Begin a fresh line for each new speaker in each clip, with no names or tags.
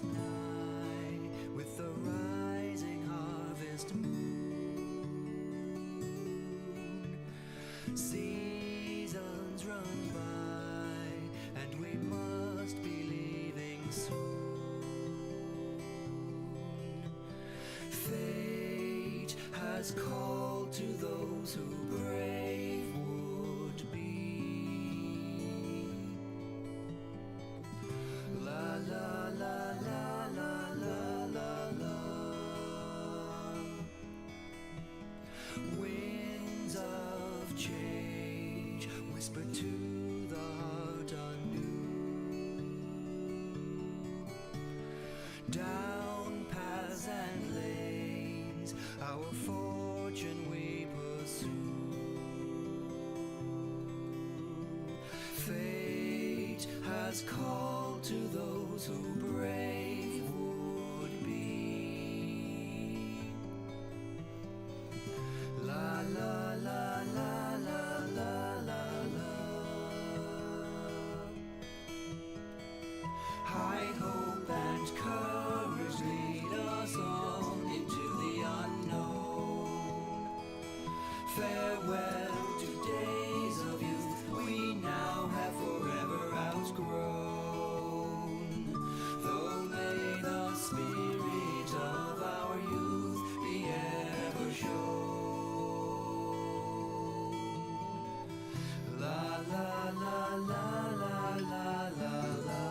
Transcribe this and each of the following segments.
draws nigh with the rising harvest moon. Seasons run by and we must be leaving soon. Fate has called to those who brave would be. La la la la la la la la. Winds of change whisper to the heart anew. Down paths and lanes, our fortune we pursue. Fate has called to those who brave would be. La la la la la la la la. High hope and courage lead us on into the unknown. Farewell to days of youth we now have forever outgrown. Though may the spirit of our youth be ever shown. La la la la la la la la.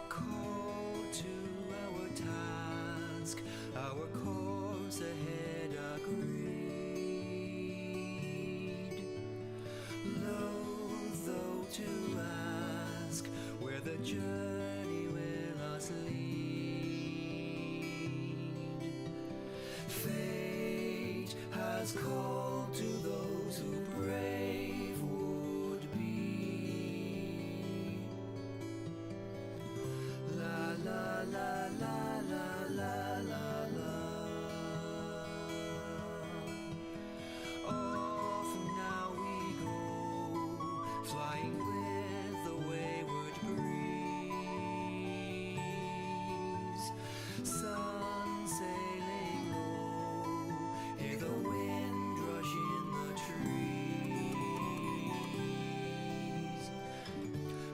Call to our task, our course ahead agreed. Loath though to ask where the journey will us lead. Fate has called to those who brave would be. La la la la la la la la. Off now we go, flying with the wayward breeze. Sun sailing low, hear the wind rush in the trees.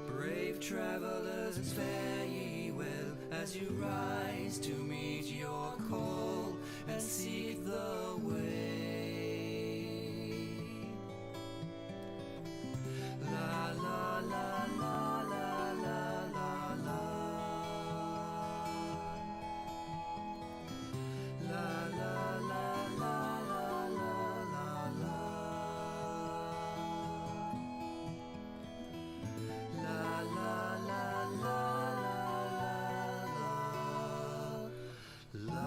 Brave travelers, fare ye well as you rise to meet your call and seek the way. La la la la la la la la. La la la la la la la la. La la la la la la la.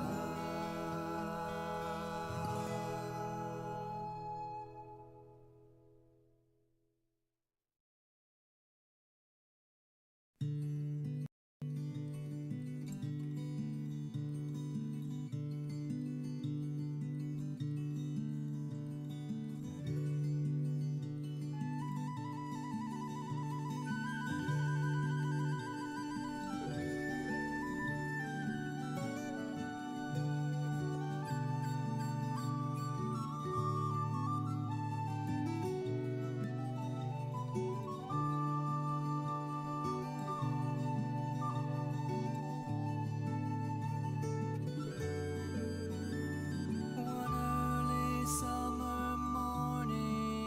One early summer morning,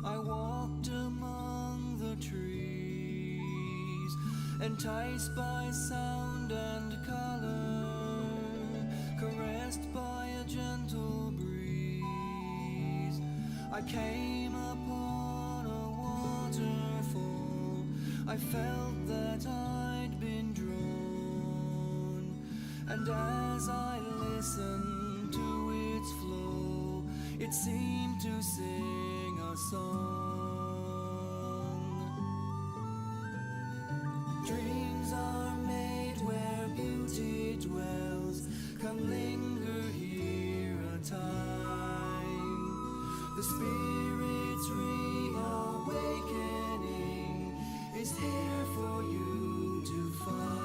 I walked among the trees, enticed by sound and color, caressed by a gentle breeze. I came upon a waterfall. I felt that I'd been drawn, and as I listened to its flow, it seemed to sing a song. Dreams are made where beauty dwells. Come linger here a time. The spirit's reawakening is here for you to find.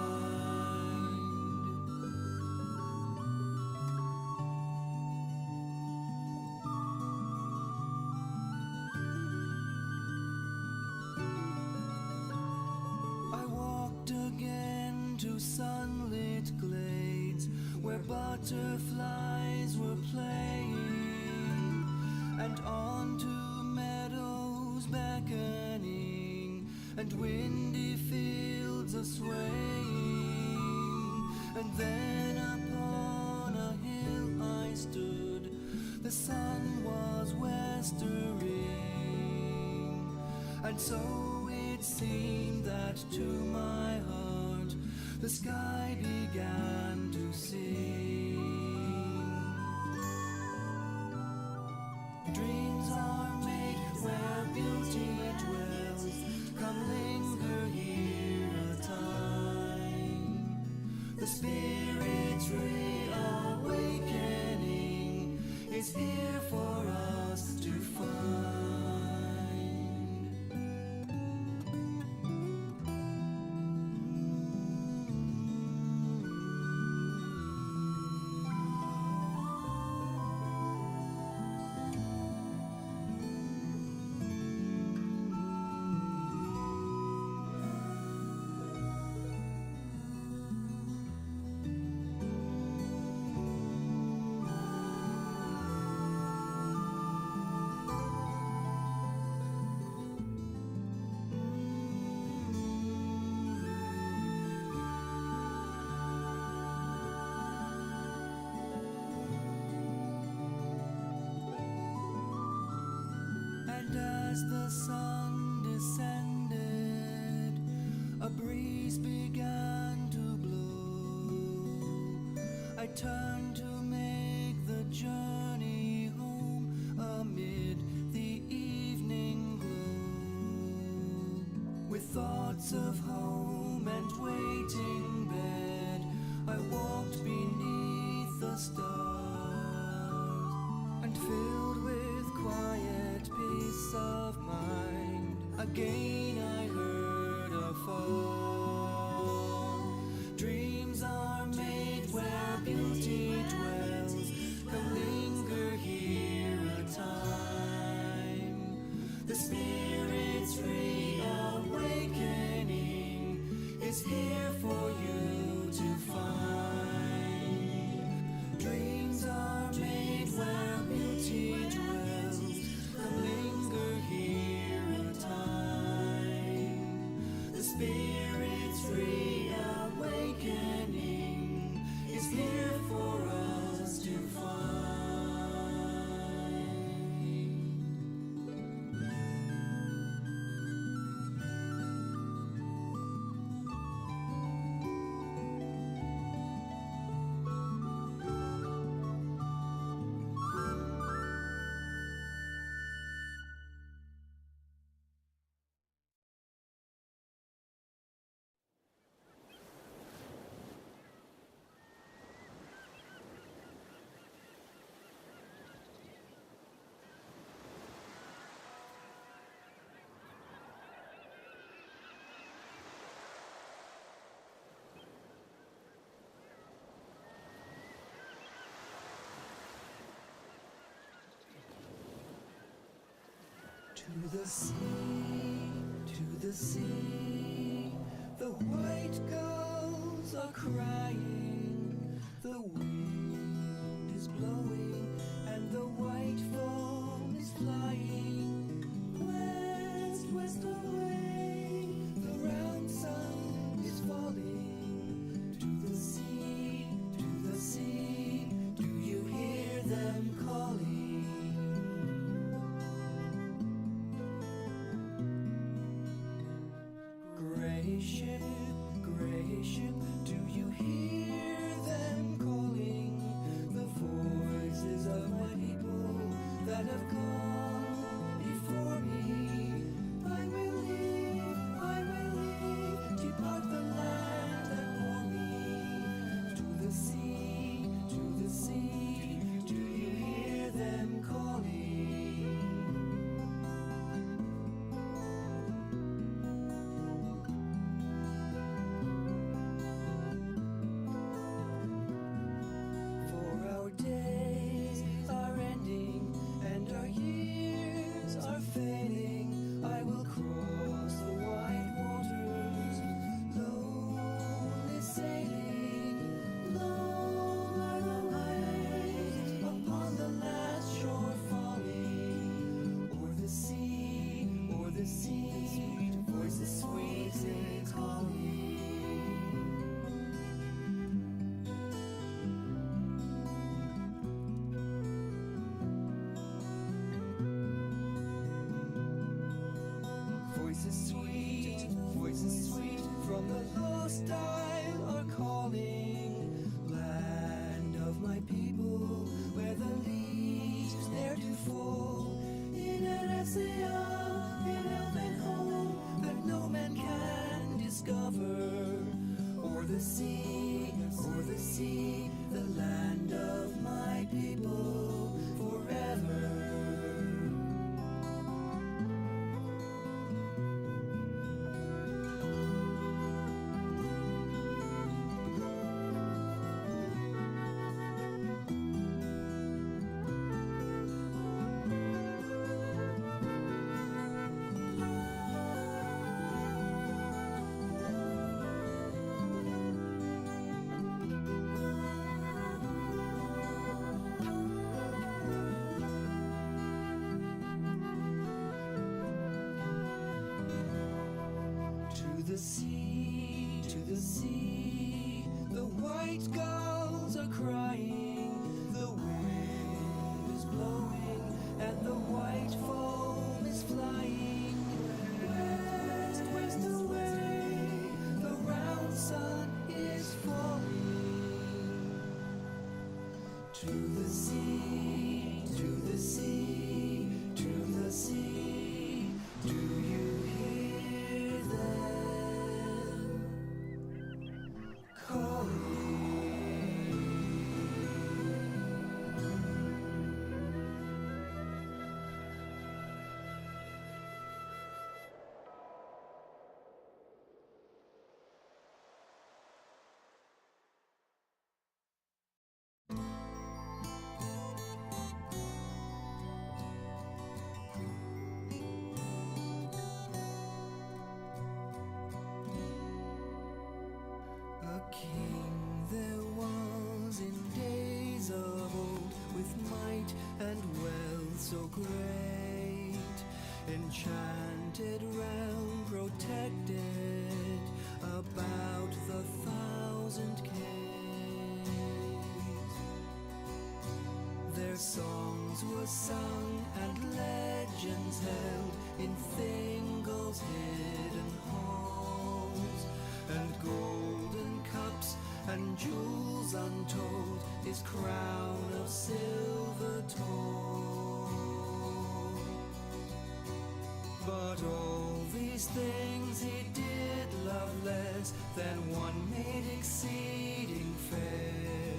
I walked again to sunlit glades where butterflies were playing, and onto meadows beckoning, and windy fields a swaying. And then upon a hill I stood, the sun was westering, and so it seemed that to my heart the sky began to sing. Dreams are made where beauty dwells. Come linger here a time. The spirit's reawakening is here for us to find. As the sun descended, a breeze began to blow. I turned to make the journey home amid the evening glow. With thoughts of home and waiting bed, I walked beneath the stars, and filled with quiet peace of mind, again I heard afar. Dreams are made where beauty dwells. Come linger here a time. The spirit's reawakening is here for you to find. Dreams are made where beauty dwells. Come linger here a time. The spirit's reawakening is here for us to find. To the sea, the white gulls are crying, the wind is blowing, and the white foam is flying. West, west away, the round sun is falling. To the sea, do you hear them calling? Gray ship, do you hear them calling? The voice sea, o'er the sea, the land of my people forever. To the sea, the white gulls are crying, the wind is blowing, and the white foam is flying. West, west away, the round sun is falling. To the sea, to the sea, to the sea, do you hear them? A king there was in days of old, with might and wealth so great, enchanted realm protected about the 1,000 caves. Their songs were sung and legends held in Thingol's hidden halls, and golden cups and jewels untold, his crown of silver tall. But all these things he did love less than one maid exceeding fair.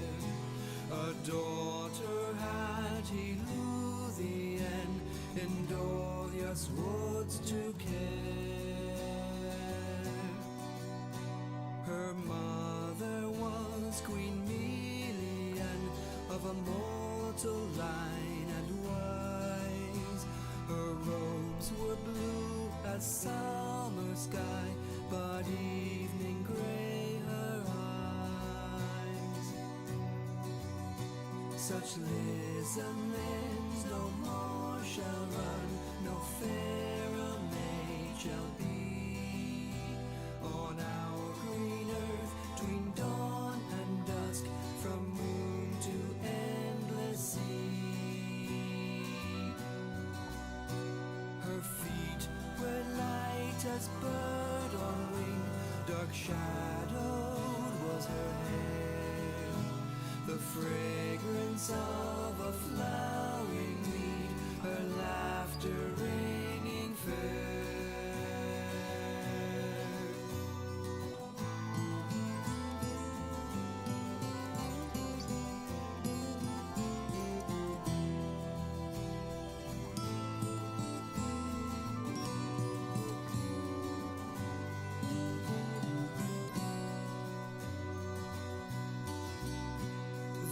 A daughter had he, Luthien, in Doria's woods to care. Her mother was Queen Melian, of a mortal line and wise. Her robes were blue as summer sky, but evening grey her eyes. Such lizards no more shall run, no fairer maid shall be. On our green earth, tween dawn and dusk, from moon to endless sea. Her feet were light as bird on wing, dark shadowed was her hair. The fragrance of a flowering mead, her laughter ringing fair.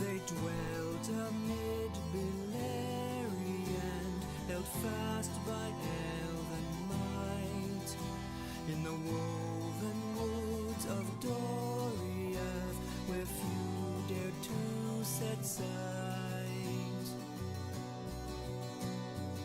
They dwelt amid Beleriand, held fast by elven might, in the woven woods of Doriath, where few dared to set sight.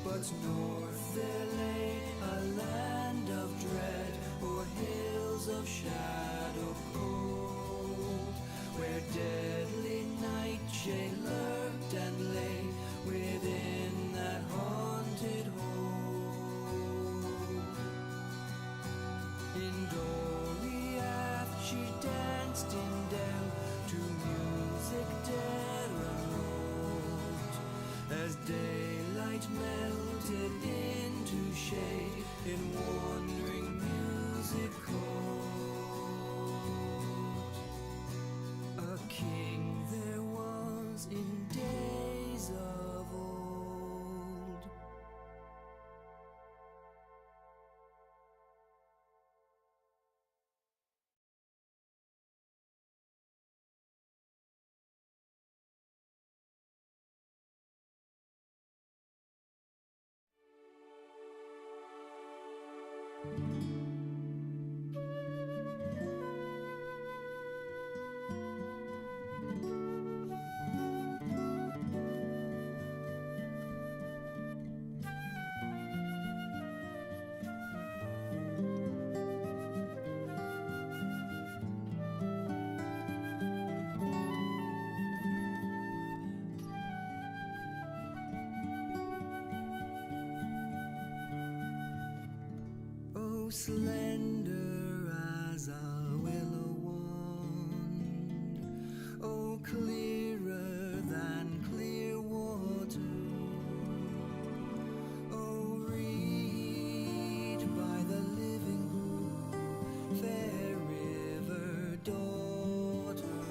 But north there lay a land of dread, o'er hills of shadow cold, where deadly nightshade lurked and lay within that haunted hold. In Doriath she danced in Dell to music dead remote, as daylight melted into shade in wandering music cold. slender as a willow wand, oh, clearer than clear water, oh, reed by the living brook, fair river daughter,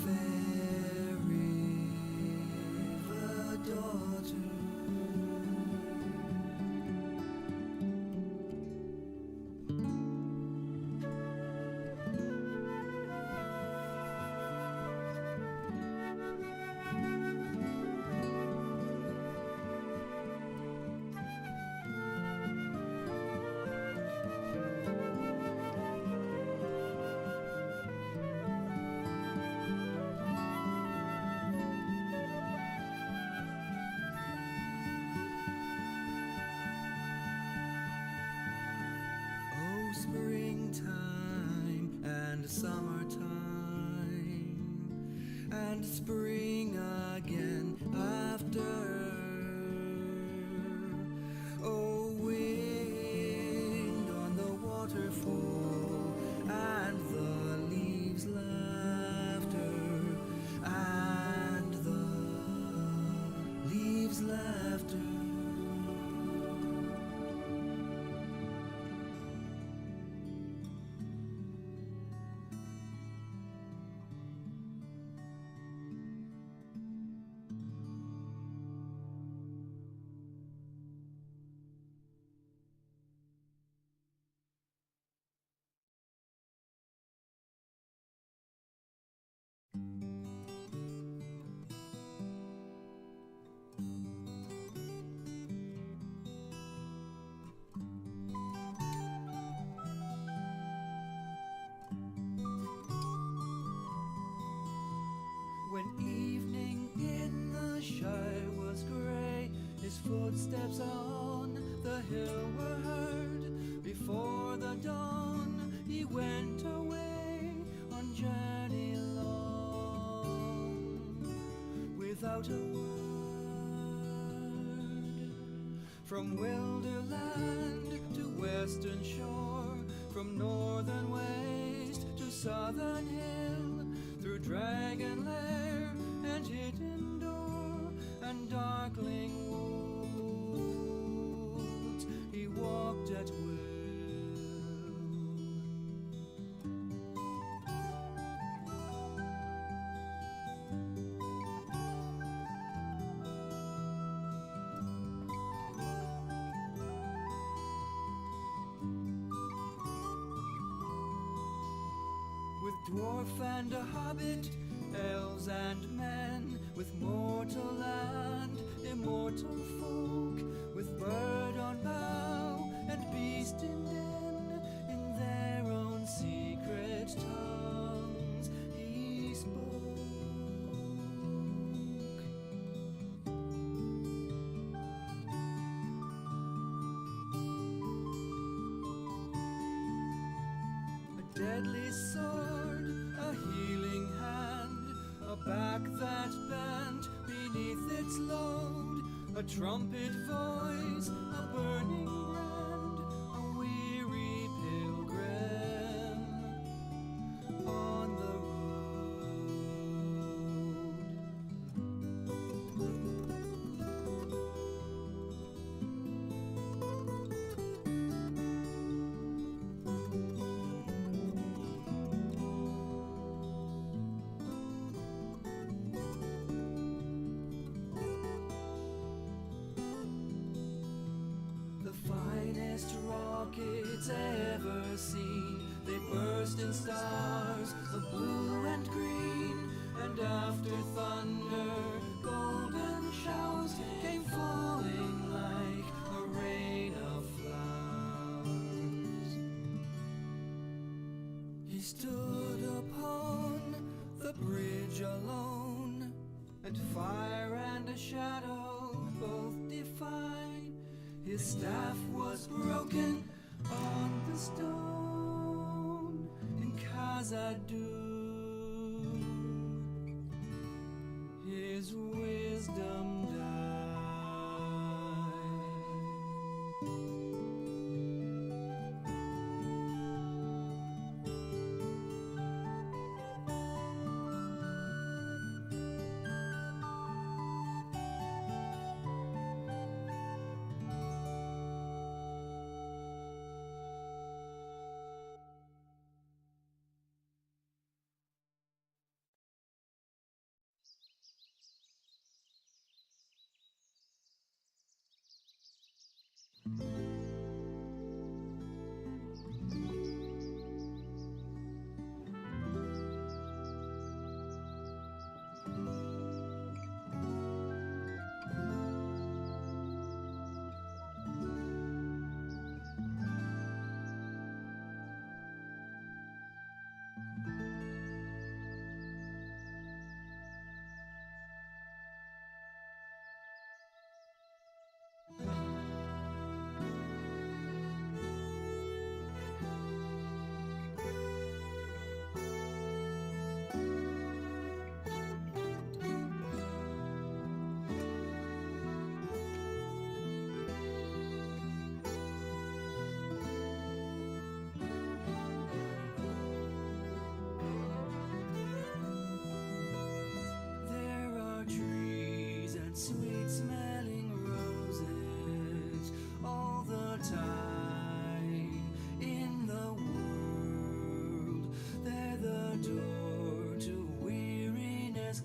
fair river daughter. Springtime and summertime and spring again after. Oh, wind on the waterfall and the leaves' laughter and the leaves' laughter. When evening in the Shire was grey, his footsteps on the hill were heard. Before the dawn he went away on journey long, without a word. From Wilderland to western shore, from northern waste to southern hill, through Dragon Lair and hidden door and darkling woods, he walked at will. With dwarf and a hobbit, elves and men, with mortal and immortal folk, with bird on bough and beast in den, in their own secret tongues he spoke. A deadly sword, a healing hand, a back that bent beneath its load, a trumpet voice, a burning brand, a weary pilgrim on the rockets ever seen, they burst in stars of blue and green, and after thunder golden showers came falling like a rain of flowers. He stood upon the bridge alone, and fire and a shadow both defied. His staff was broken on the stone in Khazad-dûm. His wisdom died.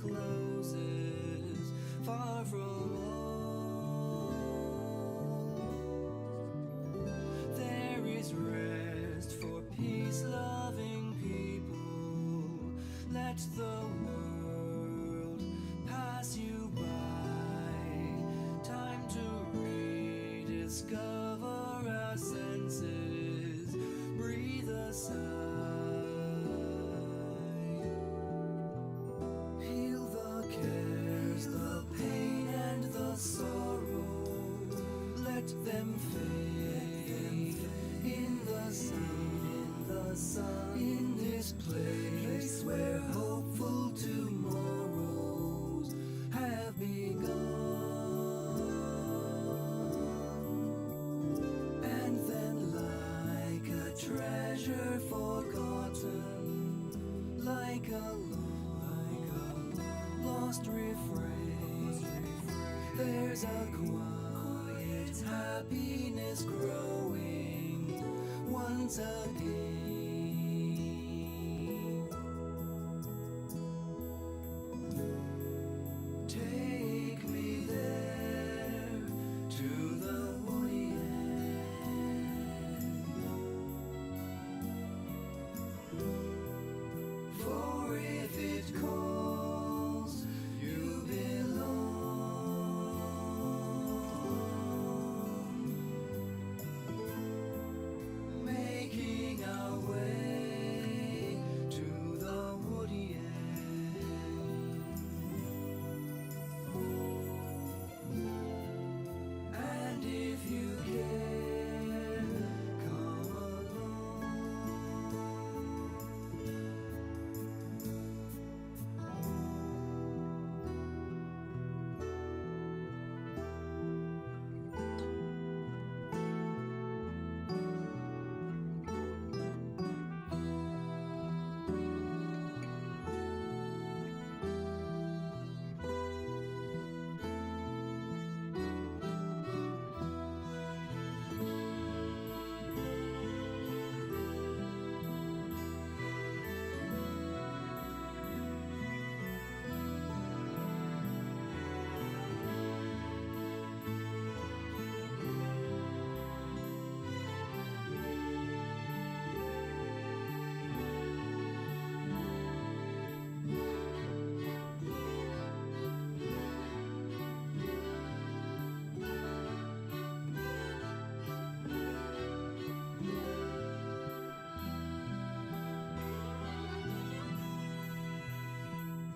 closes, far from all. There is rest for peace-loving people. Let the world pass you by. Time to rediscover our senses. Breathe a sigh. Heal the cares, the pain and the sorrow. Let them fade in the sun, in this place where hopeful tomorrows have begun. And then like a treasure forgotten, like a lost refrain, there's a quiet happiness growing once again. Take me there to the woody end. For if it calls, you belong. Making our way to the woody end. And if you care, come along.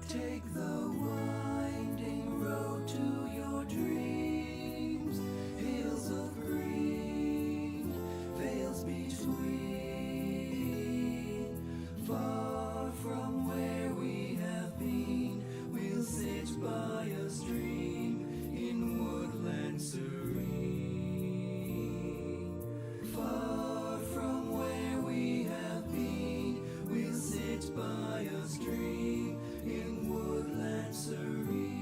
Take the winding road to your dreams, hills of green, vales between. Far from where we have been, we'll sit by a stream in woodland serene. Far from where we have been, we'll sit by a stream in woodland serene.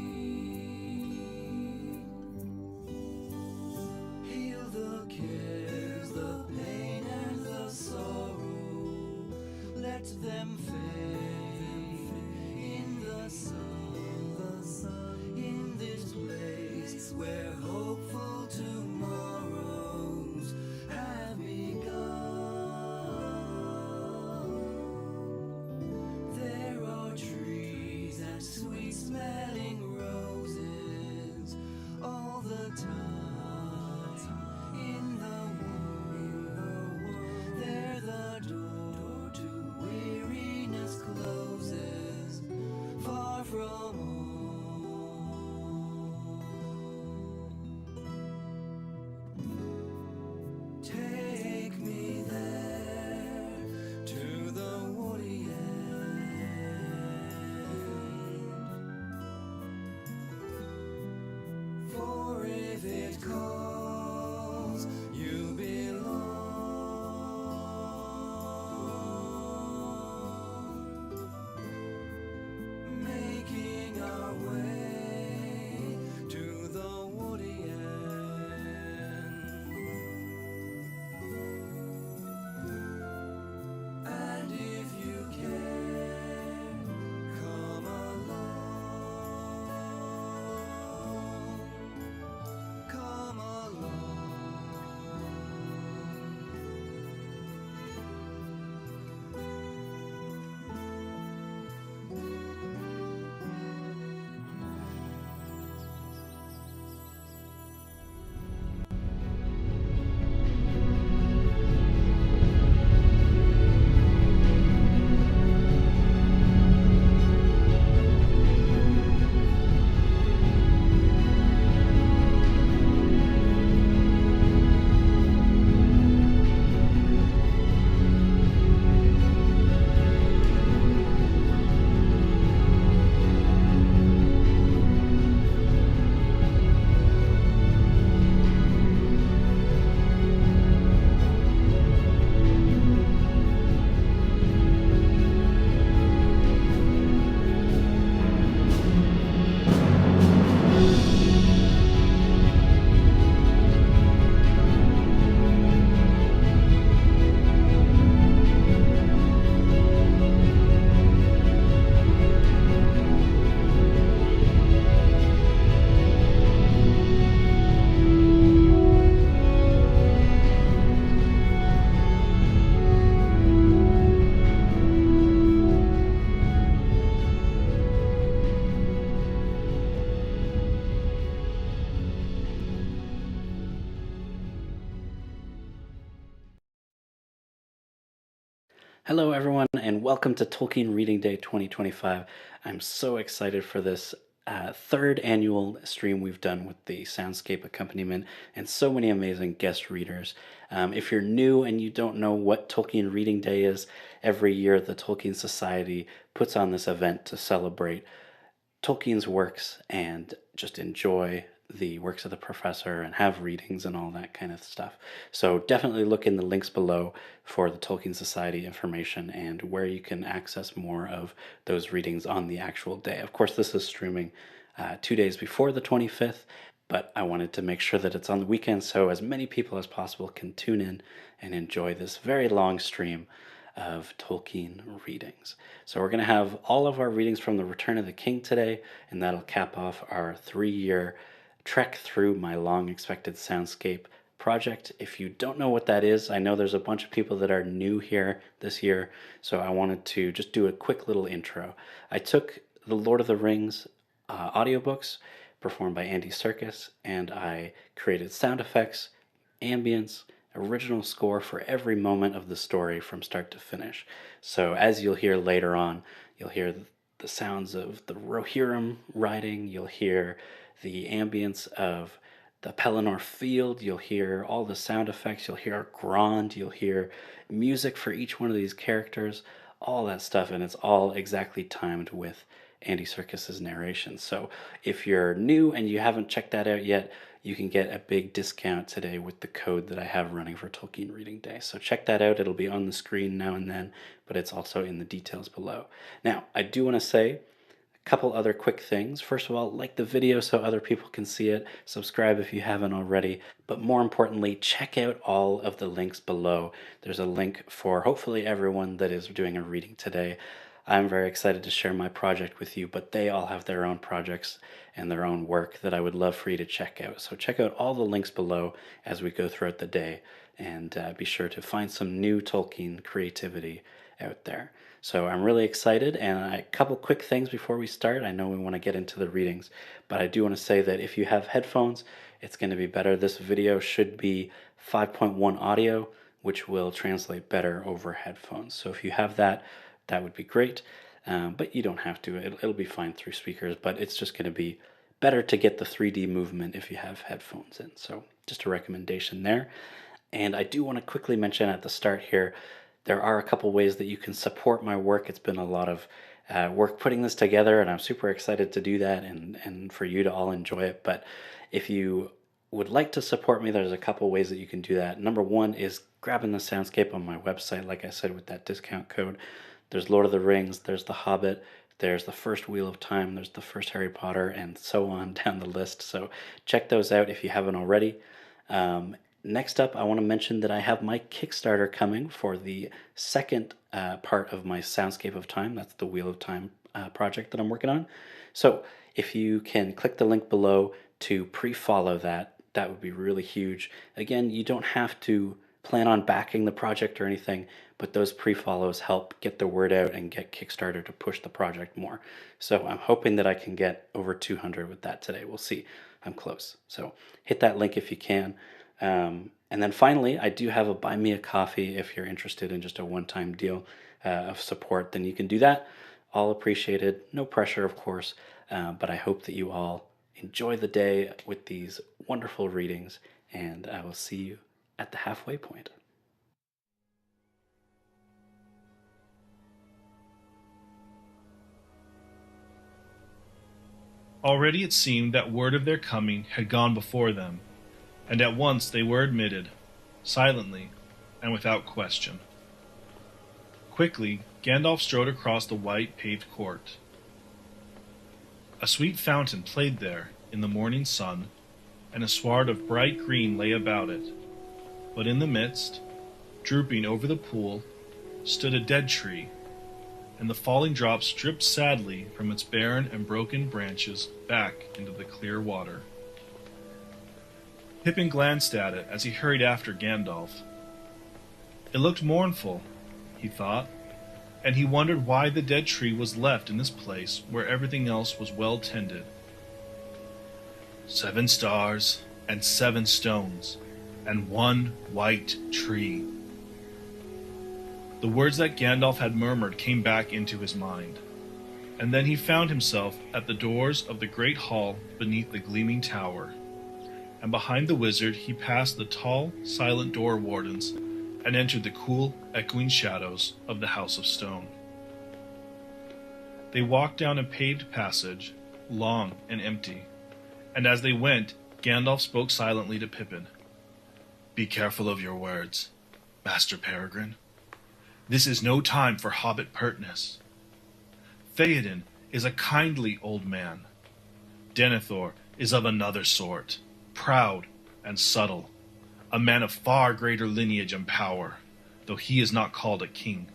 Heal the cares, the pain and the sorrow. Let them fade in the sun, in this place where hopeful tomorrows have begun. There are trees and sweet-smelling roses all the time in the world. There the door to weariness closes, far from all. Take me there to the woody end. For if it calls, you belong. Making our way to the woody end. And if you care, come along.
Hello, everyone, and welcome to Tolkien Reading Day 2025. I'm so excited for this third annual stream we've done with the Soundscape accompaniment and so many amazing guest readers. If you're new and you don't know what Tolkien Reading Day is, every year the Tolkien Society puts on this event to celebrate Tolkien's works and just enjoy the works of the professor and have readings and all that kind of stuff. So definitely look in the links below for the Tolkien Society information and where you can access more of those readings on the actual day. Of course, this is streaming 2 days before the 25th, but I wanted to make sure that it's on the weekend so as many people as possible can tune in and enjoy this very long stream of Tolkien readings. So we're going to have all of our readings from The Return of the King today, and that'll cap off our 3-year trek through my long-expected Soundscape project. If you don't know what that is, I know there's a bunch of people that are new here this year, so I wanted to just do a quick little intro. I took the Lord of the Rings audiobooks performed by Andy Serkis, and I created sound effects, ambience, original score for every moment of the story from start to finish. So as you'll hear later on, you'll hear the sounds of the Rohirrim riding, you'll hear the ambience of the Pelennor Field, you'll hear all the sound effects, you'll hear Grond, you'll hear music for each one of these characters, all that stuff, and it's all exactly timed with Andy Serkis's narration. So if you're new and you haven't checked that out yet, you can get a big discount today with the code that I have running for Tolkien Reading Day. So check that out. It'll be on the screen now and then, but it's also in the details below. Now, I do want to say a couple other quick things. First of all, like the video so other people can see it. Subscribe if you haven't already. But more importantly, check out all of the links below. There's a link for hopefully everyone that is doing a reading today. I'm very excited to share my project with you, but they all have their own projects and their own work that I would love for you to check out. So check out all the links below as we go throughout the day, and be sure to find some new Tolkien creativity out there. So I'm really excited, and a couple quick things before we start. I know we want to get into the readings, but I do want to say that if you have headphones, it's going to be better. This video should be 5.1 audio, which will translate better over headphones. So if you have that, that would be great, but you don't have to. It'll be fine through speakers, but it's just going to be better to get the 3D movement if you have headphones in. So just a recommendation there. And I do want to quickly mention at the start here, there are a couple ways that you can support my work. It's been a lot of work putting this together, and I'm super excited to do that and for you to all enjoy it. But if you would like to support me, there's a couple ways that you can do that. Number one is grabbing the Soundscape on my website, like I said, with that discount code. There's Lord of the Rings, there's The Hobbit, there's the first Wheel of Time, there's the first Harry Potter, and so on down the list. So check those out if you haven't already. Next up, I want to mention that I have my Kickstarter coming for the second part of my Soundscape of Time. That's the Wheel of Time project that I'm working on. So if you can click the link below to pre-follow that, that would be really huge. Again, you don't have to plan on backing the project or anything, but those pre-follows help get the word out and get Kickstarter to push the project more. So I'm hoping that I can get over 200 with that today. We'll see. I'm close. So hit that link if you can. And then finally, I do have a Buy Me a Coffee. If you're interested in just a one-time deal of support, then you can do that. All appreciated. No pressure, of course, but I hope that you all enjoy the day with these wonderful readings, and I will see you at the halfway point.
Already it seemed that word of their coming had gone before them, and at once they were admitted, silently and without question. Quickly, Gandalf strode across the white paved court. A sweet fountain played there in the morning sun, and a sward of bright green lay about it. But in the midst, drooping over the pool, stood a dead tree, and the falling drops dripped sadly from its barren and broken branches back into the clear water. Pippin glanced at it as he hurried after Gandalf. It looked mournful, he thought, and he wondered why the dead tree was left in this place where everything else was well tended. 7 stars and 7 stones, and 1 white tree. The words that Gandalf had murmured came back into his mind, and then he found himself at the doors of the great hall beneath the gleaming tower, and behind the wizard he passed the tall, silent door wardens and entered the cool, echoing shadows of the House of Stone. They walked down a paved passage, long and empty, and as they went, Gandalf spoke silently to Pippin. "Be careful of your words, Master Peregrine. This is no time for hobbit pertness. Theoden is a kindly old man. Denethor is of another sort, proud and subtle, a man of far greater lineage and power, though he is not called a king.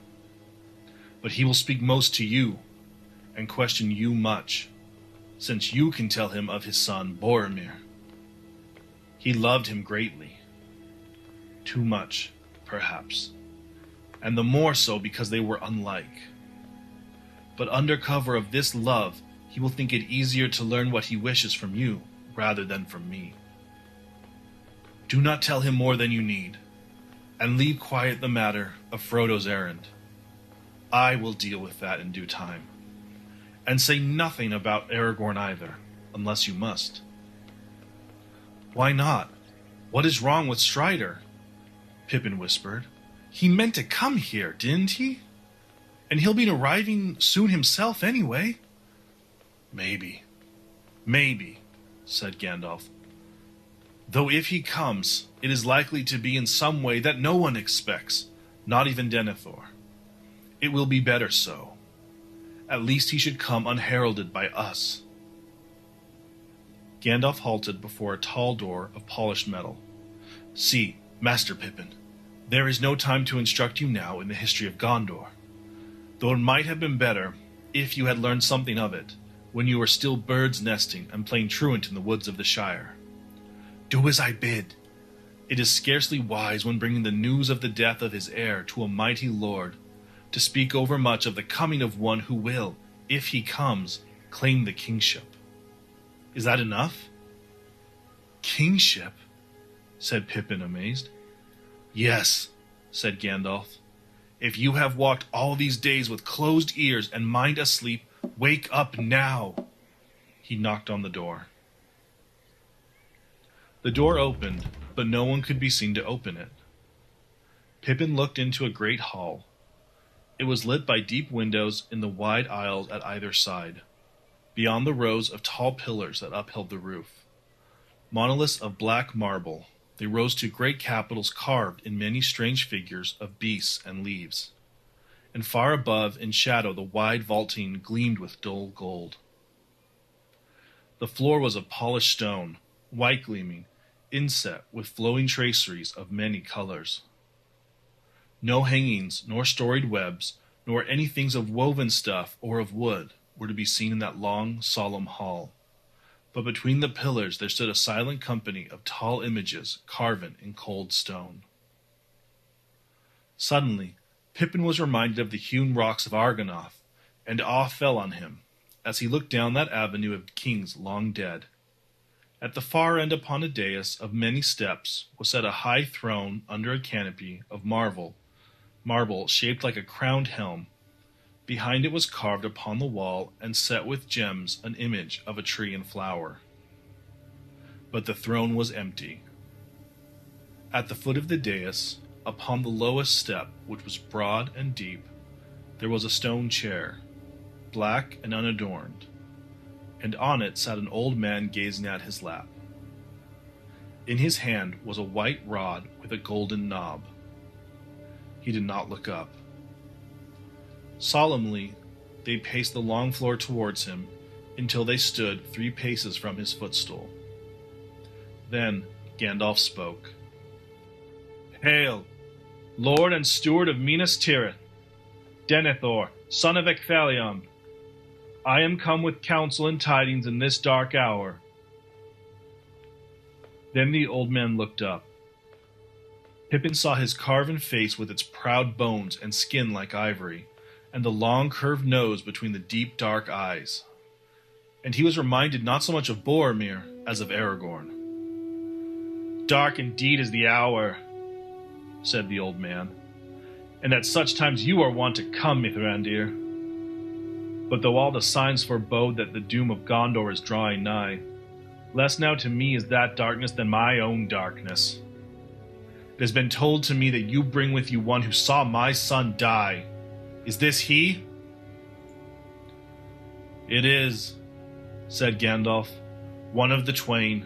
But he will speak most to you, and question you much, since you can tell him of his son Boromir. He loved him greatly. Too much, perhaps, and the more so because they were unlike. But under cover of this love, he will think it easier to learn what he wishes from you, rather than from me. Do not tell him more than you need, and leave quiet the matter of Frodo's errand. I will deal with that in due time. And say nothing about Aragorn either, unless you must." "Why not? What is wrong with Strider?" Pippin whispered. "He meant to come here, didn't he? And he'll be arriving soon himself anyway." Maybe, said Gandalf. "Though if he comes, it is likely to be in some way that no one expects, not even Denethor. It will be better so. At least he should come unheralded by us." Gandalf halted before a tall door of polished metal. "See, Master Pippin, there is no time to instruct you now in the history of Gondor, though it might have been better if you had learned something of it when you were still birds nesting and playing truant in the woods of the Shire. Do as I bid. It is scarcely wise when bringing the news of the death of his heir to a mighty lord to speak overmuch of the coming of one who will, if he comes, claim the kingship. Is that enough?" "Kingship?" said Pippin, amazed. "Yes," said Gandalf. "If you have walked all these days with closed ears and mind asleep, wake up now." He knocked on the door. The door opened, but no one could be seen to open it. Pippin looked into a great hall. It was lit by deep windows in the wide aisles at either side, beyond the rows of tall pillars that upheld the roof. Monoliths of black marble, they rose to great capitals carved in many strange figures of beasts and leaves. And far above, in shadow, the wide vaulting gleamed with dull gold. The floor was of polished stone, white gleaming, inset with flowing traceries of many colors. No hangings, nor storied webs, nor any things of woven stuff or of wood were to be seen in that long, solemn hall. But between the pillars there stood a silent company of tall images carven in cold stone. Suddenly, Pippin was reminded of the hewn rocks of Argonath, and awe fell on him as he looked down that avenue of kings long dead. At the far end upon a dais of many steps was set a high throne under a canopy of marble shaped like a crowned helm. Behind it was carved upon the wall and set with gems an image of a tree in flower. But the throne was empty. At the foot of the dais, upon the lowest step, which was broad and deep, there was a stone chair, black and unadorned, and on it sat an old man gazing at his lap. In his hand was a white rod with a golden knob. He did not look up. Solemnly, they paced the long floor towards him until they stood 3 paces from his footstool. Then Gandalf spoke. "Hail, Lord and Steward of Minas Tirith, Denethor, son of Ecthelion. I am come with counsel and tidings in this dark hour." Then the old man looked up. Pippin saw his carven face with its proud bones and skin like ivory, and the long curved nose between the deep dark eyes. And he was reminded not so much of Boromir as of Aragorn. "Dark indeed is the hour," said the old man. and at such times you are wont to come, Mithrandir. But though all the signs forebode that the doom of Gondor is drawing nigh, less now to me is that darkness than my own darkness. It has been told to me that you bring with you one who saw my son die. Is this he? It is, said Gandalf, one of the twain.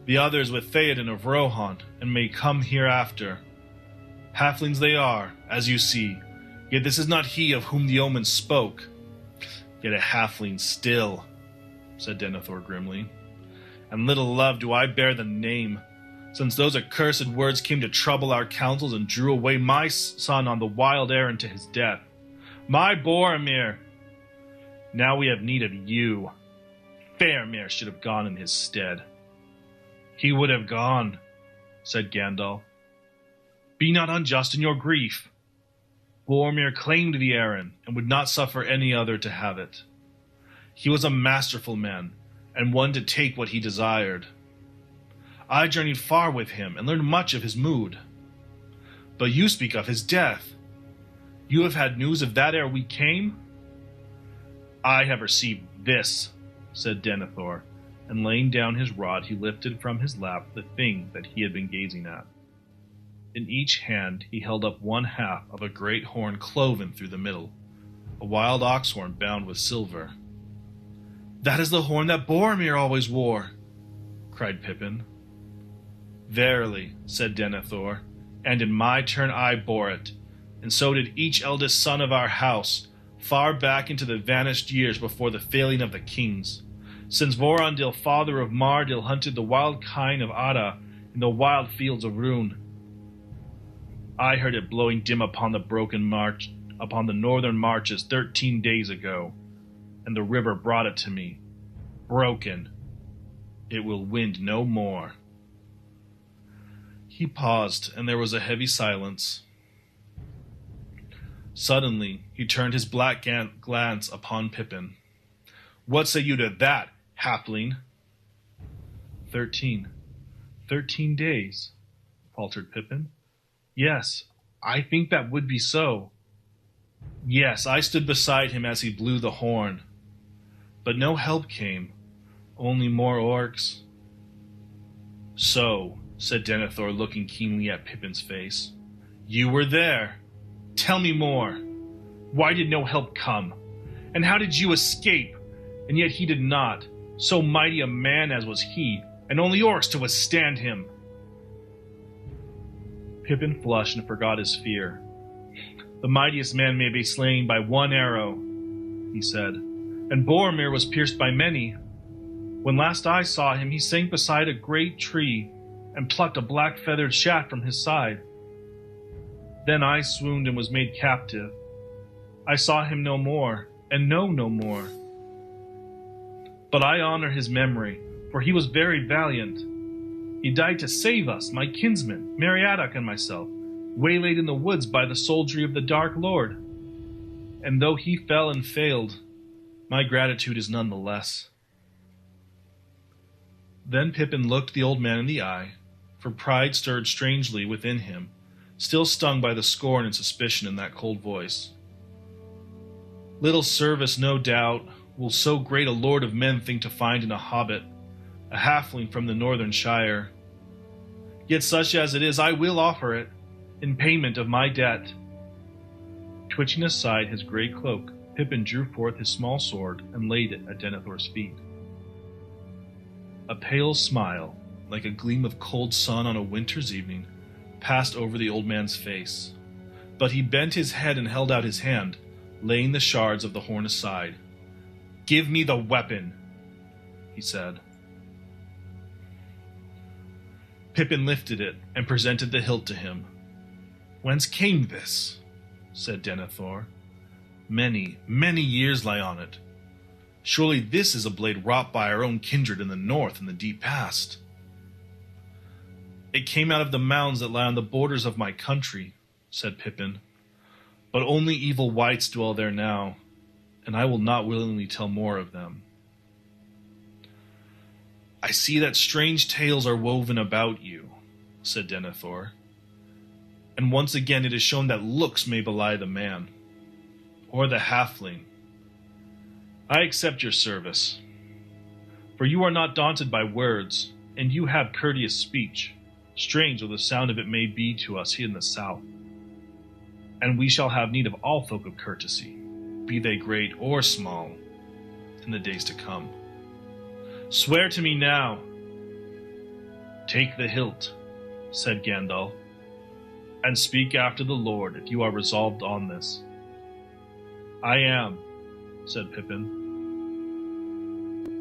The other is with Theoden of Rohan, and may come hereafter. Halflings they are, as you see, yet this is not he of whom the omens spoke. Yet a halfling still, said Denethor grimly. And little love do I bear the name, since those accursed words came to trouble our counsels and drew away my son on the wild errand to his death. My Boromir! Now we have need of you. Faramir should have gone in his stead. He would have gone, said Gandalf. Be not unjust in your grief. Boromir claimed the errand, and would not suffer any other to have it. He was a masterful man, and one to take what he desired. I journeyed far with him, and learned much of his mood. But you speak of his death. You have had news of that ere we came? I have received this, said Denethor, and laying down his rod he lifted from his lap the thing that he had been gazing at. In each hand he held up one half of a great horn cloven through the middle, a wild ox horn bound with silver. That is the horn that Boromir always wore, cried Pippin. Verily, said Denethor, and in my turn I bore it, and so did each eldest son of our house, far back into the vanished years before the failing of the kings, since Vorondil, father of Mardil, hunted the wild kine of Ada in the wild fields of Rhûn. I heard it blowing dim upon the broken march, upon the northern marches 13 days ago, and the river brought it to me, broken. It will wind no more. He paused, and there was a heavy silence. Suddenly, he turned his black glance upon Pippin. What say you to that, halfling? 13 days, faltered Pippin. Yes, I think that would be so. Yes, I stood beside him as he blew the horn. But no help came, only more orcs. So, said Denethor, looking keenly at Pippin's face, you were there. Tell me more. Why did no help come? And how did you escape? And yet he did not, so mighty a man as was he, and only orcs to withstand him. Pippin flushed and forgot his fear. The mightiest man may be slain by one arrow, he said, and Boromir was pierced by many. When last I saw him, he sank beside a great tree and plucked a black feathered shaft from his side. Then I swooned and was made captive. I saw him no more, and know no more. But I honor his memory, for he was very valiant. He died to save us, my kinsmen, Meriadoc and myself, waylaid in the woods by the soldiery of the Dark Lord. And though he fell and failed, my gratitude is none the less. Then Pippin looked the old man in the eye, for pride stirred strangely within him, still stung by the scorn and suspicion in that cold voice. Little service, no doubt, will so great a lord of men think to find in a hobbit, a halfling from the northern shire. Yet such as it is, I will offer it, in payment of my debt. Twitching aside his grey cloak, Pippin drew forth his small sword and laid it at Denethor's feet. A pale smile, like a gleam of cold sun on a winter's evening, passed over the old man's face, but he bent his head and held out his hand, laying the shards of the horn aside. "Give me the weapon," he said. Pippin lifted it and presented the hilt to him. "Whence came this?" said Denethor. "Many, many years lie on it. Surely this is a blade wrought by our own kindred in the north in the deep past." "It came out of the mounds that lie on the borders of my country," said Pippin. "But only evil wights dwell there now, and I will not willingly tell more of them." "I see that strange tales are woven about you," said Denethor. and once again it is shown that looks may belie the man, or the halfling. I accept your service, for you are not daunted by words, and you have courteous speech, strange though the sound of it may be to us here in the south. And we shall have need of all folk of courtesy, be they great or small, in the days to come. Swear to me now. Take the hilt, said Gandalf, and speak after the Lord if you are resolved on this. I am, said Pippin.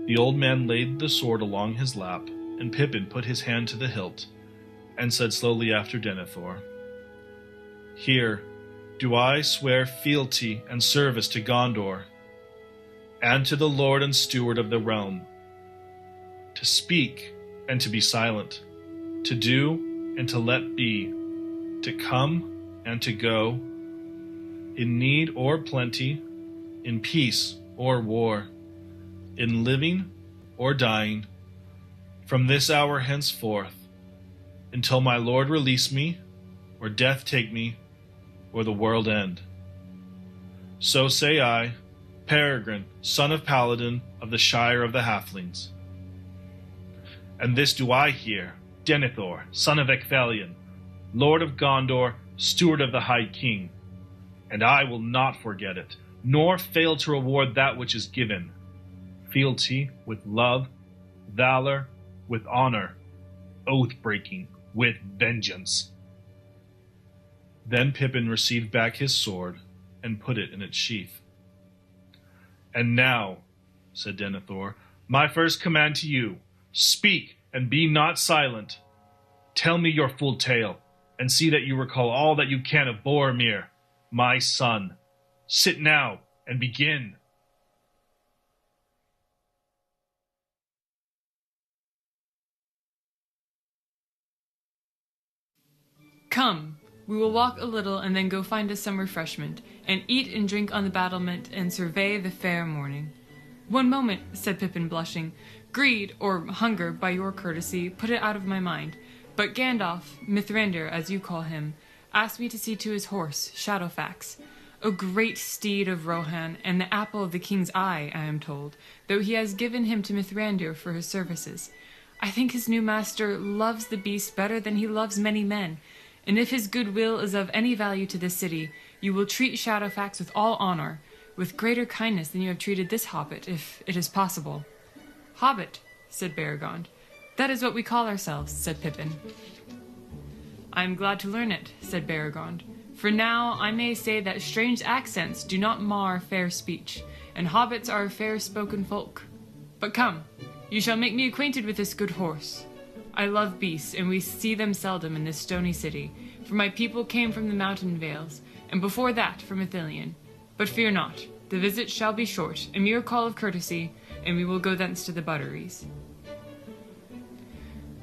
The old man laid the sword along his lap, and Pippin put his hand to the hilt, and said slowly after Denethor, Here do I swear fealty and service to Gondor, and to the Lord and Steward of the realm, to speak and to be silent, to do and to let be, to come and to go, in need or plenty, in peace or war, in living or dying, from this hour henceforth, until my Lord release me, or death take me, or the world end. So say I, Peregrine, son of Paladin of the Shire of the Halflings. And this do I hear, Denethor, son of Ecthelion, Lord of Gondor, Steward of the High King, and I will not forget it, nor fail to reward that which is given, fealty with love, valor with honor, oath-breaking with vengeance. Then Pippin received back his sword and put it in its sheath. And now, said Denethor, my first command to you, speak and be not silent. Tell me your full tale, and see that you recall all that you can of Boromir, my son. Sit now and begin.
Come, we will walk a little and then go find us some refreshment, and eat and drink on the battlement and survey the fair morning. One moment, said Pippin, blushing. Greed, or hunger, by your courtesy, put it out of my mind. But Gandalf, Mithrandir, as you call him, asked me to see to his horse, Shadowfax, a great steed of Rohan, and the apple of the king's eye, I am told, though he has given him to Mithrandir for his services. I think his new master loves the beast better than he loves many men, and if his goodwill is of any value to this city, you will treat Shadowfax with all honor, with greater kindness than you have treated this hobbit, if it is possible. Hobbit, said Beregond. That is what we call ourselves, said Pippin. I am glad to learn it, said Beregond, for now I may say that strange accents do not mar fair speech, and hobbits are a fair-spoken folk. But come, you shall make me acquainted with this good horse. I love beasts, and we see them seldom in this stony city, for my people came from the mountain vales, and before that from Ithilien. But fear not, the visit shall be short, a mere call of courtesy, and we will go thence to the butteries.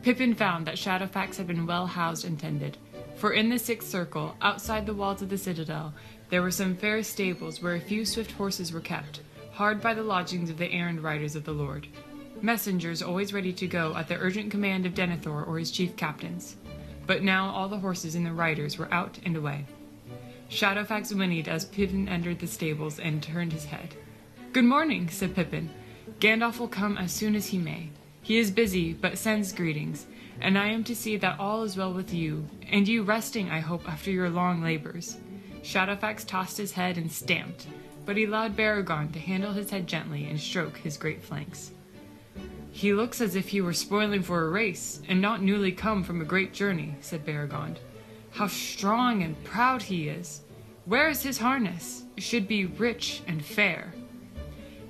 Pippin found that Shadowfax had been well housed and tended, for in the sixth circle, outside the walls of the citadel, there were some fair stables where a few swift horses were kept, hard by the lodgings of the errand riders of the Lord. Messengers always ready to go at the urgent command of Denethor or his chief captains. But now all the horses and the riders were out and away. Shadowfax whinnied as Pippin entered the stables and turned his head. Good morning, said Pippin. Gandalf will come as soon as he may. He is busy, but sends greetings, and I am to see that all is well with you, and you resting, I hope, after your long labors. Shadowfax tossed his head and stamped, but he allowed Beregond to handle his head gently and stroke his great flanks. He looks as if he were spoiling for a race, and not newly come from a great journey, said Beregond. How strong and proud he is! Where is his harness? It should be rich and fair.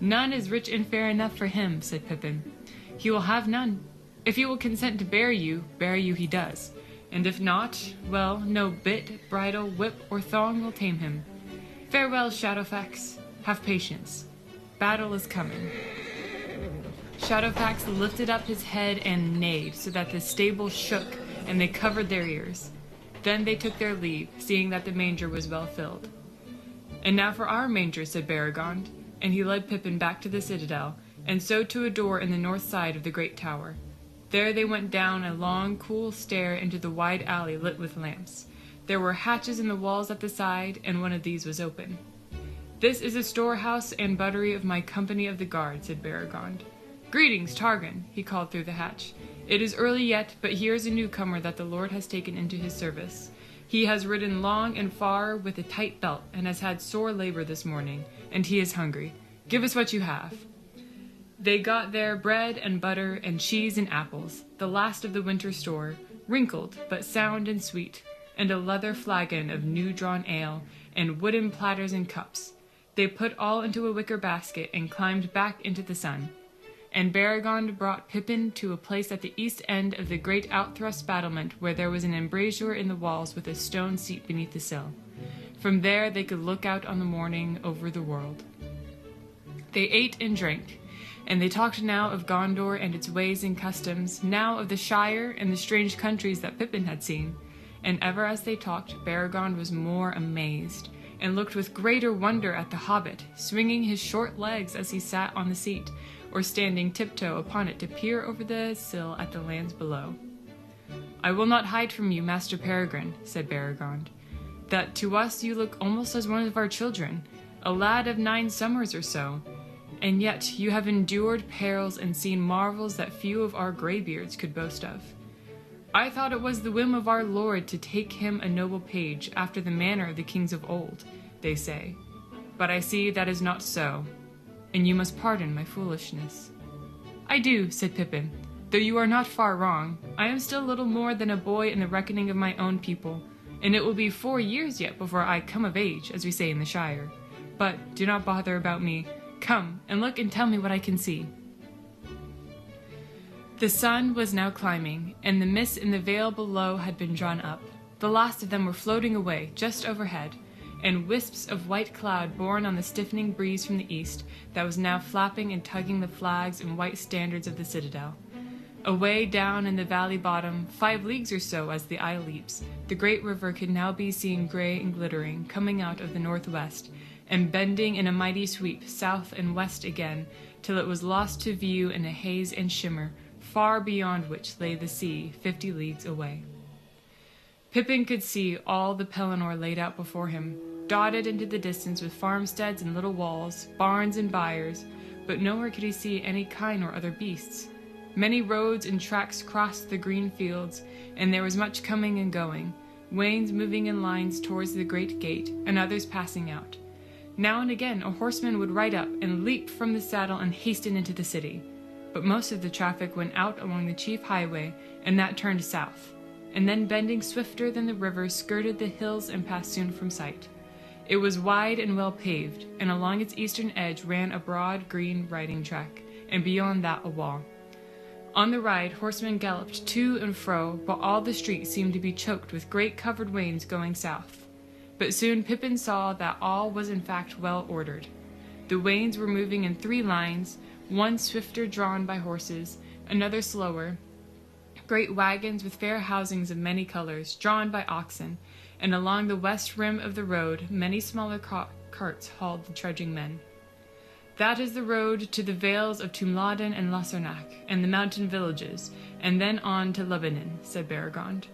None is rich and fair enough for him, said Pippin. He will have none. If he will consent to bear you he does. And if not, well, no bit, bridle, whip, or thong will tame him. Farewell, Shadowfax. Have patience. Battle is coming. Shadowfax lifted up his head and neighed, so that the stable shook, and they covered their ears. Then they took their leave, seeing that the manger was well filled. And now for our manger, said Beregond, and he led Pippin back to the citadel, and so to a door in the north side of the great tower. There they went down a long, cool stair into the wide alley lit with lamps. There were hatches in the walls at the side, and one of these was open. "This is a storehouse and buttery of my company of the guard," said Beregond. "Greetings, Targon," he called through the hatch. "It is early yet, but here is a newcomer that the Lord has taken into his service. He has ridden long and far with a tight belt, and has had sore labor this morning, and he is hungry. Give us what you have." They got there bread and butter and cheese and apples, the last of the winter store, wrinkled but sound and sweet, and a leather flagon of new-drawn ale, and wooden platters and cups. They put all into a wicker basket and climbed back into the sun. And Beregond brought Pippin to a place at the east end of the great outthrust battlement where there was an embrasure in the walls with a stone seat beneath the sill. From there they could look out on the morning over the world. They ate and drank, and they talked now of Gondor and its ways and customs, now of the Shire and the strange countries that Pippin had seen. And ever as they talked, Beregond was more amazed, and looked with greater wonder at the Hobbit, swinging his short legs as he sat on the seat, or standing tiptoe upon it to peer over the sill at the lands below. "I will not hide from you, Master Peregrine," said Beregond, "that to us you look almost as one of our children, a lad of 9 summers or so, and yet you have endured perils and seen marvels that few of our greybeards could boast of. I thought it was the whim of our Lord to take him a noble page, after the manner of the kings of old, they say. But I see that is not so, and you must pardon my foolishness." "I do," said Pippin, "though you are not far wrong. I am still little more than a boy in the reckoning of my own people, and it will be 4 years yet before I come of age, as we say in the Shire. But do not bother about me. Come, and look and tell me what I can see." The sun was now climbing, and the mists in the vale below had been drawn up. The last of them were floating away, just overhead, and wisps of white cloud borne on the stiffening breeze from the east that was now flapping and tugging the flags and white standards of the citadel. Away down in the valley bottom, 5 leagues or so as the eye leaps, the great river could now be seen grey and glittering, coming out of the northwest, and bending in a mighty sweep south and west again, till it was lost to view in a haze and shimmer, far beyond which lay the sea 50 leagues away. Pippin could see all the Pelennor laid out before him, dotted into the distance with farmsteads and little walls, barns and byres, but nowhere could he see any kine or other beasts. Many roads and tracks crossed the green fields, and there was much coming and going, wains moving in lines towards the great gate, and others passing out. Now and again a horseman would ride up and leap from the saddle and hasten into the city. But most of the traffic went out along the chief highway, and that turned south, and then bending swifter than the river skirted the hills and passed soon from sight. It was wide and well paved, and along its eastern edge ran a broad green riding track, and beyond that a wall. On the ride horsemen galloped to and fro, while all the street seemed to be choked with great covered wains going south. But soon Pippin saw that all was in fact well ordered. The wains were moving in 3 lines, one swifter drawn by horses, another slower, great wagons with fair housings of many colors, drawn by oxen, and along the west rim of the road many smaller carts hauled the trudging men. "That is the road to the vales of Tumladen and Lasarnac, and the mountain villages, and then on to Lebanon," said Beregond.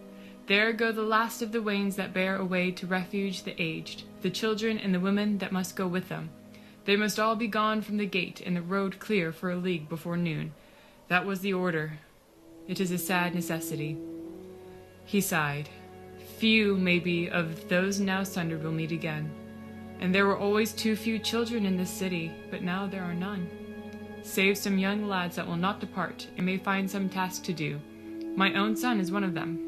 "There go the last of the wains that bear away to refuge the aged, the children and the women that must go with them. They must all be gone from the gate, and the road clear for a league before noon. That was the order. It is a sad necessity." He sighed. "Few, maybe, of those now sundered will meet again. And there were always too few children in this city, but now there are none. Save some young lads that will not depart, and may find some task to do. My own son is one of them."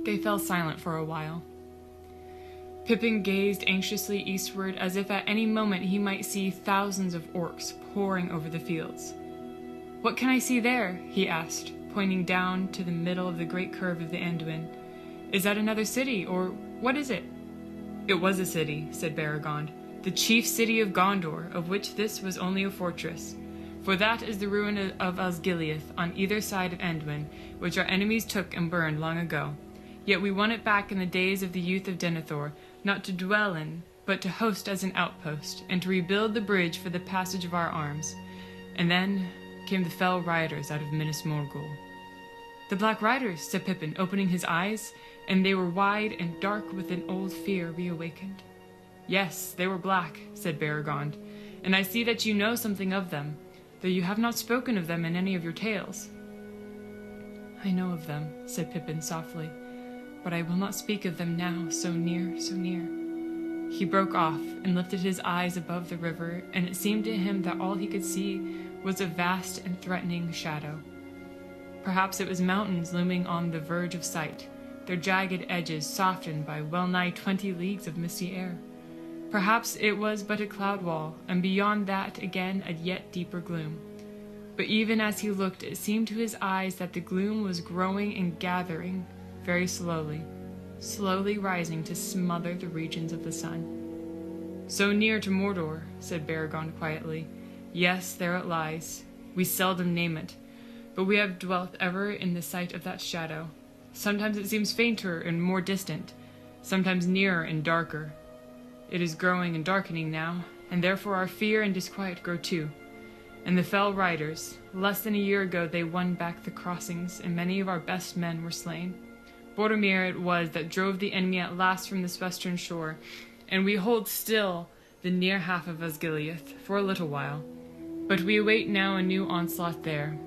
They fell silent for a while. Pippin gazed anxiously eastward, as if at any moment he might see thousands of orcs pouring over the fields. "What can I see there?" he asked, pointing down to the middle of the great curve of the Anduin. "Is that another city, or what is it?" "It was a city," said Beregond, "the chief city of Gondor, of which this was only a fortress. For that is the ruin of Osgiliath on either side of Anduin, which our enemies took and burned long ago. Yet we won it back in the days of the youth of Denethor, not to dwell in, but to host as an outpost, and to rebuild the bridge for the passage of our arms. And then came the fell rioters out of Minas Morgul." "The Black Riders," said Pippin, opening his eyes, and they were wide and dark with an old fear reawakened. "Yes, they were black," said Beregond, "and I see that you know something of them, though you have not spoken of them in any of your tales." "I know of them," said Pippin softly, "but I will not speak of them now, so near, so near." He broke off and lifted his eyes above the river, and it seemed to him that all he could see was a vast and threatening shadow. Perhaps it was mountains looming on the verge of sight, their jagged edges softened by well-nigh 20 leagues of misty air. Perhaps it was but a cloud wall, and beyond that again a yet deeper gloom. But even as he looked, it seemed to his eyes that the gloom was growing and gathering very slowly, slowly rising to smother the regions of the sun. "So near to Mordor," said Beregond quietly. "Yes, there it lies. We seldom name it, but we have dwelt ever in the sight of that shadow. Sometimes it seems fainter and more distant, sometimes nearer and darker. It is growing and darkening now, and therefore our fear and disquiet grow too. And the fell riders, less than a year ago they won back the crossings, and many of our best men were slain. Boromir it was that drove the enemy at last from this western shore, and we hold still the near half of Osgiliath for a little while. But we await now a new onslaught there,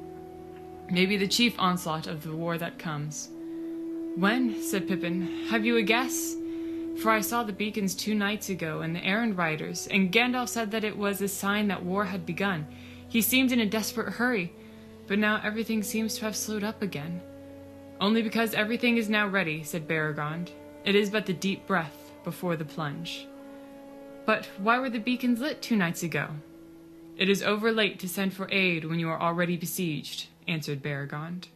maybe the chief onslaught of the war that comes." "When?" said Pippin. "Have you a guess? For I saw the beacons 2 nights ago, and the errand riders, and Gandalf said that it was a sign that war had begun. He seemed in a desperate hurry, but now everything seems to have slowed up again." "Only because everything is now ready," said Beregond. "It is but the deep breath before the plunge." "But why were the beacons lit 2 nights ago?" "It is over late to send for aid when you are already besieged," answered Beregond.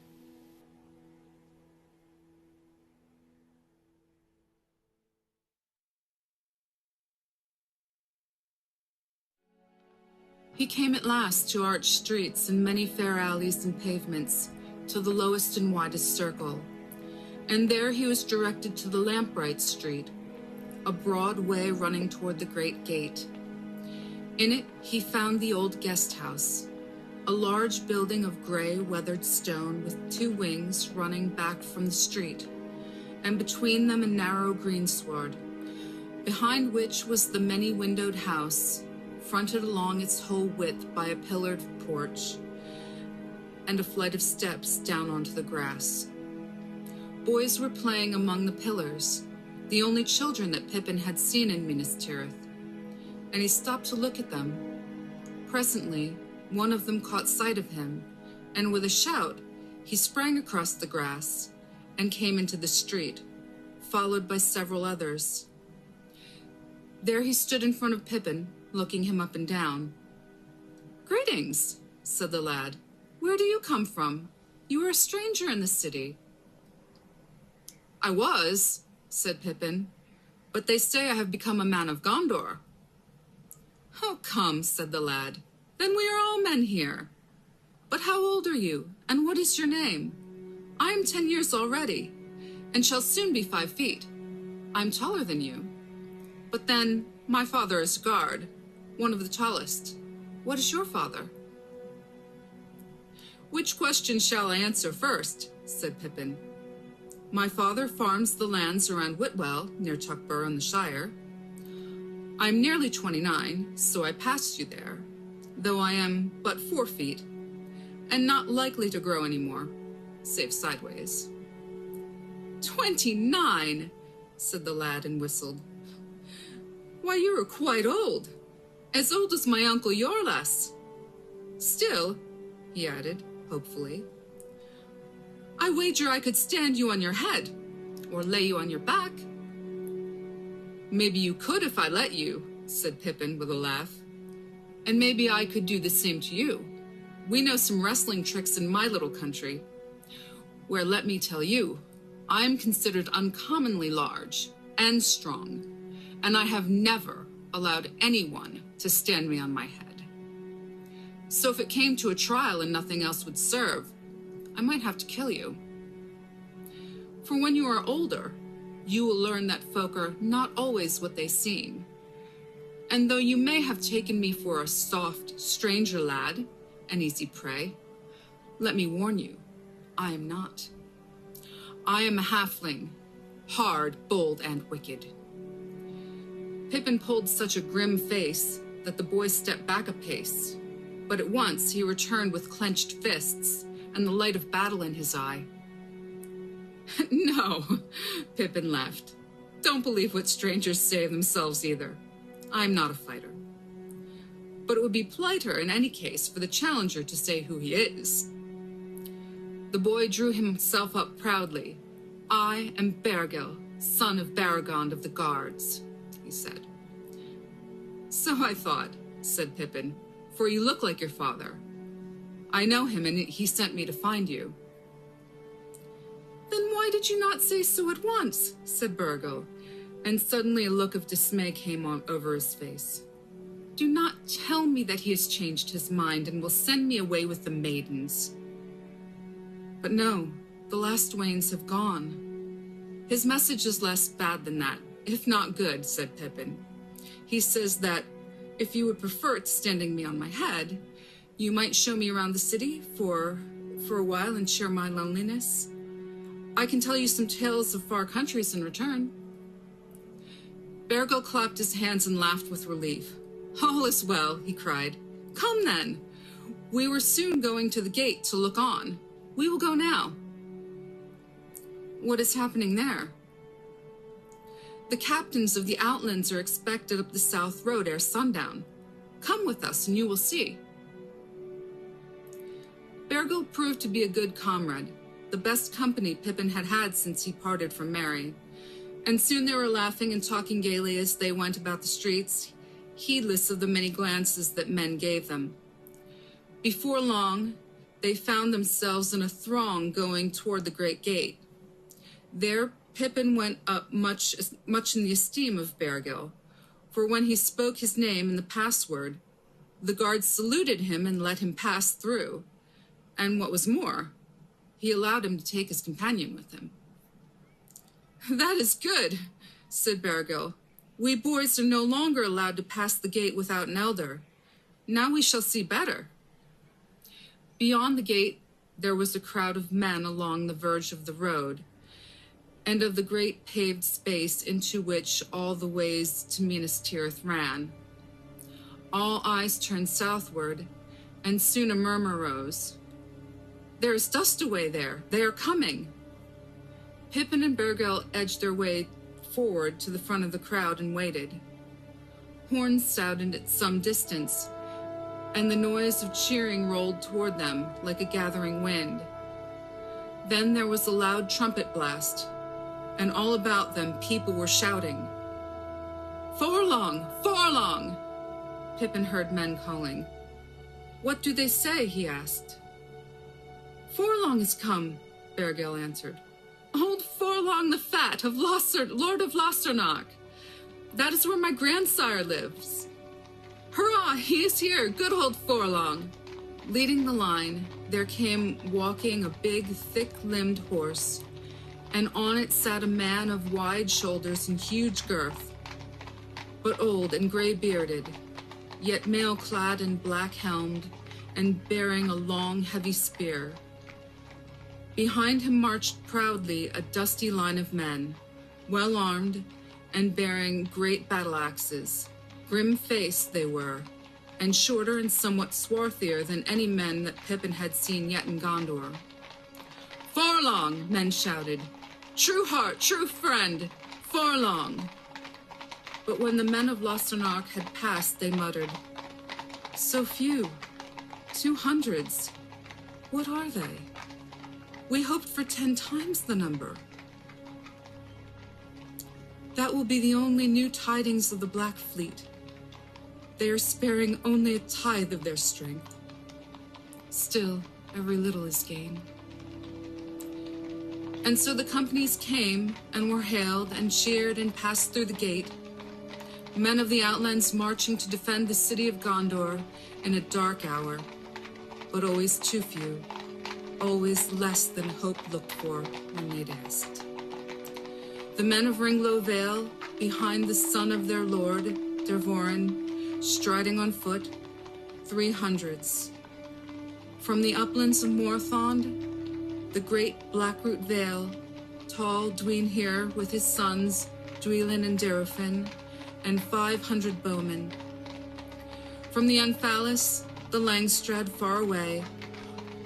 He came at last to arched streets and many fair alleys and pavements, to the lowest and widest circle. And there he was directed to the Lamplight Street, a broad way running toward the great gate. In it he found the old guest house, a large building of grey weathered stone with 2 wings running back from the street, and between them a narrow greensward, behind which was the many-windowed house, fronted along its whole width by a pillared porch and a flight of steps down onto the grass. Boys were playing among the pillars, the only children that Pippin had seen in Minas Tirith, and he stopped to look at them. Presently, one of them caught sight of him, and with a shout, he sprang across the grass and came into the street, followed by several others. There he stood in front of Pippin, looking him up and down. "Greetings," said the lad. "Where do you come from? You are a stranger in the city." "I was," said Pippin, "but they say I have become a man of Gondor." "Oh, come," said the lad. "Then we are all men here. But how old are you, and what is your name? I am 10 years already, and shall soon be 5 feet. I am taller than you. But then, my father is a guard, one of the tallest. What is your father?" "Which question shall I answer first?" said Pippin. "My father farms the lands around Whitwell, near Tuckborough in the Shire. I am nearly 29, so I passed you there, though I am but 4 feet, and not likely to grow any more, save sideways." "29, said the lad and whistled. "Why, you are quite old. As old as my Uncle Yorlas. Still," he added, hopefully, "I wager I could stand you on your head, or lay you on your back." "Maybe you could if I let you," said Pippin with a laugh. "And maybe I could do the same to you. We know some wrestling tricks in my little country, where, let me tell you, I am considered uncommonly large and strong, and I have never allowed anyone to stand me on my head. So if it came to a trial and nothing else would serve, I might have to kill you. For when you are older, you will learn that folk are not always what they seem. And though you may have taken me for a soft, stranger lad, an easy prey, let me warn you, I am not. I am a halfling, hard, bold, and wicked. Pippin pulled such a grim face that the boy stepped back a pace, but at once he returned with clenched fists and the light of battle in his eye. No, Pippin laughed. Don't believe what strangers say of themselves either. I'm not a fighter. But it would be politer in any case for the challenger to say who he is. The boy drew himself up proudly. I am Bergil, son of Baragond of the Guards, he said. So I thought, said Pippin, for you look like your father. I know him, and he sent me to find you. Then why did you not say so at once, said Bergil, and suddenly a look of dismay came over his face. Do not tell me that he has changed his mind and will send me away with the maidens. But no, the last wains have gone. His message is less bad than that, if not good, said Pippin. He says that if you would prefer it to standing me on my head, you might show me around the city for a while and share my loneliness. I can tell you some tales of far countries in return. Bergil clapped his hands and laughed with relief. All is well, he cried. Come then. We were soon going to the gate to look on. We will go now. What is happening there? The captains of the Outlands are expected up the South Road ere sundown. Come with us and you will see. Bergil proved to be a good comrade, the best company Pippin had had since he parted from Merry, and soon they were laughing and talking gaily as they went about the streets, heedless of the many glances that men gave them. Before long, they found themselves in a throng going toward the great gate. There, Pippin went up much in the esteem of Bergil, for when he spoke his name and the password, the guards saluted him and let him pass through, and what was more, he allowed him to take his companion with him. That is good, said Bergil. We boys are no longer allowed to pass the gate without an elder. Now we shall see better. Beyond the gate, there was a crowd of men along the verge of the road, and of the great paved space into which all the ways to Minas Tirith ran. All eyes turned southward, and soon a murmur rose. There is dust away there. They are coming. Pippin and Bergil edged their way forward to the front of the crowd and waited. Horns sounded at some distance, and the noise of cheering rolled toward them like a gathering wind. Then there was a loud trumpet blast, and all about them people were shouting. Forlong! Forlong! Pippin heard men calling. What do they say? He asked. Forlong has come, Bergil answered. Old Forlong the Fat of Lord of Losternock. That is where my grandsire lives. Hurrah, he is here, good old Forlong. Leading the line, there came walking a big, thick-limbed horse, and on it sat a man of wide shoulders and huge girth, but old and gray-bearded, yet mail-clad and black-helmed, and bearing a long, heavy spear. Behind him marched proudly a dusty line of men, well armed and bearing great battle axes. Grim-faced they were, and shorter and somewhat swarthier than any men that Pippin had seen yet in Gondor. Forlong, men shouted. True heart, true friend, Forlong. But when the men of Losternock had passed, they muttered, So few, 200s, what are they? We hoped for 10 times the number. That will be the only new tidings of the Black Fleet. They are sparing only a tithe of their strength. Still, every little is gain. And so the companies came and were hailed and cheered and passed through the gate, men of the Outlands marching to defend the city of Gondor in a dark hour, but always too few. Always less than hope looked for when they'd asked. The men of Ringlow Vale, behind the son of their lord, Dervorin, striding on foot, 300s. From the uplands of Morthond, the great Blackroot Vale, tall Dwynhir with his sons, Dwelin and Derofin, and 500 bowmen. From the Anfalis, the Langstrad far away,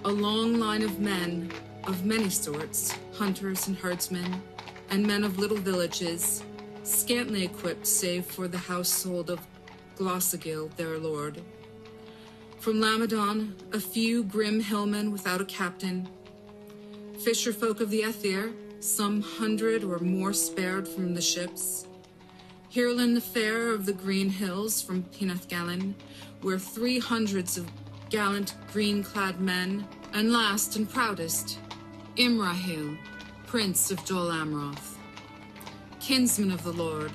a long line of men of many sorts, hunters and herdsmen, and men of little villages, scantily equipped save for the household of Glossagill, their lord. From Lamadon, a few grim hillmen without a captain, fisher folk of the Aethir, some 100 or more spared from the ships, Hirlin the fair of the Green Hills from Penathgallen, where 300 of gallant green-clad men, and last and proudest, Imrahil, Prince of Dol Amroth, kinsman of the Lord,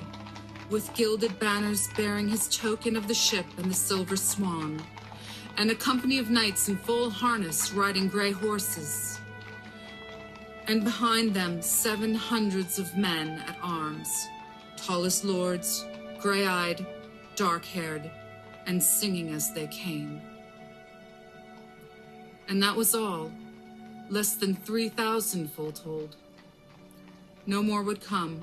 with gilded banners bearing his token of the ship and the silver swan, and a company of knights in full harness riding grey horses, and behind them 700 of men at arms, tall as lords, grey-eyed, dark-haired, and singing as they came. And that was all, less than 3,000 full told. No more would come.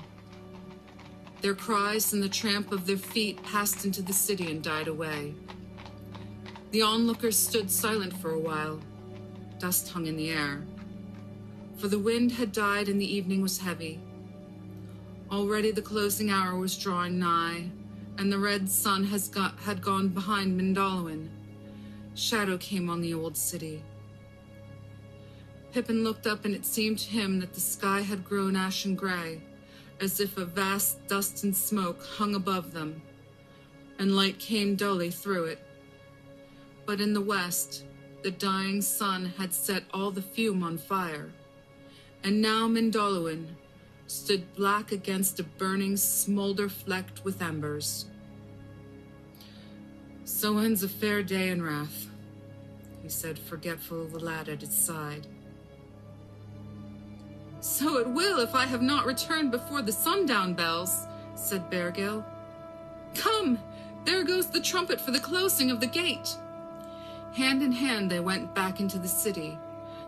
Their cries and the tramp of their feet passed into the city and died away. The onlookers stood silent for a while. Dust hung in the air. For the wind had died and the evening was heavy. Already the closing hour was drawing nigh, and the red sun had gone behind Mindolluin. Shadow came on the old city. Pippin looked up, and it seemed to him that the sky had grown ashen grey, as if a vast dust and smoke hung above them, and light came dully through it. But in the west, the dying sun had set all the fume on fire, and now Mindolluin stood black against a burning smolder flecked with embers. "So ends a fair day in wrath," he said, forgetful of the lad at his side. "So it will if I have not returned before the sundown bells," said Bergil. "Come, there goes the trumpet for the closing of the gate." Hand in hand they went back into the city,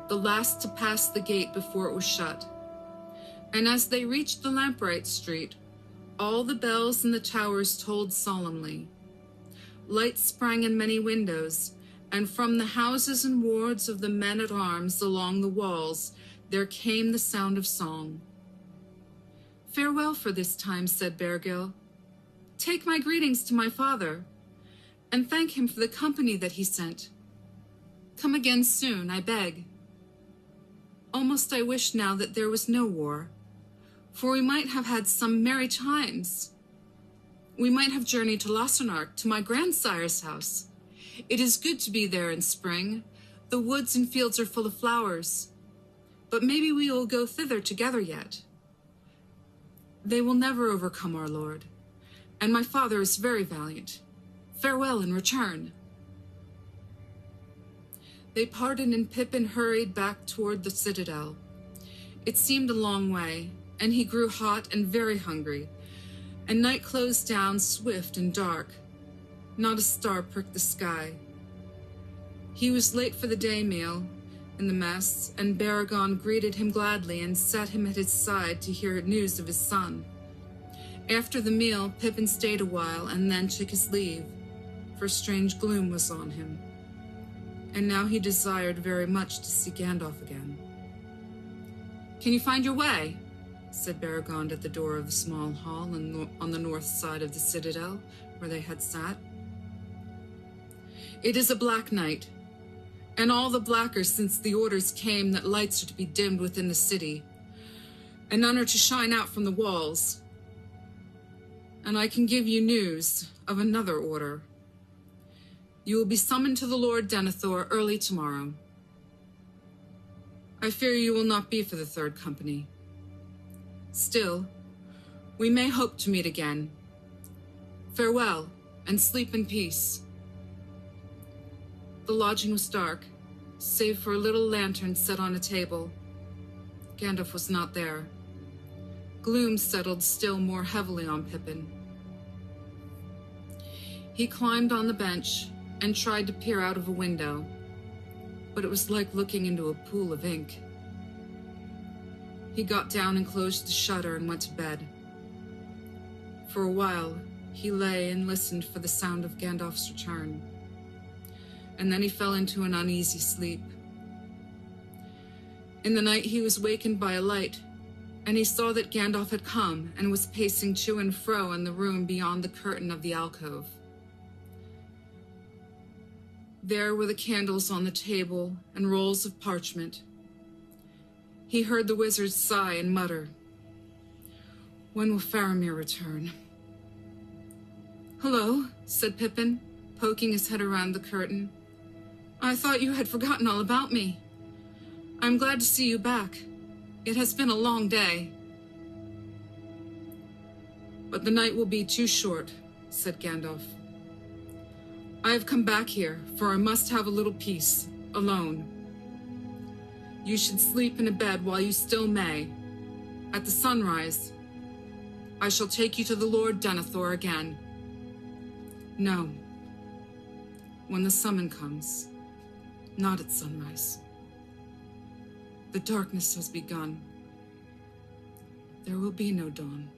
the last to pass the gate before it was shut. And as they reached the Lampright Street, all the bells in the towers tolled solemnly. Light sprang in many windows, and from the houses and wards of the men-at-arms along the walls there came the sound of song. "Farewell for this time," said Bergil. "Take my greetings to my father, and thank him for the company that he sent. Come again soon, I beg. Almost I wish now that there was no war, for we might have had some merry times. We might have journeyed to Lossarnark, to my grandsire's house. It is good to be there in spring. The woods and fields are full of flowers. But maybe we will go thither together yet. They will never overcome our lord, and my father is very valiant. Farewell in return." They parted, and Pippin hurried back toward the citadel. It seemed a long way, and he grew hot and very hungry, and night closed down swift and dark. Not a star pricked the sky. He was late for the day meal in the mess, and Baragon greeted him gladly and set him at his side to hear news of his son. After the meal, Pippin stayed a while and then took his leave, for strange gloom was on him, and now he desired very much to see Gandalf again. "Can you find your way?" said Baragon at the door of the small hall on the north side of the citadel, where they had sat. "It is a black night, and all the blacker since the orders came that lights are to be dimmed within the city, and none are to shine out from the walls. And I can give you news of another order. You will be summoned to the Lord Denethor early tomorrow. I fear you will not be for the third company. Still, we may hope to meet again. Farewell, and sleep in peace." The lodging was dark, save for a little lantern set on a table. Gandalf was not there. Gloom settled still more heavily on Pippin. He climbed on the bench and tried to peer out of a window, but it was like looking into a pool of ink. He got down and closed the shutter and went to bed. For a while, he lay and listened for the sound of Gandalf's return. And then he fell into an uneasy sleep. In the night, he was wakened by a light, and he saw that Gandalf had come and was pacing to and fro in the room beyond the curtain of the alcove. There were the candles on the table and rolls of parchment. He heard the wizard sigh and mutter, "When will Faramir return?" "Hello," said Pippin, poking his head around the curtain. "I thought you had forgotten all about me. I'm glad to see you back. It has been a long day." "But the night will be too short," said Gandalf. "I have come back here, for I must have a little peace, alone. You should sleep in a bed while you still may. At the sunrise, I shall take you to the Lord Denethor again. No, when the summon comes, not at sunrise. The darkness has begun. There will be no dawn."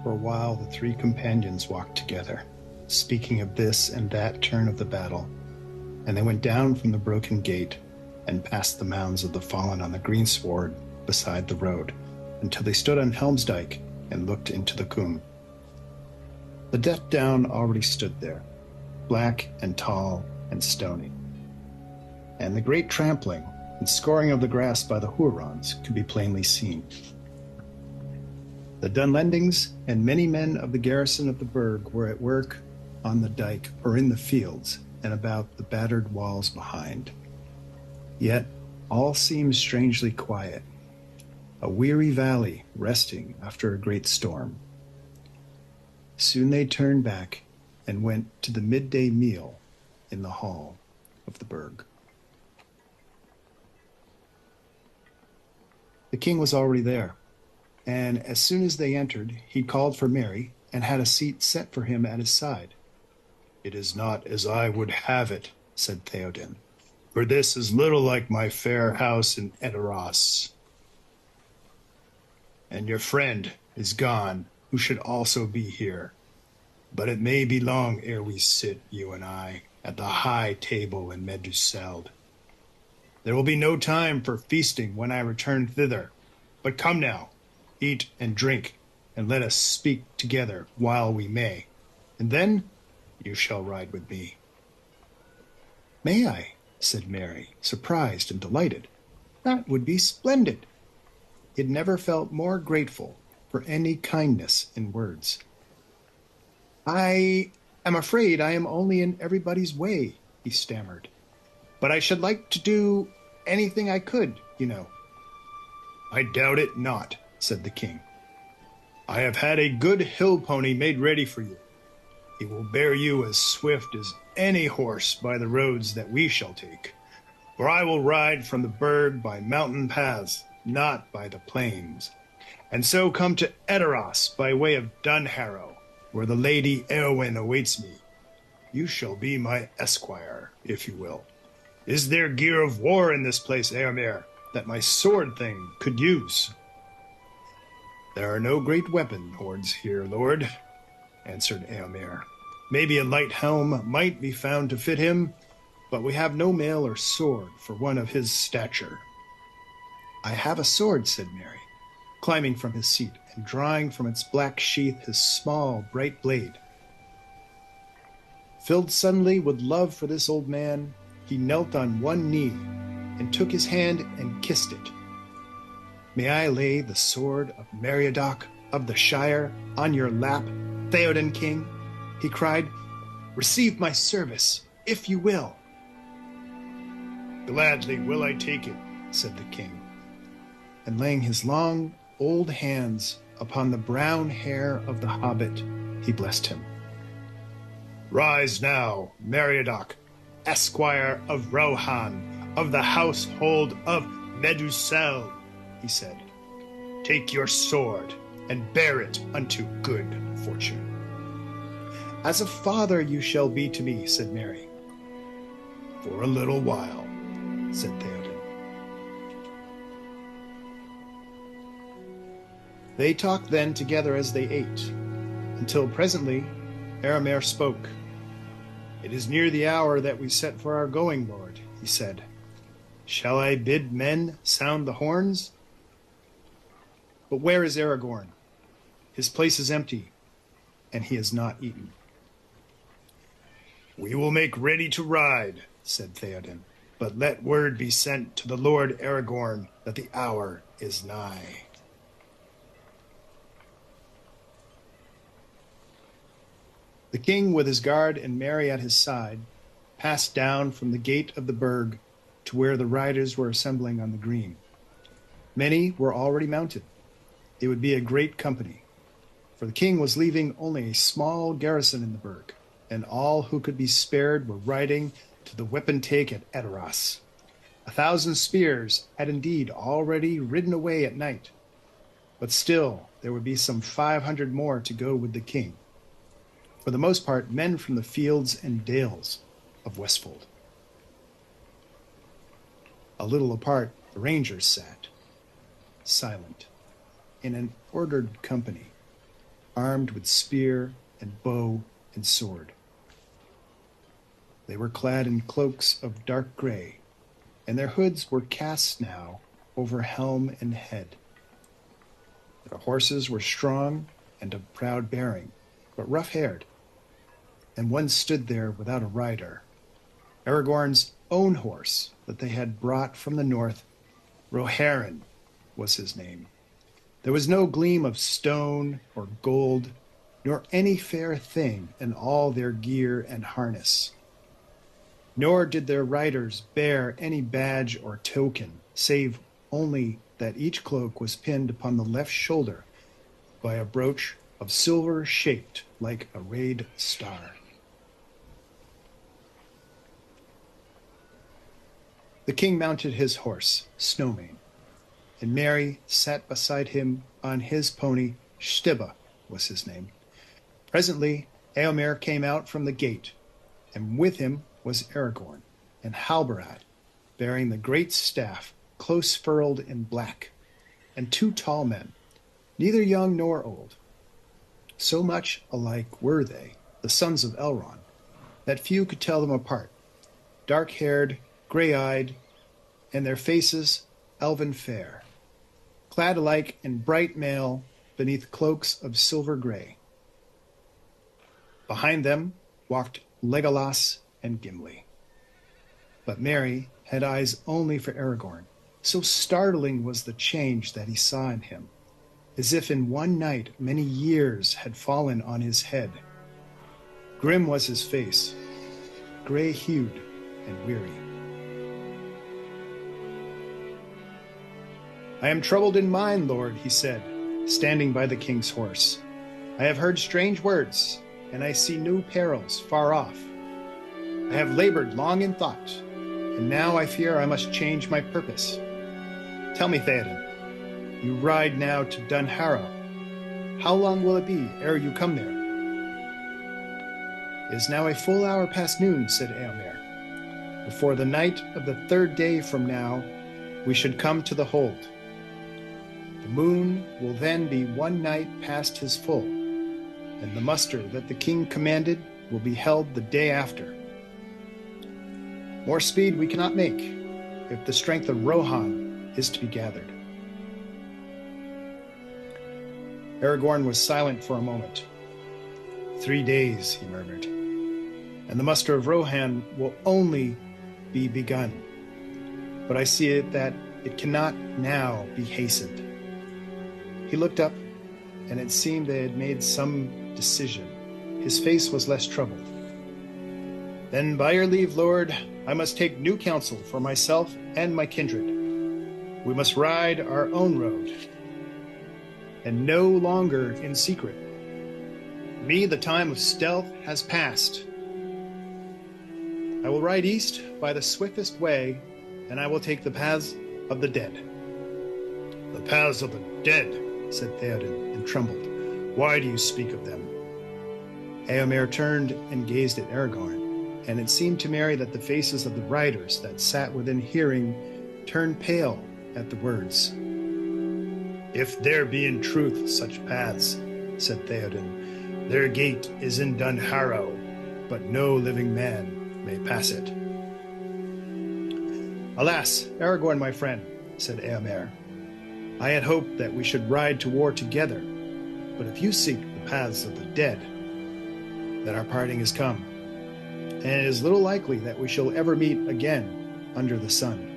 For a while, the three companions walked together, speaking of this and that turn of the battle, and they went down from the broken gate and past the mounds of the fallen on the greensward beside the road, until they stood on Helmsdyke and looked into the Coombe. The Death Down already stood there, black and tall and stony, and the great trampling and scoring of the grass by the Hurons could be plainly seen. The Dunlendings and many men of the garrison of the burg were at work on the dike or in the fields and about the battered walls behind. Yet all seemed strangely quiet, a weary valley resting after a great storm. Soon they turned back and went to the midday meal in the hall of the burg. The king was already there, and as soon as they entered, he called for Merry and had a seat set for him at his side. "It is not as I would have it," said Theoden, "for this is little like my fair house in Edoras. And your friend is gone, who should also be here. But it may be long ere we sit, you and I, at the high table in Meduseld. There will be no time for feasting when I return thither. But come now, eat and drink, and let us speak together while we may, and then you shall ride with me." "May I?" said Merry, surprised and delighted. "That would be splendid." He had never felt more grateful for any kindness in words. "I am afraid I am only in everybody's way," he stammered. "But I should like to do anything I could, you know." "I doubt it not," said the king. "I have had a good hill pony made ready for you. He will bear you as swift as any horse by the roads that we shall take, for I will ride from the burg by mountain paths, not by the plains, and so come to Edoras by way of Dunharrow, where the Lady Eowyn awaits me. You shall be my esquire, if you will. Is there gear of war in this place, Eomer, that my sword thing could use?" "There are no great weapon hoards here, lord," answered Eomer. "Maybe a light helm might be found to fit him, but we have no mail or sword for one of his stature." "I have a sword," said Merry, climbing from his seat and drawing from its black sheath his small, bright blade. Filled suddenly with love for this old man, he knelt on one knee and took his hand and kissed it. "May I lay the sword of Meriadoc of the Shire on your lap, Theoden King?" he cried. "Receive my service, if you will." "Gladly will I take it," said the king, and laying his long, old hands upon the brown hair of the hobbit, he blessed him. Rise now, Meriadoc, Esquire of Rohan, of the household of Medusel, he said. Take your sword and bear it unto good fortune. As a father you shall be to me, said Merry. For a little while, said Theoden. They talked then together as they ate, until presently Eomer spoke. It is near the hour that we set for our going, lord, he said. Shall I bid men sound the horns? But where is Aragorn? His place is empty, and he has not eaten. We will make ready to ride, said Theoden, but let word be sent to the Lord Aragorn that the hour is nigh. The king, with his guard and Merry at his side, passed down from the gate of the burg to where the riders were assembling on the green. Many were already mounted. It would be a great company, for the king was leaving only a small garrison in the burg, and all who could be spared were riding to the weapon take at Edoras. 1,000 spears had indeed already ridden away at night, but still there would be some 500 more to go with the king. For the most part, men from the fields and dales of Westfold. A little apart, the rangers sat, silent, in an ordered company, armed with spear and bow and sword. They were clad in cloaks of dark gray, and their hoods were cast now over helm and head. Their horses were strong and of proud bearing, but rough-haired, and one stood there without a rider. Aragorn's own horse that they had brought from the north, Rohirrim was his name. There was no gleam of stone or gold, nor any fair thing in all their gear and harness. Nor did their riders bear any badge or token, save only that each cloak was pinned upon the left shoulder by a brooch of silver shaped like a rayed star. The king mounted his horse, Snowmane, and Merry sat beside him on his pony, Stibba was his name. Presently Eomer came out from the gate, and with him was Aragorn, and Halbarad, bearing the great staff, close furled in black, and 2 tall men, neither young nor old. So much alike were they, the sons of Elrond, that few could tell them apart, dark-haired, gray-eyed, and their faces elven fair, clad alike in bright mail beneath cloaks of silver gray. Behind them walked Legolas and Gimli. But Merry had eyes only for Aragorn. So startling was the change that he saw in him, as if in one night many years had fallen on his head. Grim was his face, gray-hued and weary. I am troubled in mind, Lord, he said, standing by the king's horse. I have heard strange words, and I see new perils far off. I have labored long in thought, and now I fear I must change my purpose. Tell me, Theoden, you ride now to Dunharrow. How long will it be ere you come there? It is now a full hour past noon, said Eomer. Before the night of the 3rd day from now, we should come to the hold. The moon will then be 1 night past his full, and the muster that the king commanded will be held the day after. More speed we cannot make, if the strength of Rohan is to be gathered. Aragorn was silent for a moment. 3 days, he murmured, and the muster of Rohan will only be begun. But I see it that it cannot now be hastened. He looked up, and it seemed they had made some decision. His face was less troubled. Then, by your leave, Lord, I must take new counsel for myself and my kindred. We must ride our own road, and no longer in secret. me the time of stealth has passed. I will ride east by the swiftest way, and I will take the paths of the dead. The paths of the dead, said Theoden, and trembled. Why do you speak of them? Éomer turned and gazed at Aragorn, and it seemed to Merry that the faces of the riders that sat within hearing turned pale at the words. If there be in truth such paths, said Theoden, their gate is in Dunharrow, but no living man may pass it. Alas, Aragorn, my friend, said Éomer, I had hoped that we should ride to war together, but if you seek the paths of the dead, then our parting is come, and it is little likely that we shall ever meet again under the sun.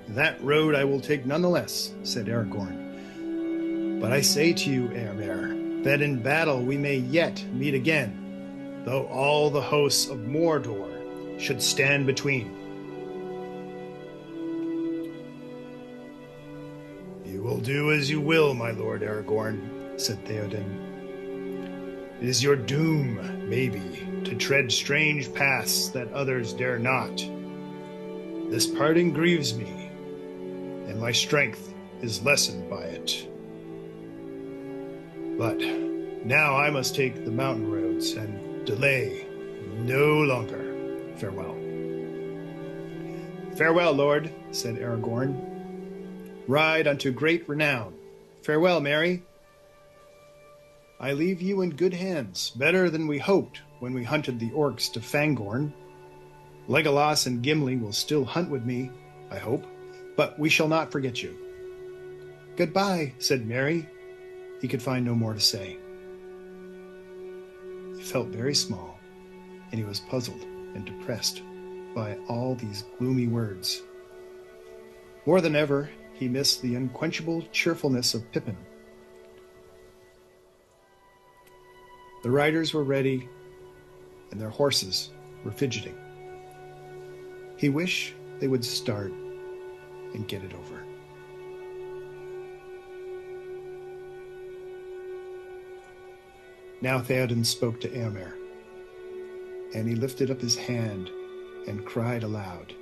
That road I will take nonetheless, said Aragorn. But I say to you, Éomer, that in battle we may yet meet again, though all the hosts of Mordor should stand between. You will do as you will, my lord Aragorn, said Theoden. It is your doom, maybe, to tread strange paths that others dare not. This parting grieves me, and my strength is lessened by it. But now I must take the mountain roads and delay no longer. Farewell. Farewell, lord, said Aragorn. Ride unto great renown. Farewell, Merry. I leave you in good hands, better than we hoped when we hunted the orcs to Fangorn. Legolas and Gimli will still hunt with me, I hope, but we shall not forget you. Goodbye, said Merry. He could find no more to say. He felt very small, and he was puzzled and depressed by all these gloomy words. More than ever, he missed the unquenchable cheerfulness of Pippin. The riders were ready, and their horses were fidgeting. He wished they would start and get it over. Now Theoden spoke to Éomer, and he lifted up his hand and cried aloud.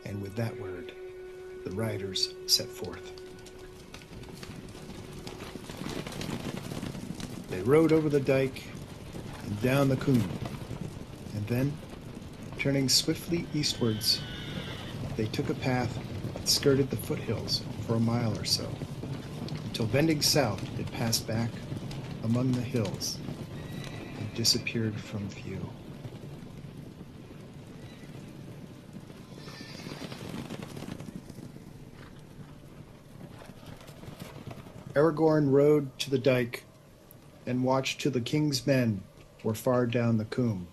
And with that word, the riders set forth. They rode over the dike and down the Coombe, and then, turning swiftly eastwards, they took a path that skirted the foothills for a mile or so, until bending south it passed back among the hills and disappeared from view. Aragorn rode to the dike and watched till the king's men were far down the Coombe.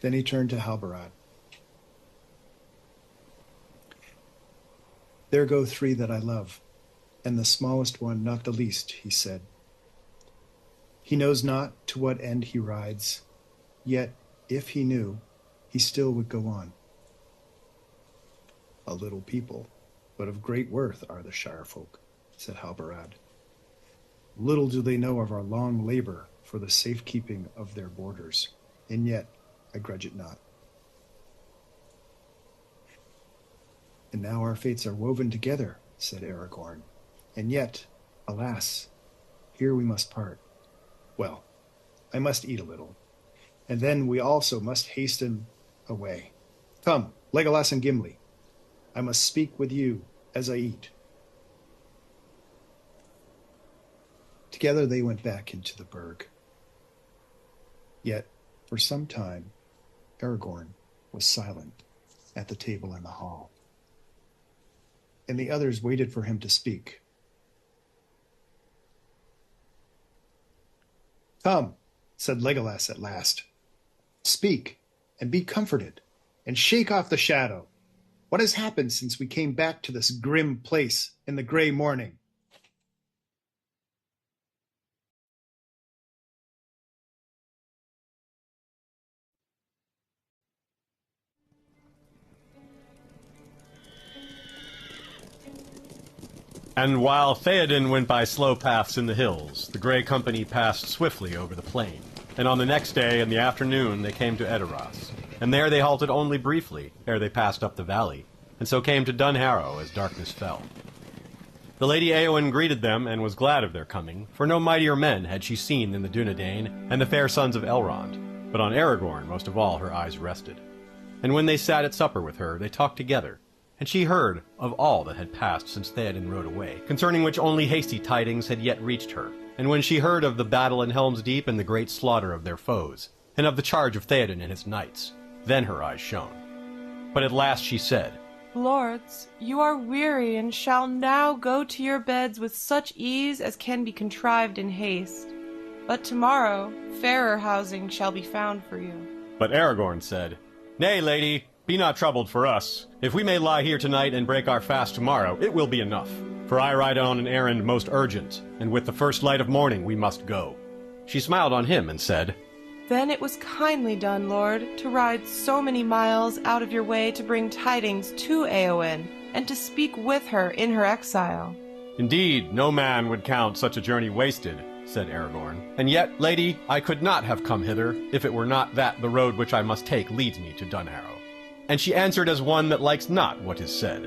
Then he turned to Halbarad. There go three that I love, and the smallest one not the least, he said. He knows not to what end he rides, yet if he knew, he still would go on. A little people, but of great worth are the Shire folk, said Halbarad. Little do they know of our long labor for the safekeeping of their borders, and yet I grudge it not. And now our fates are woven together, said Aragorn, and yet, alas, here we must part. Well, I must eat a little, and then we also must hasten away. Come, Legolas and Gimli, I must speak with you as I eat. Together they went back into the burg. Yet, for some time, Aragorn was silent at the table in the hall, and the others waited for him to speak. Come, said Legolas at last. Speak, and be comforted, and shake off the shadow. What has happened since we came back to this grim place in the grey morning?
And while Theoden went by slow paths in the hills, the Grey Company passed swiftly over the plain. And on the next day in the afternoon they came to Edoras. And there they halted only briefly, ere they passed up the valley, and so came to Dunharrow as darkness fell. The Lady Éowyn greeted them, and was glad of their coming, for no mightier men had she seen than the Dunedain and the fair sons of Elrond, but on Aragorn most of all her eyes rested. And when they sat at supper with her, they talked together, and she heard of all that had passed since Theoden rode away, concerning which only hasty tidings had yet reached her. And when she heard of the battle in Helm's Deep and the great slaughter of their foes, and of the charge of Theoden and his knights, then her eyes shone. But at last she said,
Lords, you are weary and shall now go to your beds with such ease as can be contrived in haste. But tomorrow fairer housing shall be found for you.
But Aragorn said, Nay, lady, be not troubled for us. If we may lie here tonight and break our fast tomorrow, it will be enough. For I ride on an errand most urgent, and with the first light of morning we must go. She smiled on him and said,
Then it was kindly done, Lord, to ride so many miles out of your way to bring tidings to Éowyn, and to speak with her in her exile.
Indeed, no man would count such a journey wasted, said Aragorn. And yet, lady, I could not have come hither, if it were not that the road which I must take leads me to Dunharrow. And she answered as one that likes not what is said.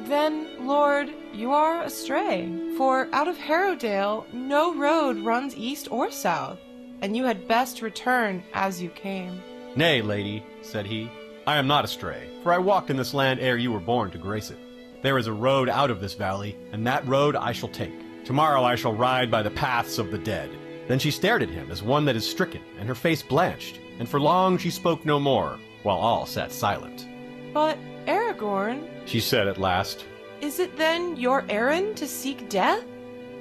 Then, Lord, you are astray, for out of Harrowdale no road runs east or south, and you had best return as you came.
Nay, lady, said he, I am not astray, for I walked in this land ere you were born to grace it. There is a road out of this valley, and that road I shall take. Tomorrow I shall ride by the paths of the dead. Then she stared at him as one that is stricken, and her face blanched, and for long she spoke no more, while all sat silent.
But, Aragorn,
she said at last,
is it then your errand to seek death?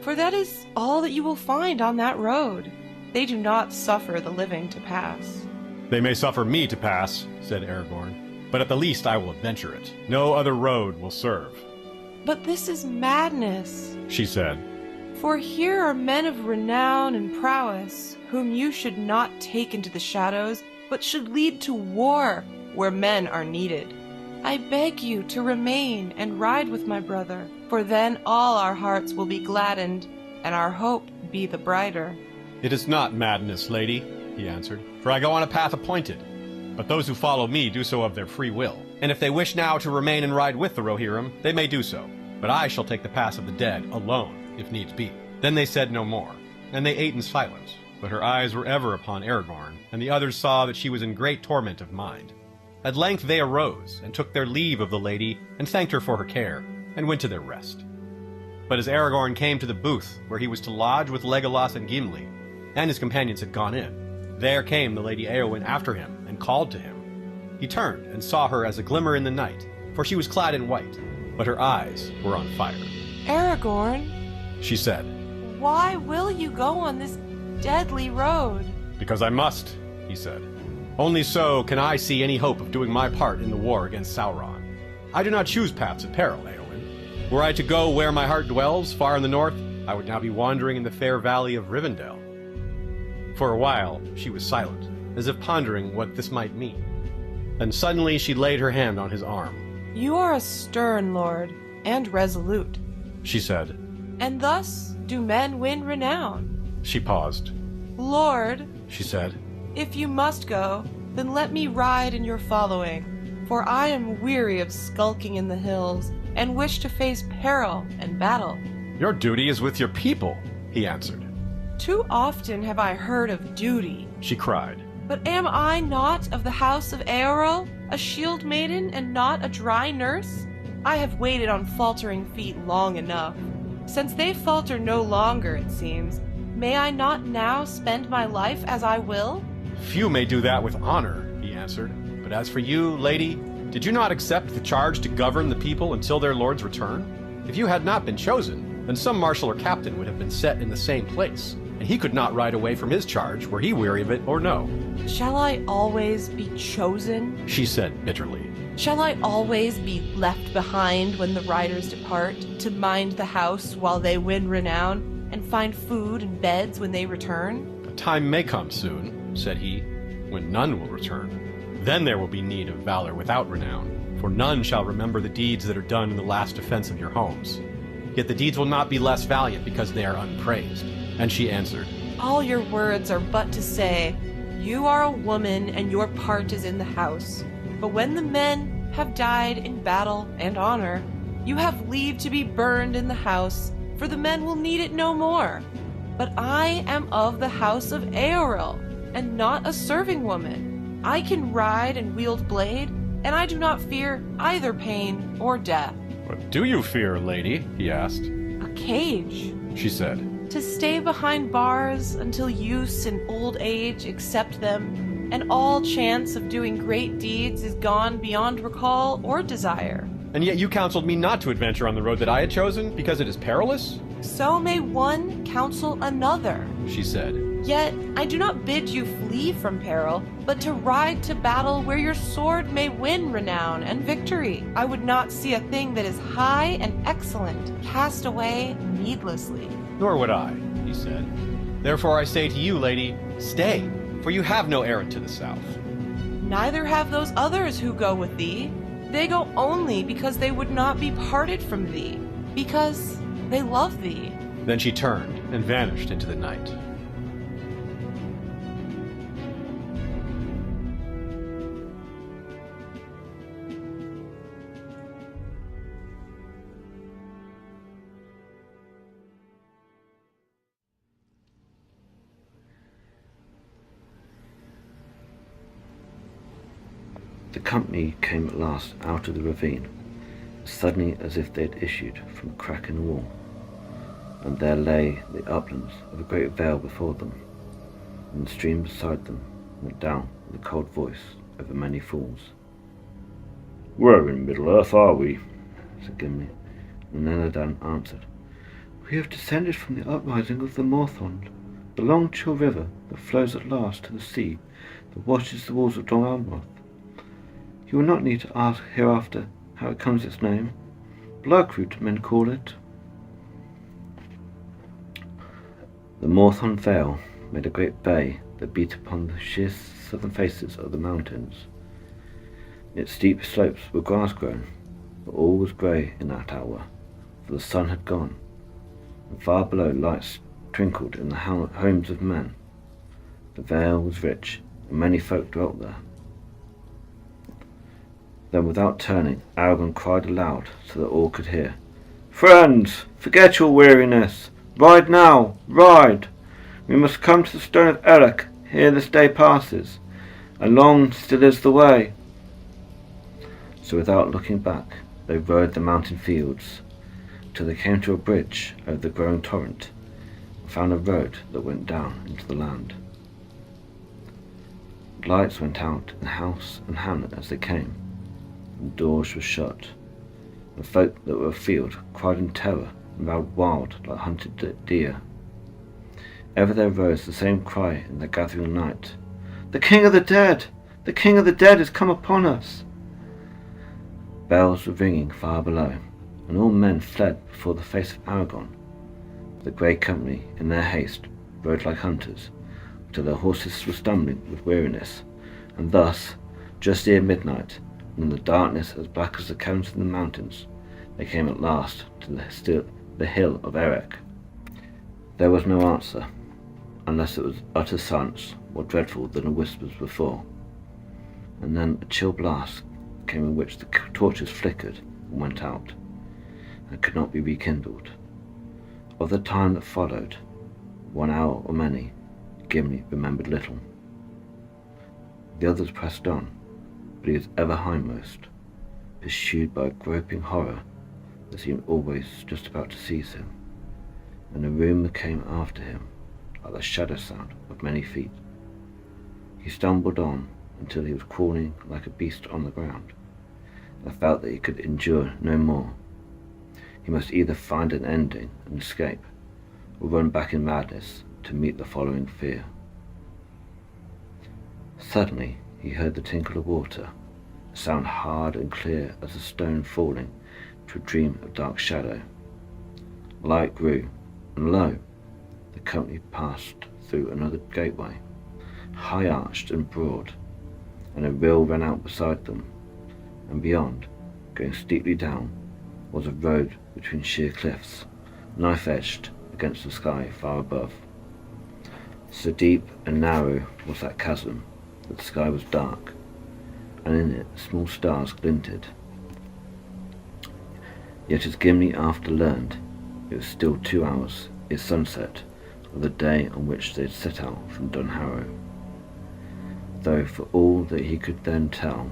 For that is all that you will find on that road. They do not suffer the living to pass.
They may suffer me to pass, said Aragorn, but at the least I will adventure it. No other road will serve.
But this is madness,
she said.
For here are men of renown and prowess, whom you should not take into the shadows, but should lead to war, where men are needed. I beg you to remain and ride with my brother, for then all our hearts will be gladdened, and our hope be the brighter.
It is not madness, lady, he answered, for I go on a path appointed. But those who follow me do so of their free will, and if they wish now to remain and ride with the Rohirrim, they may do so. But I shall take the pass of the dead, alone, if needs be. Then they said no more, and they ate in silence, but her eyes were ever upon Aragorn, and the others saw that she was in great torment of mind. At length they arose, and took their leave of the lady, and thanked her for her care, and went to their rest. But as Aragorn came to the booth, where he was to lodge with Legolas and Gimli, and his companions had gone in, there came the Lady Éowyn after him, and called to him. He turned, and saw her as a glimmer in the night, for she was clad in white, but her eyes were on fire.
Aragorn,
she said,
why will you go on this deadly road?
Because I must, he said. Only so can I see any hope of doing my part in the war against Sauron. I do not choose paths of peril, Éowyn. Were I to go where my heart dwells, far in the north, I would now be wandering in the fair valley of Rivendell. For a while she was silent, as if pondering what this might mean. Then suddenly she laid her hand on his arm.
You are a stern lord, and resolute,
she said.
And thus do men win renown.
She paused.
Lord,
she said,
if you must go, then let me ride in your following, for I am weary of skulking in the hills, and wish to face peril and battle.
Your duty is with your people, he answered.
Too often have I heard of duty,
she cried.
But am I not of the house of Eorl, a shield maiden and not a dry nurse? I have waited on faltering feet long enough. Since they falter no longer, it seems, may I not now spend my life as I will?
Few may do that with honor, he answered. But as for you, lady, did you not accept the charge to govern the people until their lord's return? If you had not been chosen, then some marshal or captain would have been set in the same place, and he could not ride away from his charge were he weary of it or no.
Shall I always be chosen?
She said bitterly.
Shall I always be left behind when the riders depart, to mind the house while they win renown, and find food and beds when they return?
A time may come soon, said he, when none will return. Then there will be need of valor without renown, for none shall remember the deeds that are done in the last defense of your homes. yet the deeds will not be less valiant because they are unpraised. And she answered,
All your words are but to say, you are a woman and your part is in the house. But when the men have died in battle and honor, you have leave to be burned in the house, for the men will need it no more. But I am of the house of Eoril, and not a serving woman. I can ride and wield blade, and I do not fear either pain or death.
What do you fear, lady? He asked.
A cage.
She said,
To stay behind bars until use and old age accept them, and all chance of doing great deeds is gone beyond recall or desire.
And yet you counseled me not to adventure on the road that I had chosen, because it is perilous?
So may one counsel another,
She said.
Yet I do not bid you flee from peril, but to ride to battle where your sword may win renown and victory. I would not see a thing that is high and excellent cast away needlessly.
Nor would I, he said. Therefore I say to you, lady, stay, for you have no errand to the south.
Neither have those others who go with thee. They go only because they would not be parted from thee, because they love thee.
Then she turned and vanished into the night.
The company came at last out of the ravine, as suddenly as if they had issued from a crack in the wall, and there lay the uplands of a great vale before them, and the stream beside them went down with a cold voice over many falls. "Where in Middle-earth are we?" said Gimli, and Neladan answered, "We have descended from the uprising of the Morthond, the long chill river that flows at last to the sea that washes the walls of Dol Amroth. You will not need to ask hereafter how it comes its name. Bloodroot, men call it." The Morthond Vale made a great bay that beat upon the sheer southern faces of the mountains. Its steep slopes were grass-grown, but all was grey in that hour, for the sun had gone, and far below lights twinkled in the homes of men. The vale was rich, and many folk dwelt there. Then, without turning, Aragorn cried aloud so that all could hear, "Friends, forget your weariness. Ride now, ride. We must come to the stone of Erech ere this day passes, and long still is the way." So without looking back, they rode the mountain fields, till they came to a bridge over the growing torrent, and found a road that went down into the land. Lights went out in house and hamlet as they came, and doors were shut. The folk that were afield cried in terror and ran wild like hunted deer. Ever there rose the same cry in the gathering night, "The King of the Dead! The King of the Dead is come upon us!" Bells were ringing far below, and all men fled before the face of Aragorn. The grey company, in their haste, rode like hunters, till their horses were stumbling with weariness, and thus, just ere midnight, and in the darkness as black as the caverns in the mountains, they came at last to the hill of Erech. There was no answer, unless it was utter silence more dreadful than the whispers before. And then a chill blast came in which the torches flickered and went out, and could not be rekindled. Of the time that followed, 1 hour or many, Gimli remembered little. The others pressed on, but he was ever hindmost, pursued by a groping horror that seemed always just about to seize him, and a rumour came after him, like the shadow sound of many feet. He stumbled on until he was crawling like a beast on the ground, and felt that he could endure no more. He must either find an ending and escape, or run back in madness to meet the following fear. Suddenly he heard the tinkle of water, a sound hard and clear as a stone falling to a dream of dark shadow. Light grew, and lo, the company passed through another gateway, high-arched and broad, and a rill ran out beside them, and beyond, going steeply down, was a road between sheer cliffs, knife-edged against the sky far above. So deep and narrow was that chasm that the sky was dark, and in it small stars glinted. Yet as Gimli after learned, it was still 2 hours ere sunset of the day on which they had set out from Dunharrow, though for all that he could then tell,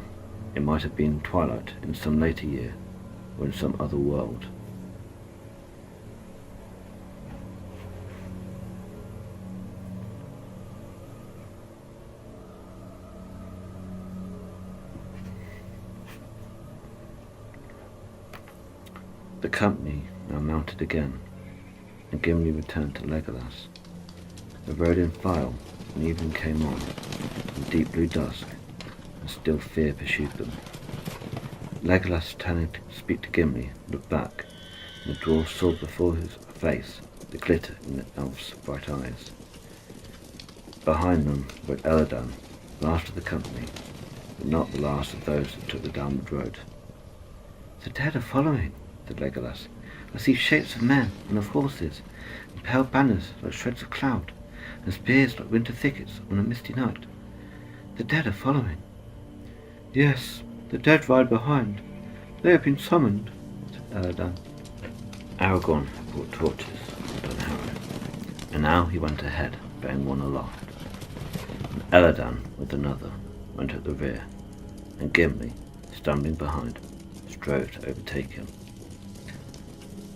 it might have been twilight in some later year, or in some other world. The company now mounted again, and Gimli returned to Legolas. They rode in file, and evening came on, in deep blue dusk, and still fear pursued them. Legolas, turning to speak to Gimli, looked back, and the dwarf saw before his face the glitter in the elf's bright eyes. Behind them rode Elladan, last of the company, but not the last of those that took the downward road. "The dead are following," said Legolas. "I see shapes of men and of horses, and pale banners like shreds of cloud, and spears like winter thickets on a misty night. The dead are following." "Yes, the dead ride behind. They have been summoned," said Elladan. Aragorn had brought torches from Dunharrow, and now he went ahead, bearing one aloft, and Elladan with another went at the rear, and Gimli, stumbling behind, strove to overtake him.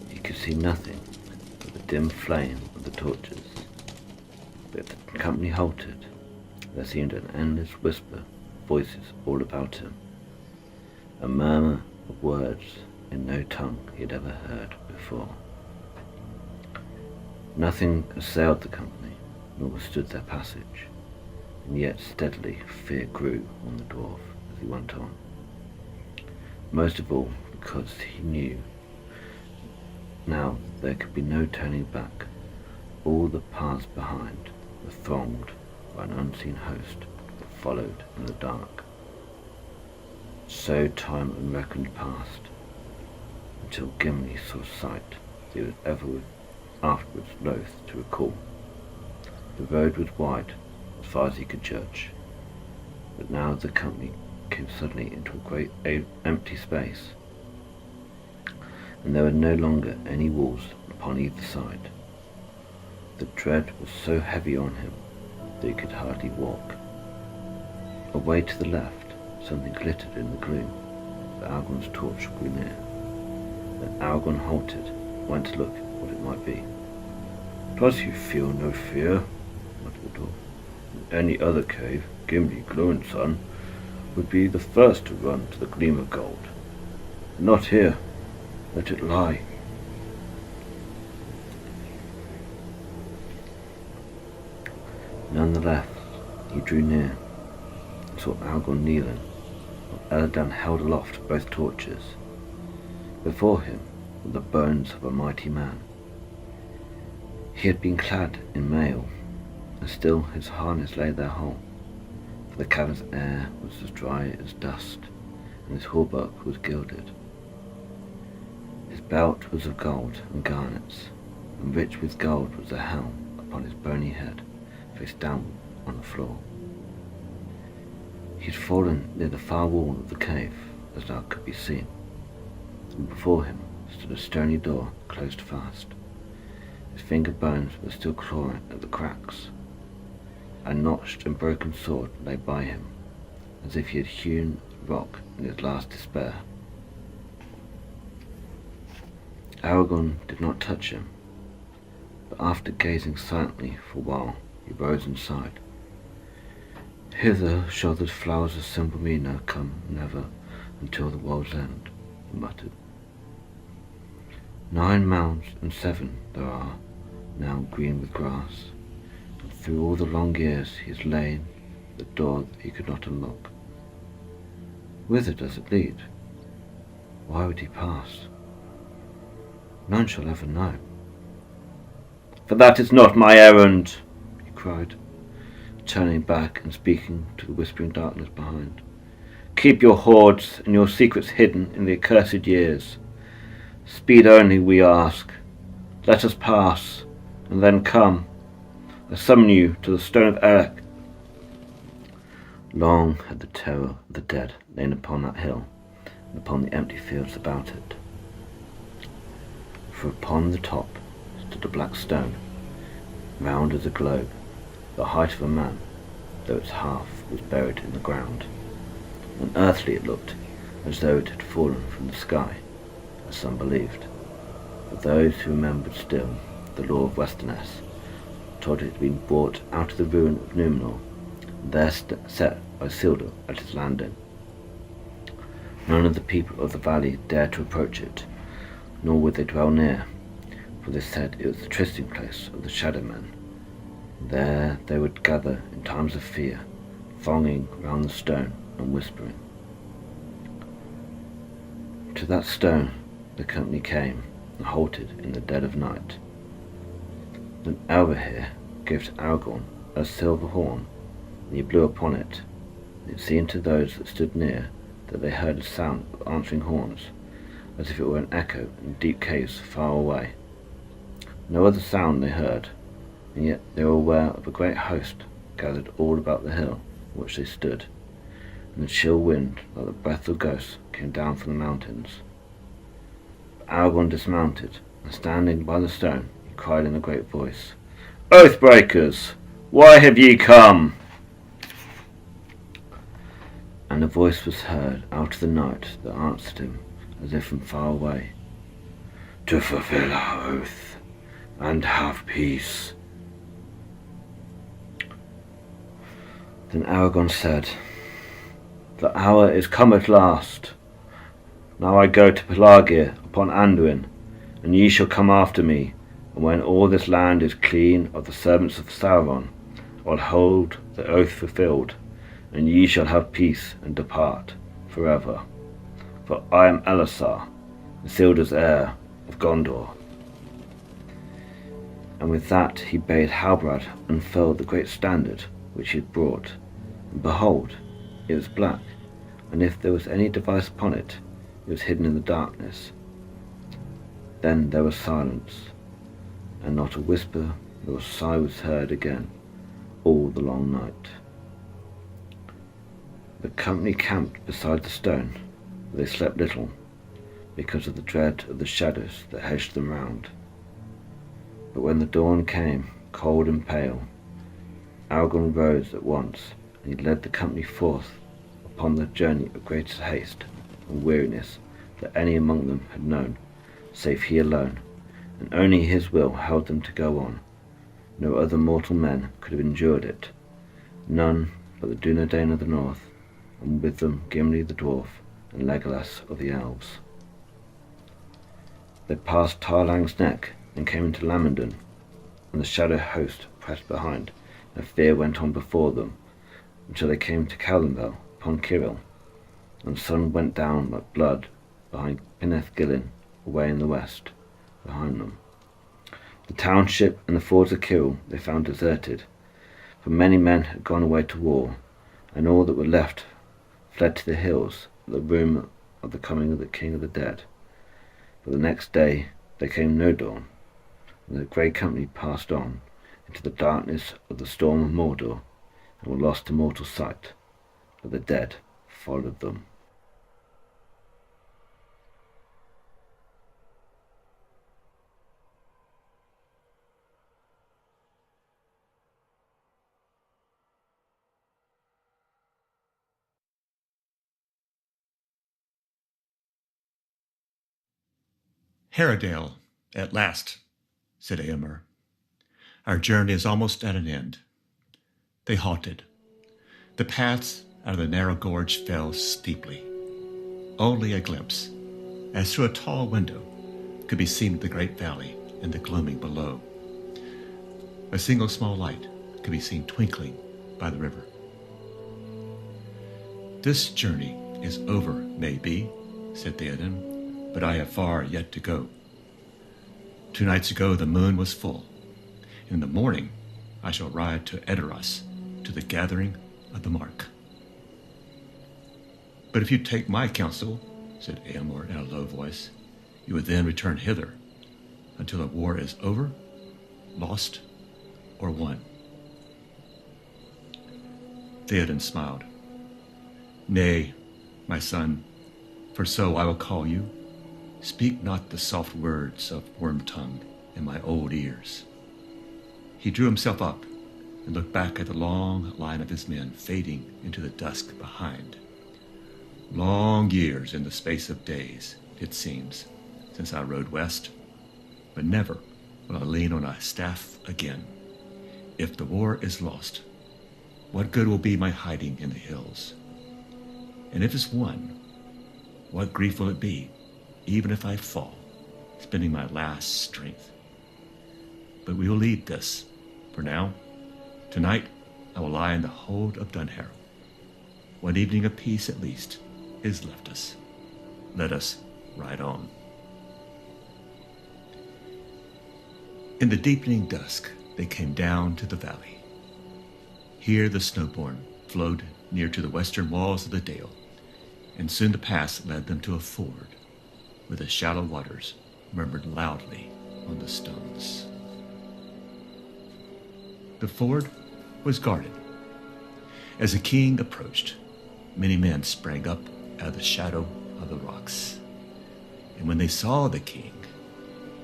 He could see nothing but the dim flame of the torches, but if the company halted, there seemed an endless whisper of voices all about him, a murmur of words in no tongue he had ever heard before. Nothing assailed the company, nor withstood their passage, and yet steadily fear grew on the dwarf as he went on, most of all because he knew now there could be no turning back. All the paths behind were thronged by an unseen host that followed in the dark. So time unreckoned passed, until Gimli saw sight that he was ever afterwards loath to recall. The road was wide, as far as he could judge, but now the company came suddenly into a great empty space, and there were no longer any walls upon either side. The dread was so heavy on him that he could hardly walk. Away to the left, something glittered in the gloom, but Aragorn's torch grew near. Then Aragorn halted, and went to look what it might be. "Does he feel no fear?" muttered the dwarf. "In any other cave, Gimli, Gloinson, would be the first to run to the gleam of gold. But not here. Let it lie." Nonetheless, he drew near, and saw Aragorn kneeling, while Elladan held aloft both torches. Before him were the bones of a mighty man. He had been clad in mail, and still his harness lay there whole, for the cavern's air was as dry as dust, and his hauberk was gilded. His belt was of gold and garnets, and rich with gold was the helm upon his bony head, face downward on the floor. He had fallen near the far wall of the cave, as now could be seen, and before him stood a stony door closed fast. His finger bones were still clawing at the cracks. A notched and broken sword lay by him, as if he had hewn rock in his last despair. Aragorn did not touch him, but after gazing silently for a while, he rose and sighed. "Hither shall the flowers of Sembrina come never until the world's end," he muttered. 9 mounds and 7 there are, now green with grass, and through all the long years he has lain at the door that he could not unlock. Whither does it lead? Why would he pass? None shall ever know. "For that is not my errand," he cried, turning back and speaking to the whispering darkness behind. "Keep your hoards and your secrets hidden in the accursed years. Speed only, we ask. Let us pass, and then come. I summon you to the stone of Erech. Long had the terror of the dead lain upon that hill, and upon the empty fields about it. For upon the top stood a black stone, round as a globe, the height of a man, though its half was buried in the ground. Unearthly it looked, as though it had fallen from the sky, as some believed. But those who remembered still the law of Westeros told it had been brought out of the ruin of Númenor, and there set by Isildur at his landing. None of the people of the valley dared to approach it, nor would they dwell near, for they said it was the trysting place of the Shadow Men. There they would gather in times of fear, thronging round the stone and whispering. To that stone the company came and halted in the dead of night. Then Elrahir gave to Aragorn a silver horn, and he blew upon it, and it seemed to those that stood near that they heard a sound of answering horns, as if it were an echo in deep caves far away. No other sound they heard, and yet they were aware of a great host gathered all about the hill on which they stood, and the chill wind, like the breath of ghosts, came down from the mountains. But Aragorn dismounted, and standing by the stone, he cried in a great voice, "Oath-breakers, why have ye come?" And a voice was heard out of the night that answered him, as if from far away, "To fulfill our oath, and have peace." Then Aragorn said, "The hour is come at last. Now I go to Pelagir upon Anduin, and ye shall come after me, and when all this land is clean of the servants of Sauron, I'll hold the oath fulfilled, and ye shall have peace and depart forever. For I am Elisar, Isildur's heir of Gondor." And with that he bade Halbrand unfurl the great standard which he had brought, and behold, it was black, and if there was any device upon it, it was hidden in the darkness. Then there was silence, and not a whisper nor a sigh was heard again all the long night. The company camped beside the stone, but they slept little, because of the dread of the shadows that hedged them round. But when the dawn came, cold and pale, Aragorn rose at once, and he led the company forth upon the journey of greatest haste and weariness that any among them had known, save he alone, and only his will held them to go on. No other mortal men could have endured it, none but the Dunedain of the north, and with them Gimli the dwarf and Legolas of the elves. They passed Tarlang's Neck and came into Lamondon, and the shadow host pressed behind, and fear went on before them, until they came to Callanbel upon Kirill, and the sun went down like blood behind Pineth Gillin, away in the west, behind them. The township and the fords of Kirill they found deserted, for many men had gone away to war, and all that were left fled to the hills at the rumour of the coming of the king of the dead. But the next day there came no dawn, and the grey company passed on into the darkness of the storm of Mordor, and were lost to mortal sight, but the dead followed them.
"Haredale, at last," said Eomer. "Our journey is almost at an end." They halted. The paths out of the narrow gorge fell steeply. Only a glimpse, as through a tall window, could be seen the great valley and the gloaming below. A single small light could be seen twinkling by the river. "This journey is over, maybe," said Theoden, "but I have far yet to go. 2 nights ago the moon was full. In the morning I shall ride to Edoras, to the gathering of the Mark." "But if you take my counsel," said Eomer in a low voice, You would then return hither until the war is over, lost, or won. Theoden smiled. Nay, my son, for so I will call you. Speak not the soft words of worm-tongue in my old ears. He drew himself up and looked back at the long line of his men fading into the dusk behind. Long years in the space of days, it seems, since I rode west, but never will I lean on a staff again. If the war is lost, what good will be my hiding in the hills? And if it's won, what grief will it be, even if I fall, spending my last strength? But we will leave this, for now. Tonight, I will lie in the hold of Dunharrow. One evening of peace, at least, is left us. Let us ride on. In the deepening dusk, they came down to the valley. Here the Snowborn flowed near to the western walls of the dale, and soon the pass led them to a ford, where the shallow waters murmured loudly on the stones. The ford was guarded. As the king approached, many men sprang up out of the shadow of the rocks. And when they saw the king,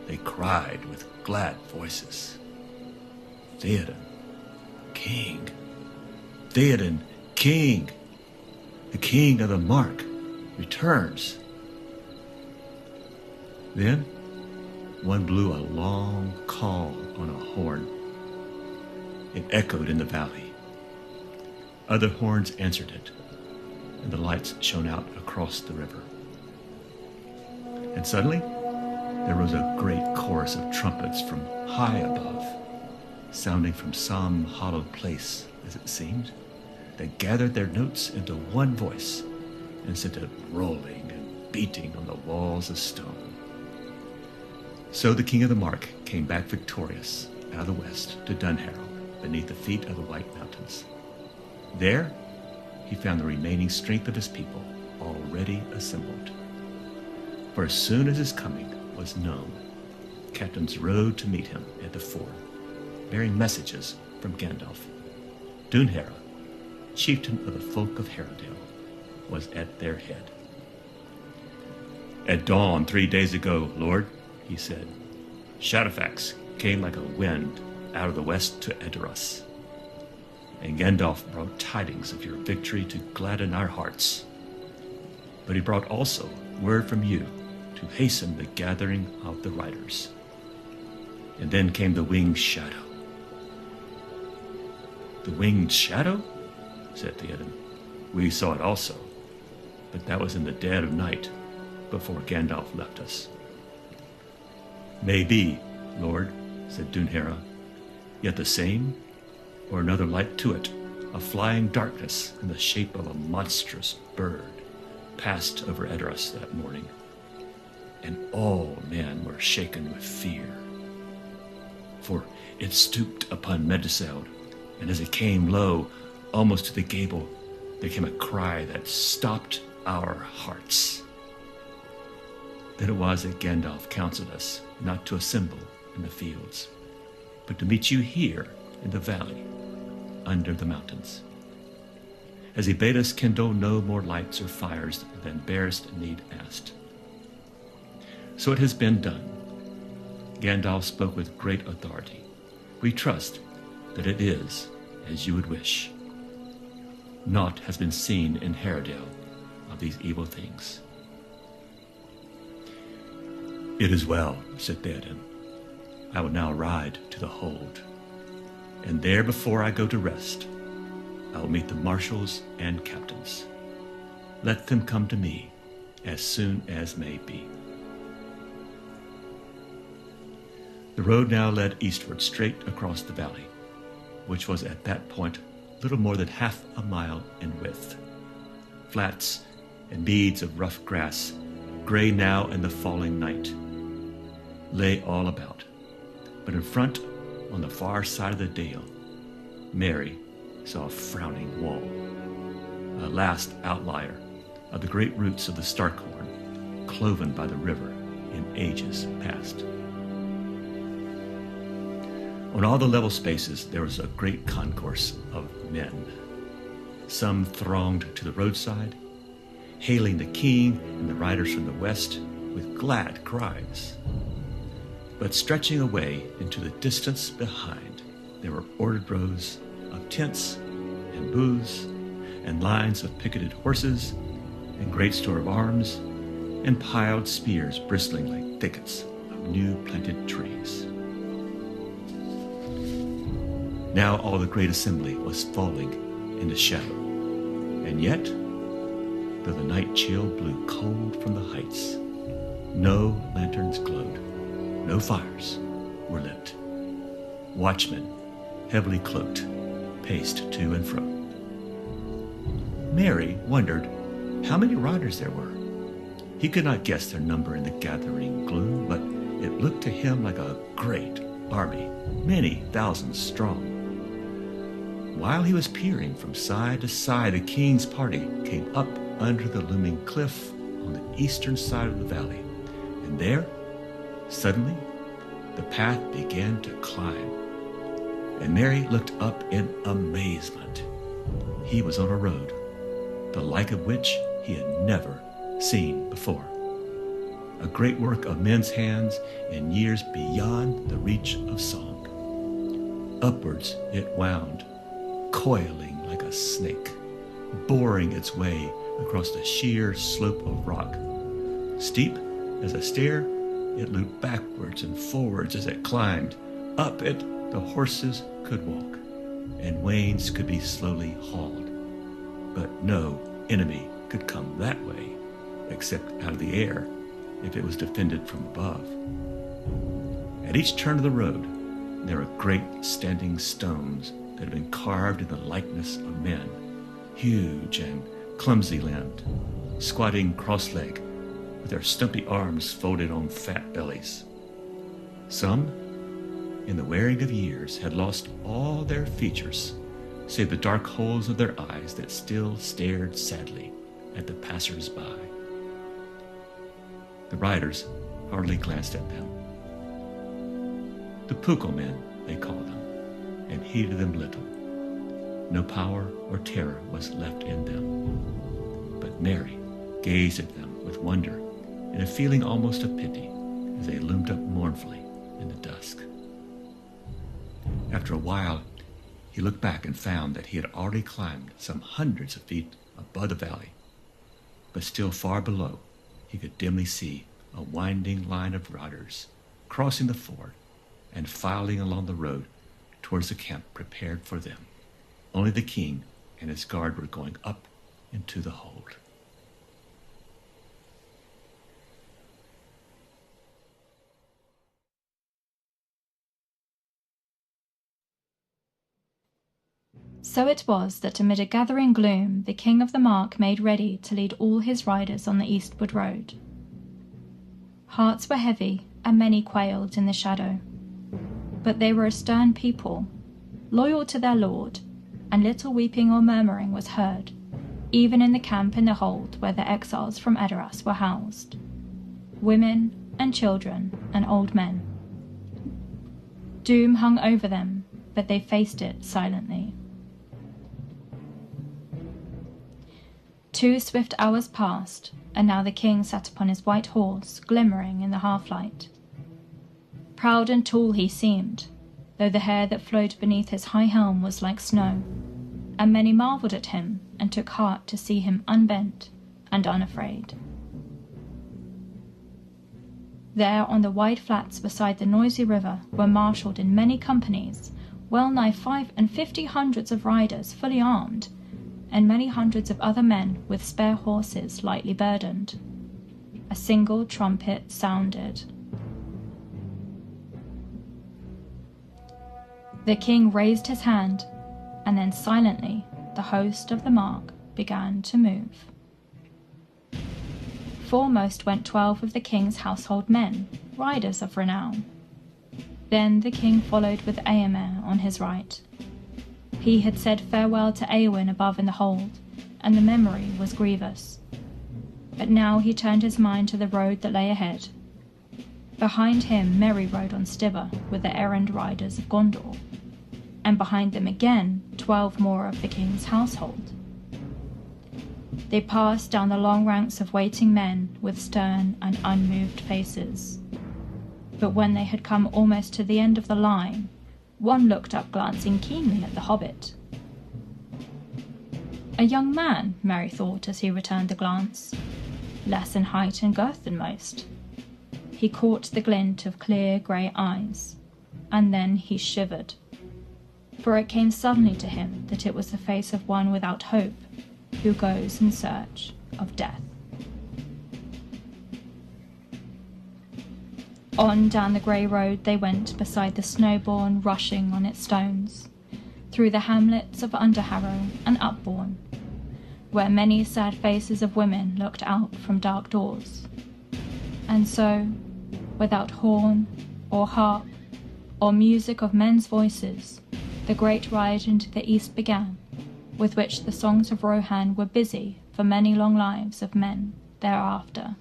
they cried with glad voices, Theoden, king! Theoden, king! The king of the Mark returns. Then one blew a long call on a horn. It echoed in the valley. Other horns answered it, and the lights shone out across the river. And suddenly, there rose a great chorus of trumpets from high above, sounding from some hollowed place, as it seemed, that gathered their notes into one voice and sent it rolling and beating on the walls of stone. So the king of the Mark came back victorious out of the west to Dunharrow, beneath the feet of the White Mountains. There, he found the remaining strength of his people already assembled. For as soon as his coming was known, captains rode to meet him at the ford, bearing messages from Gandalf. Dunharrow, chieftain of the folk of Harrowdale, was at their head. At dawn 3 days ago, Lord, he said, Shadowfax came like a wind out of the west to Edoras. And Gandalf brought tidings of your victory to gladden our hearts. But he brought also word from you to hasten the gathering of the riders. And then came the winged shadow. The winged shadow? Said Theoden. We saw it also, but that was in the dead of night, before Gandalf left us. Maybe, Lord, said Dunharrow, yet the same, or another like to it, a flying darkness in the shape of a monstrous bird, passed over Edoras that morning, and all men were shaken with fear. For it stooped upon Meduseld, and as it came low, almost to the gable, there came a cry that stopped our hearts. Then it was that Gandalf counseled us not to assemble in the fields, but to meet you here in the valley, under the mountains, as he bade us kindle no more lights or fires than barest need asked. So it has been done. Gandalf spoke with great authority. We trust that it is as you would wish. Naught has been seen in Harrowdale of these evil things. It is well, said Theoden. I will now ride to the hold, and there before I go to rest, I will meet the marshals and captains. Let them come to me as soon as may be. The road now led eastward straight across the valley, which was at that point little more than half a mile in width. Flats and meads of rough grass, gray now in the falling night, lay all about. But in front, on the far side of the dale, Mary saw a frowning wall, a last outlier of the great roots of the Starkhorn, cloven by the river in ages past. On all the level spaces, there was a great concourse of men. Some thronged to the roadside, hailing the king and the riders from the west with glad cries. But stretching away into the distance behind, there were ordered rows of tents and booths and lines of picketed horses and great store of arms and piled spears bristling like thickets of new planted trees. Now all the great assembly was falling into shadow, and yet, though the night chill blew cold from the heights, no lanterns glowed, no fires were lit. Watchmen, heavily cloaked, paced to and fro. Merry wondered how many riders there were. He could not guess their number in the gathering gloom, but it looked to him like a great army, many thousands strong. While he was peering from side to side, the king's party came up under the looming cliff on the eastern side of the valley, and there, suddenly, the path began to climb, and Merry looked up in amazement. He was on a road, the like of which he had never seen before. A great work of men's hands in years beyond the reach of song. Upwards it wound, coiling like a snake, boring its way across the sheer slope of rock. Steep as a stair, it looped backwards and forwards as it climbed. Up it the horses could walk, and wains could be slowly hauled. But no enemy could come that way, except out of the air, if it was defended from above. At each turn of the road, there were great standing stones that had been carved in the likeness of men, huge and clumsy-limbed, squatting cross-legged, with their stumpy arms folded on fat bellies. Some, in the wearing of years, had lost all their features, save the dark holes of their eyes that still stared sadly at the passers-by. The riders hardly glanced at them. The Pukul men, they called them, and heeded them little. No power or terror was left in them. But Merry gazed at them with wonder and a feeling almost of pity as they loomed up mournfully in the dusk. After a while, he looked back and found that he had already climbed some hundreds of feet above the valley. But still far below, he could dimly see a winding line of riders crossing the ford and filing along the road towards the camp prepared for them. Only the king and his guard were going up into the hold.
So it was that amid a gathering gloom, the king of the Mark made ready to lead all his riders on the eastward road. Hearts were heavy, and many quailed in the shadow. But they were a stern people, loyal to their lord, and little weeping or murmuring was heard, even in the camp in the hold where the exiles from Edoras were housed. Women and children and old men. Doom hung over them, but they faced it silently. 2 swift hours passed, and now the king sat upon his white horse, glimmering in the half-light. Proud and tall he seemed, though the hair that flowed beneath his high helm was like snow, and many marvelled at him and took heart to see him unbent and unafraid. There on the wide flats beside the noisy river were marshalled in many companies, well nigh 50 hundreds of riders fully armed, and many hundreds of other men with spare horses lightly burdened. A single trumpet sounded. The king raised his hand, and then silently the host of the Mark began to move. Foremost went 12 of the king's household men, riders of renown. Then the king followed with Eomer on his right. He had said farewell to Eowyn above in the hold, and the memory was grievous. But now he turned his mind to the road that lay ahead. Behind him Merry rode on Stiver with the errand riders of Gondor, and behind them again 12 more of the king's household. They passed down the long ranks of waiting men with stern and unmoved faces. But when they had come almost to the end of the line, one looked up, glancing keenly at the hobbit. A young man, Merry thought as he returned the glance, less in height and girth than most. He caught the glint of clear grey eyes, and then he shivered, for it came suddenly to him that it was the face of one without hope, who goes in search of death. On down the grey road they went beside the Snowbourne rushing on its stones, through the hamlets of Underharrow and Upbourne, where many sad faces of women looked out from dark doors. And so, without horn or harp or music of men's voices, the great ride into the east began, with which the songs of Rohan were busy for many long lives of men thereafter.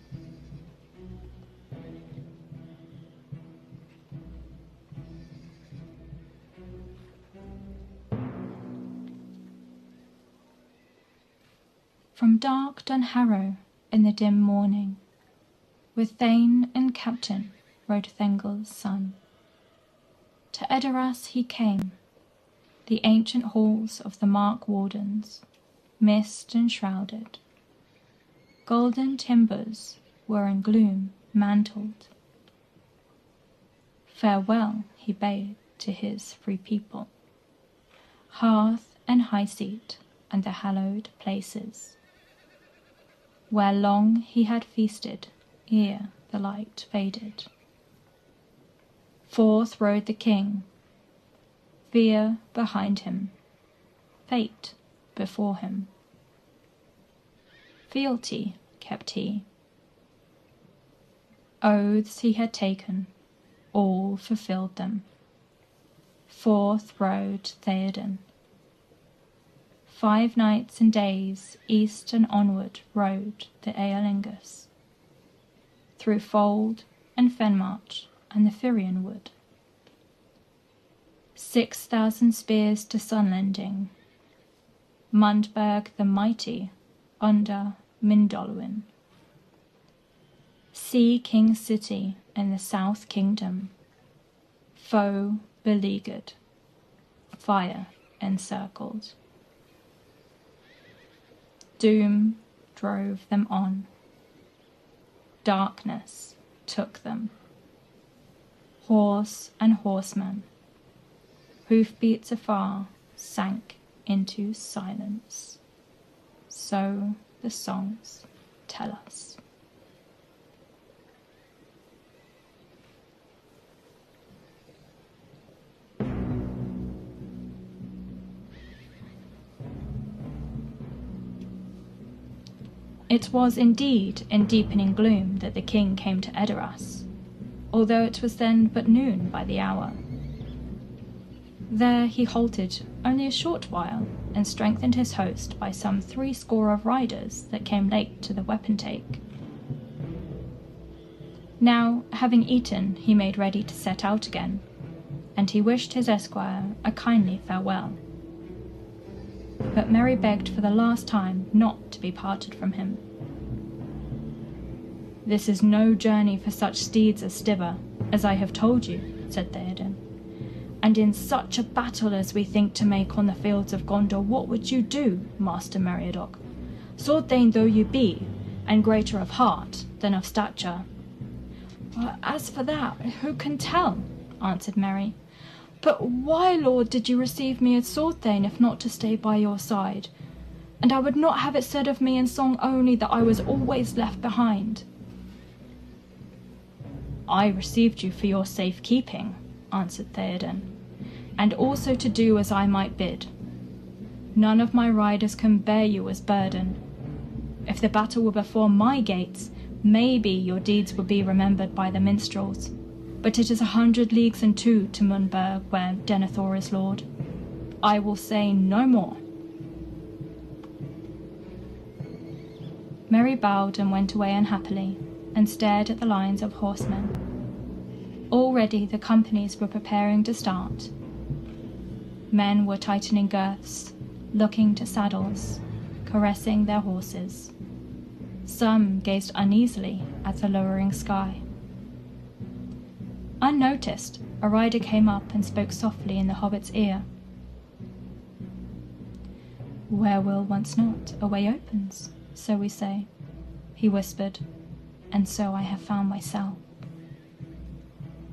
From dark Dunharrow in the dim morning, with Thane and Captain rode Thengel's son. To Edoras he came, the ancient halls of the Mark Wardens, mist enshrouded. Golden timbers were in gloom mantled. Farewell he bade to his free people, hearth and high seat and the hallowed places, where long he had feasted ere the light faded. Forth rode the king, fear behind him, fate before him. Fealty kept he. Oaths he had taken, all fulfilled them. Forth rode Theoden. 5 nights and days east and onward rode the Eorlingus, through Fold and Fenmarch and the Firion wood. 6,000 spears to Sunlending, Mundberg the mighty under Mindolwyn. Sea King's city in the south kingdom, foe beleaguered, fire encircled. Doom drove them on. Darkness took them. Horse and horseman, hoofbeats afar, sank into silence. So the songs tell us. It was indeed in deepening gloom that the king came to Edoras, although it was then but noon by the hour. There he halted only a short while, and strengthened his host by some 80 of riders that came late to the weapon-take. Now, having eaten, he made ready to set out again, and he wished his esquire a kindly farewell. But Merry begged for the last time not to be parted from him. "This is no journey for such steeds as Stiver, as I have told you," said Theoden. "And in such a battle as we think to make on the fields of Gondor, what would you do, Master Meriadoc? Sword-thane though you be, and greater of heart than of stature." "As for that, who can tell?" answered Merry. "But why, Lord, did you receive me as sword-thane if not to stay by your side? And I would not have it said of me in song only that I was always left behind." "I received you for your safe keeping," answered Theoden, "and also to do as I might bid. None of my riders can bear you as burden. If the battle were before my gates, maybe your deeds would be remembered by the minstrels. But it is 100 leagues and 2 to Mundberg, where Denethor is lord. I will say no more." Merry bowed and went away unhappily, and stared at the lines of horsemen. Already the companies were preparing to start. Men were tightening girths, looking to saddles, caressing their horses. Some gazed uneasily at the lowering sky. Unnoticed, a rider came up and spoke softly in the hobbit's ear. "Where will once not, a way opens, so we say," he whispered, "and so I have found myself."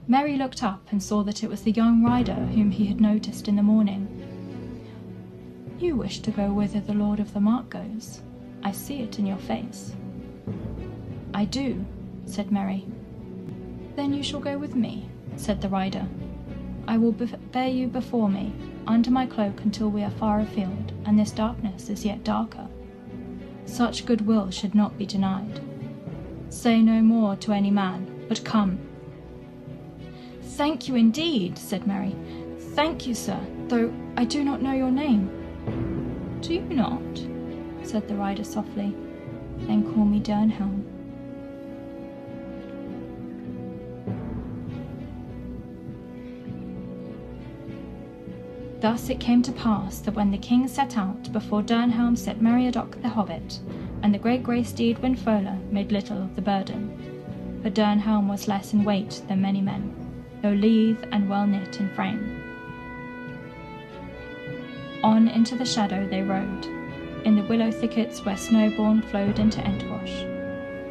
Merry looked up and saw that it was the young rider whom he had noticed in the morning. "You wish to go whither the Lord of the Mark goes. I see it in your face." "I do," said Merry. "Then you shall go with me," said the rider. "I will bear you before me, under my cloak until we are far afield, and this darkness is yet darker. Such goodwill should not be denied. Say no more to any man, but come." "Thank you indeed," said Merry. "Thank you, sir, though I do not know your name." "Do you not?" said the rider softly. "Then call me Dernhelm." Thus it came to pass that when the king set out, before Dernhelm set Meriadoc the hobbit, and the great grey steed Windfola made little of the burden. For Dernhelm was less in weight than many men, though lithe and well knit in frame. On into the shadow they rode, in the willow thickets where Snowbourn flowed into Entwash.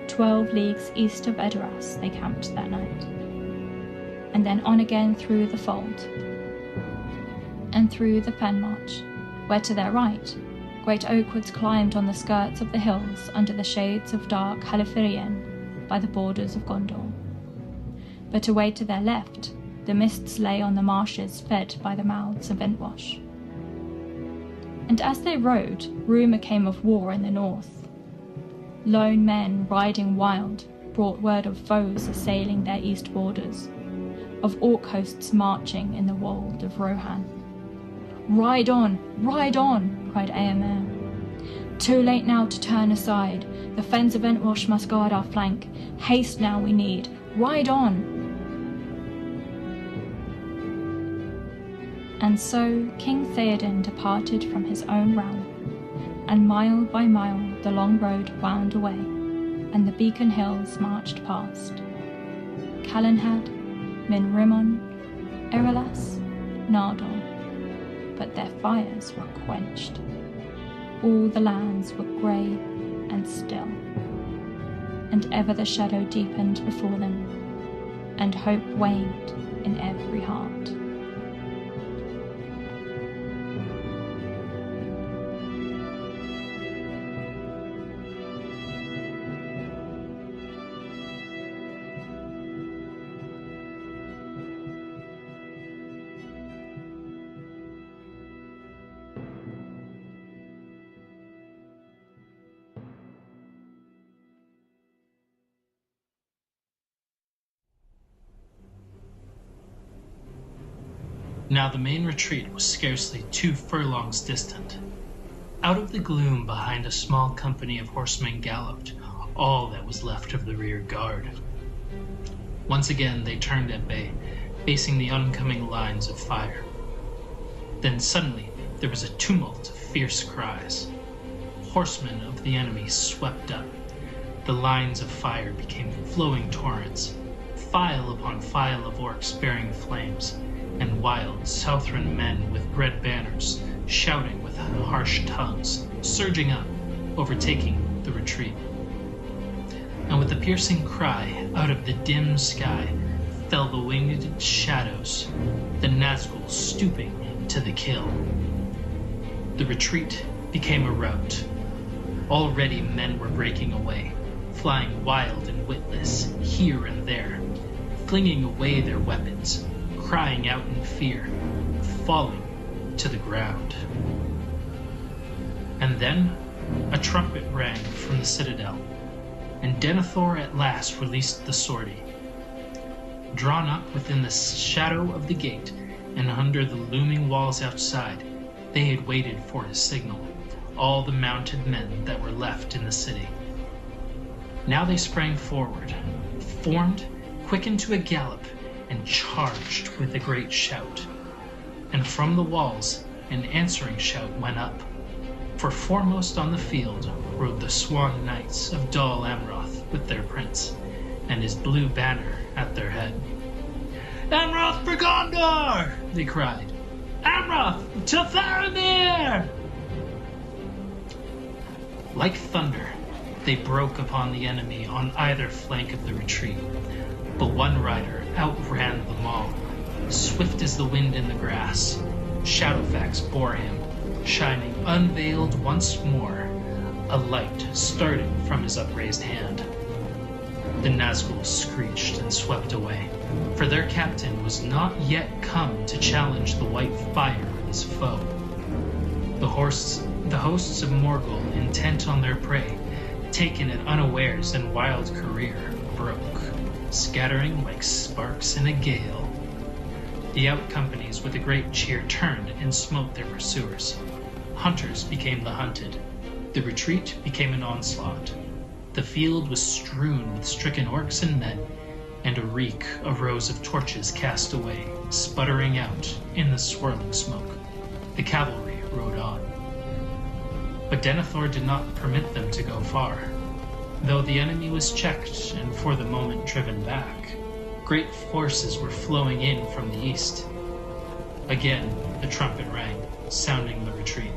12 leagues east of Edoras they camped that night. And then on again through the fold, and through the Fenmarch, where to their right, great oakwoods climbed on the skirts of the hills under the shades of dark Halifaerien by the borders of Gondor. But away to their left, the mists lay on the marshes fed by the mouths of Entwash. And as they rode, rumour came of war in the north. Lone men riding wild brought word of foes assailing their east borders, of orc hosts marching in the wold of Rohan. "Ride on! Ride on!" cried Eomer. "Too late now to turn aside. The fens of Entwash must guard our flank. Haste now we need. Ride on!" And so King Theoden departed from his own realm, and mile by mile the long road wound away, and the beacon hills marched past. Calenhad, Minrimon, Erelas, Nardol. But their fires were quenched. All the lands were grey and still, and ever the shadow deepened before them, and hope waned in every heart.
Now the main retreat was scarcely 2 furlongs distant. Out of the gloom behind a small company of horsemen galloped all that was left of the rear guard. Once again they turned at bay, facing the oncoming lines of fire. Then suddenly there was a tumult of fierce cries. Horsemen of the enemy swept up. The lines of fire became flowing torrents, file upon file of orcs bearing flames, and wild Southron men with red banners, shouting with harsh tongues, surging up, overtaking the retreat. And with a piercing cry, out of the dim sky fell the winged shadows, the Nazgûl stooping to the kill. The retreat became a rout. Already men were breaking away, flying wild and witless here and there, flinging away their weapons, crying out in fear, falling to the ground. And then a trumpet rang from the citadel, and Denethor at last released the sortie. Drawn up within the shadow of the gate and under the looming walls outside, they had waited for his signal, all the mounted men that were left in the city. Now they sprang forward, formed, quickened to a gallop, and charged with a great shout. And from the walls an answering shout went up, for foremost on the field rode the Swan Knights of Dol Amroth with their prince, and his blue banner at their head. "Amroth for Gondor!" they cried. "Amroth to Faramir!" Like thunder, they broke upon the enemy on either flank of the retreat, but one rider outran them all. Swift as the wind in the grass, Shadowfax bore him, shining unveiled once more, a light started from his upraised hand. The Nazgûl screeched and swept away, for their captain was not yet come to challenge the white fire of his foe. The hosts of Morgul, intent on their prey, taken at unawares in wild career, broke, scattering like sparks in a gale. The out-companies with a great cheer turned and smote their pursuers. Hunters became the hunted. The retreat became an onslaught. The field was strewn with stricken orcs and men, and a reek arose of torches cast away, sputtering out in the swirling smoke. The cavalry rode on. But Denethor did not permit them to go far. Though the enemy was checked and for the moment driven back, great forces were flowing in from the east. Again the trumpet rang, sounding the retreat.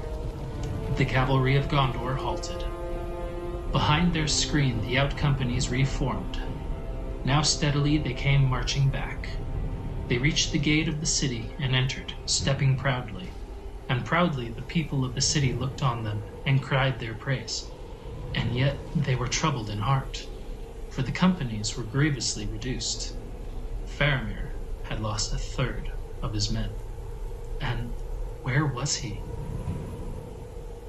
The cavalry of Gondor halted. Behind their screen the out-companies reformed. Now steadily they came marching back. They reached the gate of the city and entered, stepping proudly. And proudly the people of the city looked on them and cried their praise. And yet they were troubled in heart, for the companies were grievously reduced. Faramir had lost a third of his men. And where was he?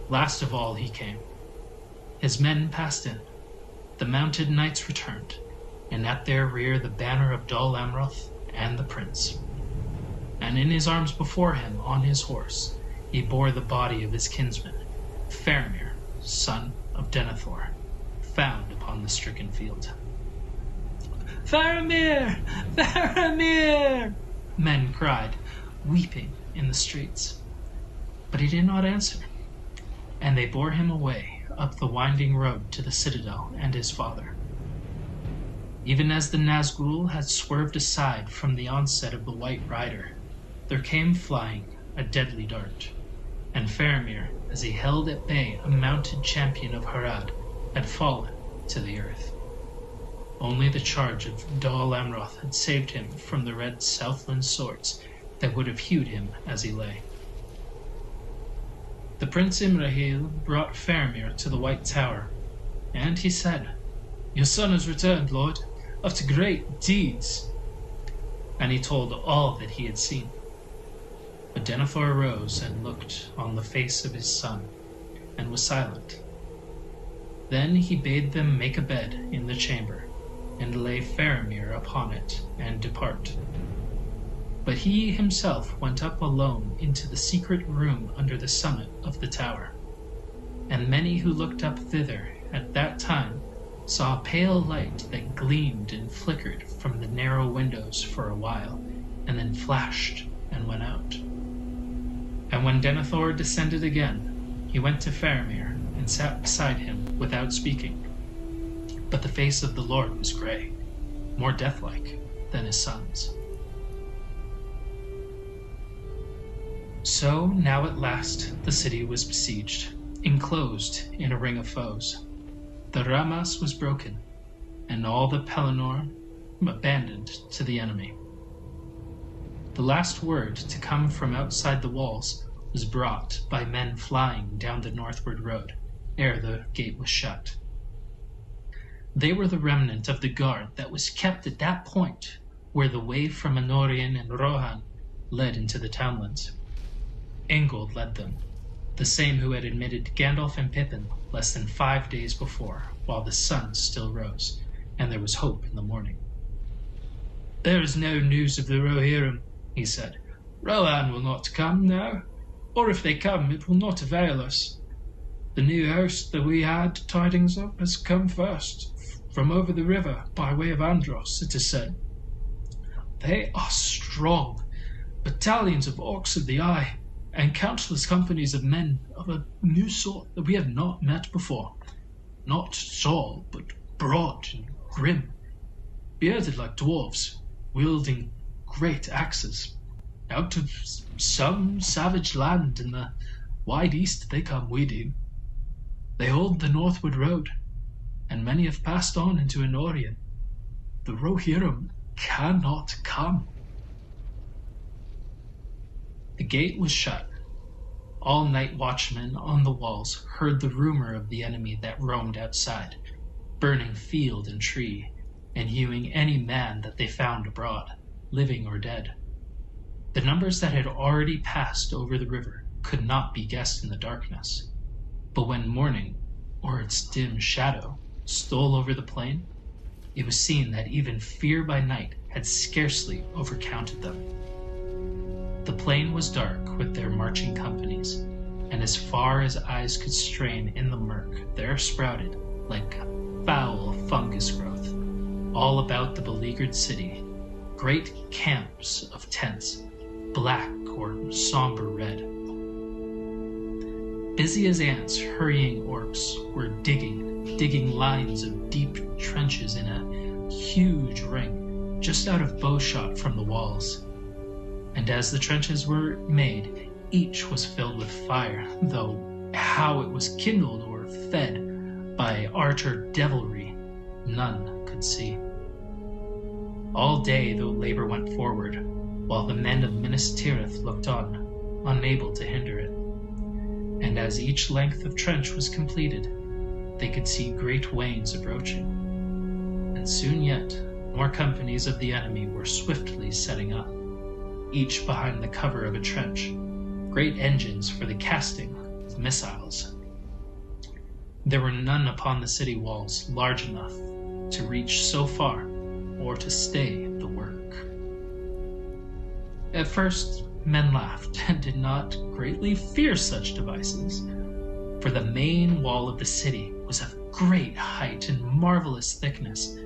Last of all he came. His men passed in. The mounted knights returned, and at their rear the banner of Dol Amroth and the prince. And in his arms before him, on his horse, he bore the body of his kinsman, Faramir, son of Denethor, found upon the stricken field. "Faramir! Faramir!" men cried, weeping in the streets. But he did not answer, and they bore him away up the winding road to the citadel and his father. Even as the Nazgûl had swerved aside from the onset of the White Rider, there came flying a deadly dart, and Faramir, as he held at bay a mounted champion of Harad, had fallen to the earth. Only the charge of Dol Amroth had saved him from the red Southland swords that would have hewed him as he lay. The Prince Imrahil brought Faramir to the White Tower, and he said, "Your son has returned, Lord, after great deeds." And he told all that he had seen. But Denethor arose and looked on the face of his son, and was silent. Then he bade them make a bed in the chamber, and lay Faramir upon it, and depart. But he himself went up alone into the secret room under the summit of the tower. And many who looked up thither at that time saw a pale light that gleamed and flickered from the narrow windows for a while, and then flashed and went out. And when Denethor descended again, he went to Faramir and sat beside him without speaking. But the face of the Lord was grey, more deathlike than his son's. So now at last the city was besieged, enclosed in a ring of foes. The Ramas was broken, and all the Pelennor abandoned to the enemy. The last word to come from outside the walls was brought by men flying down the northward road, ere the gate was shut. They were the remnant of the guard that was kept at that point where the way from Anorian and Rohan led into the townlands. Ingold led them, the same who had admitted Gandalf and Pippin less than 5 days before, while the sun still rose, and there was hope in the morning. "There is no news of the Rohirrim," he said. "Rohan will not come now, or if they come, it will not avail us. The new host that we had tidings of has come first, from over the river, by way of Andros, it is said. They are strong, battalions of orcs of the eye, and countless companies of men of a new sort that we have not met before. Not tall, but broad and grim, bearded like dwarves, wielding great axes. Out of some savage land in the wide east they come weeding. They hold the northward road, and many have passed on into Anorian. The Rohirrim cannot come. The gate was shut. All night watchmen on the walls heard the rumor of the enemy that roamed outside, burning field and tree, and hewing any man that they found abroad, living or dead. The numbers that had already passed over the river could not be guessed in the darkness, but when morning, or its dim shadow, stole over the plain, it was seen that even fear by night had scarcely overcounted them. The plain was dark with their marching companies, and as far as eyes could strain in the murk, there sprouted, like foul fungus growth, all about the beleaguered city, great camps of tents, black or somber red. Busy as ants, hurrying orcs were digging lines of deep trenches in a huge ring, just out of bowshot from the walls. And as the trenches were made, each was filled with fire, though how it was kindled or fed by art or devilry, none could see. All day the labor went forward, while the men of Minas Tirith looked on, unable to hinder it. And as each length of trench was completed, they could see great wains approaching. And soon yet, more companies of the enemy were swiftly setting up, each behind the cover of a trench, great engines for the casting of missiles. There were none upon the city walls large enough to reach so far or to stay the work. At first, men laughed and did not greatly fear such devices, for the main wall of the city was of great height and marvelous thickness,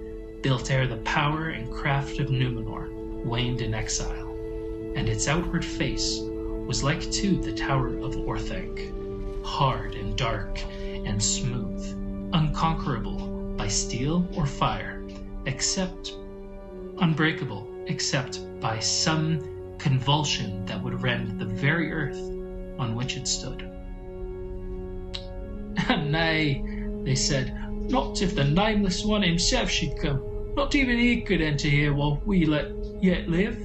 built ere the power and craft of Númenor waned in exile, and its outward face was like to the Tower of Orthanc, hard and dark and smooth, unconquerable by steel or fire, except unbreakable except by some convulsion that would rend the very earth on which it stood. Nay, they said, not if the Nameless One himself should come. Not even he could enter here while we yet live.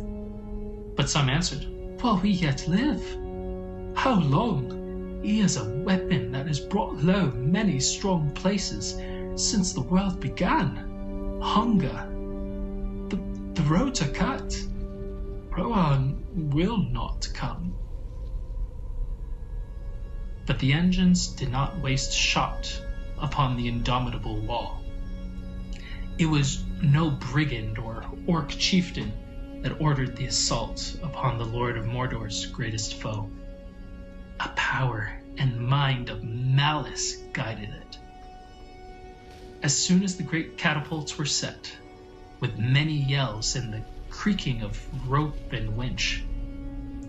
But some answered, while we yet live? How long? He is a weapon that has brought low many strong places since the world began. Hunger. The roads are cut. Rohan will not come. But the engines did not waste shot upon the indomitable wall. It was no brigand or orc chieftain that ordered the assault upon the Lord of Mordor's greatest foe. A power and mind of malice guided it. As soon as the great catapults were set, with many yells and the creaking of rope and winch,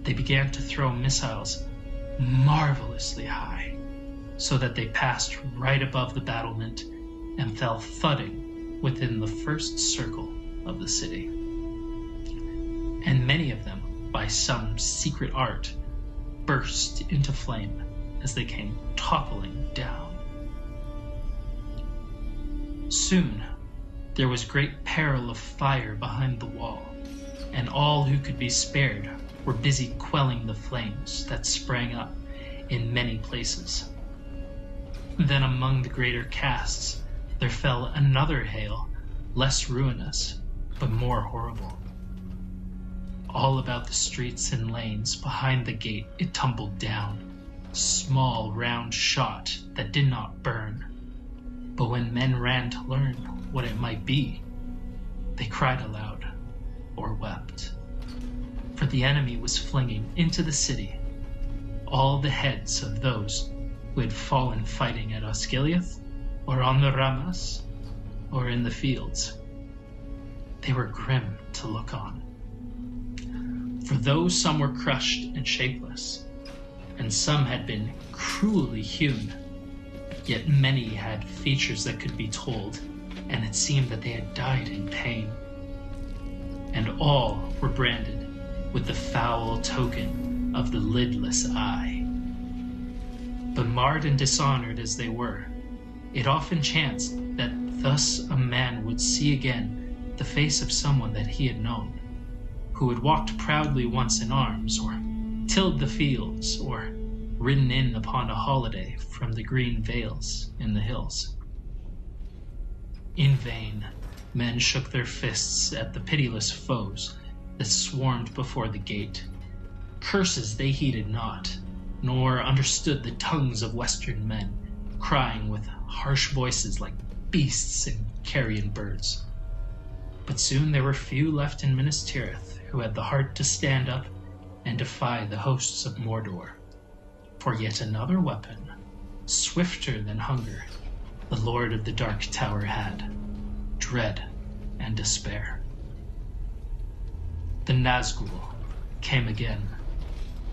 they began to throw missiles marvelously high, so that they passed right above the battlement and fell thudding within the first circle of the city. And many of them, by some secret art, burst into flame as they came toppling down. Soon there was great peril of fire behind the wall, and all who could be spared were busy quelling the flames that sprang up in many places. Then among the greater casts there fell another hail, less ruinous, but more horrible. All about the streets and lanes behind the gate it tumbled down, small round shot that did not burn. But when men ran to learn what it might be, they cried aloud or wept. For the enemy was flinging into the city all the heads of those who had fallen fighting at Osgiliath, or on the Ramas, or in the fields. They were grim to look on, For though some were crushed and shapeless, and some had been cruelly hewn, yet many had features that could be told, and it seemed that they had died in pain. And all were branded with the foul token of the lidless eye. But marred and dishonored as they were, it often chanced that thus a man would see again the face of someone that he had known, who had walked proudly once in arms, or tilled the fields, or ridden in upon a holiday from the green vales in the hills. In vain, men shook their fists at the pitiless foes that swarmed before the gate. Curses they heeded not, nor understood the tongues of Western men, crying with harsh voices like beasts and carrion birds. But soon there were few left in Minas Tirith who had the heart to stand up and defy the hosts of Mordor. For yet another weapon, swifter than hunger, the Lord of the Dark Tower had: dread and despair. The Nazgul came again,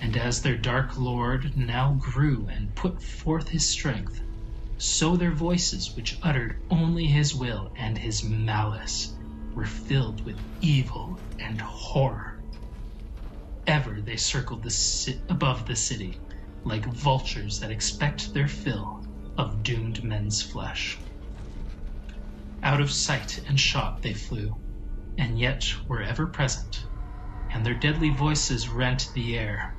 and as their dark lord now grew and put forth his strength, so their voices, which uttered only his will and his malice, were filled with evil and horror. Ever they circled above the city, like vultures that expect their fill of doomed men's flesh. Out of sight and shot they flew, and yet were ever present, and their deadly voices rent the air.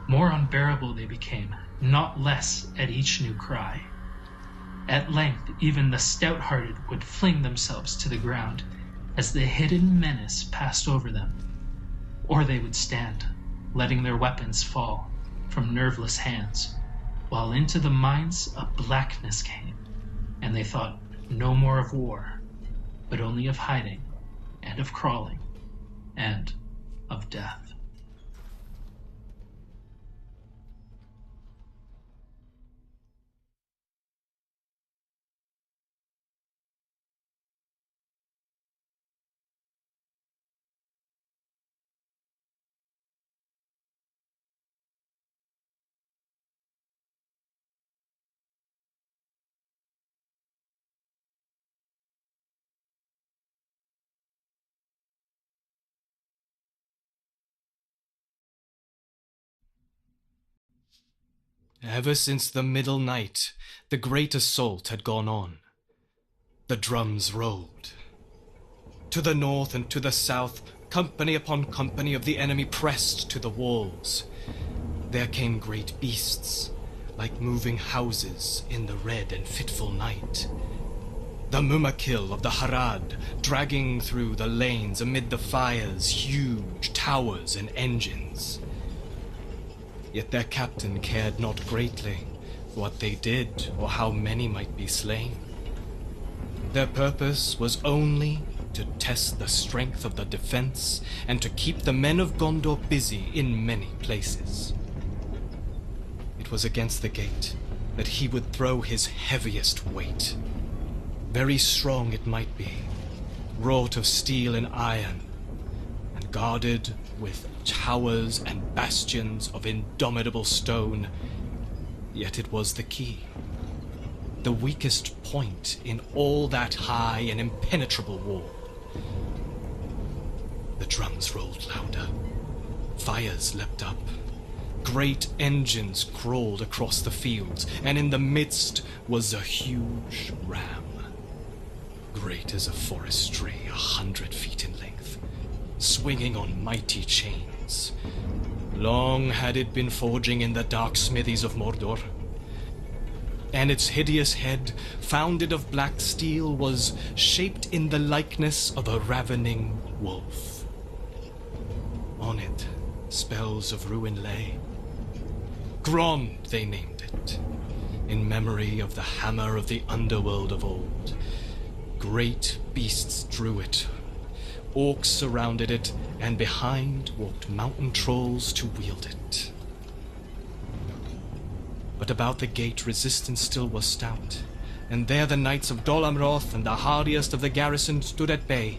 More unbearable they became, not less at each new cry. At length even the stout-hearted would fling themselves to the ground as the hidden menace passed over them, or they would stand, letting their weapons fall from nerveless hands, while into the minds a blackness came, and they thought no more of war, but only of hiding, and of crawling, and of death.
Ever since the middle night, the great assault had gone on. The drums rolled. To the north and to the south, company upon company of the enemy pressed to the walls. There came great beasts, like moving houses in the red and fitful night. The Mumakil of the Harad, dragging through the lanes amid the fires, huge towers and engines. Yet their captain cared not greatly what they did or how many might be slain. Their purpose was only to test the strength of the defense and to keep the men of Gondor busy in many places. It was against the gate that he would throw his heaviest weight. Very strong it might be, wrought of steel and iron, and guarded with towers and bastions of indomitable stone, yet it was the key, the weakest point in all that high and impenetrable wall. The drums rolled louder, fires leapt up, great engines crawled across the fields, and in the midst was a huge ram, great as a forest tree 100 feet in length, swinging on mighty chains. Long had it been forging in the dark smithies of Mordor, and its hideous head, founded of black steel, was shaped in the likeness of a ravening wolf. On it, spells of ruin lay. Gron, they named it, in memory of the hammer of the underworld of old. Great beasts drew it. Orcs surrounded it, and behind walked mountain trolls to wield it. But about the gate resistance still was stout, and there the knights of Dol Amroth and the hardiest of the garrison stood at bay.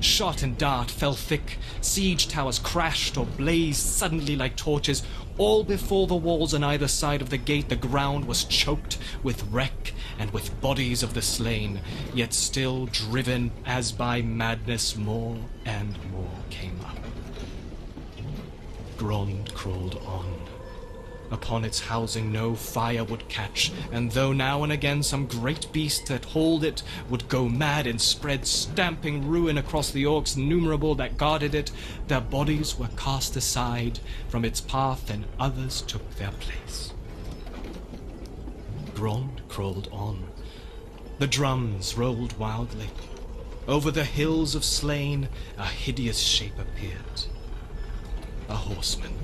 Shot and dart fell thick. Siege towers crashed or blazed suddenly like torches. All before the walls on either side of the gate the ground was choked with wreck and with bodies of the slain, yet still driven as by madness more and more came up. Grond crawled on. Upon its housing no fire would catch, and though now and again some great beast that hauled it would go mad and spread stamping ruin across the orcs innumerable that guarded it, their bodies were cast aside from its path and others took their place. Grond crawled on. The drums rolled wildly. Over the hills of slain a hideous shape appeared. A horseman,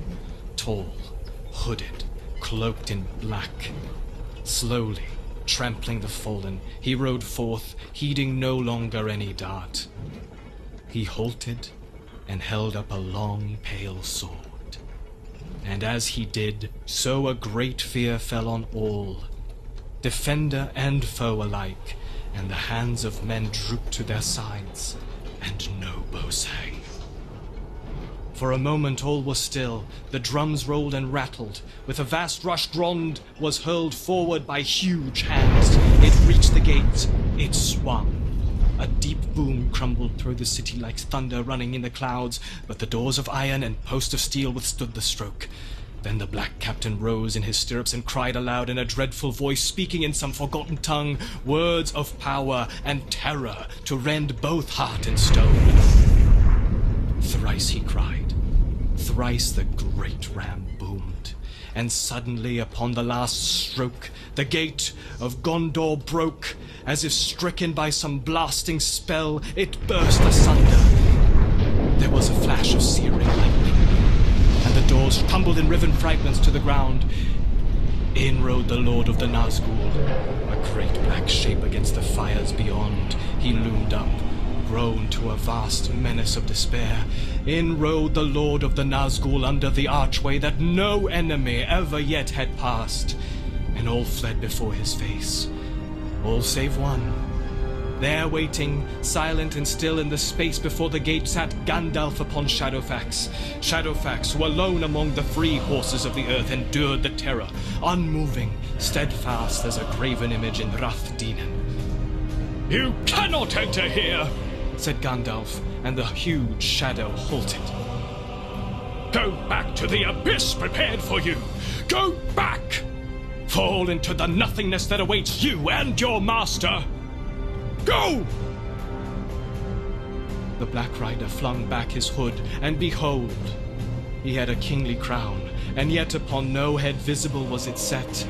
tall, hooded, cloaked in black. Slowly, trampling the fallen, he rode forth, heeding no longer any dart. He halted and held up a long, pale sword. And as he did, so a great fear fell on all, defender and foe alike, and the hands of men drooped to their sides, and no bow sang. For a moment all was still. The drums rolled and rattled. With a vast rush, Grond was hurled forward by huge hands. It reached the gate. It swung. A deep boom crumbled through the city like thunder running in the clouds, but the doors of iron and posts of steel withstood the stroke. Then the black captain rose in his stirrups and cried aloud in a dreadful voice, speaking in some forgotten tongue, words of power and terror to rend both heart and stone. Thrice he cried. Thrice the great ram boomed, and suddenly upon the last stroke the gate of Gondor broke. As if stricken by some blasting spell, it burst asunder. There was a flash of searing lightning, and the doors tumbled in riven fragments to the ground. In rode the Lord of the Nazgul, a great black shape against the fires beyond. He loomed up, grown to a vast menace of despair. In rode the Lord of the Nazgul under the archway that no enemy ever yet had passed, and all fled before his face, all save one. There waiting, silent and still in the space before the gate, sat Gandalf upon Shadowfax. Shadowfax, who alone among the free horses of the earth endured the terror, unmoving, steadfast as a graven image in Rath Dinan. "You cannot enter here," said Gandalf, and the huge shadow halted. "Go back to the abyss prepared for you! Go back! Fall into the nothingness that awaits you and your master! Go!" The Black Rider flung back his hood, and behold, he had a kingly crown, and yet upon no head visible was it set.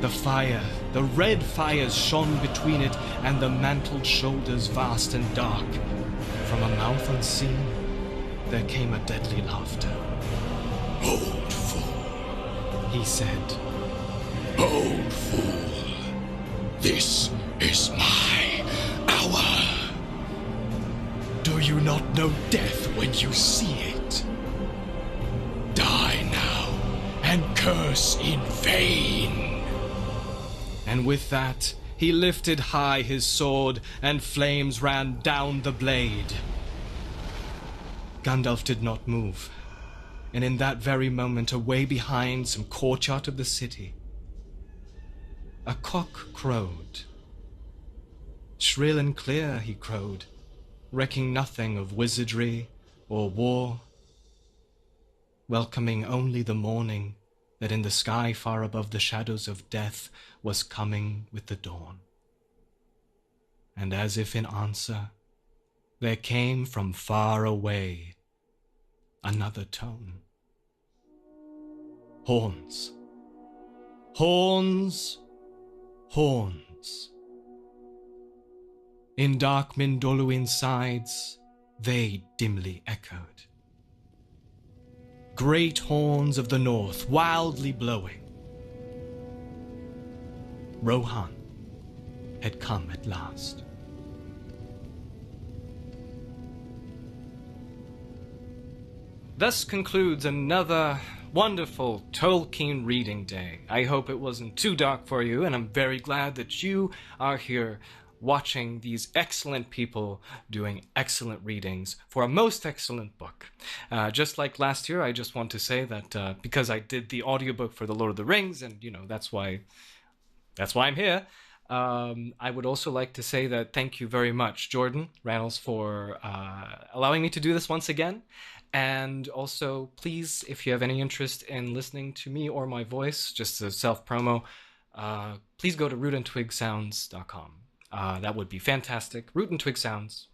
The fire, the red fires shone between it, and the mantled shoulders vast and dark. From a mouth unseen, there came a deadly laughter. "Old fool," he said. "Old fool, this is my hour. Do you not know death when you see it? Die now, and curse in vain." And with that, he lifted high his sword, and flames ran down the blade. Gandalf did not move, and in that very moment, away behind some courtyard of the city, a cock crowed. Shrill and clear he crowed, recking nothing of wizardry or war, welcoming only the morning that in the sky far above the shadows of death was coming with the dawn. And as if in answer, there came from far away another tone. Horns, horns, horns. In dark Mindoluin's sides, they dimly echoed. Great horns of the north, wildly blowing. Rohan had come at last. Thus concludes another wonderful Tolkien reading day. I hope it wasn't too dark for you, and I'm very glad that you are here watching these excellent people doing excellent readings for a most excellent book. Just like last year, I just want to say that because I did the audiobook for The Lord of the Rings, and that's why I'm here. I would also like to say that thank you very much, Jordan Rannells, for allowing me to do this once again. And also, please, if you have any interest in listening to me or my voice, just a self-promo, please go to rootandtwigsounds.com. That would be fantastic. Root and Twig Sounds.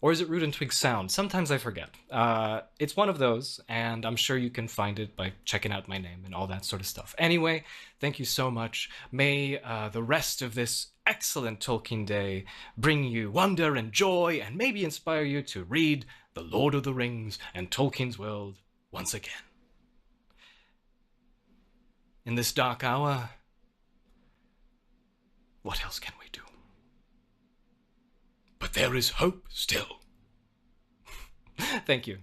Or is it Root and Twig Sound? Sometimes I forget. It's one of those, and I'm sure you can find it by checking out my name and all that sort of stuff. Anyway, thank you so much. May the rest of this excellent Tolkien Day bring you wonder and joy, and maybe inspire you to read The Lord of the Rings and Tolkien's world once again. In this dark hour, what else can we do? But there is hope still. Thank you.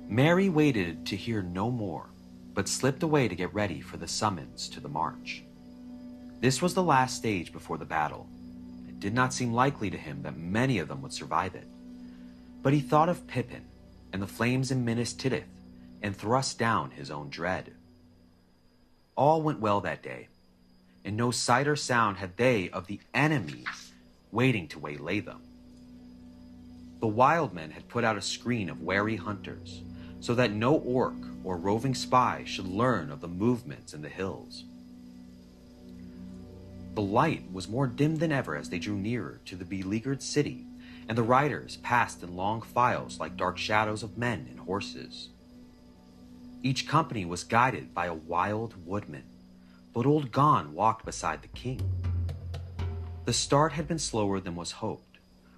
Mary waited to hear no more, but slipped away to get ready for the summons to the march. This was the last stage before the battle. It did not seem likely to him that many of them would survive it. But he thought of Pippin and the flames in Minas Tirith, and thrust down his own dread. All went well that day, and no sight or sound had they of the enemy waiting to waylay them. The wild men had put out a screen of wary hunters, so that no orc or roving spy should learn of the movements in the hills. The light was more dim than ever as they drew nearer to the beleaguered city, and the riders passed in long files like dark shadows of men and horses. Each company was guided by a wild woodman, but old Gon walked beside the king. The start had been slower than was hoped,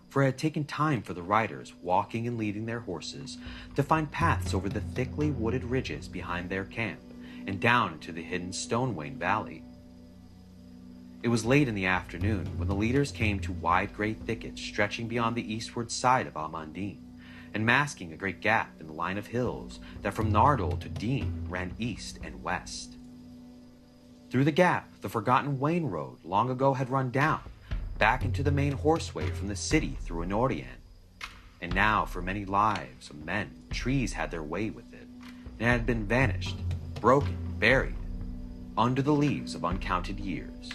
for it had taken time for the riders, walking and leading their horses, to find paths over the thickly wooded ridges behind their camp and down into the hidden Stonewain Valley. It was late in the afternoon when the leaders came to wide grey thickets stretching beyond the eastward side of Amandine, and masking a great gap in the line of hills that from Nardole to Dean ran east and west. Through the gap, the forgotten Wain Road long ago had run down, back into the main horseway from the city through Anordien. And now, for many lives of men, trees had their way with it, and it had been vanished, broken, buried, under the leaves of uncounted years.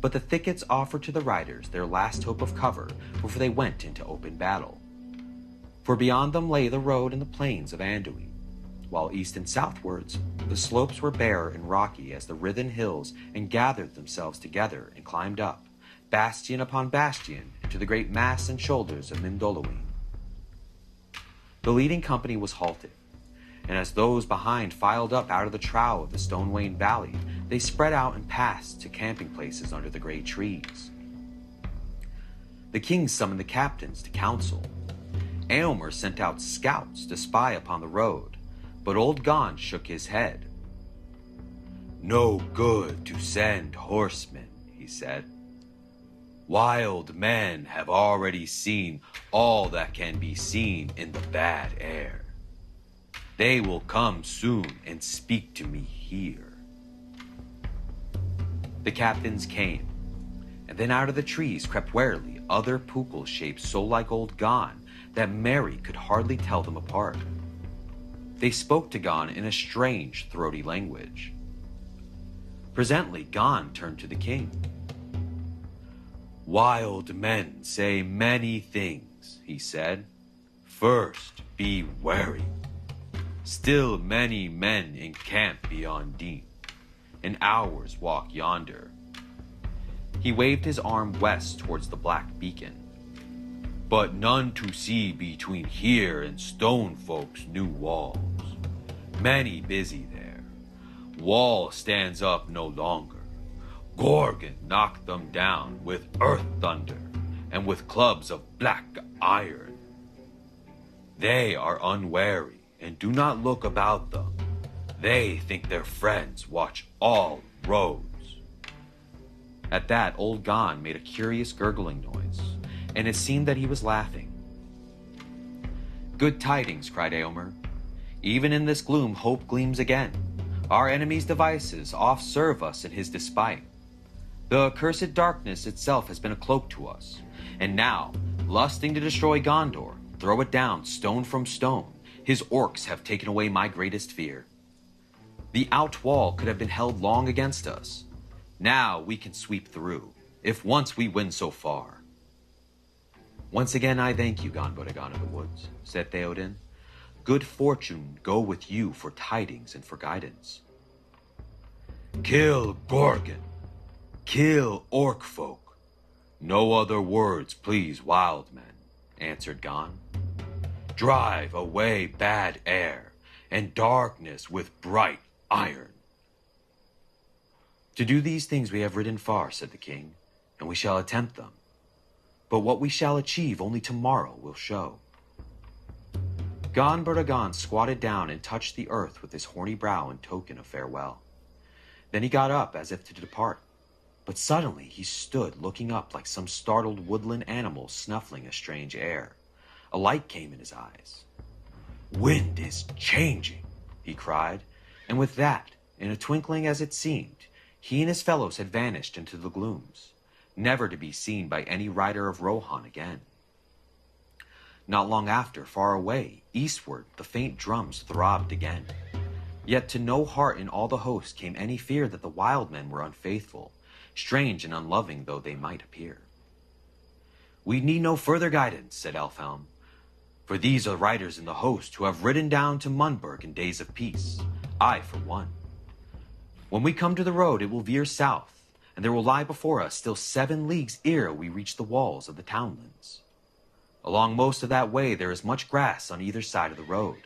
But the thickets offered to the riders their last hope of cover before they went into open battle. For beyond them lay the road and the plains of Anduin, while east and southwards the slopes were bare and rocky as the writhen hills and gathered themselves together and climbed up, bastion upon bastion, into the great mass and shoulders of Mindolluin. The leading company was halted, and as those behind filed up out of the trough of the Stonewain Valley, they spread out and passed to camping places under the great trees. The king summoned the captains to council. Eomer sent out scouts to spy upon the road, but old Gon shook his head. "No good to send horsemen," he said. "Wild men have already seen all that can be seen in the bad air. They will come soon and speak to me here." The captains came, and then out of the trees crept warily other Pukul shapes so like old Gon that Mary could hardly tell them apart. They spoke to Gon in a strange, throaty language. Presently, Gon turned to the king. "Wild men say many things," he said. "First, be wary. Still many men encamp beyond Dean. An hour's walk yonder." He waved his arm west towards the black beacon. "But none to see between here and Stone Folk's new walls. Many busy there. Wall stands up no longer. Gorgon knocked them down with earth thunder and with clubs of black iron. They are unwary and do not look about them. They think their friends watch all roads." At that, old Gon made a curious gurgling noise, and it seemed that he was laughing. "Good tidings," cried Eomer. Even in this gloom, hope gleams again. Our enemy's devices oft serve us in his despite. The accursed darkness itself has been a cloak to us, and now, lusting to destroy Gondor, throw it down stone from stone, his orcs have taken away my greatest fear. The outwall could have been held long against us. Now we can sweep through, if once we win so far. Once again I thank you, Gonbodagon of the Woods, said Theoden. Good fortune go with you for tidings and for guidance. Kill Gorgon. Kill orc folk. No other words, please, wild men, answered Gon. Drive away bad air and darkness with bright iron. To do these things we have ridden far, said the king, and we shall attempt them. But what we shall achieve only tomorrow will show. Gonbodagon squatted down and touched the earth with his horny brow in token of farewell. Then he got up as if to depart. But suddenly he stood looking up like some startled woodland animal snuffling a strange air. A light came in his eyes. Wind is changing, he cried, and with that, in a twinkling as it seemed, he and his fellows had vanished into the glooms, never to be seen by any rider of Rohan again. Not long after, far away, eastward, the faint drums throbbed again. Yet to no heart in all the host came any fear that the wild men were unfaithful, strange and unloving though they might appear. We need no further guidance, said Elfhelm, for these are riders in the host who have ridden down to Mundburg in days of peace, I for one. When we come to the road, it will veer south, and there will lie before us still 7 leagues ere we reach the walls of the townlands. Along most of that way there is much grass on either side of the road.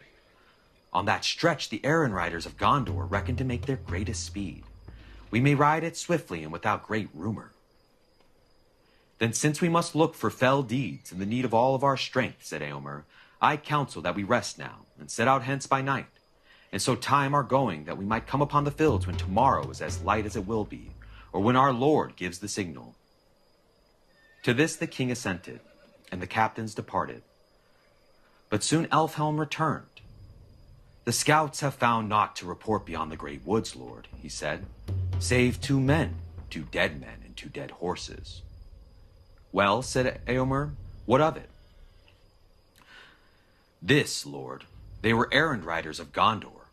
On that stretch the errand riders of Gondor reckon to make their greatest speed. We may ride it swiftly and without great rumor. Then since we must look for fell deeds and the need of all of our strength, said Eomer, I counsel that we rest now, and set out hence by night, and so time our going that we might come upon the fields when tomorrow is as light as it will be, or when our Lord gives the signal. To this the king assented, and the captains departed. But soon Elfhelm returned. The scouts have found naught to report beyond the great woods, Lord, he said, save 2 men, 2 dead men, and 2 dead horses. Well, said Eomer, what of it? This, Lord, they were errand riders of Gondor.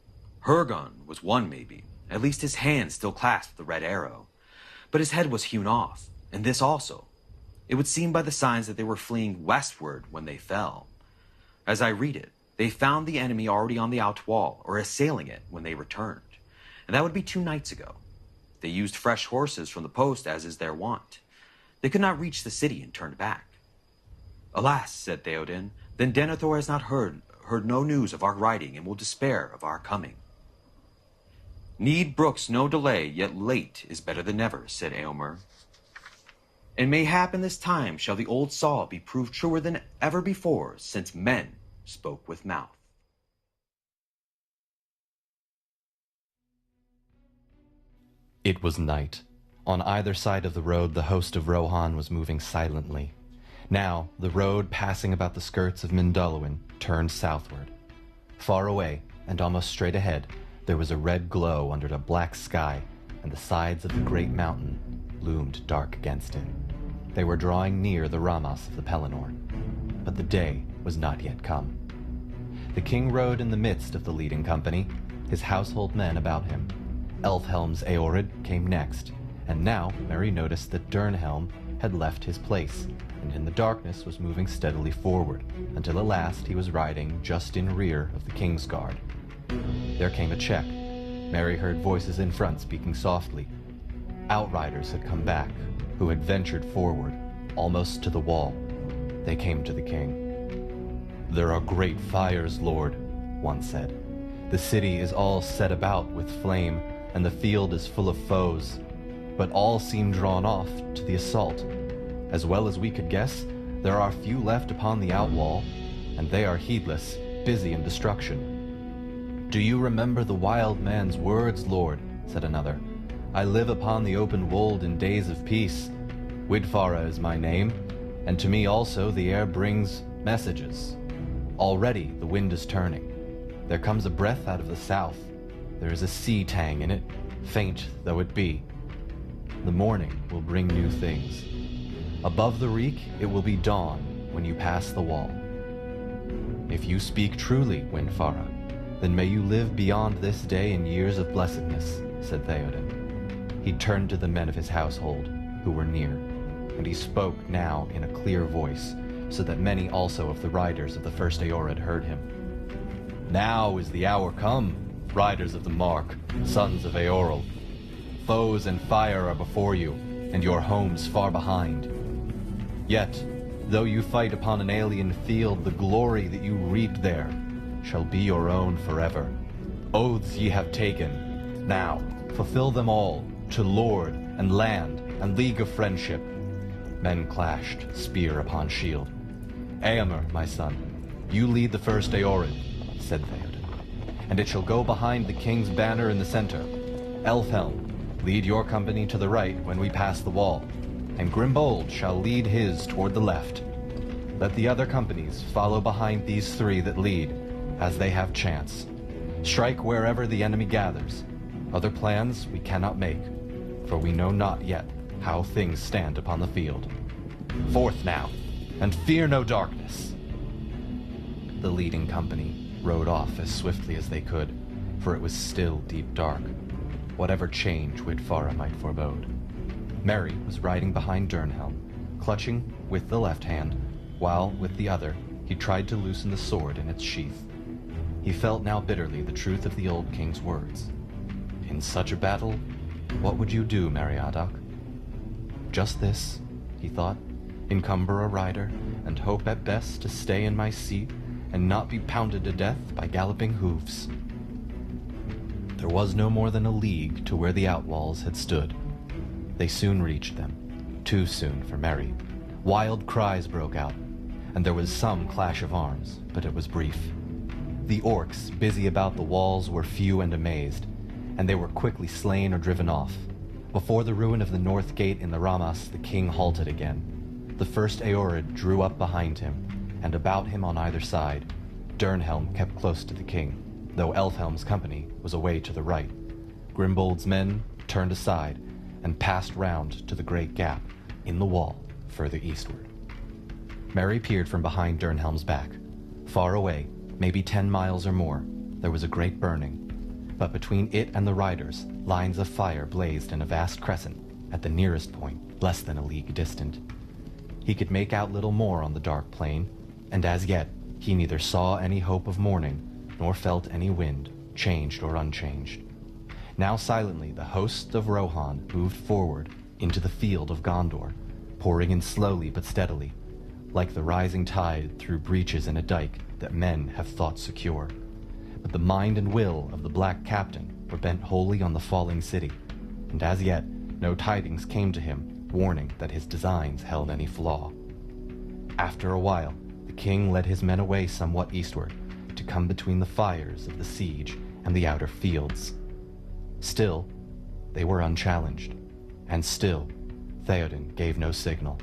Hurgon was one, maybe. At least his hand still clasped the red arrow. But his head was hewn off, and this also. It would seem by the signs that they were fleeing westward when they fell. As I read it, they found the enemy already on the outwall, or assailing it when they returned. And that would be 2 nights ago. They used fresh horses from the post, as is their wont. They could not reach the city and turned back. Alas, said Theoden, then Denethor has not heard no news of our riding, and will despair of our coming. Need brooks no delay, yet late is better than never, said Eomer. And mayhap in this time shall the old saw be proved truer than ever before, since men spoke with mouth.
It was night. On either side of the road the host of Rohan was moving silently. Now, the road passing about the skirts of Mindulluin turned southward. Far away, and almost straight ahead, there was a red glow under a black sky, and the sides of the great mountain loomed dark against it. They were drawing near the Ramas of the Pelennor, but the day was not yet come. The king rode in the midst of the leading company, his household men about him. Elfhelm's Eored came next, and now Merry noticed that Dernhelm had left his place, and in the darkness was moving steadily forward, until at last he was riding just in rear of the king's guard. There came a check. Merry heard voices in front speaking softly. Outriders had come back, who had ventured forward, almost to the wall. They came to the king. "There are great fires, Lord," one said. "The city is all set about with flame, and the field is full of foes. But all seem drawn off to the assault. As well as we could guess, there are few left upon the outwall, and they are heedless, busy in destruction." "Do you remember the wild man's words, Lord?" said another. "I live upon the open wold in days of peace. Widfara is my name, and to me also the air brings messages. Already the wind is turning. There comes a breath out of the south. There is a sea tang in it, faint though it be. The morning will bring new things. Above the reek it will be dawn when you pass the wall. If you speak truly, Windfara, then may you live beyond this day in years of blessedness, said Theoden. He turned to the men of his household, who were near, and he spoke now in a clear voice, so that many also of the riders of the first Aeorid heard him. Now is the hour come, riders of the Mark, sons of Eorl. Foes and fire are before you, and your homes far behind. Yet, though you fight upon an alien field, the glory that you reaped there shall be your own forever. Oaths ye have taken. Now, fulfill them all, to lord and land and league of friendship. Men clashed, spear upon shield. Eomer, my son, you lead the first Aeorid, said Theoden, and it shall go behind the king's banner in the center. Elfhelm, lead your company to the right when we pass the wall, and Grimbold shall lead his toward the left. Let the other companies follow behind these three that lead, as they have chance. Strike wherever the enemy gathers. Other plans we cannot make, for we know not yet how things stand upon the field. Forth now, and fear no darkness. The leading company rode off as swiftly as they could, for it was still deep dark, whatever change Windfara might forebode. Merry was riding behind Dernhelm, clutching with the left hand, while with the other he tried to loosen the sword in its sheath. He felt now bitterly the truth of the old king's words. In such a battle, what would you do, Meriadoc? Just this, he thought, encumber a rider, and hope at best to stay in my seat and not be pounded to death by galloping hoofs. There was no more than a league to where the outlaws had stood. They soon reached them, too soon for Merry. Wild cries broke out, and there was some clash of arms, but it was brief. The orcs busy about the walls were few and amazed, and they were quickly slain or driven off. Before the ruin of the north gate in the Ramas, the king halted again. The first Aeorid drew up behind him, and about him on either side, Dernhelm kept close to the king, though Elfhelm's company was away to the right. Grimbold's men turned aside and passed round to the great gap in the wall further eastward. Merry peered from behind Dernhelm's back. Far away, maybe 10 miles or more, there was a great burning, but between it and the riders, lines of fire blazed in a vast crescent at the nearest point, less than a league distant. He could make out little more on the dark plain, and as yet he neither saw any hope of morning, nor felt any wind, changed or unchanged. Now silently the hosts of Rohan moved forward into the field of Gondor, pouring in slowly but steadily, like the rising tide through breaches in a dike that men have thought secure. But the mind and will of the Black Captain were bent wholly on the falling city, and as yet no tidings came to him warning that his designs held any flaw. After a while, the king led his men away somewhat eastward, to come between the fires of the siege and the outer fields. Still, they were unchallenged, and still, Theoden gave no signal.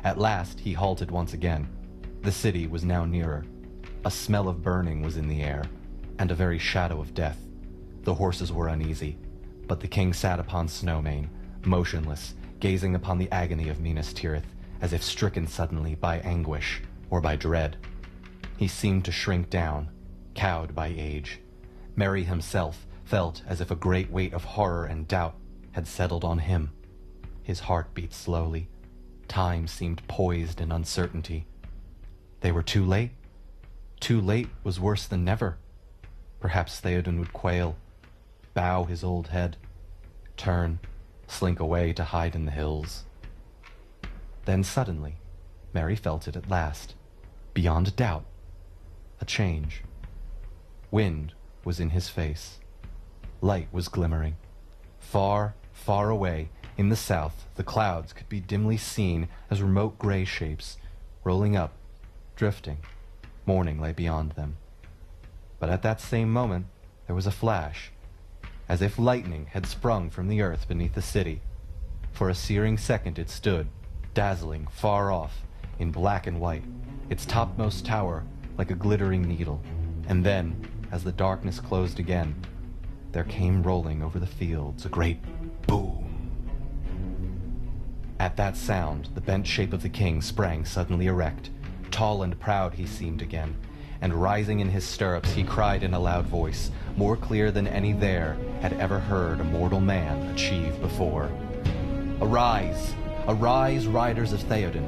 At last he halted once again. The city was now nearer. A smell of burning was in the air, and a very shadow of death. The horses were uneasy, but the king sat upon Snowmane, motionless, gazing upon the agony of Minas Tirith, as if stricken suddenly by anguish or by dread. He seemed to shrink down, cowed by age. Merry himself felt as if a great weight of horror and doubt had settled on him. His heart beat slowly. Time seemed poised in uncertainty. They were too late. Too late was worse than never. Perhaps Theoden would quail, bow his old head, turn, slink away to hide in the hills. Then suddenly, Merry felt it at last, beyond a doubt. A change. Wind was in his face. Light was glimmering. Far, far away, in the south, the clouds could be dimly seen as remote gray shapes, rolling up, drifting. Morning lay beyond them. But at that same moment, there was a flash, as if lightning had sprung from the earth beneath the city. For a searing second it stood, dazzling, far off, in black and white, its topmost tower like a glittering needle. And then, as the darkness closed again, there came rolling over the fields a great boom. At that sound, the bent shape of the king sprang suddenly erect. Tall and proud he seemed again, and rising in his stirrups he cried in a loud voice, more clear than any there had ever heard a mortal man achieve before. Arise, arise, riders of Theoden,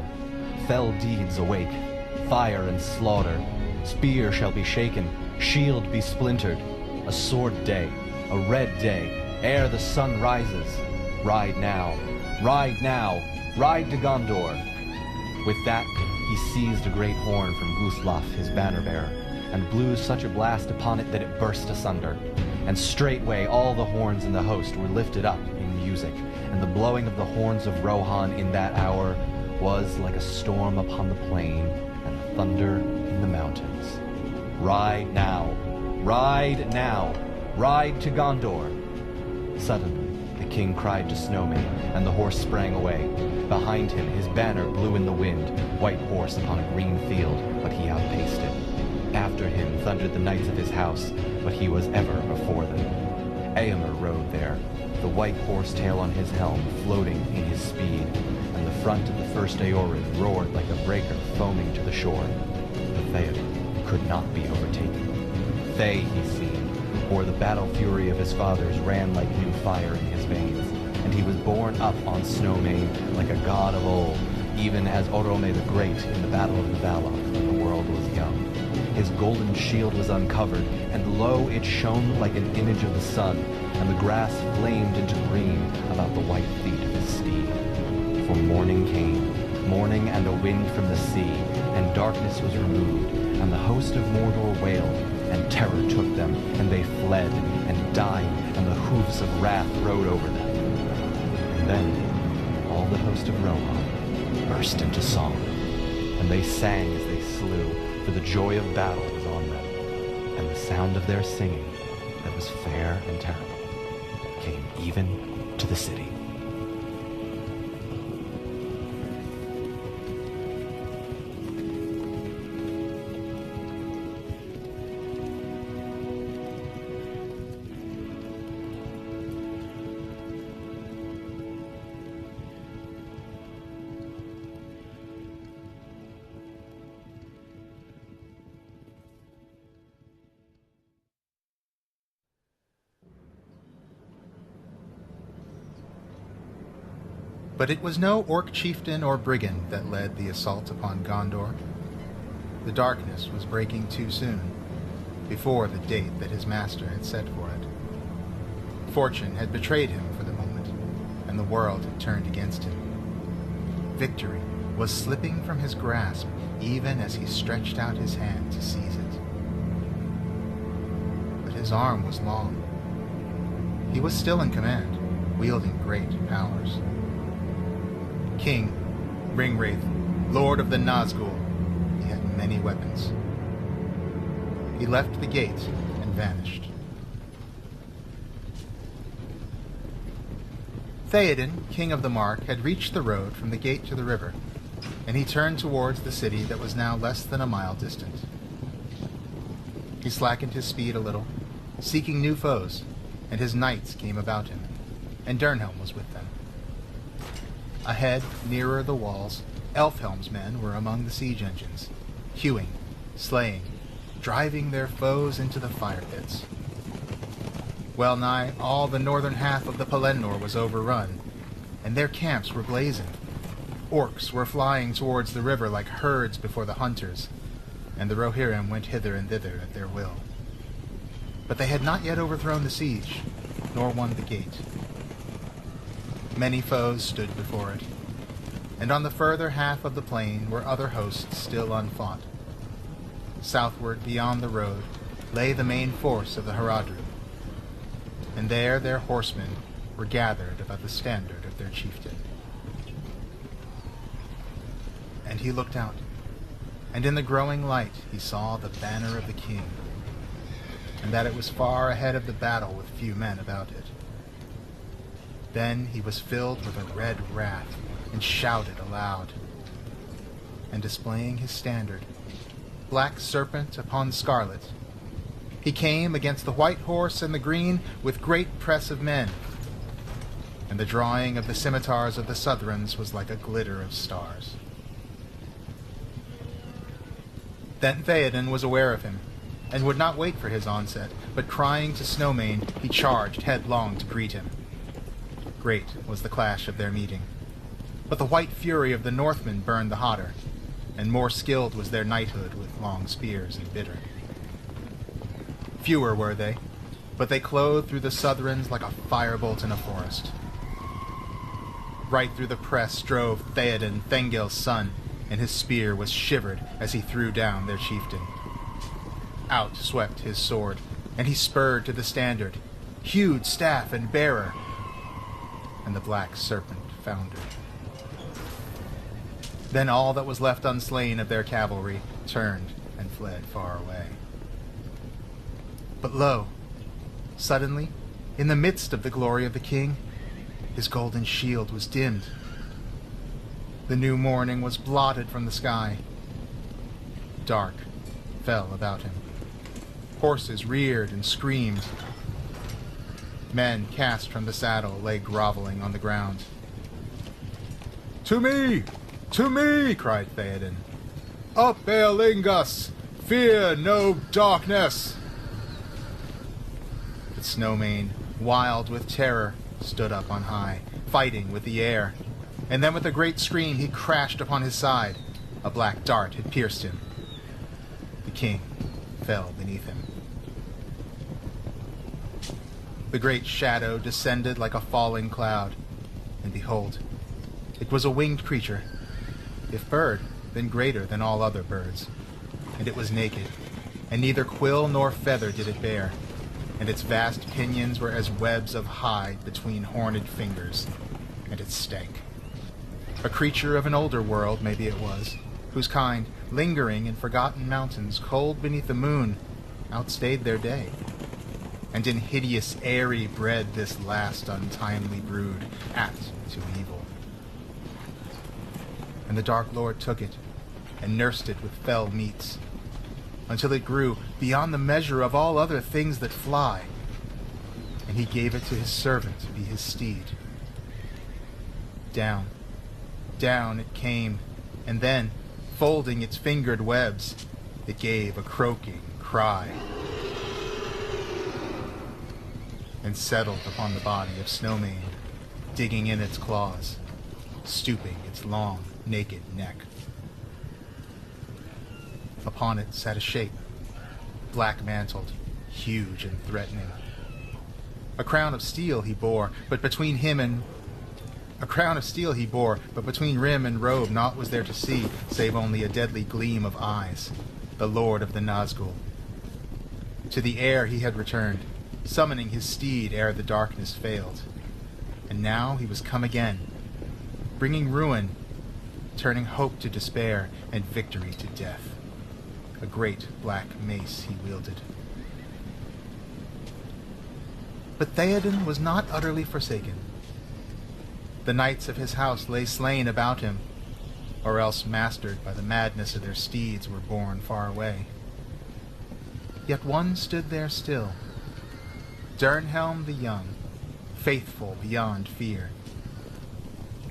fell deeds awake, fire and slaughter, spear shall be shaken, shield be splintered, a sword day, a red day, ere the sun rises. Ride now, ride now, ride to Gondor. With that, he seized a great horn from Gustloff, his banner-bearer, and blew such a blast upon it that it burst asunder. And straightway all the horns in the host were lifted up in music, and the blowing of the horns of Rohan in that hour was like a storm upon the plain and thunder in the mountains. Ride now, ride now, ride to Gondor. Suddenly, the king cried to Snowmane, and the horse sprang away. Behind him, his banner blew in the wind, white horse upon a green field, but he outpaced it. After him thundered the knights of his house, but he was ever before them. Eomer rode there, the white horse tail on his helm floating in his speed, and the front of the first Eorin roared like a breaker foaming to the shore. But Theoden could not be overtaken. Thay he seemed, or the battle fury of his fathers ran like new fire in his veins, and he was borne up on Snowmane like a god of old, even as Orome the Great in the Battle of the Valar when the world was young. His golden shield was uncovered, and lo, it shone like an image of the sun, and the grass flamed into green about the white feet of his steed. For morning came, morning and a wind from the sea, and darkness was removed, and the host of Mordor wailed, and terror took them, and they fled, and died, and the hoofs of wrath rode over them. And then all the host of Rohan burst into song, and they sang as they slew, for the joy of battle was on them, and the sound of their singing, that was fair and terrible, came even to the city.
But it was no orc chieftain or brigand that led the assault upon Gondor. The darkness was breaking too soon, before the date that his master had set for it. Fortune had betrayed him for the moment, and the world had turned against him. Victory was slipping from his grasp even as he stretched out his hand to seize it. But his arm was long. He was still in command, wielding great powers. King, Ringwraith, Lord of the Nazgul, he had many weapons. He left the gate and vanished. Theoden, King of the Mark, had reached the road from the gate to the river, and he turned towards the city that was now less than a mile distant. He slackened his speed a little, seeking new foes, and his knights came about him, and Dernhelm was with them. Ahead, nearer the walls, Elfhelm's men were among the siege engines, hewing, slaying, driving their foes into the fire pits. Well nigh all the northern half of the Pelennor was overrun, and their camps were blazing. Orcs were flying towards the river like herds before the hunters, and the Rohirrim went hither and thither at their will. But they had not yet overthrown the siege, nor won the gate. Many foes stood before it, and on the further half of the plain were other hosts still unfought. Southward beyond the road lay the main force of the Haradrim, and there their horsemen were gathered about the standard of their chieftain. And he looked out, and in the growing light he saw the banner of the king, and that it was far ahead of the battle with few men about it. Then he was filled with a red wrath, and shouted aloud. And displaying his standard, black serpent upon scarlet, He came against the white horse and the green with great press of men, and the drawing of the scimitars of the Southrons was like a glitter of stars. Then Theoden was aware of him, and would not wait for his onset, but crying to Snowmane, he charged headlong to greet him. Great was the clash of their meeting, but the white fury of the Northmen burned the hotter, and more skilled was their knighthood with long spears and bitter. Fewer were they, but they clove through the Southrons like a firebolt in a forest. Right through the press drove Theoden, Thengil's son, and his spear was shivered as he threw down their chieftain. Out swept his sword, and he spurred to the standard, hewed staff and bearer, and the black serpent foundered. Then all that was left unslain of their cavalry turned and fled far away. But lo, suddenly, in the midst of the glory of the king, his golden shield was dimmed. The new morning was blotted from the sky. Dark fell about him. Horses reared and screamed. Men cast from the saddle lay groveling on the ground. "To me! To me!" cried Theoden. "Up, Eolingus! Fear no darkness!" But Snowmane, wild with terror, stood up on high, fighting with the air, and then with a great scream he crashed upon his side. A black dart had pierced him. The king fell beneath him. The great shadow descended like a falling cloud, and behold, it was a winged creature, if bird, then greater than all other birds, and it was naked, and neither quill nor feather did it bear, and its vast pinions were as webs of hide between horned fingers, and it stank. A creature of an older world, maybe it was, whose kind, lingering in forgotten mountains, cold beneath the moon, outstayed their day. And in hideous airy bred this last untimely brood, apt to evil. And the Dark Lord took it, and nursed it with fell meats, until it grew beyond the measure of all other things that fly, and he gave it to his servant to be his steed. Down, down it came, and then, folding its fingered webs, it gave a croaking cry, and settled upon the body of Snowmane, digging in its claws, stooping its long, naked neck. Upon it sat a shape, black-mantled, huge and threatening. A crown of steel he bore, but between rim and robe naught was there to see, save only a deadly gleam of eyes, the lord of the Nazgul. To the air he had returned, summoning his steed ere the darkness failed. And now he was come again, bringing ruin, turning hope to despair, and victory to death. A great black mace he wielded. But Theoden was not utterly forsaken. The knights of his house lay slain about him, or else mastered by the madness of their steeds were borne far away. Yet one stood there still, Dernhelm the young, faithful beyond fear.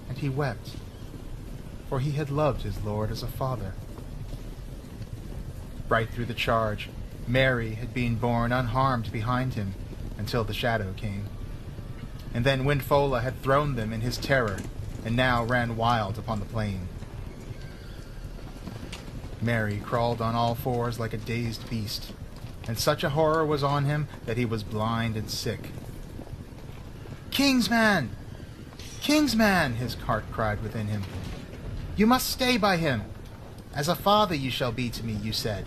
And he wept, for he had loved his lord as a father. Right through the charge, Mary had been borne unharmed behind him, until the shadow came. And then Windfola had thrown them in his terror, and now ran wild upon the plain. Mary crawled on all fours like a dazed beast, and such a horror was on him that he was blind and sick. "Kingsman! Kingsman!" his heart cried within him. "You must stay by him. As a father you shall be to me, you said."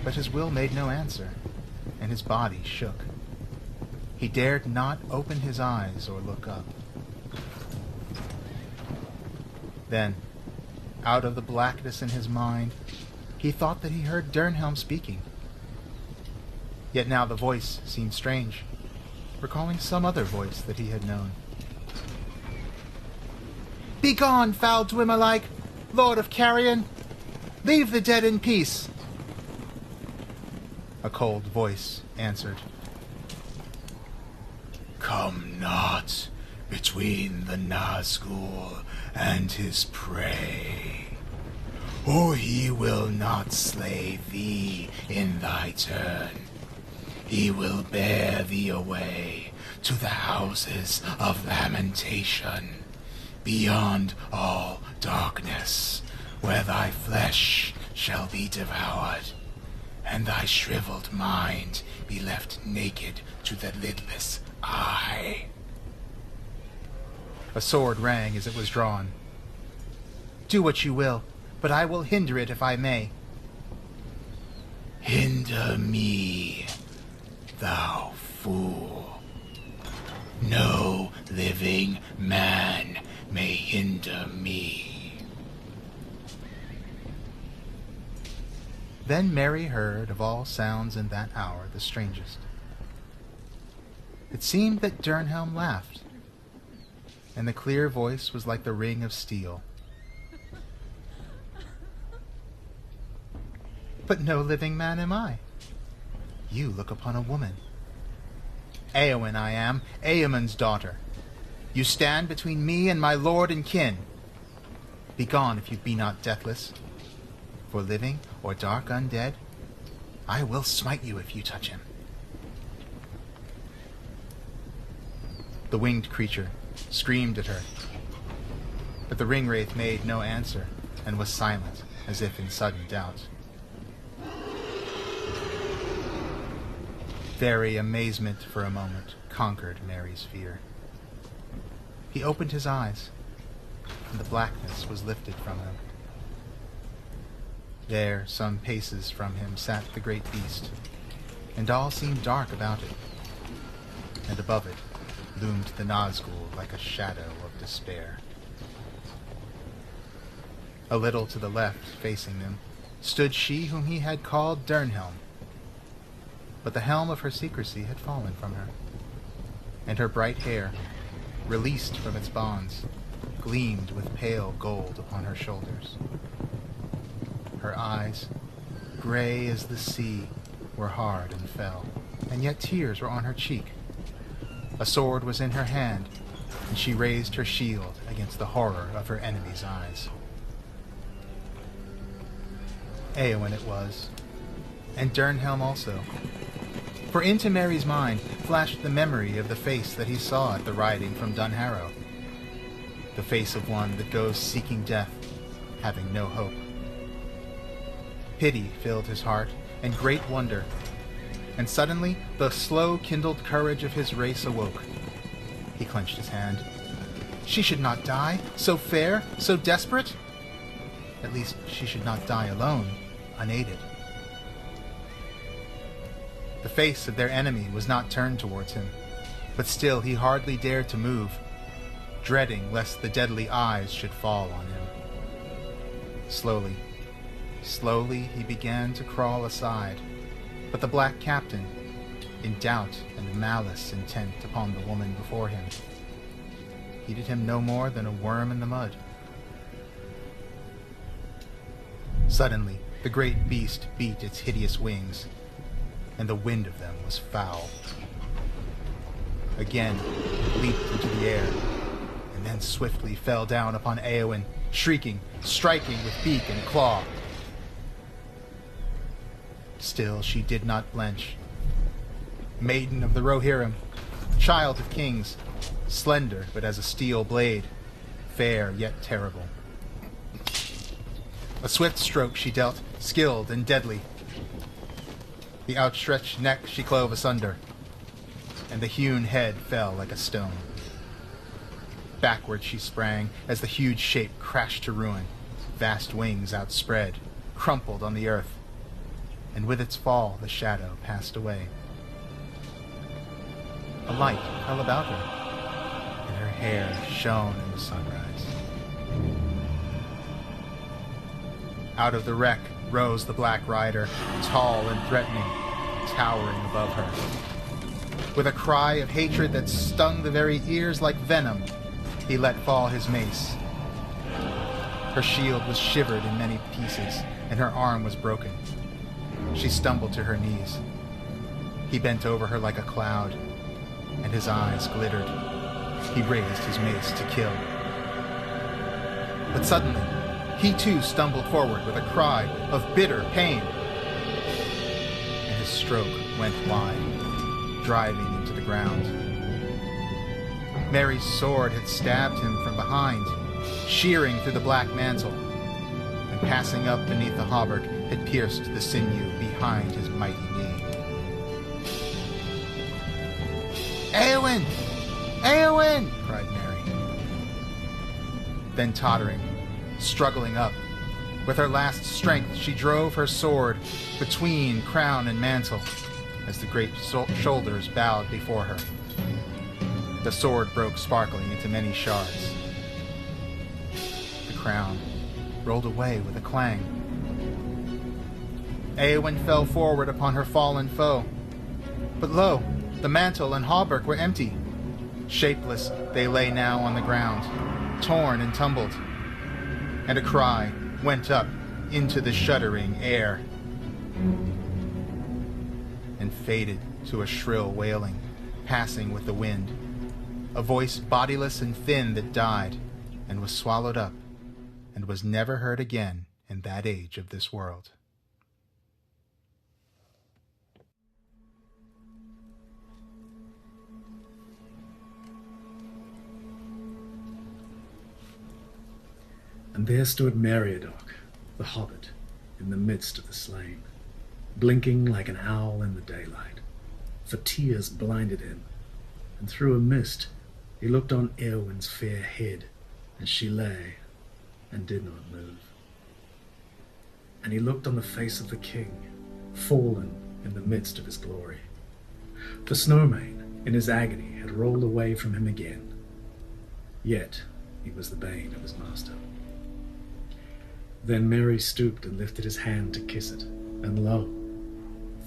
But his will made no answer, and his body shook. He dared not open his eyes or look up. Then, out of the blackness in his mind, he thought that he heard Dernhelm speaking. Yet now the voice seemed strange, recalling some other voice that he had known. "Begone, foul Dwemer-like, Lord of Carrion! Leave the dead in peace!" A cold voice answered.
Come not between the Nazgul and his prey, or he will not slay thee in thy turn. He will bear thee away to the houses of lamentation, beyond all darkness, where thy flesh shall be devoured, and thy shriveled mind be left naked to the lidless eye.
A sword rang as it was drawn. Do what you will, but I will hinder it if I may.
Hinder me, thou fool. No living man may hinder me.
Then Mary heard of all sounds in that hour the strangest. It seemed that Dernhelm laughed, and the clear voice was like the ring of steel. But no living man am I. You look upon a woman. Éowyn I am, Éomen's daughter. You stand between me and my lord and kin. Begone if you be not deathless. For living or dark undead, I will smite you if you touch him. The winged creature screamed at her, but the ringwraith made no answer and was silent, as if in sudden doubt. Very amazement for a moment conquered Mary's fear. He opened his eyes, and the blackness was lifted from him. There, some paces from him, sat the great beast, and all seemed dark about it, and above it loomed the Nazgul like a shadow of despair. A little to the left, facing them, stood she whom he had called Dernhelm, but the helm of her secrecy had fallen from her, and her bright hair, released from its bonds, gleamed with pale gold upon her shoulders. Her eyes, gray as the sea, were hard and fell, and yet tears were on her cheek. A sword was in her hand, and she raised her shield against the horror of her enemy's eyes. Éowyn it was, and Dernhelm also, for into Mary's mind flashed the memory of the face that he saw at the riding from Dunharrow, the face of one that goes seeking death, having no hope. Pity filled his heart, and great wonder, and suddenly the slow-kindled courage of his race awoke. He clenched his hand. She should not die, so fair, so desperate. At least she should not die alone, unaided. The face of their enemy was not turned towards him, but still he hardly dared to move, dreading lest the deadly eyes should fall on him. Slowly, slowly he began to crawl aside, but the black captain, in doubt and malice intent upon the woman before him, heeded him no more than a worm in the mud. Suddenly, the great beast beat its hideous wings, and the wind of them was foul. Again, it leaped into the air, and then swiftly fell down upon Éowyn, shrieking, striking with beak and claw. Still she did not blench. Maiden of the Rohirrim, child of kings, slender but as a steel blade, fair yet terrible. A swift stroke she dealt, skilled and deadly. The outstretched neck she clove asunder, and the hewn head fell like a stone. Backward she sprang as the huge shape crashed to ruin, vast wings outspread, crumpled on the earth, and with its fall the shadow passed away. A light fell about her, and her hair shone in the sunrise. Out of the wreck rose the Black Rider, tall and threatening, towering above her. With a cry of hatred that stung the very ears like venom, he let fall his mace. Her shield was shivered in many pieces, and her arm was broken. She stumbled to her knees, He bent over her like a cloud, and his eyes glittered. He raised his mace to kill. But suddenly, he too stumbled forward with a cry of bitter pain. And his stroke went wide, driving into the ground. Merry's sword had stabbed him from behind, shearing through the black mantle, and passing up beneath the hauberk had pierced the sinew behind his mighty knee. "Éowyn! Éowyn!" cried Merry. Then tottering, struggling up, with her last strength she drove her sword between crown and mantle as the great shoulders bowed before her. The sword broke sparkling into many shards. The crown rolled away with a clang. Éowyn fell forward upon her fallen foe. But lo, the mantle and hauberk were empty. Shapeless they lay now on the ground, torn and tumbled. And a cry went up into the shuddering air and faded to a shrill wailing, passing with the wind. A voice bodiless and thin that died and was swallowed up and was never heard again in that age of this world.
And there stood Meriadoc, the Hobbit, in the midst of the slain, blinking like an owl in the daylight, for tears blinded him, and through a mist he looked on Éowyn's fair head as she lay and did not move. And he looked on the face of the king, fallen in the midst of his glory. For Snowmane, in his agony, had rolled away from him again. Yet he was the bane of his master. Then Merry stooped and lifted his hand to kiss it, and lo,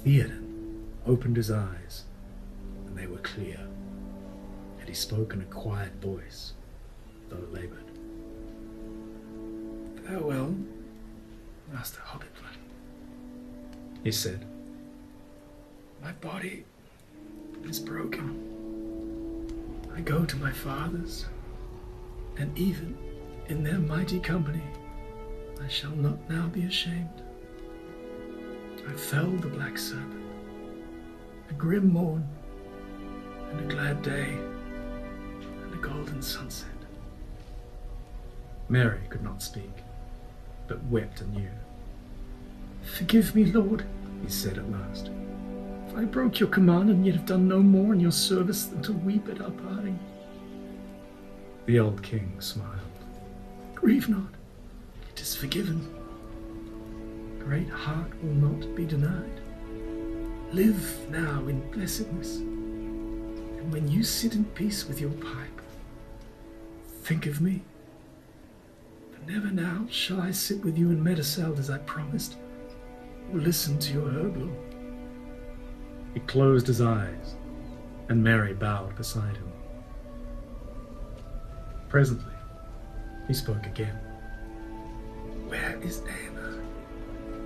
Theoden opened his eyes, and they were clear, and he spoke in a quiet voice, though laboured. "Farewell, Master Hobbitman," he said. "My body is broken. I go to my fathers, and even in their mighty company I shall not now be ashamed. I felled the black serpent, a grim morn, and a glad day, and a golden sunset." Merry could not speak, but wept anew. "Forgive me, Lord," he said at last, "for I broke your command and yet have done no more in your service than to weep at our parting." The old king smiled. "Grieve not. It is forgiven. Great heart will not be denied. Live now in blessedness, and when you sit in peace with your pipe, think of me. For never now shall I sit with you in Meduseld as I promised, or listen to your herblore." He closed his eyes, and Merry bowed beside him. Presently, he spoke again. "Where is Aemma?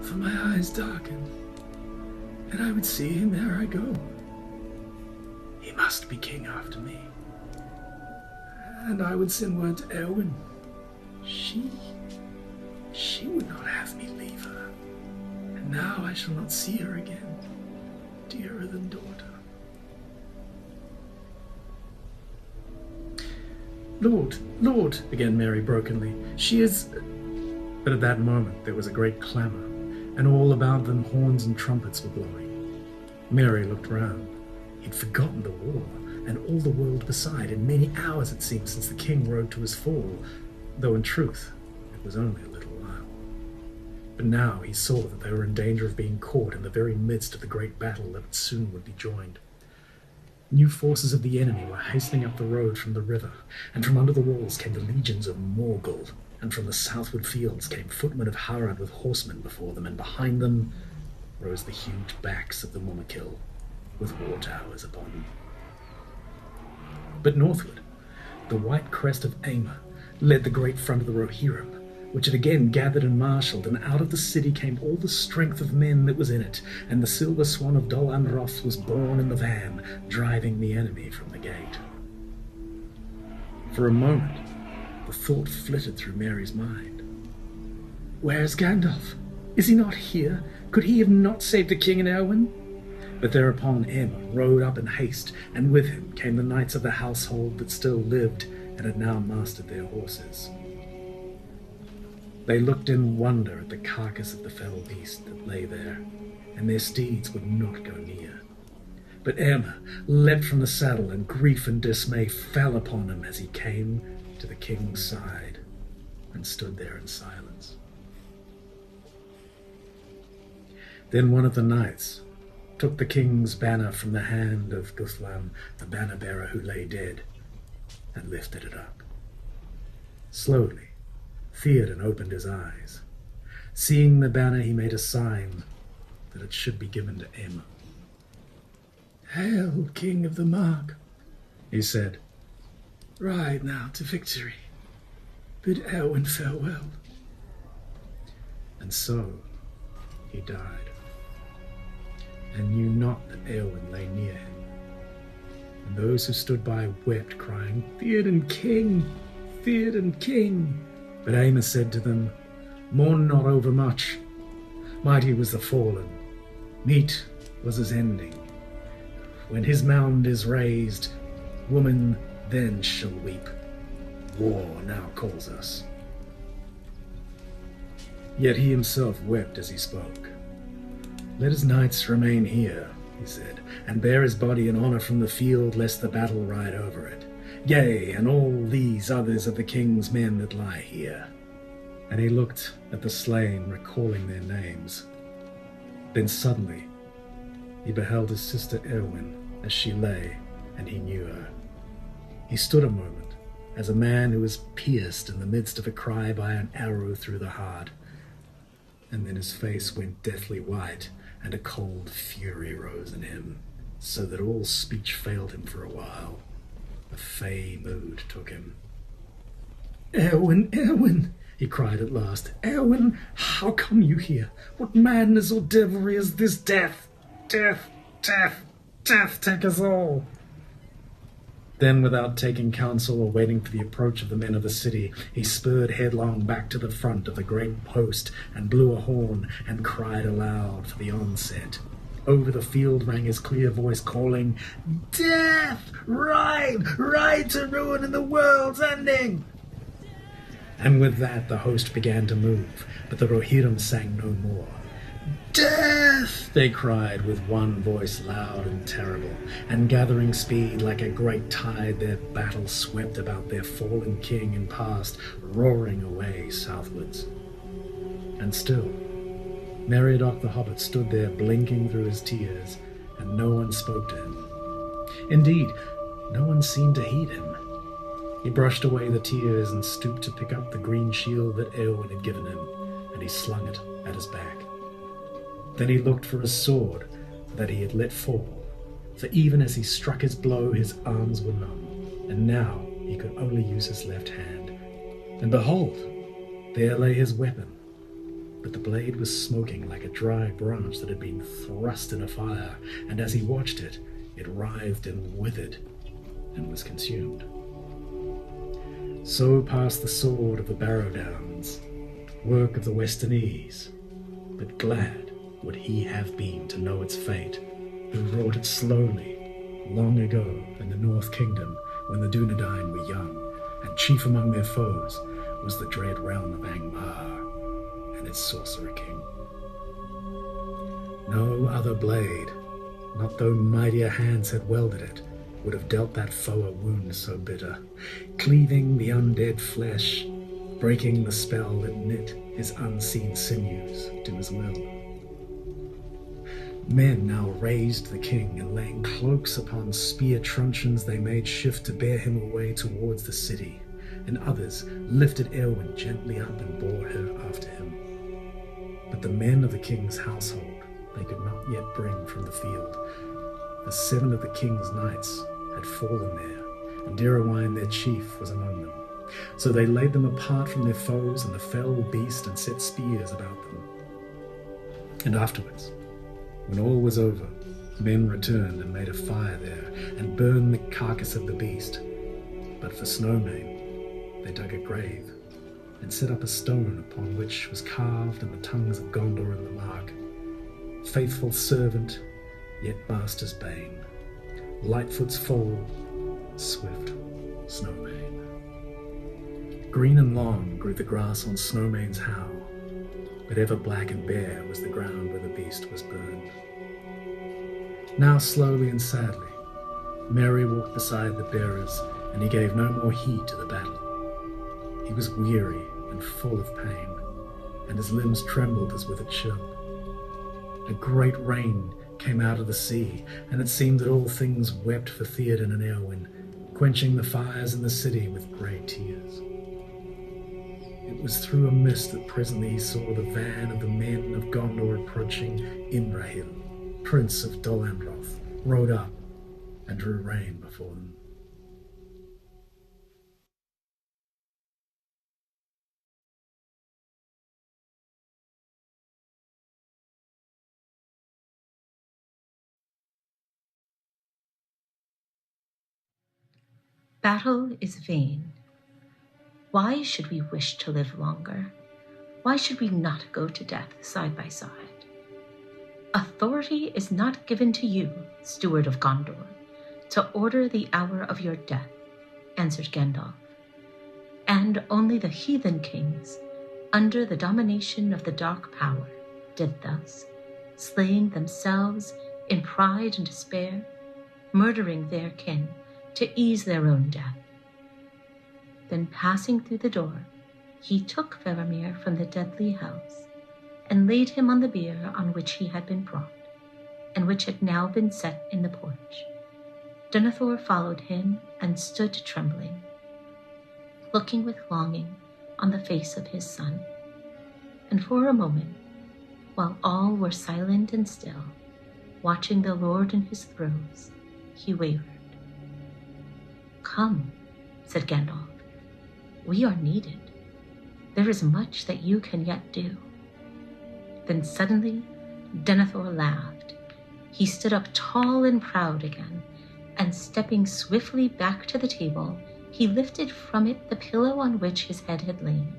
For my eyes darken, and I would see him ere I go. He must be king after me. And I would send word to Éowyn. She would not have me leave her. And now I shall not see her again, dearer than daughter." Lord, began Merry brokenly, "she is—" But at that moment there was a great clamour, and all about them horns and trumpets were blowing. Merry looked round. He'd forgotten the war, and all the world beside, in many hours it seemed since the king rode to his fall, though in truth it was only a little while. But now he saw that they were in danger of being caught in the very midst of the great battle that soon would be joined. New forces of the enemy were hastening up the road from the river, and from under the walls came the legions of Morgul, and from the southward fields came footmen of Harad with horsemen before them, and behind them rose the huge backs of the Mumakil, with war towers upon them. But northward, the white crest of Aemma led the great front of the Rohirrim, which had again gathered and marshalled, and out of the city came all the strength of men that was in it, and the silver swan of Dol Amroth was born in the van, driving the enemy from the gate. For a moment, the thought flitted through Mary's mind. Where's Gandalf? Is he not here? Could he have not saved the king and Éowyn? But thereupon Emma rode up in haste, and with him came the knights of the household that still lived and had now mastered their horses. They looked in wonder at the carcass of the fell beast that lay there, and their steeds would not go near. But Emma leapt from the saddle, and grief and dismay fell upon him as he came to the king's side and stood there in silence. Then one of the knights took the king's banner from the hand of Guthlam, the banner-bearer who lay dead, and lifted it up. Slowly, Theoden opened his eyes. Seeing the banner, he made a sign that it should be given to Emma. "Hail, King of the Mark," he said. "Ride now to victory. Bid Éowyn farewell." And so he died, and knew not that Éowyn lay near him. And those who stood by wept, crying, "Theoden King! Theoden King!" But Aemma said to them, "Mourn not overmuch. Mighty was the fallen. Meet was his ending. When his mound is raised, woman then shall weep. War now calls us." Yet he himself wept as he spoke. "Let his knights remain here," he said, "and bear his body in honour from the field, lest the battle ride over it. Yea, and all these others of the king's men that lie here." And he looked at the slain, recalling their names. Then suddenly he beheld his sister Éowyn as she lay, and he knew her. He stood a moment, as a man who is pierced in the midst of a cry by an arrow through the heart, and then his face went deathly white, and a cold fury rose in him, so that all speech failed him for a while. A fey mood took him. "Éowyn, Éowyn!" he cried at last. "Éowyn, how come you here? What madness or devilry is this? Death! Death! Death! Death take us all!" Then, without taking counsel or waiting for the approach of the men of the city, he spurred headlong back to the front of the great post and blew a horn and cried aloud for the onset. Over the field rang his clear voice calling, "Death! Ride! Ride to ruin and the world's ending!" And with that the host began to move, but the Rohirrim sang no more. "Death!" they cried with one voice loud and terrible, and gathering speed like a great tide their battle swept about their fallen king and passed, roaring away southwards. And still Meriadoc the Hobbit stood there blinking through his tears, and no one spoke to him. Indeed, no one seemed to heed him. He brushed away the tears and stooped to pick up the green shield that Éowyn had given him, and he slung it at his back. Then he looked for his sword that he had let fall, for even as he struck his blow his arms were numb, and now he could only use his left hand. And behold, there lay his weapon, but the blade was smoking like a dry branch that had been thrust in a fire, and as he watched it, it writhed and withered and was consumed. So passed the sword of the Barrow-downs, work of the Westernese, but glad would he have been to know its fate, who wrought it slowly, long ago in the North Kingdom, when the Dunedain were young, and chief among their foes was the dread realm of Angmar and its sorcerer king. No other blade, not though mightier hands had welded it, would have dealt that foe a wound so bitter, cleaving the undead flesh, breaking the spell that knit his unseen sinews to his will. Men now raised the king, and laying cloaks upon spear truncheons, they made shift to bear him away towards the city, and others lifted Éowyn gently up and bore her after him. But the men of the king's household they could not yet bring from the field. The 7 of the king's knights had fallen there, and Direwine their chief was among them. So they laid them apart from their foes and the fell beast and set spears about them. And afterwards, when all was over, men returned and made a fire there and burned the carcass of the beast. But for Snowmane, they dug a grave and set up a stone upon which was carved in the tongues of Gondor and the Mark, faithful servant, yet master's bane, Lightfoot's fall, swift Snowmane. Green and long grew the grass on Snowmane's howe, but ever black and bare was the ground where the beast was burned. Now slowly and sadly, Merry walked beside the bearers, and he gave no more heed to the battle. He was weary and full of pain, and his limbs trembled as with a chill. A great rain came out of the sea, and it seemed that all things wept for Theoden and Eowyn, quenching the fires in the city with grey tears. It was through a mist that presently he saw the van of the men of Gondor approaching. Imrahil, Prince of Dol Amroth, rode up and drew rein before them.
Battle is vain. Why should we wish to live longer? Why should we not go to death side by side? Authority is not given to you, steward of Gondor, to order the hour of your death, answered Gandalf. And only the heathen kings, under the domination of the Dark Power, did thus, slaying themselves in pride and despair, murdering their kin to ease their own death. Then passing through the door, he took Faramir from the deadly house, and laid him on the bier on which he had been brought, and which had now been set in the porch. Denethor followed him and stood trembling, looking with longing on the face of his son. And for a moment, while all were silent and still, watching the Lord in his throes, he wavered. "Come," said Gandalf. "We are needed. There is much that you can yet do." Then suddenly, Denethor laughed. He stood up tall and proud again, and stepping swiftly back to the table, he lifted from it the pillow on which his head had lain.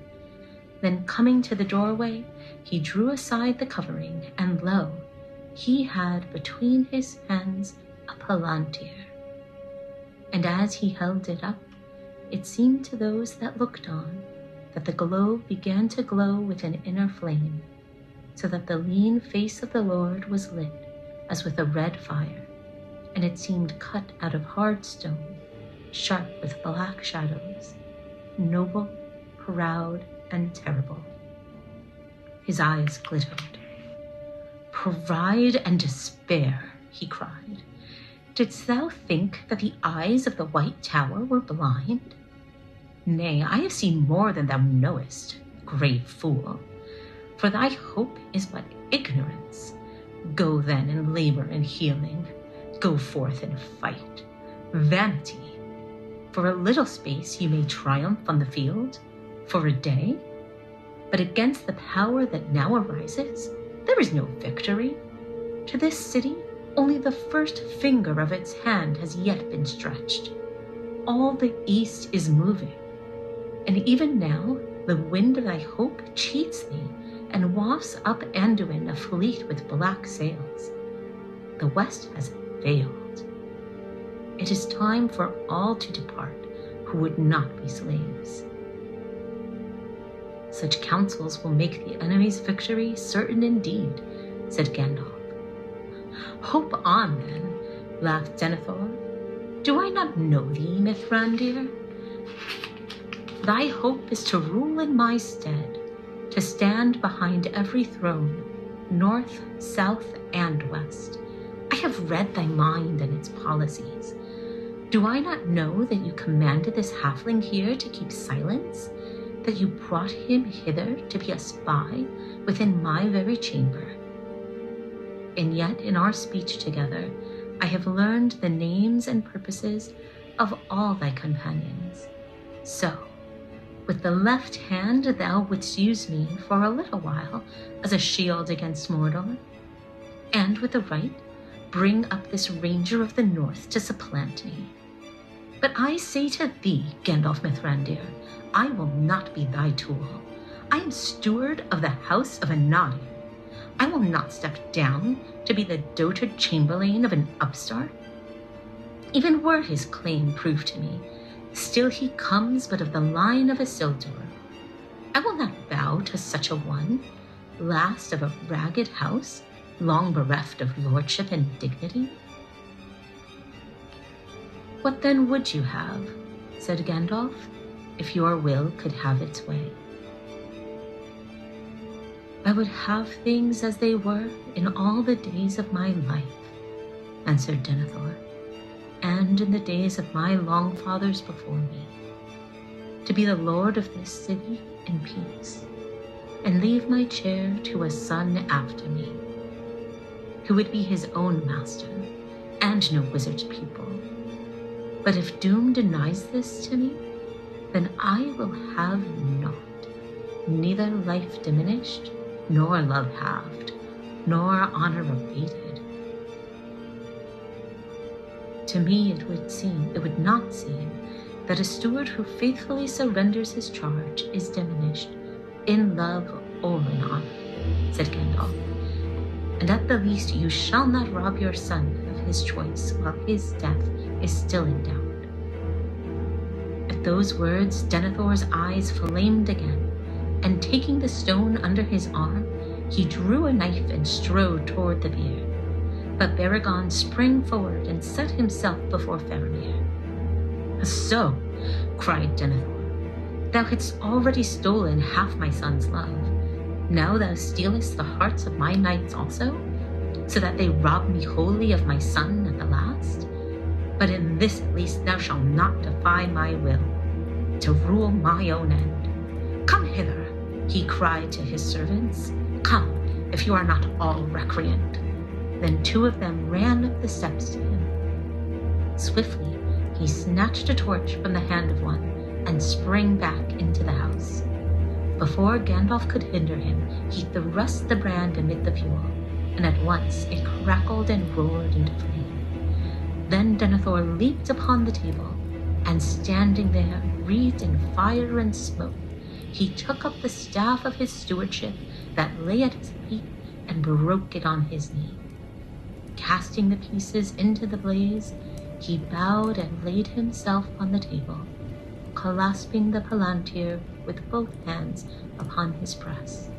Then coming to the doorway, he drew aside the covering, and lo, he had between his hands a palantir. And as he held it up, it seemed to those that looked on that the globe began to glow with an inner flame, so that the lean face of the Lord was lit as with a red fire, and it seemed cut out of hard stone, sharp with black shadows, noble, proud, and terrible. His eyes glittered. "Pride and despair," he cried. "Didst thou think that the eyes of the White Tower were blind? Nay, I have seen more than thou knowest, grave fool. For thy hope is but ignorance. Go then and labor in healing. Go forth and fight. Vanity. For a little space you may triumph on the field, for a day. But against the power that now arises, there is no victory. To this city, only the first finger of its hand has yet been stretched. All the east is moving, and even now the wind of thy hope cheats thee and wafts up Anduin a fleet with black sails. The west has failed. It is time for all to depart who would not be slaves. Such counsels will make the enemy's victory certain indeed, said Gandalf. Hope on, then, laughed Denethor. Do I not know thee, Mithrandir? Thy hope is to rule in my stead, to stand behind every throne, north, south, and west. I have read thy mind and its policies. Do I not know that you commanded this halfling here to keep silence? That you brought him hither to be a spy within my very chamber? And yet in our speech together, I have learned the names and purposes of all thy companions. So, With the left hand thou wouldst use me for a little while as a shield against Mordor, and with the right bring up this Ranger of the North to supplant me. But I say to thee, Gandalf Mithrandir, I will not be thy tool. I am steward of the House of Anadi. I will not step down to be the dotard chamberlain of an upstart. Even were his claim proved to me, still he comes but of the line of Isildur. I will not bow to such a one, last of a ragged house, long bereft of lordship and dignity. What then would you have, said Gandalf, if your will could have its way? I would have things as they were in all the days of my life, answered Denethor, and in the days of my long fathers before me, to be the lord of this city in peace, and leave my chair to a son after me, who would be his own master, and no wizard's pupil. But if doom denies this to me, then I will have naught, neither life diminished, nor love halved, nor honor abated. To me it would not seem that a steward who faithfully surrenders his charge is diminished in love or in honor, said Gandalf. And at the least you shall not rob your son of his choice while his death is still in doubt. At those words, Denethor's eyes flamed again, and taking the stone under his arm, he drew a knife and strode toward the bier. But Baragon sprang forward and set himself before Faramir. So, cried Denethor, thou hadst already stolen half my son's love. Now thou stealest the hearts of my knights also, so that they rob me wholly of my son at the last? But in this at least thou shalt not defy my will, to rule my own end. Come hither, he cried to his servants. Come, if you are not all recreant. Then two of them ran up the steps to him. Swiftly he snatched a torch from the hand of one and sprang back into the house. Before Gandalf could hinder him, he thrust the brand amid the fuel, and at once it crackled and roared into flame. Then Denethor leaped upon the table, and standing there, wreathed in fire and smoke, he took up the staff of his stewardship that lay at his feet and broke it on his knee. Casting the pieces into the blaze, he bowed and laid himself on the table, clasping the palantir with both hands upon his breast.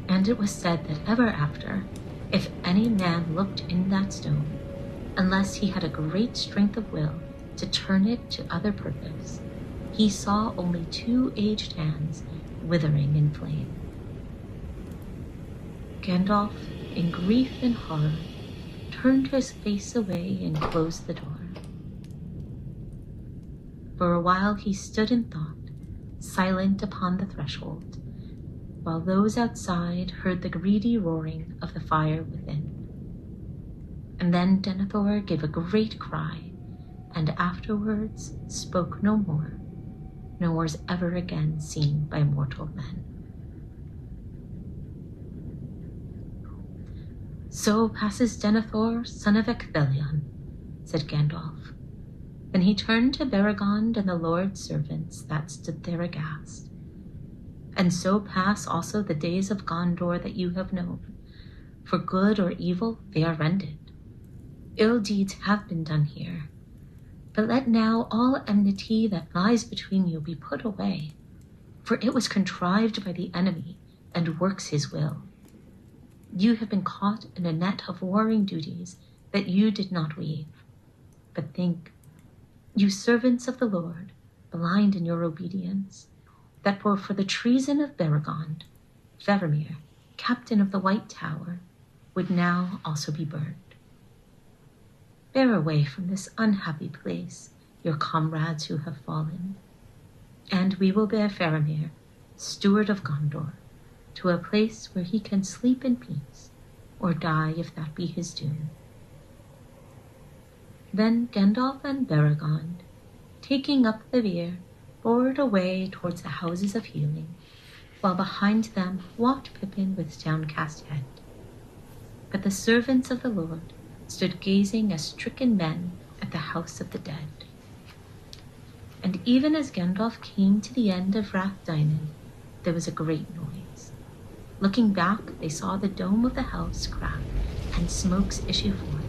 And it was said that ever after, if any man looked in that stone, unless he had a great strength of will to turn it to other purpose, he saw only two aged hands withering in flame. Gandalf, in grief and horror, turned his face away and closed the door. For a while he stood in thought, silent upon the threshold, while those outside heard the greedy roaring of the fire within. And then Denethor gave a great cry, and afterwards spoke no more, nor was ever again seen by mortal men. So passes Denethor, son of Ecthelion, said Gandalf. Then he turned to Baragon and the Lord's servants that stood there aghast. And so pass also the days of Gondor that you have known. For good or evil they are ended. Ill deeds have been done here. But let now all enmity that lies between you be put away, for it was contrived by the enemy and works his will. You have been caught in a net of warring duties that you did not weave. But think, you servants of the Lord, blind in your obedience, that for the treason of Baragon, Faramir, captain of the White Tower, would now also be burned. Bear away from this unhappy place your comrades who have fallen, and we will bear Faramir, steward of Gondor, to a place where he can sleep in peace, or die if that be his doom. Then Gandalf and Baragon, taking up the bier, bore it away towards the houses of healing, while behind them walked Pippin with downcast head. But the servants of the Lord stood gazing as stricken men at the house of the dead. And even as Gandalf came to the end of Rathdinan, there was a great noise. Looking back, they saw the dome of the house crack and smokes issue forth.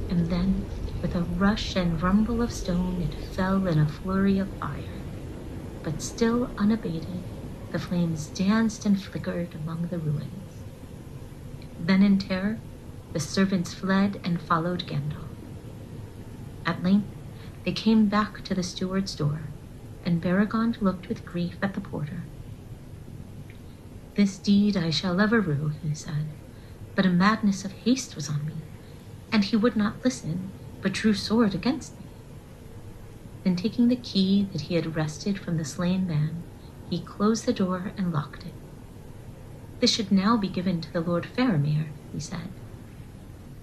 And then, with a rush and rumble of stone, it fell in a flurry of fire. But still unabated, the flames danced and flickered among the ruins. Then in terror, the servants fled and followed Gandalf. At length, they came back to the steward's door, and Beregond looked with grief at the porter. "This deed I shall ever rue," he said, "but a madness of haste was on me, and he would not listen, but drew sword against me." Then taking the key that he had wrested from the slain man, he closed the door and locked it. "This should now be given to the Lord Faramir," he said.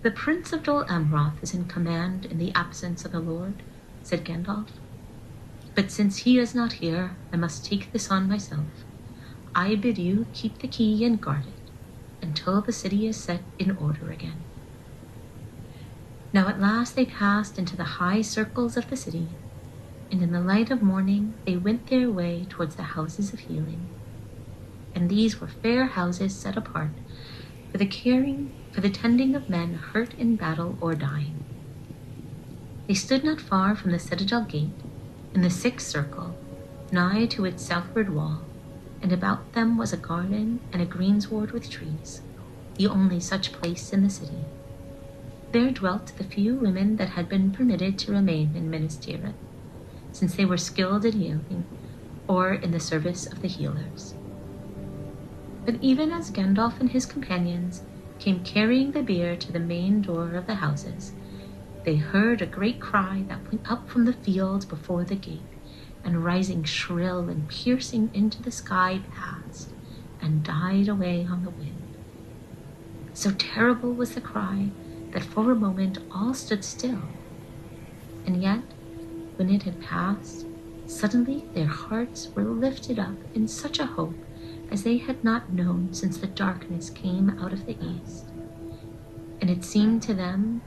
"The Prince of Dol Amroth is in command in the absence of the Lord," said Gandalf. "But since he is not here, I must take this on myself. I bid you keep the key and guard it, until the city is set in order again." Now at last they passed into the high circles of the city, and in the light of morning they went their way towards the houses of healing. And these were fair houses set apart for the tending of men hurt in battle or dying. They stood not far from the citadel gate, in the sixth circle, nigh to its southward wall, and about them was a garden and a greensward with trees, the only such place in the city. There dwelt the few women that had been permitted to remain in Minas Tirith, since they were skilled in healing, or in the service of the healers. But even as Gandalf and his companions came carrying the bier to the main door of the houses, they heard a great cry that went up from the fields before the gate, and rising shrill and piercing into the sky passed, and died away on the wind. So terrible was the cry that for a moment all stood still. And yet, when it had passed, suddenly their hearts were lifted up in such a hope as they had not known since the darkness came out of the east. And it seemed to them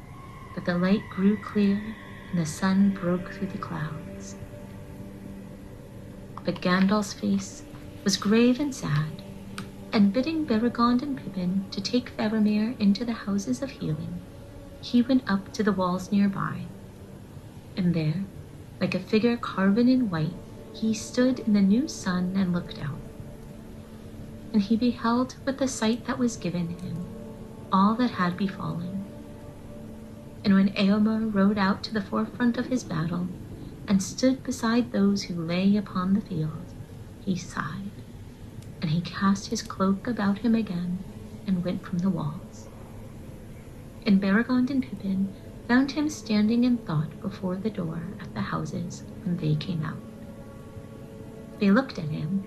that the light grew clear and the sun broke through the clouds. But Gandalf's face was grave and sad, and bidding Beregond and Pippin to take Faramir into the houses of healing, he went up to the walls nearby. And there, like a figure carven in white, he stood in the new sun and looked out. And he beheld with the sight that was given him all that had befallen. And when Eomer rode out to the forefront of his battle, and stood beside those who lay upon the field, he sighed, and he cast his cloak about him again, and went from the walls. And Beregond and Pippin found him standing in thought before the door at the houses when they came out. They looked at him,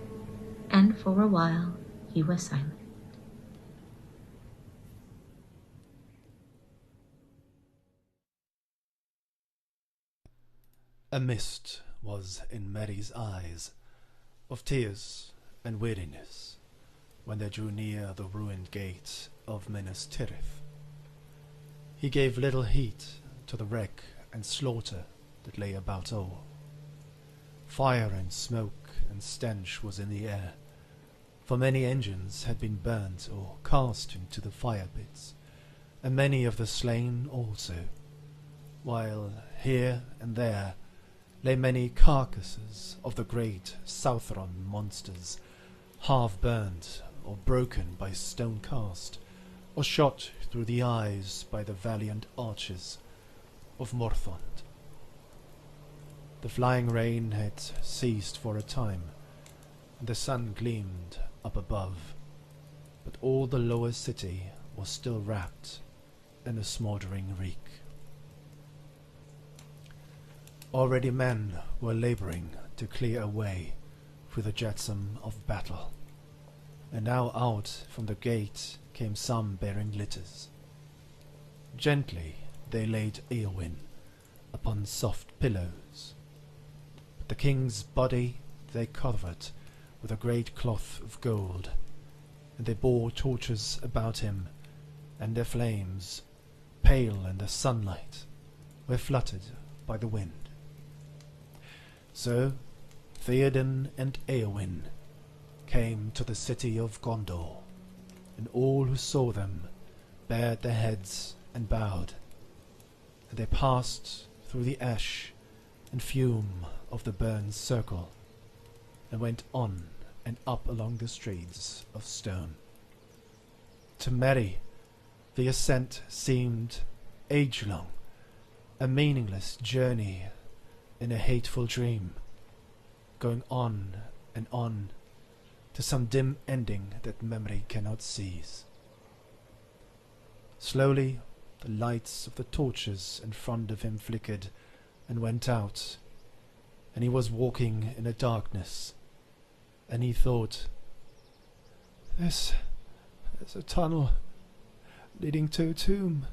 and for a while he was silent.
A mist was in Merry's eyes, of tears and weariness, when they drew near the ruined gate of Minas Tirith. He gave little heed to the wreck and slaughter that lay about all. Fire and smoke and stench was in the air, for many engines had been burnt or cast into the fire pits, and many of the slain also, while here and there lay many carcasses of the great Southron monsters, half burned or broken by stone cast, or shot through the eyes by the valiant archers of Morthond. The flying rain had ceased for a time, and the sun gleamed up above, but all the lower city was still wrapped in a smouldering reek. Already men were labouring to clear a way through the jetsam of battle, and now out from the gate came some bearing litters. Gently they laid Eowyn upon soft pillows The king's body they covered with a great cloth of gold, and they bore torches about him, and their flames, pale in the sunlight, were fluttered by the wind. So Theoden and Éowyn came to the city of Gondor, and all who saw them bared their heads and bowed, and they passed through the ash and fume of the burned circle, and went on and up along the streets of stone. To Merry, the ascent seemed age-long, a meaningless journey in a hateful dream, going on and on to some dim ending that memory cannot seize. Slowly, the lights of the torches in front of him flickered and went out, and he was walking in the darkness, and he thought, There's a tunnel leading to a tomb.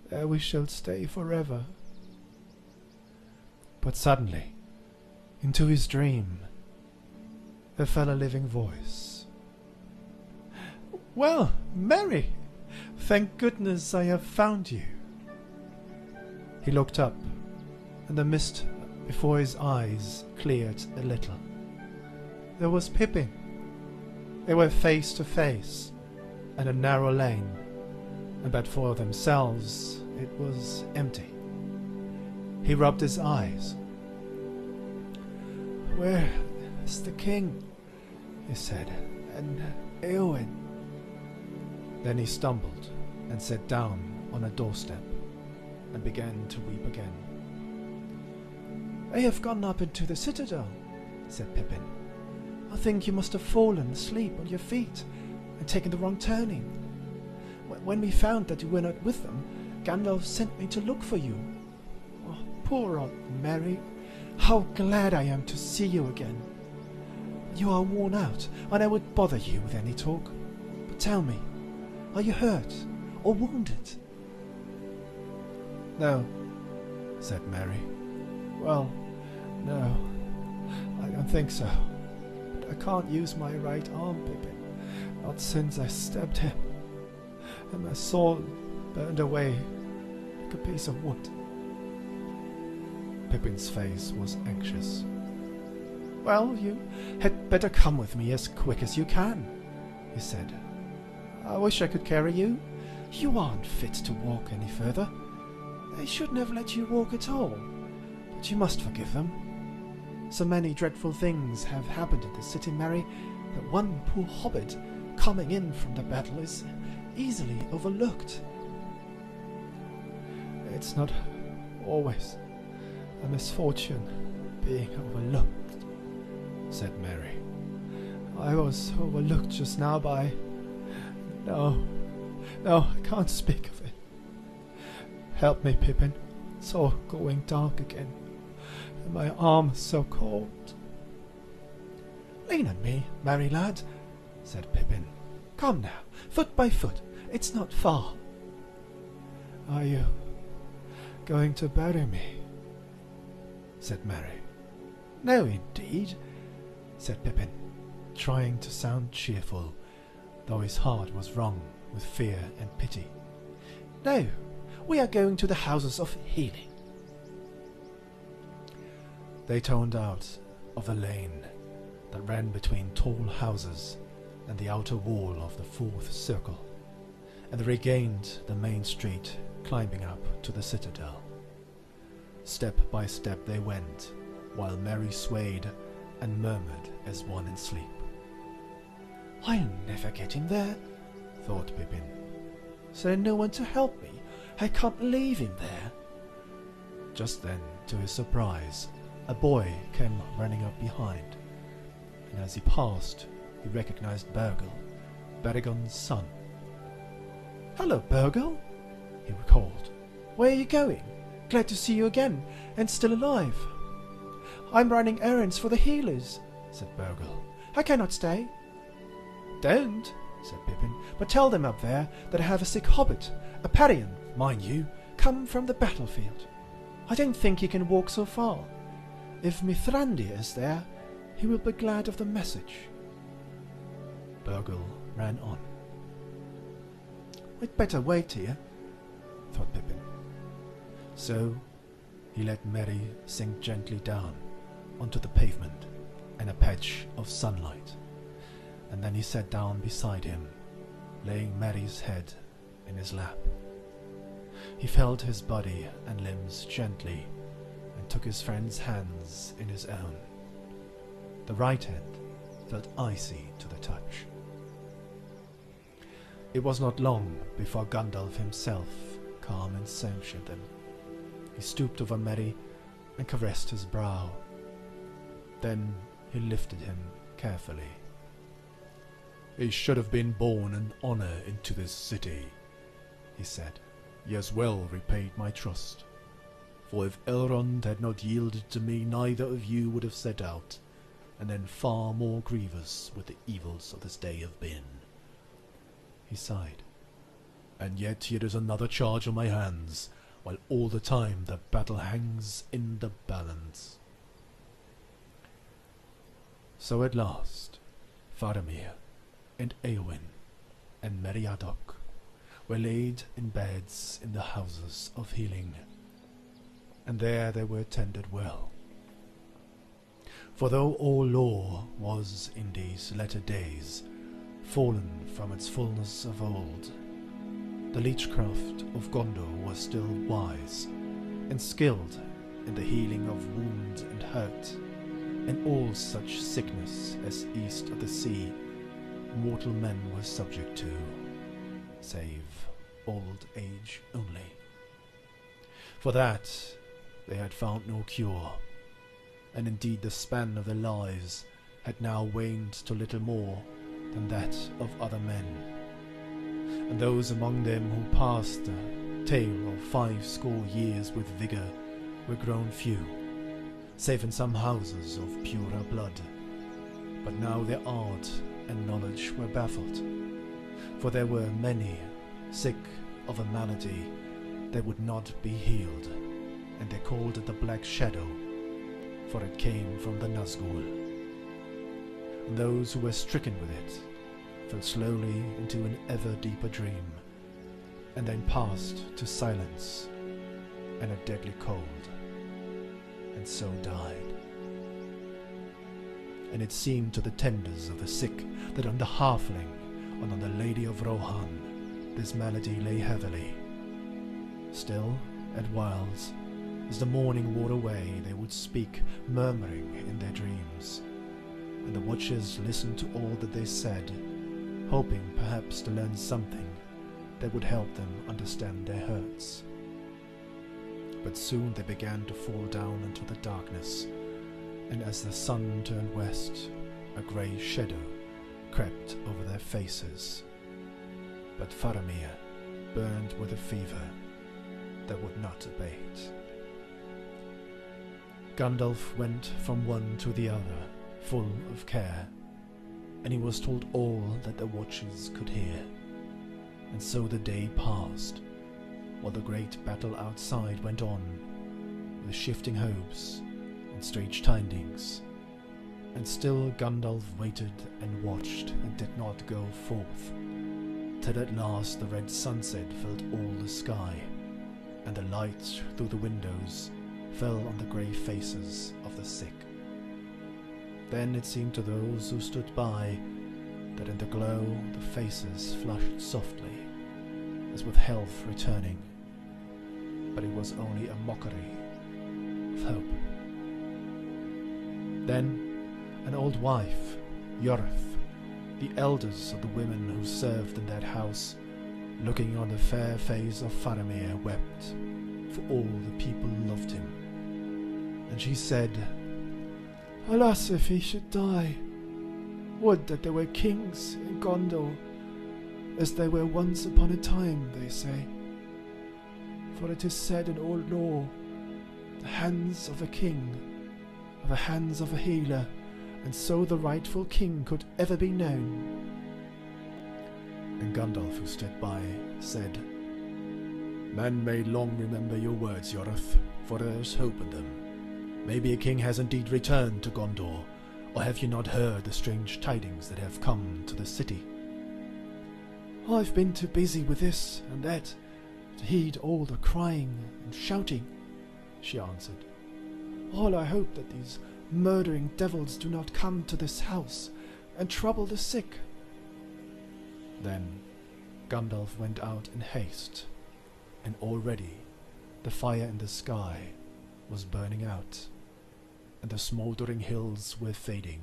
There we shall stay forever. But suddenly, into his dream, there fell a living voice. Well, Merry, thank goodness I have found you. He looked up, and the mist before his eyes cleared a little. There was Pippin. They were face to face, in a narrow lane, and but for themselves it was empty. He rubbed his eyes. Where is the king? He said, and Éowyn. Then he stumbled and sat down on a doorstep and began to weep again. They have gone up into the citadel, said Pippin. I think you must have fallen asleep on your feet and taken the wrong turning. When we found that you were not with them, Gandalf sent me to look for you. Oh, poor old Merry. How glad I am to see you again. You are worn out, and I would bother you with any talk. But tell me, are you hurt or wounded? No, said Merry. Well, no, I don't think so. But I can't use my right arm, Pippin, not since I stabbed him, and my sword burned away like a piece of wood. Pippin's face was anxious. Well, you had better come with me as quick as you can, he said. I wish I could carry you. You aren't fit to walk any further. They shouldn't have let you walk at all, but you must forgive them. So many dreadful things have happened in the city, Merry, that one poor hobbit coming in from the battle is easily overlooked. It's not always a misfortune being overlooked, said Merry. I was overlooked just now by... No, I can't speak of it. Help me, Pippin. It's all going dark again, and my arm is so cold. Lean on me, Merry lad, said Pippin. Come now, foot by foot. It's not far. Are you going to bury me? Said Merry. No, indeed, said Pippin, trying to sound cheerful, though his heart was wrung with fear and pity. No, we are going to the houses of healing. They turned out of the lane that ran between tall houses and the outer wall of the fourth circle, and they regained the main street, climbing up to the citadel. Step by step they went, while Merry swayed and murmured as one in sleep. I'll never get him there, thought Pippin. Is there no one to help me? I can't leave him there. Just then, to his surprise, a boy came running up behind, and as he passed, he recognized Burgle, Baragon's son. Hello, Burgle, he called. Where are you going? Glad to see you again, and still alive. I'm running errands for the healers, said Burgle. I cannot stay. Don't, said Pippin, but tell them up there that I have a sick hobbit, a Parian, mind you, come from the battlefield. I don't think he can walk so far. If Mithrandi is there, he will be glad of the message. Burgle ran on. We'd better wait here, thought Pippin. So he let Merry sink gently down onto the pavement in a patch of sunlight, and then he sat down beside him, laying Merry's head in his lap. He felt his body and limbs gently and took his friend's hands in his own. The right hand felt icy to the touch. It was not long before Gandalf himself came and sanctioned them. He stooped over Merry and caressed his brow. Then he lifted him carefully. "He should have been born an honor into this city," he said. "He has well repaid my trust. For if Elrond had not yielded to me, neither of you would have set out, and then far more grievous would the evils of this day have been." He sighed. "And yet here is another charge on my hands, while all the time the battle hangs in the balance." So at last, Faramir and Eowyn and Meriadoc were laid in beds in the houses of healing, and there they were tended well. For though all lore was in these latter days fallen from its fullness of old, the leechcraft of Gondor was still wise and skilled in the healing of wound and hurt, and all such sickness as east of the sea mortal men were subject to, save old age only. For that they had found no cure, and indeed the span of their lives had now waned to little more than that of other men. And those among them who passed the tale of 50 years with vigour were grown few, save in some houses of purer blood. But now their art and knowledge were baffled, for there were many sick of a malady that would not be healed, and they called it the Black Shadow, for it came from the Nazgul. And those who were stricken with it fell slowly into an ever deeper dream, and then passed to silence and a deadly cold, and so died. And it seemed to the tenders of the sick that on the halfling and on the Lady of Rohan this malady lay heavily. Still, at whiles, as the morning wore away, they would speak, murmuring in their dreams, and the watchers listened to all that they said, hoping perhaps to learn something that would help them understand their hurts. But soon they began to fall down into the darkness, and as the sun turned west, a grey shadow crept over their faces. But Faramir burned with a fever that would not abate. Gandalf went from one to the other, full of care, and he was told all that the watchers could hear. And so the day passed, while the great battle outside went on, with shifting hopes and strange tidings. And still Gandalf waited and watched and did not go forth, till at last the red sunset filled all the sky, and the light through the windows fell on the grey faces of the sick. Then it seemed to those who stood by that in the glow the faces flushed softly, as with health returning, but it was only a mockery of hope. Then an old wife, Yorith, the eldest of the women who served in that house, looking on the fair face of Faramir, wept, for all the people loved him. And she said, "Alas, if he should die! Would that there were kings in Gondor, as there were once upon a time, they say. For it is said in old lore, the hands of a king are the hands of a healer, and so the rightful king could ever be known." And Gandalf, who stood by, said, "Men may long remember your words, Yorith, for there is hope in them. Maybe a king has indeed returned to Gondor, or have you not heard the strange tidings that have come to the city? I've been too busy with this and that to heed all the crying and shouting, she answered. All I hope that these murdering devils do not come to this house and trouble the sick. Then Gandalf went out in haste, and already the fire in the sky was burning out, and the smouldering hills were fading,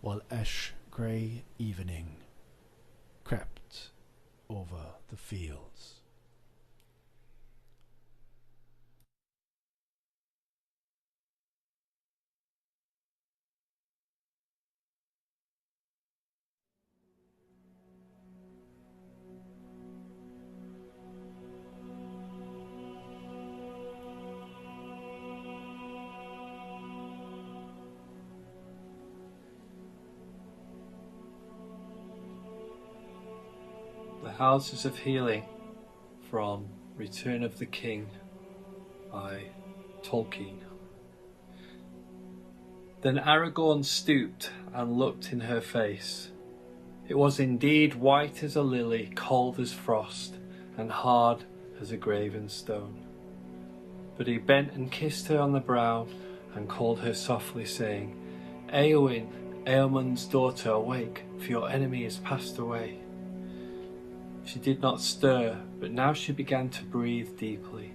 while ash-grey evening crept over the fields.
The Houses of Healing from Return of the King by Tolkien. Then Aragorn stooped and looked in her face. It was indeed white as a lily, cold as frost, and hard as a graven stone. But he bent and kissed her on the brow and called her softly, saying, Eowyn, Eomund's daughter, awake, for your enemy is passed away. She did not stir, but now she began to breathe deeply,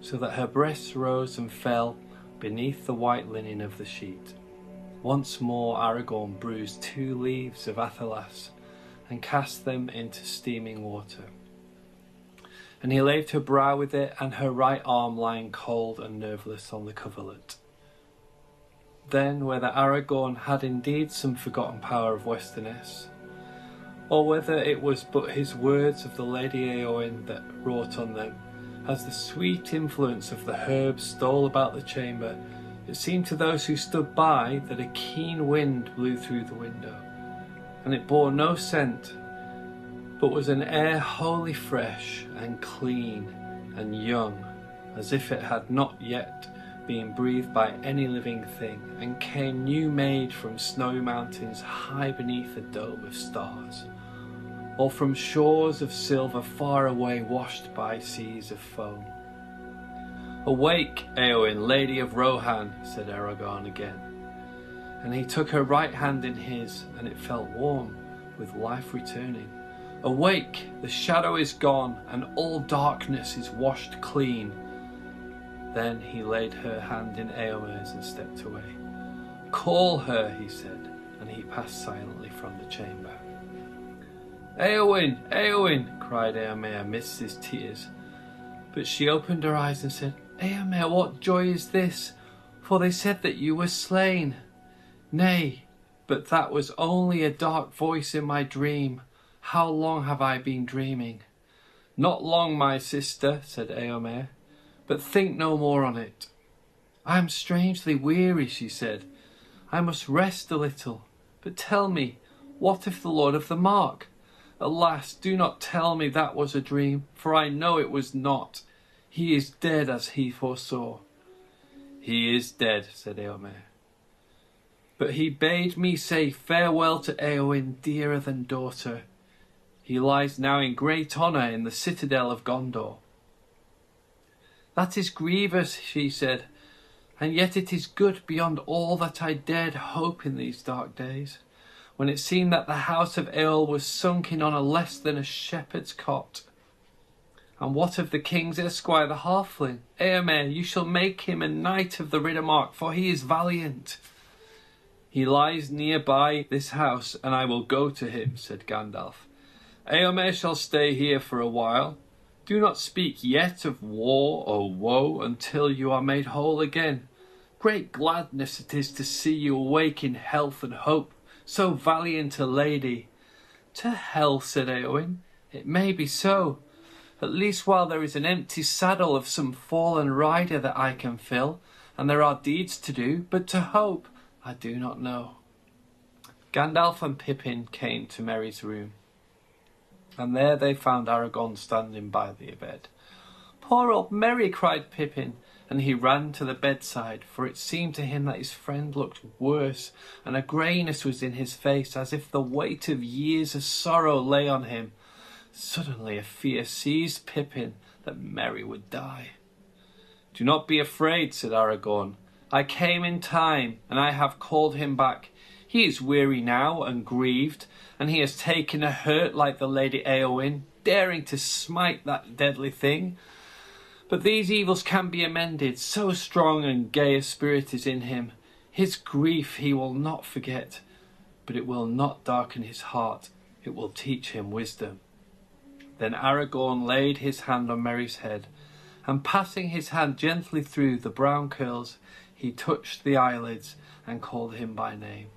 so that her breasts rose and fell beneath the white linen of the sheet. Once more Aragorn bruised 2 leaves of athelas and cast them into steaming water. And he laved her brow with it, and her right arm lying cold and nerveless on the coverlet. Then, whether Aragorn had indeed some forgotten power of Westeros, or whether it was but his words of the Lady Eowyn that wrought on them, as the sweet influence of the herbs stole about the chamber, it seemed to those who stood by that a keen wind blew through the window, and it bore no scent, but was an air wholly fresh and clean and young, as if it had not yet been breathed by any living thing, and came new made from snowy mountains high beneath a dome of stars, or from shores of silver far away washed by seas of foam. Awake, Eowyn, Lady of Rohan, said Aragorn again. And he took her right hand in his, and it felt warm, with life returning. Awake, the shadow is gone, and all darkness is washed clean. Then he laid her hand in Eomer's and stepped away. Call her, he said, and he passed silently from the chamber. Eowyn, Eowyn, cried Eomer amidst his tears. But she opened her eyes and said, Eomer, what joy is this? For they said that you were slain. Nay, but that was only a dark voice in my dream. How long have I been dreaming? Not long, my sister, said Eomer, but think no more on it. I am strangely weary, she said. I must rest a little. But tell me, what if the Lord of the Mark? Alas, do not tell me that was a dream, for I know it was not. He is dead as he foresaw. He is dead, said Eomer. But he bade me say farewell to Eowyn, dearer than daughter. He lies now in great honour in the citadel of Gondor. That is grievous, she said, and yet it is good beyond all that I dared hope in these dark days, when it seemed that the house of Eorl was sunk in honour less than a shepherd's cot. And what of the king's esquire, the halfling? Eomer, you shall make him a knight of the Riddermark, for he is valiant. He lies near by this house, and I will go to him, said Gandalf. Eomer shall stay here for a while. Do not speak yet of war or woe until you are made whole again. Great gladness it is to see you awake in health and hope, so valiant a lady. To hell, said Eowyn, it may be so. At least while there is an empty saddle of some fallen rider that I can fill, and there are deeds to do, but to hope, I do not know. Gandalf and Pippin came to Merry's room, and there they found Aragorn standing by the bed. Poor old Merry, cried Pippin, and he ran to the bedside, for it seemed to him that his friend looked worse, and a greyness was in his face, as if the weight of years of sorrow lay on him. Suddenly a fear seized Pippin that Merry would die. "Do not be afraid," said Aragorn. "I came in time, and I have called him back. He is weary now and grieved, and he has taken a hurt like the Lady Eowyn, daring to smite that deadly thing. But these evils can be amended, so strong and gay a spirit is in him. His grief he will not forget, but it will not darken his heart. It will teach him wisdom." Then Aragorn laid his hand on Merry's head, and passing his hand gently through the brown curls, he touched the eyelids and called him by name.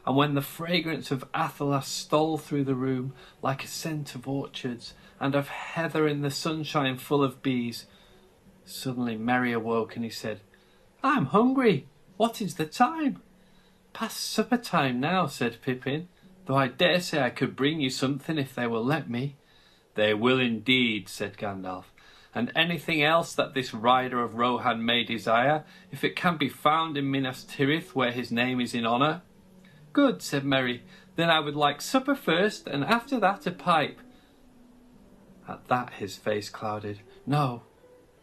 And when the fragrance of Athelas stole through the room like a scent of orchards, and of heather in the sunshine full of bees, suddenly Merry awoke, and he said, "I am hungry. What is the time?" "Past supper time now," said Pippin, "though I dare say I could bring you something if they will let me." "They will indeed," said Gandalf, "and anything else that this rider of Rohan may desire, if it can be found in Minas Tirith, where his name is in honour." "Good," said Merry, "then I would like supper first, and after that a pipe." At that his face clouded. "No,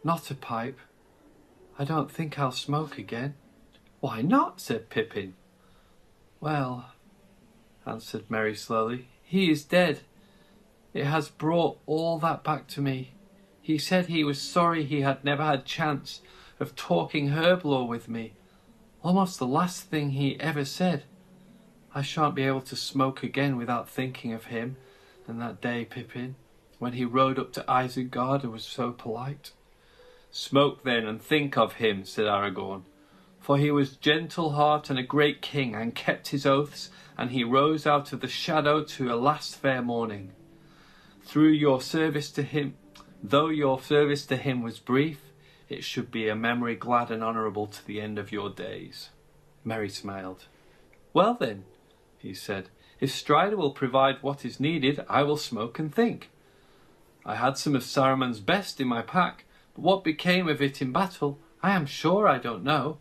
not a pipe. I don't think I'll smoke again." "Why not?" said Pippin. "Well," answered Merry slowly, "he is dead. It has brought all that back to me. He said he was sorry he had never had chance of talking herb lore with me. Almost the last thing he ever said. I shan't be able to smoke again without thinking of him, and that day, Pippin, when he rode up to Isengard and was so polite." "Smoke then, and think of him," said Aragorn. "For he was gentle heart and a great king, and kept his oaths, and he rose out of the shadow to a last fair morning. Though your service to him was brief, it should be a memory glad and honourable to the end of your days." Merry smiled. "Well then," he said, "if Strider will provide what is needed, I will smoke and think. I had some of Saruman's best in my pack, but what became of it in battle, I am sure I don't know."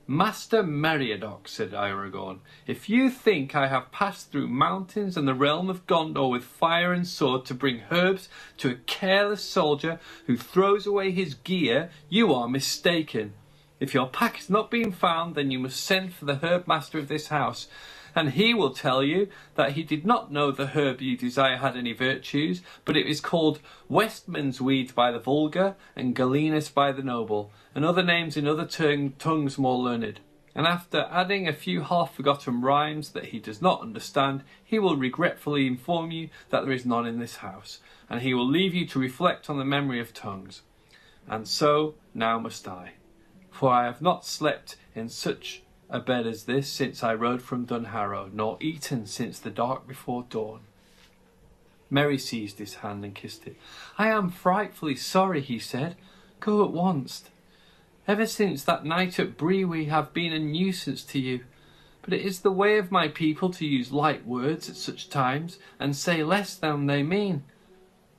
"Master Meriadoc," said Aragorn, "if you think I have passed through mountains and the realm of Gondor with fire and sword to bring herbs to a careless soldier who throws away his gear, you are mistaken. If your pack has not been found, then you must send for the herb master of this house, and he will tell you that he did not know the herb you desire had any virtues, but it is called Westman's weed by the vulgar, and Galenus by the noble, and other names in other tongues more learned. And after adding a few half-forgotten rhymes that he does not understand, he will regretfully inform you that there is none in this house, and he will leave you to reflect on the memory of tongues. And so now must I, for I have not slept in such a bed as this since I rode from Dunharrow, nor eaten since the dark before dawn." Merry seized his hand and kissed it. "I am frightfully sorry," he said. "Go at once. Ever since that night at Bree we have been a nuisance to you, but it is the way of my people to use light words at such times, and say less than they mean.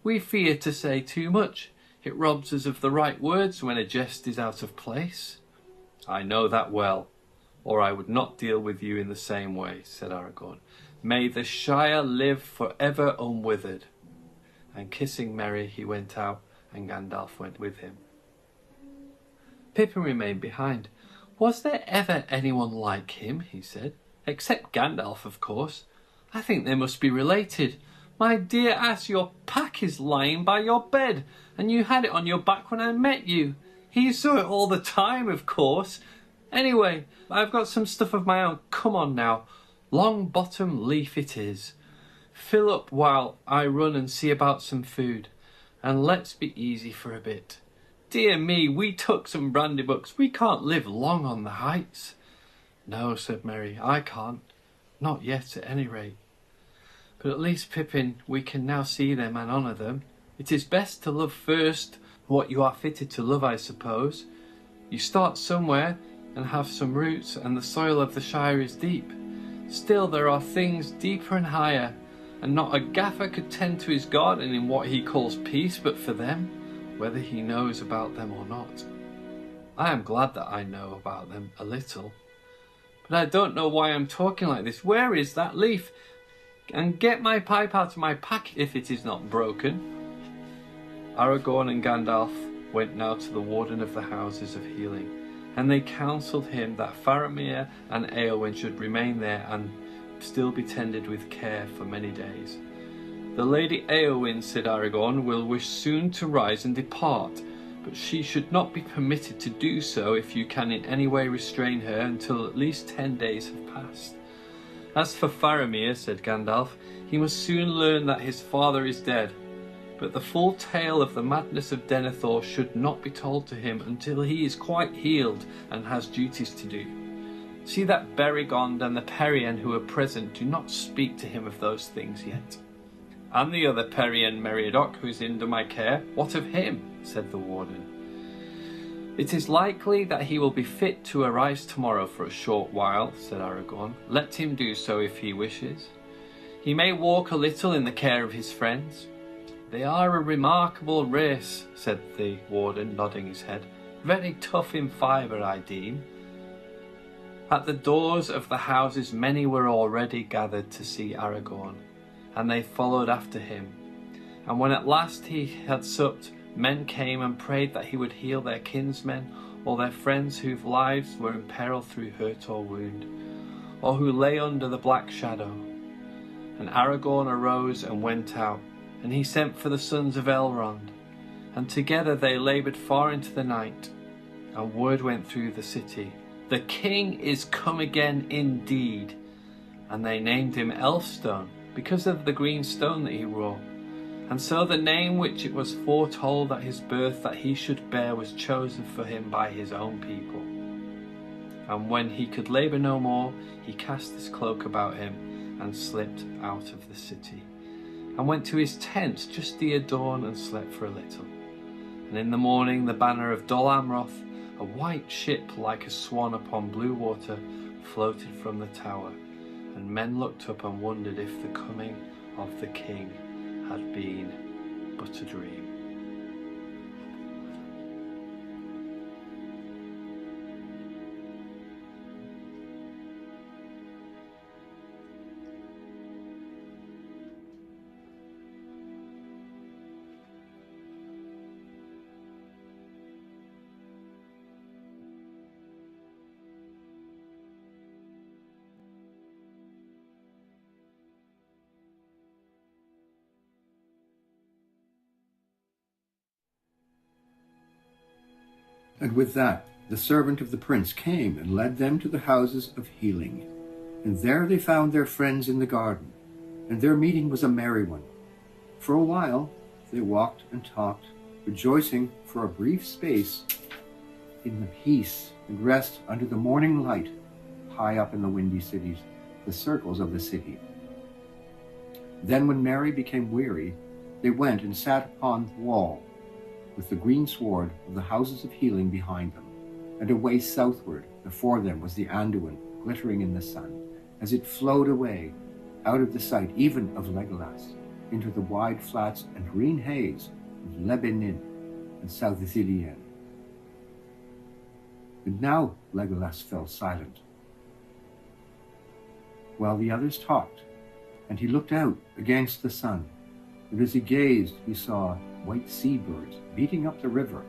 We fear to say too much. It robs us of the right words when a jest is out of place." "I know that well, or I would not deal with you in the same way," said Aragorn. "May the Shire live for ever unwithered." And kissing Merry, he went out, and Gandalf went with him. Pippin remained behind. "Was there ever anyone like him?" he said. "Except Gandalf, of course. I think they must be related. My dear ass, your pack is lying by your bed, and you had it on your back when I met you. He saw it all the time, of course. Anyway, I've got some stuff of my own. Come on now. Long bottom leaf it is. Fill up while I run and see about some food. And let's be easy for a bit. Dear me, we took some brandy bucks. We can't live long on the heights." "No," said Merry, "I can't. Not yet, at any rate. But at least, Pippin, we can now see them and honour them. It is best to love first what you are fitted to love, I suppose. You start somewhere and have some roots, and the soil of the Shire is deep. Still, there are things deeper and higher, and not a gaffer could tend to his garden in what he calls peace but for them, whether he knows about them or not." I am glad that I know about them a little. But I don't know why I'm talking like this. Where is that leaf? And get my pipe out of my pack if it is not broken. Aragorn and Gandalf went now to the Warden of the Houses of Healing, and they counselled him that Faramir and Éowyn should remain there and still be tended with care for many days. The Lady Éowyn, said Aragorn, will wish soon to rise and depart, but she should not be permitted to do so if you can in any way restrain her until at least 10 days have passed. As for Faramir, said Gandalf, he must soon learn that his father is dead, but the full tale of the madness of Denethor should not be told to him until he is quite healed and has duties to do. See that Berigond and the Perien who are present do not speak to him of those things yet. And the other Perien Meriadoc who is under my care, what of him? Said the Warden. It is likely that he will be fit to arise tomorrow for a short while, said Aragorn. Let him do so if he wishes. He may walk a little in the care of his friends. They are a remarkable race, said the Warden, nodding his head. Very tough in fibre, I deem. At the doors of the houses many were already gathered to see Aragorn, and they followed after him. And when at last he had supped, men came and prayed that he would heal their kinsmen, or their friends whose lives were in peril through hurt or wound, or who lay under the black shadow. And Aragorn arose and went out, and he sent for the sons of Elrond, and together they laboured far into the night, and word went through the city, the king is come again indeed. And they named him Elfstone, because of the green stone that he wore. And so the name which it was foretold at his birth that he should bear was chosen for him by his own people. And when he could labour no more, he cast his cloak about him, and slipped out of the city, and went to his tent just ere dawn, and slept for a little. And in the morning the banner of Dol Amroth, a white ship like a swan upon blue water, floated from the tower, and men looked up and wondered if the coming of the king had been but a dream.
And with that, the servant of the prince came and led them to the houses of healing. And there they found their friends in the garden, and their meeting was a merry one. For a while they walked and talked, rejoicing for a brief space in the peace and rest under the morning light, high up in the windy cities, the circles of the city. Then when Merry became weary, they went and sat upon the wall, with the green sward of the houses of healing behind them, and away southward before them was the Anduin glittering in the sun, as it flowed away out of the sight even of Legolas into the wide flats and green haze of Lebanon and South Ithilien. And now Legolas fell silent, while the others talked, and he looked out against the sun, and as he gazed he saw white seabirds beating up the river.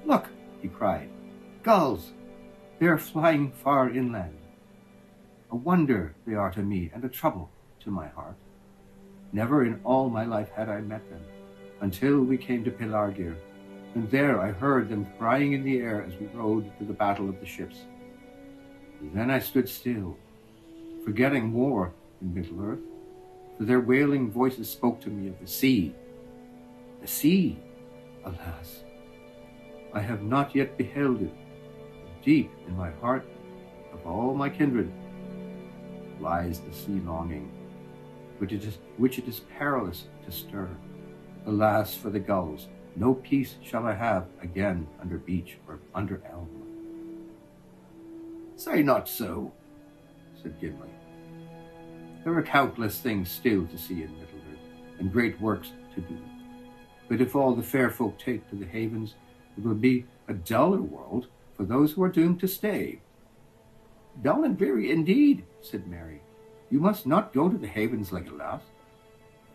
Look, he cried, gulls! They are flying far inland. A wonder they are to me, and a trouble to my heart. Never in all my life had I met them, until we came to Pelargir, and there I heard them crying in the air as we rode to the battle of the ships. And then I stood still, forgetting war in Middle-earth, for their wailing voices spoke to me of the sea. The sea, alas, I have not yet beheld it. Deep in my heart, of all my kindred, lies the sea longing, which it is perilous to stir. Alas for the gulls, no peace shall I have again under beech or under elm. Say not so, said Gimli. There are countless things still to see in Middle-earth, and great works to do. But if all the fair folk take to the havens, it will be a duller world for those who are doomed to stay. Dull and dreary indeed, said Mary. You must not go to the havens, Legolas.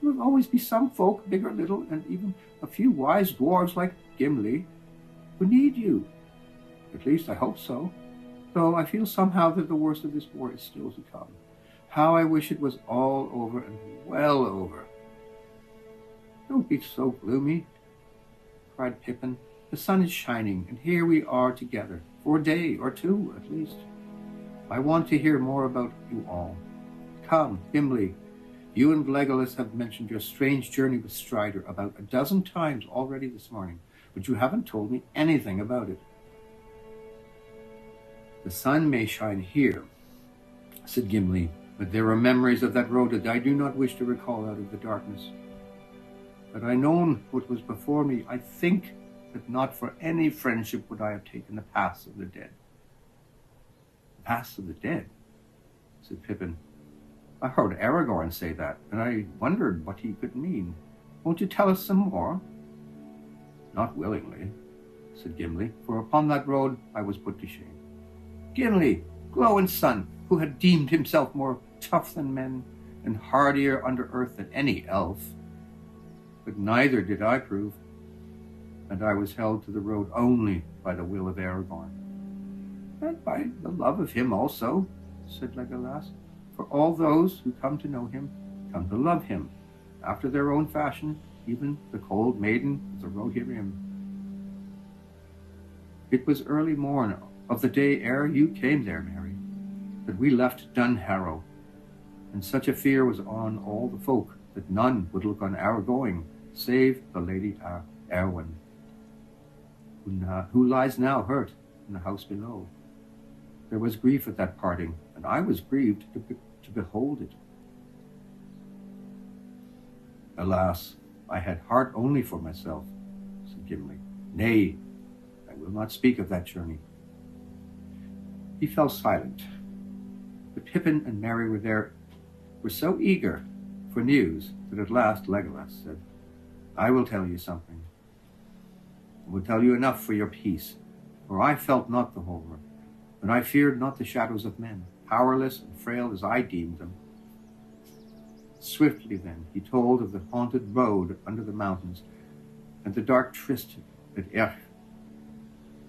There will always be some folk, big or little, and even a few wise dwarves like Gimli, who need you. At least I hope so, though I feel somehow that the worst of this war is still to come. How I wish it was all over and well over. Don't be so gloomy, cried Pippin. The sun is shining, and here we are together, for a day or two at least. I want to hear more about you all. Come, Gimli, you and Legolas have mentioned your strange journey with Strider about a dozen times already this morning, but you haven't told me anything about it. The sun may shine here, said Gimli, but there are memories of that road that I do not wish to recall out of the darkness. Had I known what was before me, I think that not for any friendship would I have taken the paths of the dead. The paths of the dead, said Pippin. I heard Aragorn say that, and I wondered what he could mean. Won't you tell us some more? Not willingly, said Gimli, for upon that road I was put to shame. Gimli, Glowin's son, who had deemed himself more tough than men, and hardier under earth than any elf. But neither did I prove, and I was held to the road only by the will of Aragorn. And by the love of him also, said Legolas, for all those who come to know him come to love him, after their own fashion, even the cold maiden of the Rohirrim. It was early morn of the day ere you came there, Mary, that we left Dunharrow, and such a fear was on all the folk that none would look on our going, save the Lady Arwen, who lies now hurt in the house below. There was grief at that parting, and I was grieved to behold it. Alas, I had heart only for myself, said Gimli. Nay, I will not speak of that journey. He fell silent. But Pippin and Merry were so eager for news that at last Legolas said, I will tell you something. I will tell you enough for your peace, for I felt not the horror, and I feared not the shadows of men, powerless and frail as I deemed them. Swiftly then he told of the haunted road under the mountains, and the dark tryst at Erch,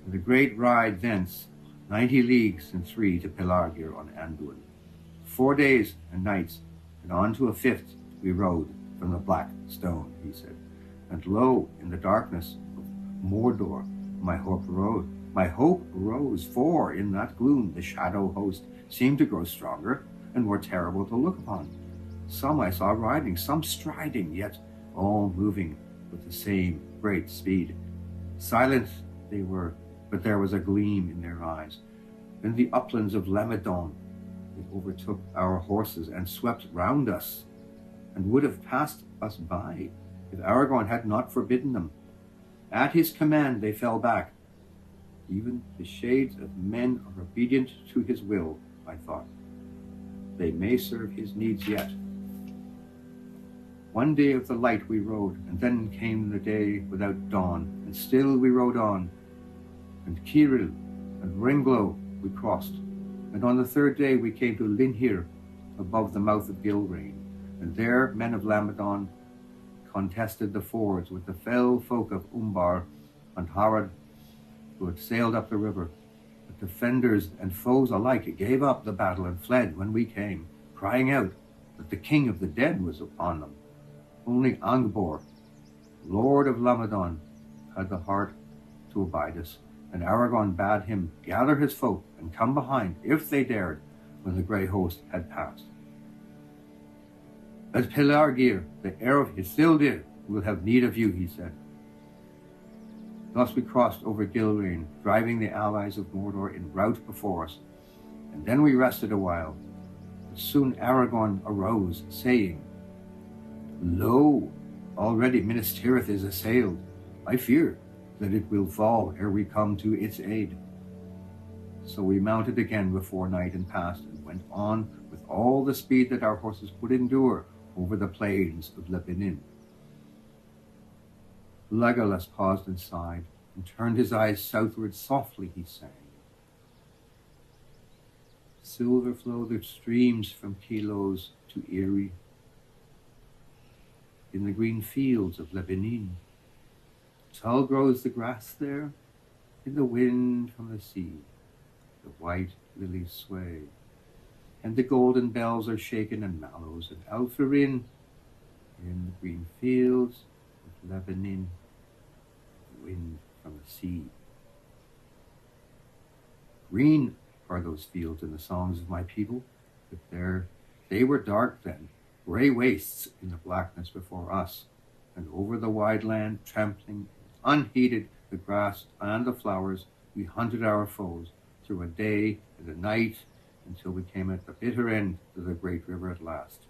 and the great ride thence, 90 leagues and 3 to Pelargir on Anduin. 4 days and nights, and on to a 5th we rode from the Black Stone, he said. And lo, in the darkness of Mordor, my hope rose, for in that gloom the shadow host seemed to grow stronger and more terrible to look upon. Some I saw riding, some striding, yet all moving with the same great speed. Silent they were, but there was a gleam in their eyes. In the uplands of Lamedon, they overtook our horses and swept round us, and would have passed us by, if Aragorn had not forbidden them. At his command they fell back. Even the shades of men are obedient to his will, I thought. They may serve his needs yet. One day of the light we rode, and then came the day without dawn, and still we rode on. And Ciril and Ringlow we crossed, and on the 3rd day we came to Linhir, above the mouth of Gilrain, and there men of Lamedon contested the fords with the fell folk of Umbar and Harad, who had sailed up the river. But defenders and foes alike gave up the battle and fled when we came, crying out that the king of the dead was upon them. Only Angbor, lord of Lamedon, had the heart to abide us, and Aragorn bade him gather his folk and come behind, if they dared, when the grey host had passed. At Pelargir, the heir of Isildur will have need of you, he said. Thus we crossed over Gilrain, driving the allies of Mordor in rout before us, and then we rested a while. But soon Aragorn arose, saying, Lo, already Minas Tirith is assailed. I fear that it will fall ere we come to its aid. So we mounted again before night and passed, and went on with all the speed that our horses could endure over the plains of Lebanon. Legolas paused and sighed, and turned his eyes southward. Softly he sang, Silver flow the streams from Kilos to Erie. In the green fields of Lebanon, tall grows the grass there, in the wind from the sea, the white lilies sway, and the golden bells are shaken and mallows and Alpharin, in the green fields of Lebanon, the wind from the sea. Green are those fields in the songs of my people, but they were dark then, grey wastes in the blackness before us, and over the wide land, trampling unheeded the grass and the flowers, we hunted our foes through a day and a night until we came at the bitter end to the great river at last.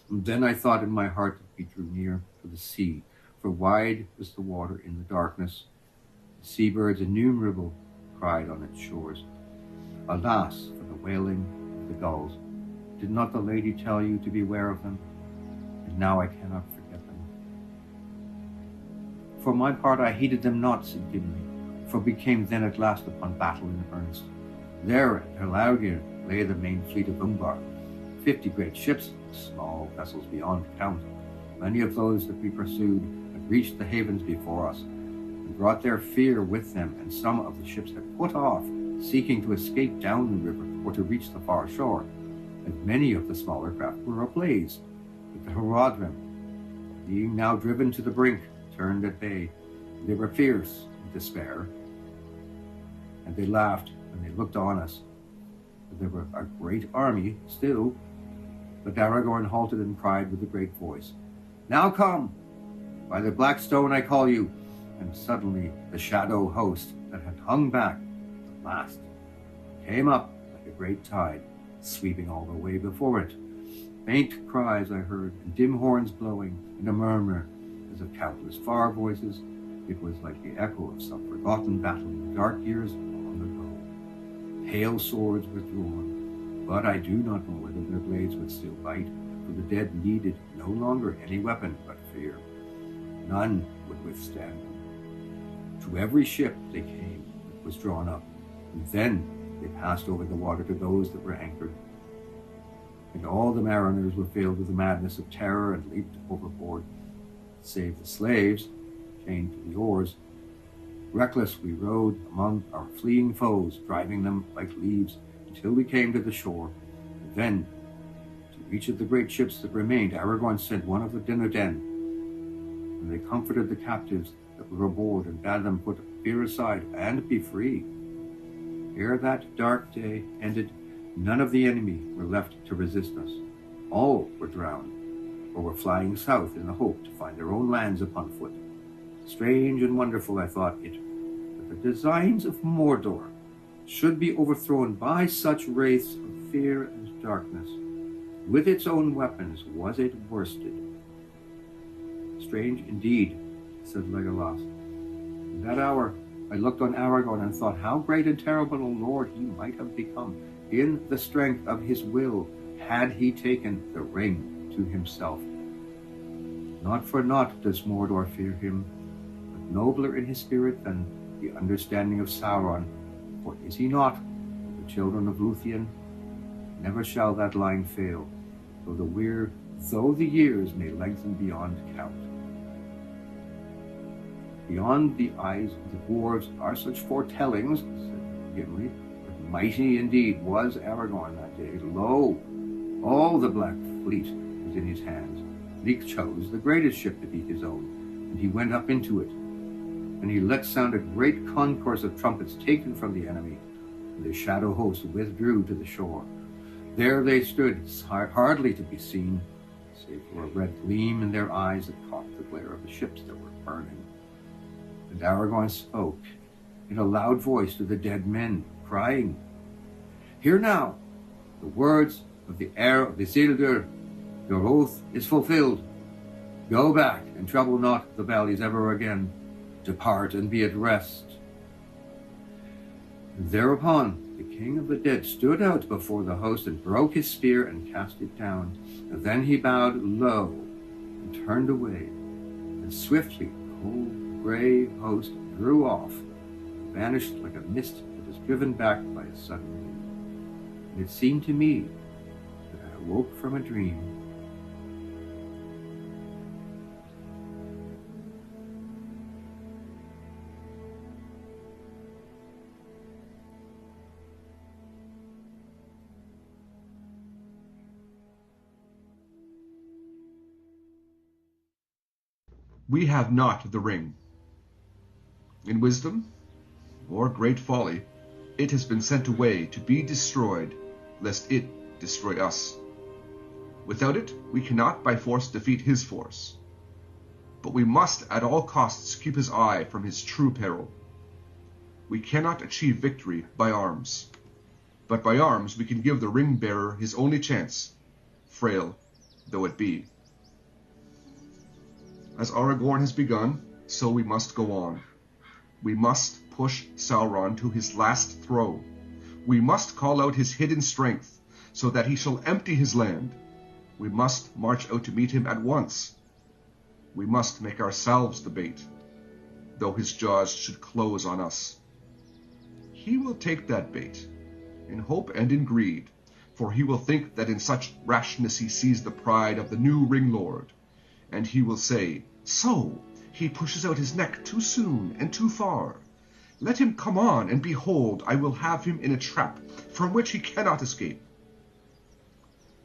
And then I thought in my heart that we drew near to the sea, for wide was the water in the darkness. The seabirds innumerable cried on its shores. Alas for the wailing of the gulls. Did not the lady tell you to beware of them? And now I cannot forget them. For my part I heeded them not, said Gimli, for we came then at last upon battle in earnest. There at Gallagher lay the main fleet of Umbar, 50 great ships, small vessels beyond count. Many of those that we pursued had reached the havens before us, and brought their fear with them, and some of the ships had put off, seeking to escape down the river or to reach the far shore, and many of the smaller craft were ablaze. But the Horadrim, being now driven to the brink, turned at bay. They were fierce in despair, and they laughed when they looked on us. But there were a great army still. But Aragorn halted and cried with a great voice, "Now come! By the black stone I call you!" And suddenly the shadow host that had hung back at last came up like a great tide, sweeping all the way before it. Faint cries I heard, and dim horns blowing, and a murmur as of countless far voices. It was like the echo of some forgotten battle in dark years long ago. Pale swords were drawn, but I do not know whether their blades would still bite, for the dead needed no longer any weapon but fear. None would withstand them. To every ship they came that was drawn up, and then they passed over the water to those that were anchored. And all the mariners were filled with the madness of terror and leaped overboard, save the slaves, chained to the oars. Reckless we rowed among our fleeing foes, driving them like leaves until we came to the shore. And then, to each of the great ships that remained, Aragorn sent one of the Dunedain, and they comforted the captives that were aboard and bade them put fear aside and be free. Ere that dark day ended, none of the enemy were left to resist us. All were drowned, or were flying south in the hope to find their own lands upon foot. Strange and wonderful I thought it, that the designs of Mordor should be overthrown by such wraiths of fear and darkness. With its own weapons was it worsted. Strange indeed, said Legolas. In that hour I looked on Aragorn and thought how great and terrible a lord he might have become in the strength of his will had he taken the ring to himself. Not for naught does Mordor fear him, but nobler in his spirit than the understanding of Sauron, for is he not the children of Luthien? Never shall that line fail, though the years may lengthen beyond count. Beyond the eyes of the dwarves are such foretellings, said Gimli, but mighty indeed was Aragorn that day. Lo, all the black fleet was in his hands, and he chose the greatest ship to be his own, and he went up into it, and he let sound a great concourse of trumpets taken from the enemy, and the shadow host withdrew to the shore. There they stood, hardly to be seen, save for a red gleam in their eyes that caught the glare of the ships that were burning. And Aragorn spoke in a loud voice to the dead men, crying, "Hear now the words of the heir of Isildur. Your oath is fulfilled. Go back and trouble not the valleys ever again. Depart and be at rest." And thereupon the king of the dead stood out before the host and broke his spear and cast it down. And then he bowed low and turned away, and swiftly the whole grey host drew off, and vanished like a mist that is driven back by a sudden wind. and it seemed to me that I awoke from a dream.
We have not the ring. In wisdom, or great folly, it has been sent away to be destroyed, lest it destroy us. Without it, we cannot by force defeat his force. But we must at all costs keep his eye from his true peril. We cannot achieve victory by arms. But by arms we can give the ring-bearer his only chance, frail though it be. As Aragorn has begun, so we must go on. We must push Sauron to his last throw. We must call out his hidden strength, so that he shall empty his land. We must march out to meet him at once. We must make ourselves the bait, though his jaws should close on us. He will take that bait, in hope and in greed, for he will think that in such rashness he sees the pride of the new Ring Lord, and he will say, "So, he pushes out his neck too soon and too far. Let him come on, and behold, I will have him in a trap from which he cannot escape.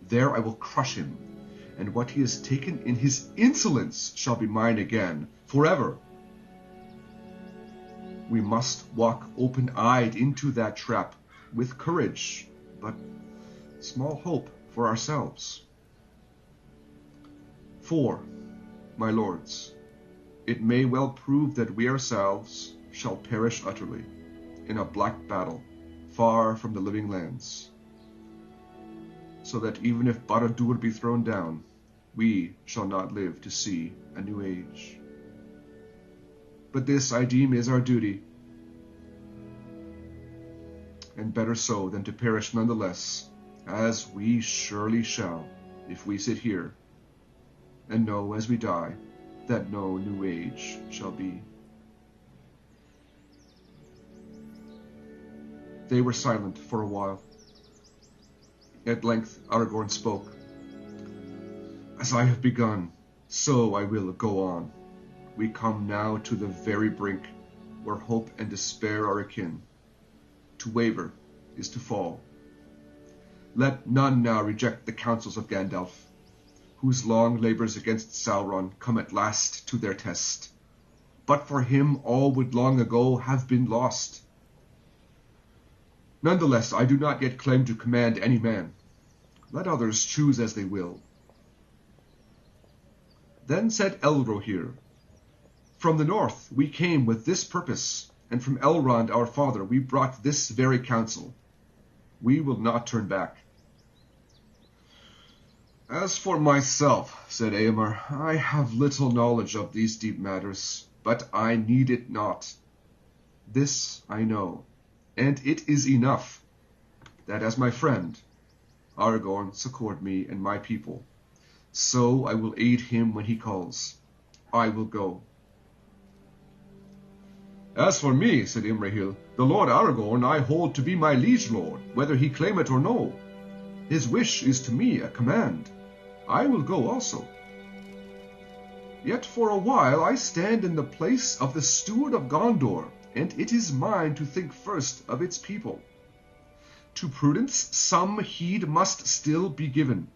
There I will crush him, and what he has taken in his insolence shall be mine again, forever." We must walk open-eyed into that trap, with courage, but small hope for ourselves. For, my lords, it may well prove that we ourselves shall perish utterly, in a black battle, far from the living lands. So that even if Barad-dûr be thrown down, we shall not live to see a new age. But this I deem is our duty, and better so than to perish nonetheless, as we surely shall, if we sit here, and know as we die that no new age shall be. They were silent for a while. At length Aragorn spoke. "As I have begun, so I will go on. We come now to the very brink, where hope and despair are akin. To waver is to fall. Let none now reject the counsels of Gandalf, whose long labors against Sauron come at last to their test. But for him all would long ago have been lost. Nonetheless, I do not yet claim to command any man. Let others choose as they will." Then said Elrohir, "From the north we came with this purpose, and from Elrond our father we brought this very counsel. We will not turn back." "As for myself," said Eomer, "I have little knowledge of these deep matters, but I need it not. This I know, and it is enough, that as my friend, Aragorn succored me and my people. So I will aid him when he calls. I will go." "As for me," said Imrahil, "the Lord Aragorn I hold to be my liege lord, whether he claim it or no. His wish is to me a command. I will go also. Yet for a while I stand in the place of the steward of Gondor, and it is mine to think first of its people. To prudence some heed must still be given.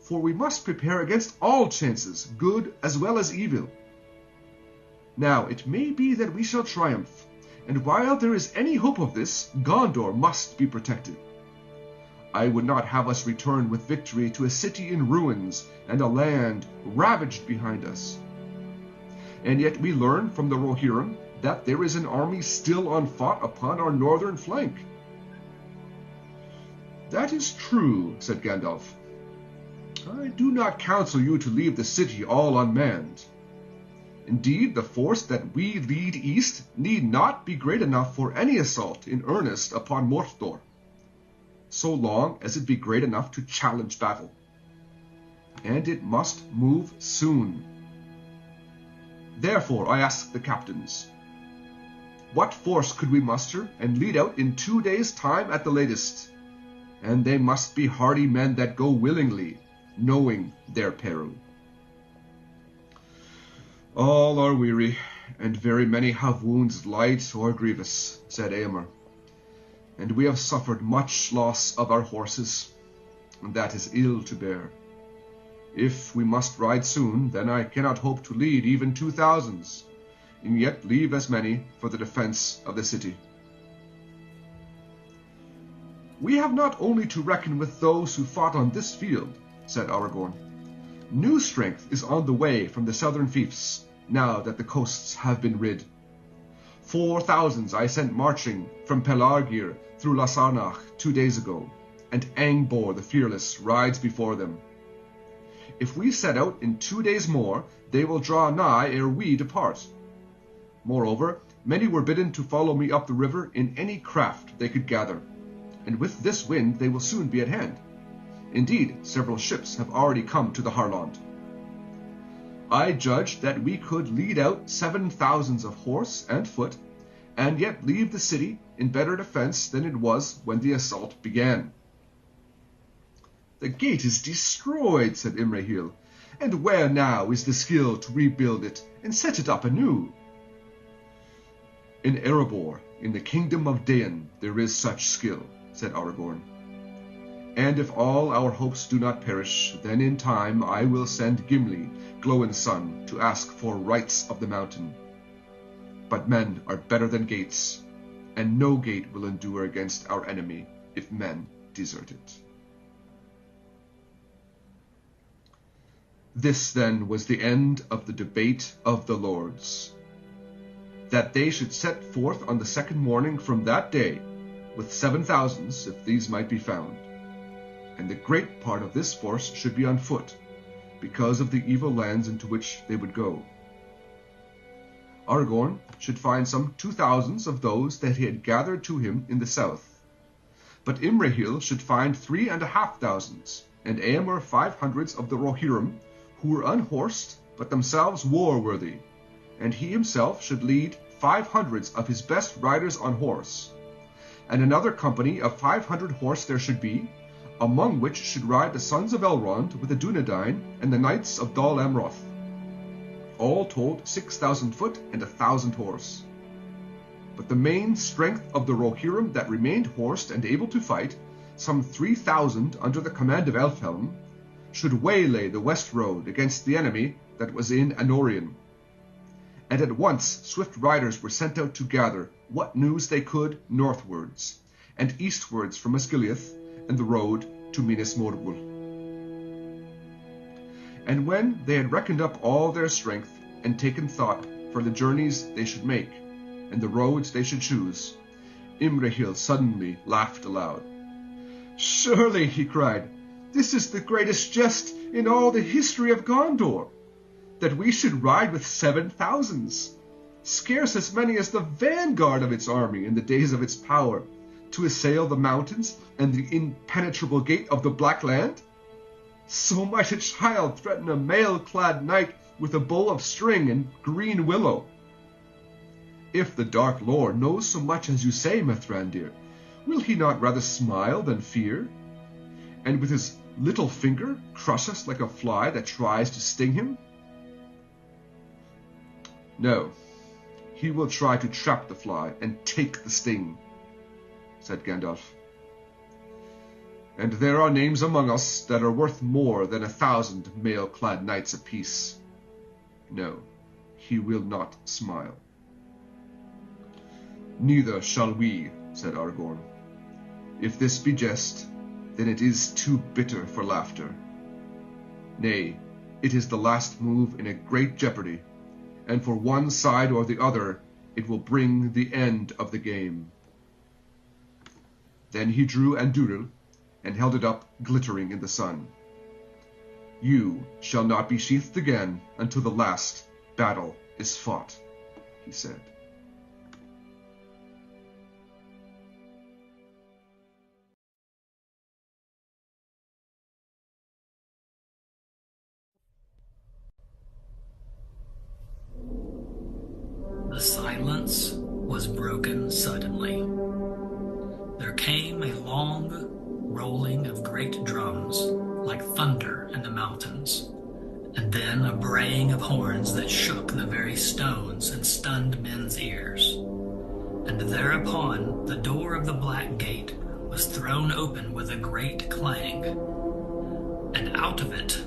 For we must prepare against all chances, good as well as evil. Now it may be that we shall triumph, and while there is any hope of this, Gondor must be protected. I would not have us return with victory to a city in ruins and a land ravaged behind us. And yet we learn from the Rohirrim that there is an army still unfought upon our northern flank." "That is true," said Gandalf. "I do not counsel you to leave the city all unmanned. Indeed, the force that we lead east need not be great enough for any assault in earnest upon Mordor, so long as it be great enough to challenge battle. And it must move soon. Therefore I ask the captains, what force could we muster and lead out in 2 days' time at the latest? and they must be hardy men that go willingly, knowing their peril. All are weary, and very many have wounds light or grievous, said Eomer, and we have suffered much loss of our horses, and that is ill to bear. If we must ride soon, then I cannot hope to lead even 2,000, and yet leave as many for the defence of the city. We have not only to reckon with those who fought on this field, said Aragorn. New strength is on the way from the southern fiefs, now that the coasts have been rid. 4,000 I sent marching from Pelargir through Lasarnach 2 days ago, and Angbor the Fearless rides before them. If we set out in 2 days more, they will draw nigh ere we depart. Moreover, many were bidden to follow me up the river in any craft they could gather, and with this wind they will soon be at hand. Indeed, several ships have already come to the Harland. I judged that we could lead out 7,000 of horse and foot, and yet leave the city in better defence than it was when the assault began. The gate is destroyed, said Imrahil, and where now is the skill to rebuild it and set it up anew? In Erebor, in the kingdom of Dain, there is such skill, said Aragorn. And if all our hopes do not perish, then in time I will send Gimli, Glóin's son, to ask for rights of the mountain. But men are better than gates, and no gate will endure against our enemy if men desert it. This, then, was the end of the debate of the lords. That they should set forth on the second morning from that day, with 7,000, if these might be found. And the great part of this force should be on foot, because of the evil lands into which they would go. Aragorn should find some 2,000 of those that he had gathered to him in the south. But Imrahil should find 3,500, and Eomer 500 of the Rohirrim, who were unhorsed, but themselves war-worthy, and he himself should lead 500 of his best riders on horse. And another company of 500 horse there should be, among which should ride the sons of Elrond with the Dunedain and the knights of Dol Amroth. All told 6,000 foot and 1,000 horse. But the main strength of the Rohirrim that remained horsed and able to fight, some 3,000 under the command of Elfhelm, should waylay the west road against the enemy that was in Anorion. And at once swift riders were sent out to gather what news they could northwards, and eastwards from Osgiliath, and the road to Minas Morgul. And when they had reckoned up all their strength, and taken thought for the journeys they should make, and the roads they should choose, Imrahil suddenly laughed aloud. "Surely," he cried, "this is the greatest jest in all the history of Gondor, that we should ride with 7,000, scarce as many as the vanguard of its army in the days of its power, to assail the mountains and the impenetrable gate of the Black Land? So might a child threaten a mail-clad knight with a bow of string and green willow. If the Dark Lord knows so much as you say, Mithrandir, will he not rather smile than fear, and with his little finger crush us like a fly that tries to sting him? No, he will try to trap the fly and take the sting," said Gandalf. "And there are names among us that are worth more than 1,000 mail-clad knights apiece. No, he will not smile." "Neither shall we," said Aragorn. "If this be jest, then it is too bitter for laughter. Nay, it is the last move in a great jeopardy, and for one side or the other it will bring the end of the game." Then he drew Andúril and held it up glittering in the sun. "You shall not be sheathed again until the last battle is fought," he said.
The silence was broken suddenly. There came a long, rolling of great drums, like thunder in the mountains, and then a braying of horns that shook the very stones and stunned men's ears. And thereupon the door of the black gate was thrown open with a great clang, and out of it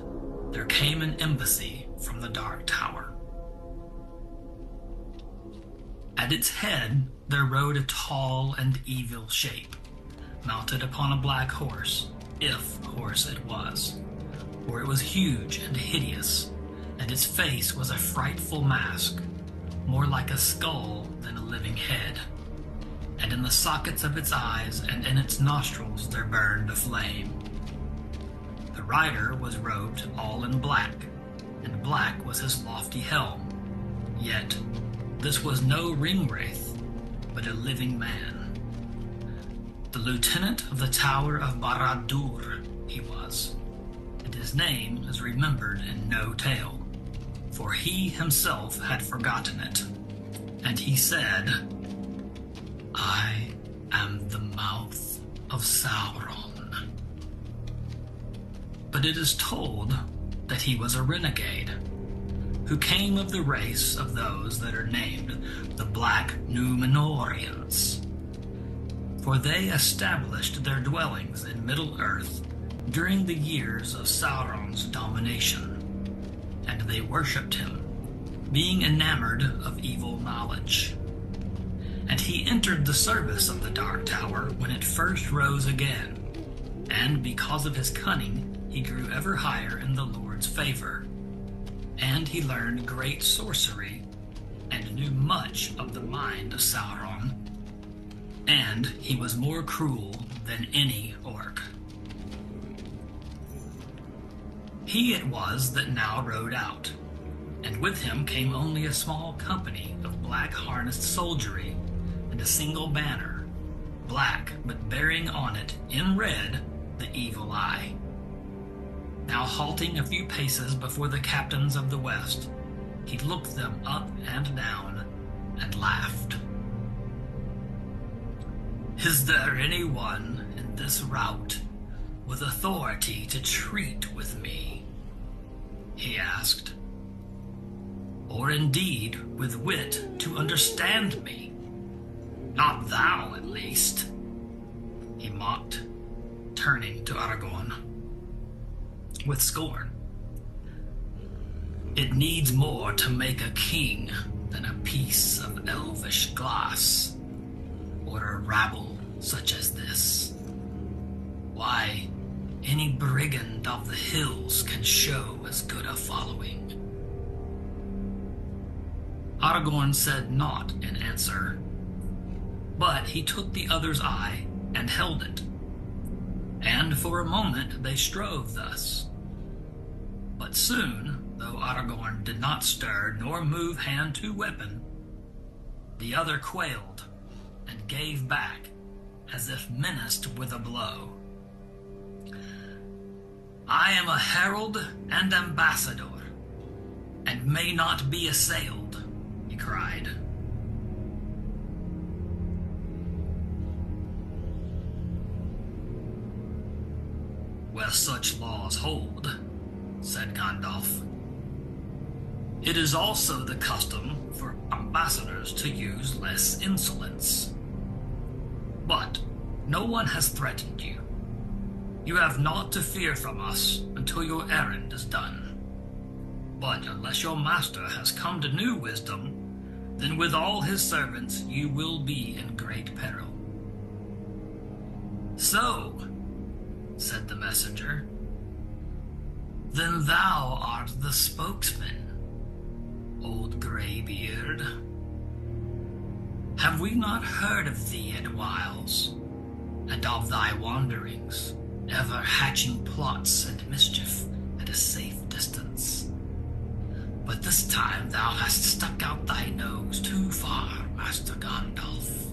there came an embassy from the Dark Tower. At its head there rode a tall and evil shape, mounted upon a black horse, if horse it was, for it was huge and hideous, and its face was a frightful mask, more like a skull than a living head. And in the sockets of its eyes and in its nostrils there burned a flame. The rider was robed all in black, and black was his lofty helm. Yet this was no ringwraith, but a living man. The lieutenant of the Tower of Barad-dûr he was, and his name is remembered in no tale, for he himself had forgotten it. And he said, "I am the mouth of Sauron." But it is told that he was a renegade, who came of the race of those that are named the Black Númenóreans. For they established their dwellings in Middle-earth during the years of Sauron's domination, and they worshipped him, being enamored of evil knowledge. And he entered the service of the Dark Tower when it first rose again, and because of his cunning he grew ever higher in the Lord's favor. And he learned great sorcery, and knew much of the mind of Sauron, and he was more cruel than any orc. He it was that now rode out, and with him came only a small company of black harnessed soldiery, and a single banner, black but bearing on it in red the evil eye. Now halting a few paces before the captains of the West, he looked them up and down and laughed. "Is there anyone in this rout with authority to treat with me?" he asked. "Or indeed with wit to understand me? Not thou, at least," he mocked, turning to Aragorn with scorn. "It needs more to make a king than a piece of elvish glass, or a rabble such as this. Why, any brigand of the hills can show as good a following." Aragorn said naught in answer, but he took the other's eye and held it, and for a moment they strove thus. But soon, though Aragorn did not stir nor move hand to weapon, the other quailed and gave back as if menaced with a blow. "I am a herald and ambassador, and may not be assailed," he cried. "Where such laws hold," said Gandalf. "It is also the custom for ambassadors to use less insolence. But no one has threatened you. You have naught to fear from us until your errand is done. But unless your master has come to new wisdom, then with all his servants you will be in great peril." "So," said the messenger, "then thou art the spokesman, old greybeard. Have we not heard of thee at whiles, and of thy wanderings, ever hatching plots and mischief at a safe distance? But this time thou hast stuck out thy nose too far, Master Gandalf.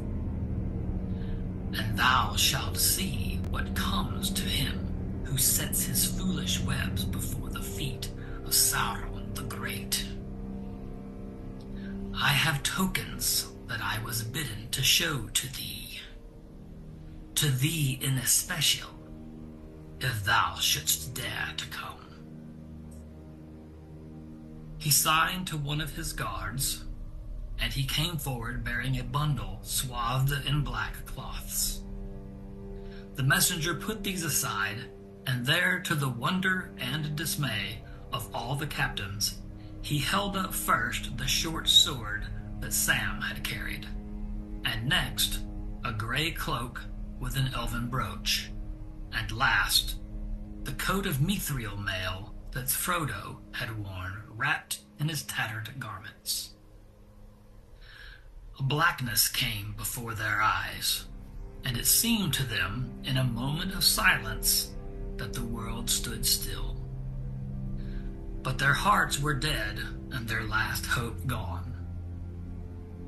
And thou shalt see what comes to him who sets his foolish webs before the feet of Sauron the Great. I have tokens that I was bidden to show to thee in especial, if thou shouldst dare to come." He signed to one of his guards, and he came forward bearing a bundle swathed in black cloths. The messenger put these aside, and there, to the wonder and dismay of all the captains, he held up first the short sword that Sam had carried, and next a grey cloak with an elven brooch, and last the coat of mithril mail that Frodo had worn wrapped in his tattered garments. A blackness came before their eyes, and it seemed to them in a moment of silence that the world stood still. But their hearts were dead and their last hope gone.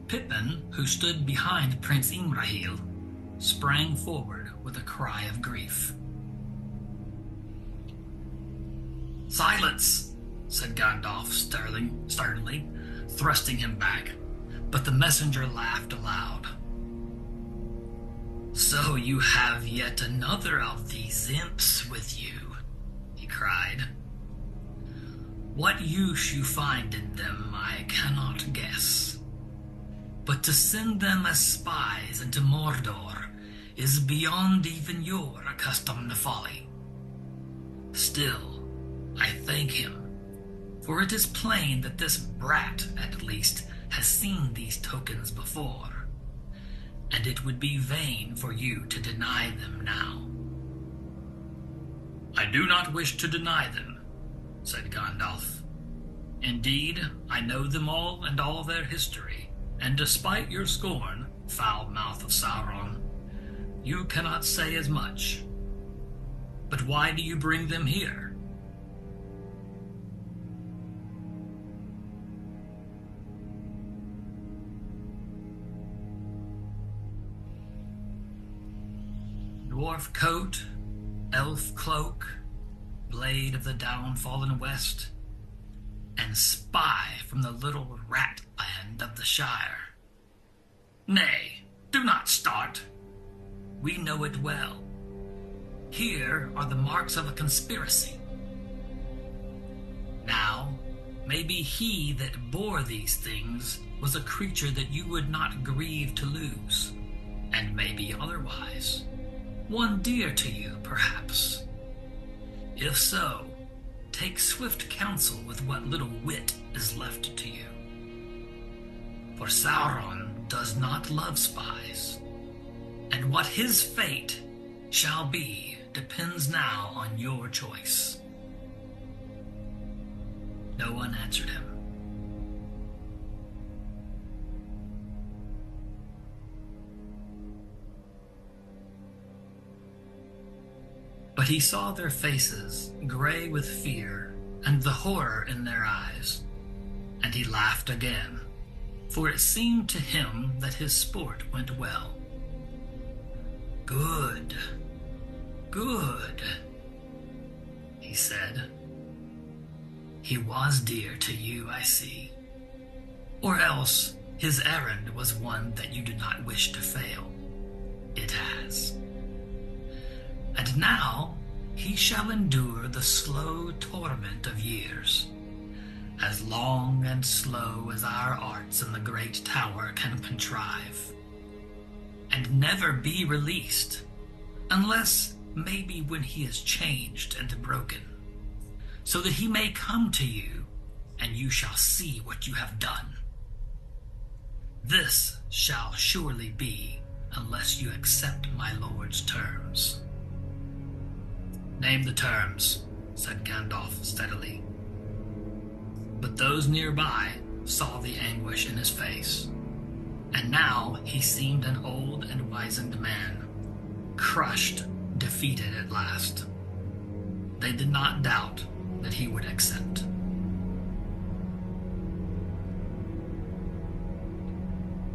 Pippin, who stood behind Prince Imrahil, sprang forward with a cry of grief. "Silence!" said Gandalf sternly, thrusting him back, but the messenger laughed aloud. "So you have yet another of these imps with you," he cried. "What use you find in them I cannot guess, but to send them as spies into Mordor is beyond even your accustomed folly. Still, I thank him, for it is plain that this brat, at least, has seen these tokens before, and it would be vain for you to deny them now." "I do not wish to deny them," said Gandalf. "Indeed, I know them all and all their history, and despite your scorn, foul mouth of Sauron, you cannot say as much. But why do you bring them here?" Dwarf coat, elf cloak, blade of the downfallen west, and spy from the little rat land of the Shire. Nay, do not start. We know it well. Here are the marks of a conspiracy. Now, maybe he that bore these things was a creature that you would not grieve to lose, and maybe otherwise. One dear to you, perhaps. If so, take swift counsel with what little wit is left to you. For Sauron does not love spies, and what his fate shall be depends now on your choice. No one answered him. But he saw their faces, gray with fear, and the horror in their eyes, and he laughed again, for it seemed to him that his sport went well. "Good, good," he said. "He was dear to you, I see. Or else his errand was one that you did not wish to fail. It has. And now he shall endure the slow torment of years, as long and slow as our arts in the great tower can contrive, and never be released, unless maybe when he is changed and broken, so that he may come to you, and you shall see what you have done. This shall surely be, unless you accept my lord's terms." "Name the terms," said Gandalf steadily. But those nearby saw the anguish in his face, and now he seemed an old and wizened man, crushed, defeated at last. They did not doubt that he would accept.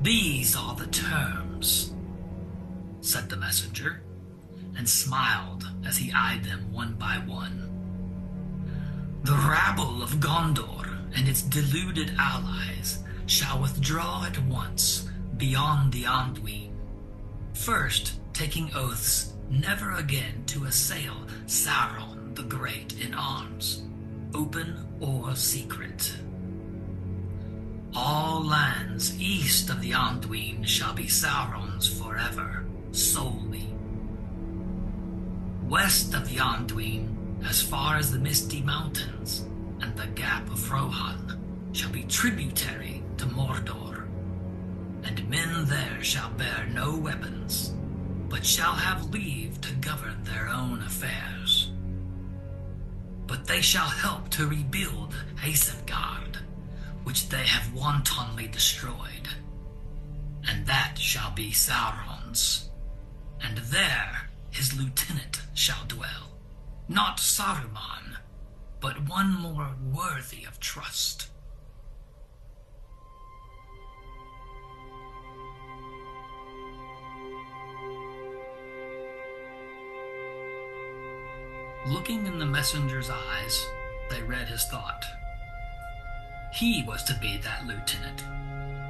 "These are the terms," said the messenger, and smiled as he eyed them one by one. "The rabble of Gondor and its deluded allies shall withdraw at once beyond the Anduin, first taking oaths never again to assail Sauron the Great in arms, open or secret. All lands east of the Anduin shall be Sauron's forever, solely. West of the Anduin, as far as the Misty Mountains and the Gap of Rohan, shall be tributary to Mordor, and men there shall bear no weapons, but shall have leave to govern their own affairs. But they shall help to rebuild Isengard, which they have wantonly destroyed, and that shall be Sauron's, and there his lieutenant shall dwell, not Saruman, but one more worthy of trust. Looking in the messenger's eyes, they read his thought. He was to be that lieutenant,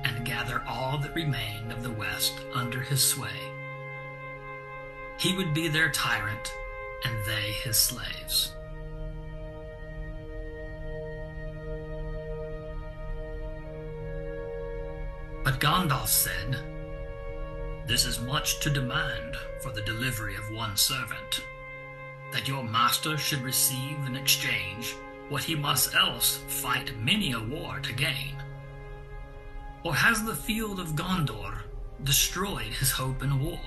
and gather all that remained of the West under his sway. He would be their tyrant, and they his slaves. But Gandalf said, "This is much to demand for the delivery of one servant, that your master should receive in exchange what he must else fight many a war to gain. Or has the field of Gondor destroyed his hope in war,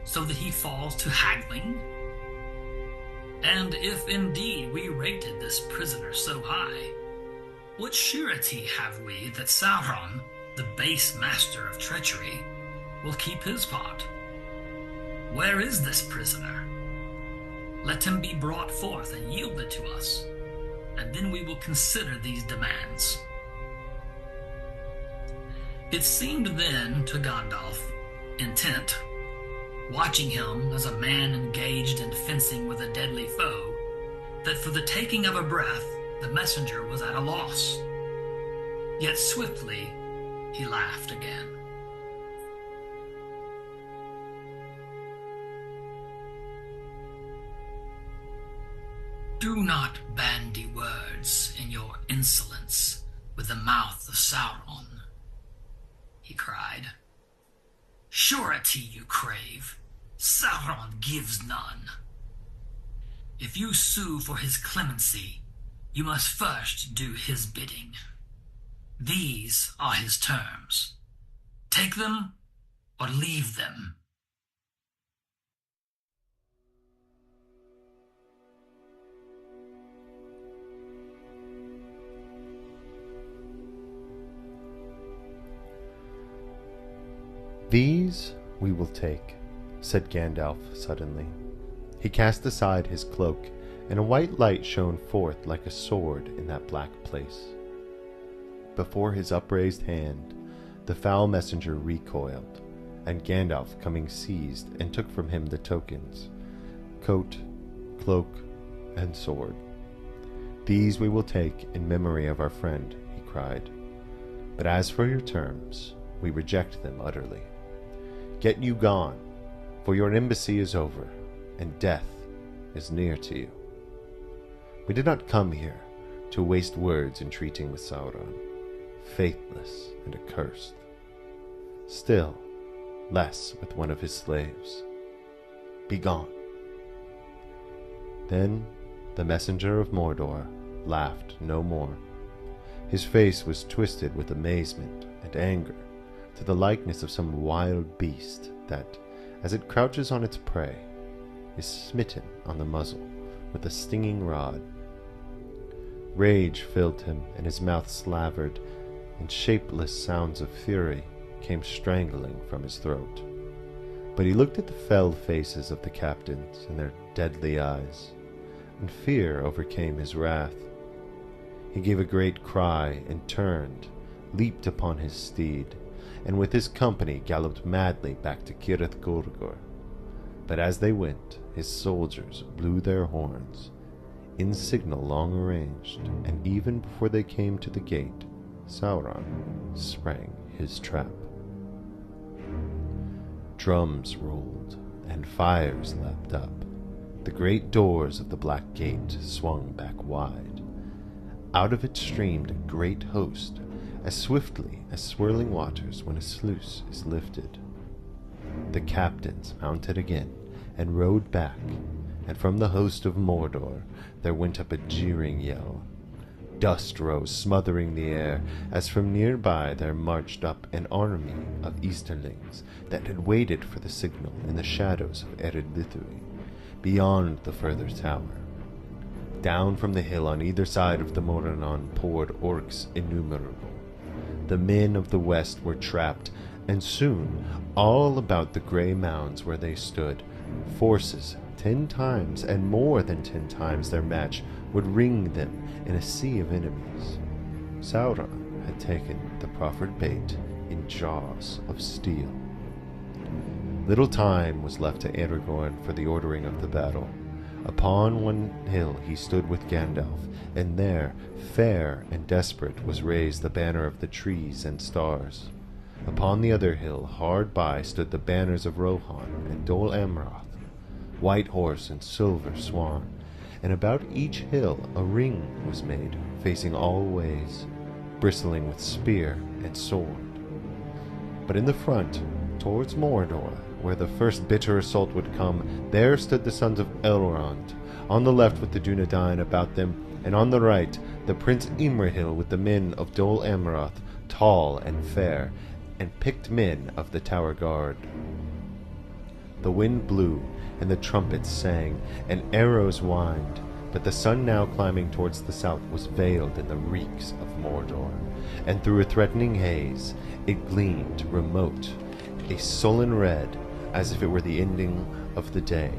so that he falls to haggling? And if indeed we rated this prisoner so high, what surety have we that Sauron, the base master of treachery, will keep his part? Where is this prisoner? Let him be brought forth and yielded to us, and then we will consider these demands." It seemed then to Gandalf, intent, watching him as a man engaged in fencing with a deadly foe, that for the taking of a breath the messenger was at a loss. Yet swiftly he laughed again. "Do not bandy words in your insolence with the mouth of Sauron," he cried. "Surety you crave. Sauron gives none. If you sue for his clemency, you must first do his bidding. These are his terms. Take them or leave them."
"These we will take," said Gandalf suddenly. He cast aside his cloak, and a white light shone forth like a sword in that black place. Before his upraised hand, the foul messenger recoiled, and Gandalf coming seized and took from him the tokens, coat, cloak, and sword. "These we will take in memory of our friend," he cried. "But as for your terms, we reject them utterly. Get you gone, for your embassy is over, and death is near to you. We did not come here to waste words in treating with Sauron, faithless and accursed. Still less with one of his slaves. Begone." Then the messenger of Mordor laughed no more. His face was twisted with amazement and anger, to the likeness of some wild beast that, as it crouches on its prey, is smitten on the muzzle with a stinging rod. Rage filled him, and his mouth slavered, and shapeless sounds of fury came strangling from his throat. But he looked at the fell faces of the captains and their deadly eyes, and fear overcame his wrath. He gave a great cry and turned, leaped upon his steed, and with his company galloped madly back to Cirith Ungol. But as they went, his soldiers blew their horns, in signal long arranged, and even before they came to the gate, Sauron sprang his trap. Drums rolled, and fires leapt up. The great doors of the black gate swung back wide. Out of it streamed a great host, as swiftly as swirling waters when a sluice is lifted. The captains mounted again and rode back, and from the host of Mordor there went up a jeering yell. Dust rose smothering the air, as from nearby there marched up an army of Easterlings that had waited for the signal in the shadows of Ered Luthien, beyond the further tower. Down from the hill on either side of the Morannon poured orcs innumerable. The men of the west were trapped, and soon, all about the grey mounds where they stood, forces 10 times and more than 10 times their match would ring them in a sea of enemies. Sauron had taken the proffered bait in jaws of steel. Little time was left to Aragorn for the ordering of the battle. Upon one hill he stood with Gandalf, and there, fair and desperate, was raised the banner of the trees and stars. Upon the other hill, hard by, stood the banners of Rohan and Dol Amroth, White Horse and Silver Swan, and about each hill a ring was made, facing all ways, bristling with spear and sword. But in the front, towards Mordor, where the first bitter assault would come, there stood the sons of Elrond, on the left with the Dunedain about them, and on the right the Prince Imrahil with the men of Dol Amroth, tall and fair, and picked men of the Tower Guard. The wind blew, and the trumpets sang, and arrows whined, but the sun now climbing towards the south was veiled in the reeks of Mordor, and through a threatening haze it gleamed remote, a sullen red, as if it were the ending of the day,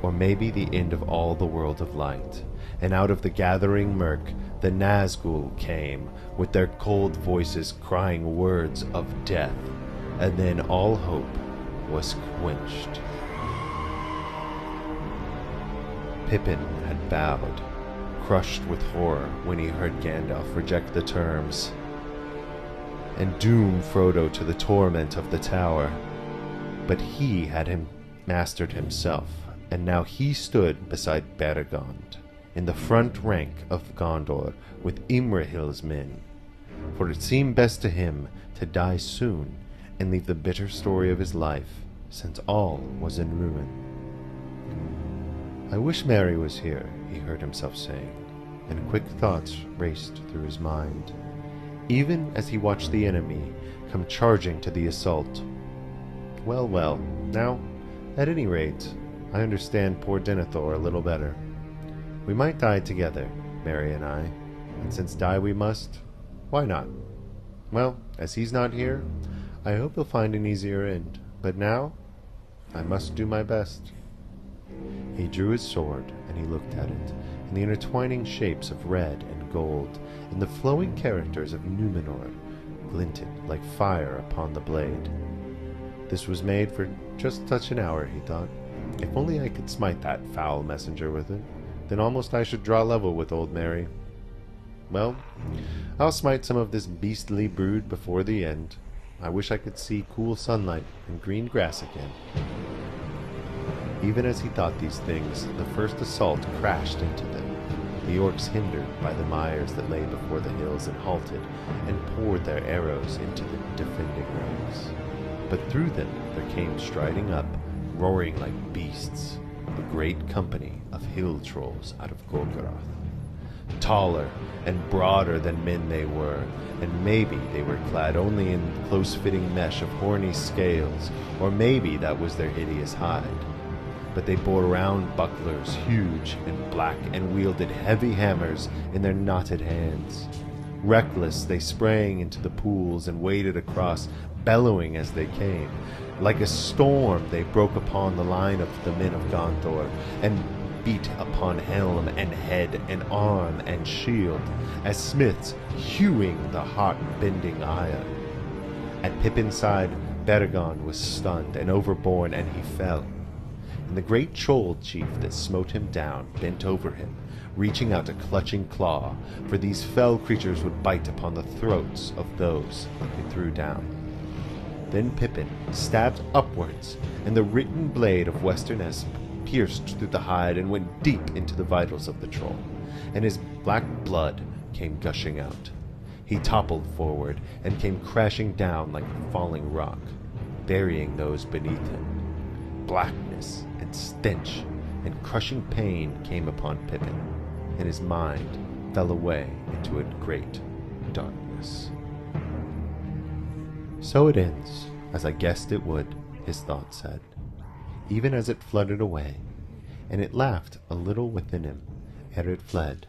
or maybe the end of all the world of light. And out of the gathering murk the Nazgul came, with their cold voices crying words of death, and then all hope was quenched. Pippin had bowed, crushed with horror when he heard Gandalf reject the terms, and doom Frodo to the torment of the tower. But he had him mastered himself, and now he stood beside Beregond, in the front rank of Gondor with Imrahil's men, for it seemed best to him to die soon and leave the bitter story of his life, since all was in ruin. "I wish Mary was here," he heard himself saying, and quick thoughts raced through his mind, even as he watched the enemy come charging to the assault. Well, well, now, at any rate, I understand poor Denethor a little better. We might die together, Mary and I, and since die we must, why not? Well, as he's not here, I hope he'll find an easier end, but now, I must do my best." He drew his sword, and he looked at it, and the intertwining shapes of red and gold, and the flowing characters of Númenor glinted like fire upon the blade. This was made for just such an hour, he thought. If only I could smite that foul messenger with it, then almost I should draw level with old Mary. Well, I'll smite some of this beastly brood before the end. I wish I could see cool sunlight and green grass again. Even as he thought these things, the first assault crashed into them. The orcs, hindered by the mires that lay before the hills, and halted, and poured their arrows into the defending ranks. But through them there came striding up, roaring like beasts, a great company of hill trolls out of Golgoroth. Taller and broader than men they were, and maybe they were clad only in close-fitting mesh of horny scales, or maybe that was their hideous hide. But they bore round bucklers, huge and black, and wielded heavy hammers in their knotted hands. Reckless, they sprang into the pools and waded across, bellowing as they came. Like a storm, they broke upon the line of the men of Gondor, and beat upon helm and head and arm and shield, as smiths hewing the hot-bending iron. At Pippin's side, Beregond was stunned and overborne, and he fell. And the great troll chief that smote him down bent over him, reaching out a clutching claw, for these fell creatures would bite upon the throats of those he threw down. Then Pippin stabbed upwards, and the written blade of Westernesse pierced through the hide and went deep into the vitals of the troll, and his black blood came gushing out. He toppled forward and came crashing down like a falling rock, burying those beneath him. Blackness and stench and crushing pain came upon Pippin, and his mind fell away into a great darkness. So it ends, as I guessed it would, his thought said, even as it fluttered away, and it laughed a little within him ere it fled.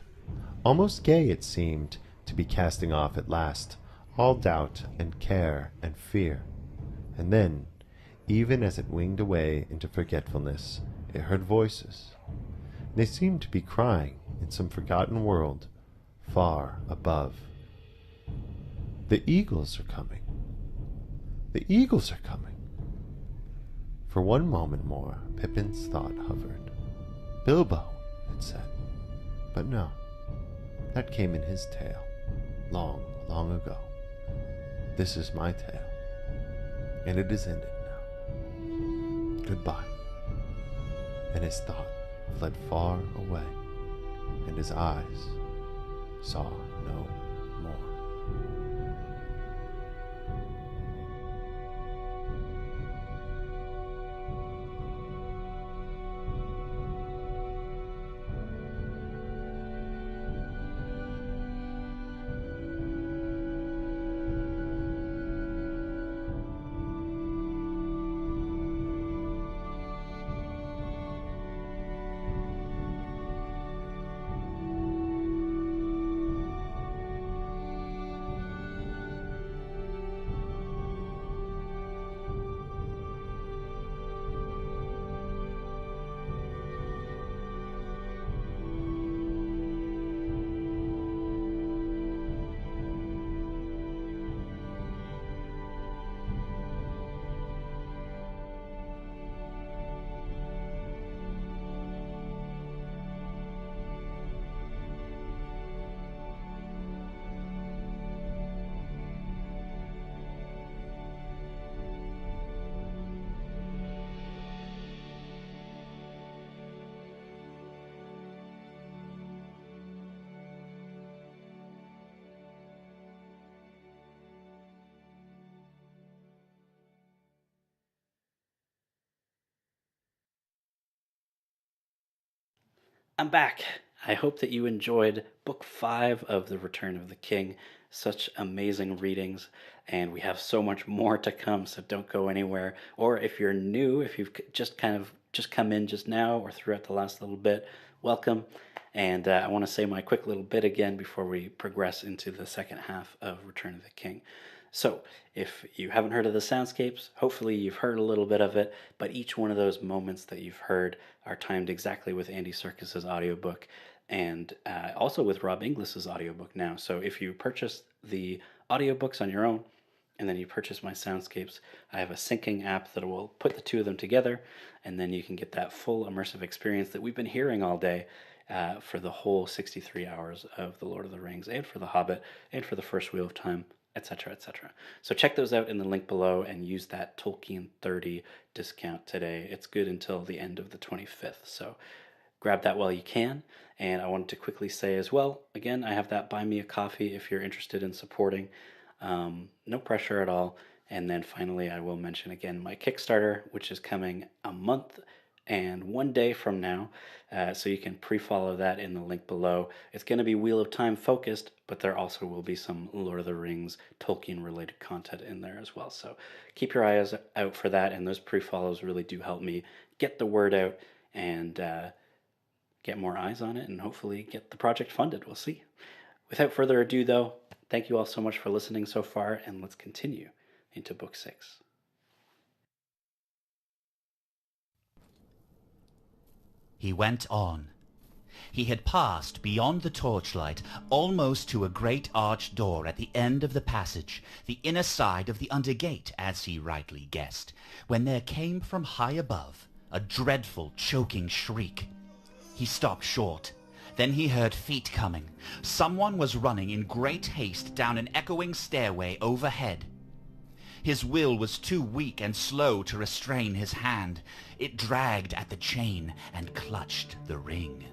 Almost gay it seemed to be casting off at last all doubt and care and fear. And then, even as it winged away into forgetfulness, it heard voices. They seemed to be crying in some forgotten world far above. The eagles are coming. The eagles are coming. For one moment more, Pippin's thought hovered. Bilbo, it said. But no, that came in his tale, long, long ago. This is my tale, and it is ended now. Goodbye. And his thought fled far away, and his eyes saw no more.
I'm back. I hope that you enjoyed Book 5 of The Return of the King. Such amazing readings, and we have so much more to come, so don't go anywhere. Or if you're new, if you've just come in just now or throughout the last little bit, welcome. And I want to say my quick little bit again before we progress into the second half of Return of the King. So, if you haven't heard of the Soundscapes, hopefully you've heard a little bit of it, but each one of those moments that you've heard are timed exactly with Andy Serkis's audiobook and also with Rob Inglis's audiobook now. So if you purchase the audiobooks on your own and then you purchase my Soundscapes, I have a syncing app that will put the two of them together, and then you can get that full immersive experience that we've been hearing all day for the whole 63 hours of The Lord of the Rings and for The Hobbit and for The First Wheel of Time, etc., etc. So check those out in the link below and use that Tolkien 30 discount today. It's good until the end of the 25th, so grab that while you can. And I wanted to quickly say as well, again, I have that Buy Me a Coffee if you're interested in supporting. No pressure at all. And then finally, I will mention again my Kickstarter, which is coming a month and 1 day from now, so you can pre-follow that in the link below. It's going to be Wheel of Time focused, but there also will be some Lord of the Rings Tolkien related content in there as well, so keep your eyes out for that, and those pre-follows really do help me get the word out and get more eyes on it and hopefully get the project funded. We'll see. Without further ado though, thank you all so much for listening so far, and let's continue into Book 6.
He went on. He had passed beyond the torchlight, almost to a great arched door at the end of the passage, the inner side of the undergate, as he rightly guessed, when there came from high above a dreadful choking shriek. He stopped short. Then he heard feet coming. Someone was running in great haste down an echoing stairway overhead. His will was too weak and slow to restrain his hand. It dragged at the chain and clutched the ring.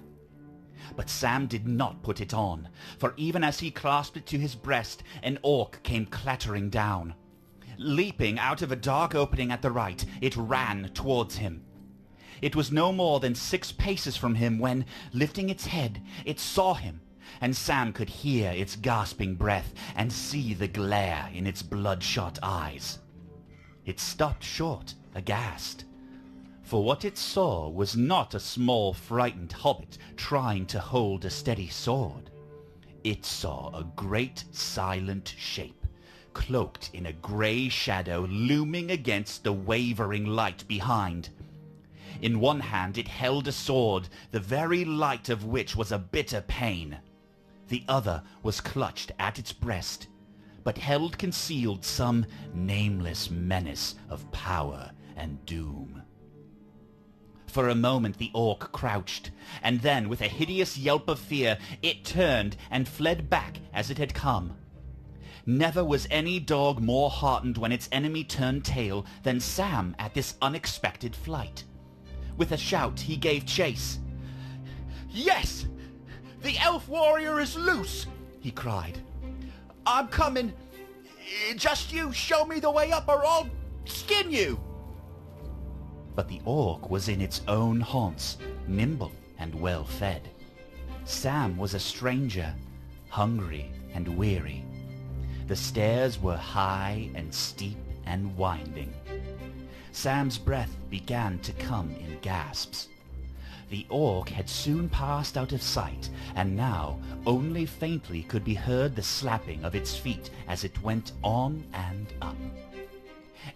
But Sam did not put it on, for even as he clasped it to his breast, an orc came clattering down. Leaping out of a dark opening at the right, it ran towards him. It was no more than 6 paces from him when, lifting its head, it saw him, and Sam could hear its gasping breath and see the glare in its bloodshot eyes. It stopped short, aghast. For what it saw was not a small, frightened hobbit trying to hold a steady sword. It saw a great, silent shape, cloaked in a grey shadow looming against the wavering light behind. In one hand it held a sword, the very light of which was a bitter pain. The other was clutched at its breast, but held concealed some nameless menace of power and doom. For a moment the orc crouched, and then, with a hideous yelp of fear, it turned and fled back as it had come. Never was any dog more heartened when its enemy turned tail than Sam at this unexpected flight. With a shout, he gave chase. "Yes! The elf warrior is loose!" he cried. "I'm coming. Just you show me the way up or I'll skin you!" But the orc was in its own haunts, nimble and well fed. Sam was a stranger, hungry and weary. The stairs were high and steep and winding. Sam's breath began to come in gasps. The orc had soon passed out of sight, and now only faintly could be heard the slapping of its feet as it went on and up.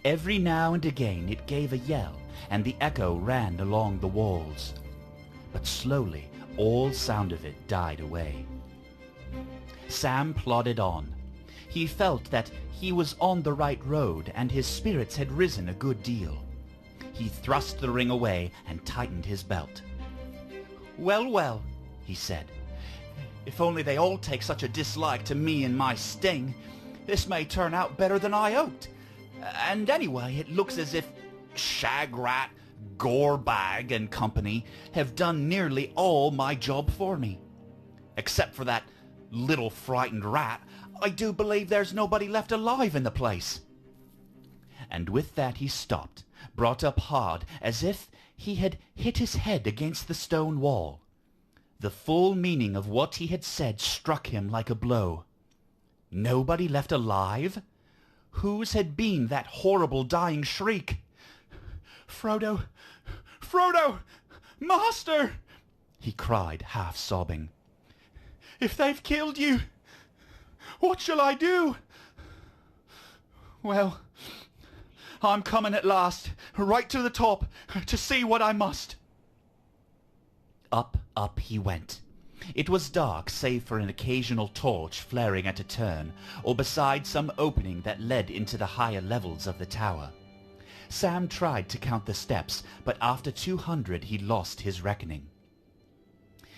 Every now and again it gave a yell, and the echo ran along the walls. But slowly all sound of it died away. Sam plodded on. He felt that he was on the right road, and his spirits had risen a good deal. He thrust the ring away and tightened his belt. "Well, well," he said, "if only they all take such a dislike to me and my sting, this may turn out better than I hoped. And anyway, it looks as if Shagrat, Gorebag and company have done nearly all my job for me. Except for that little frightened rat, I do believe there's nobody left alive in the place." And with that he stopped, brought up hard, as if he had hit his head against the stone wall. The full meaning of what he had said struck him like a blow. Nobody left alive? Whose had been that horrible dying shriek? "Frodo! Frodo! Master!" he cried, half sobbing. "If they've killed you, what shall I do? Well, I'm coming at last, right to the top, to see what I must." Up, up he went. It was dark, save for an occasional torch flaring at a turn, or beside some opening that led into the higher levels of the tower. Sam tried to count the steps, but after 200 he lost his reckoning.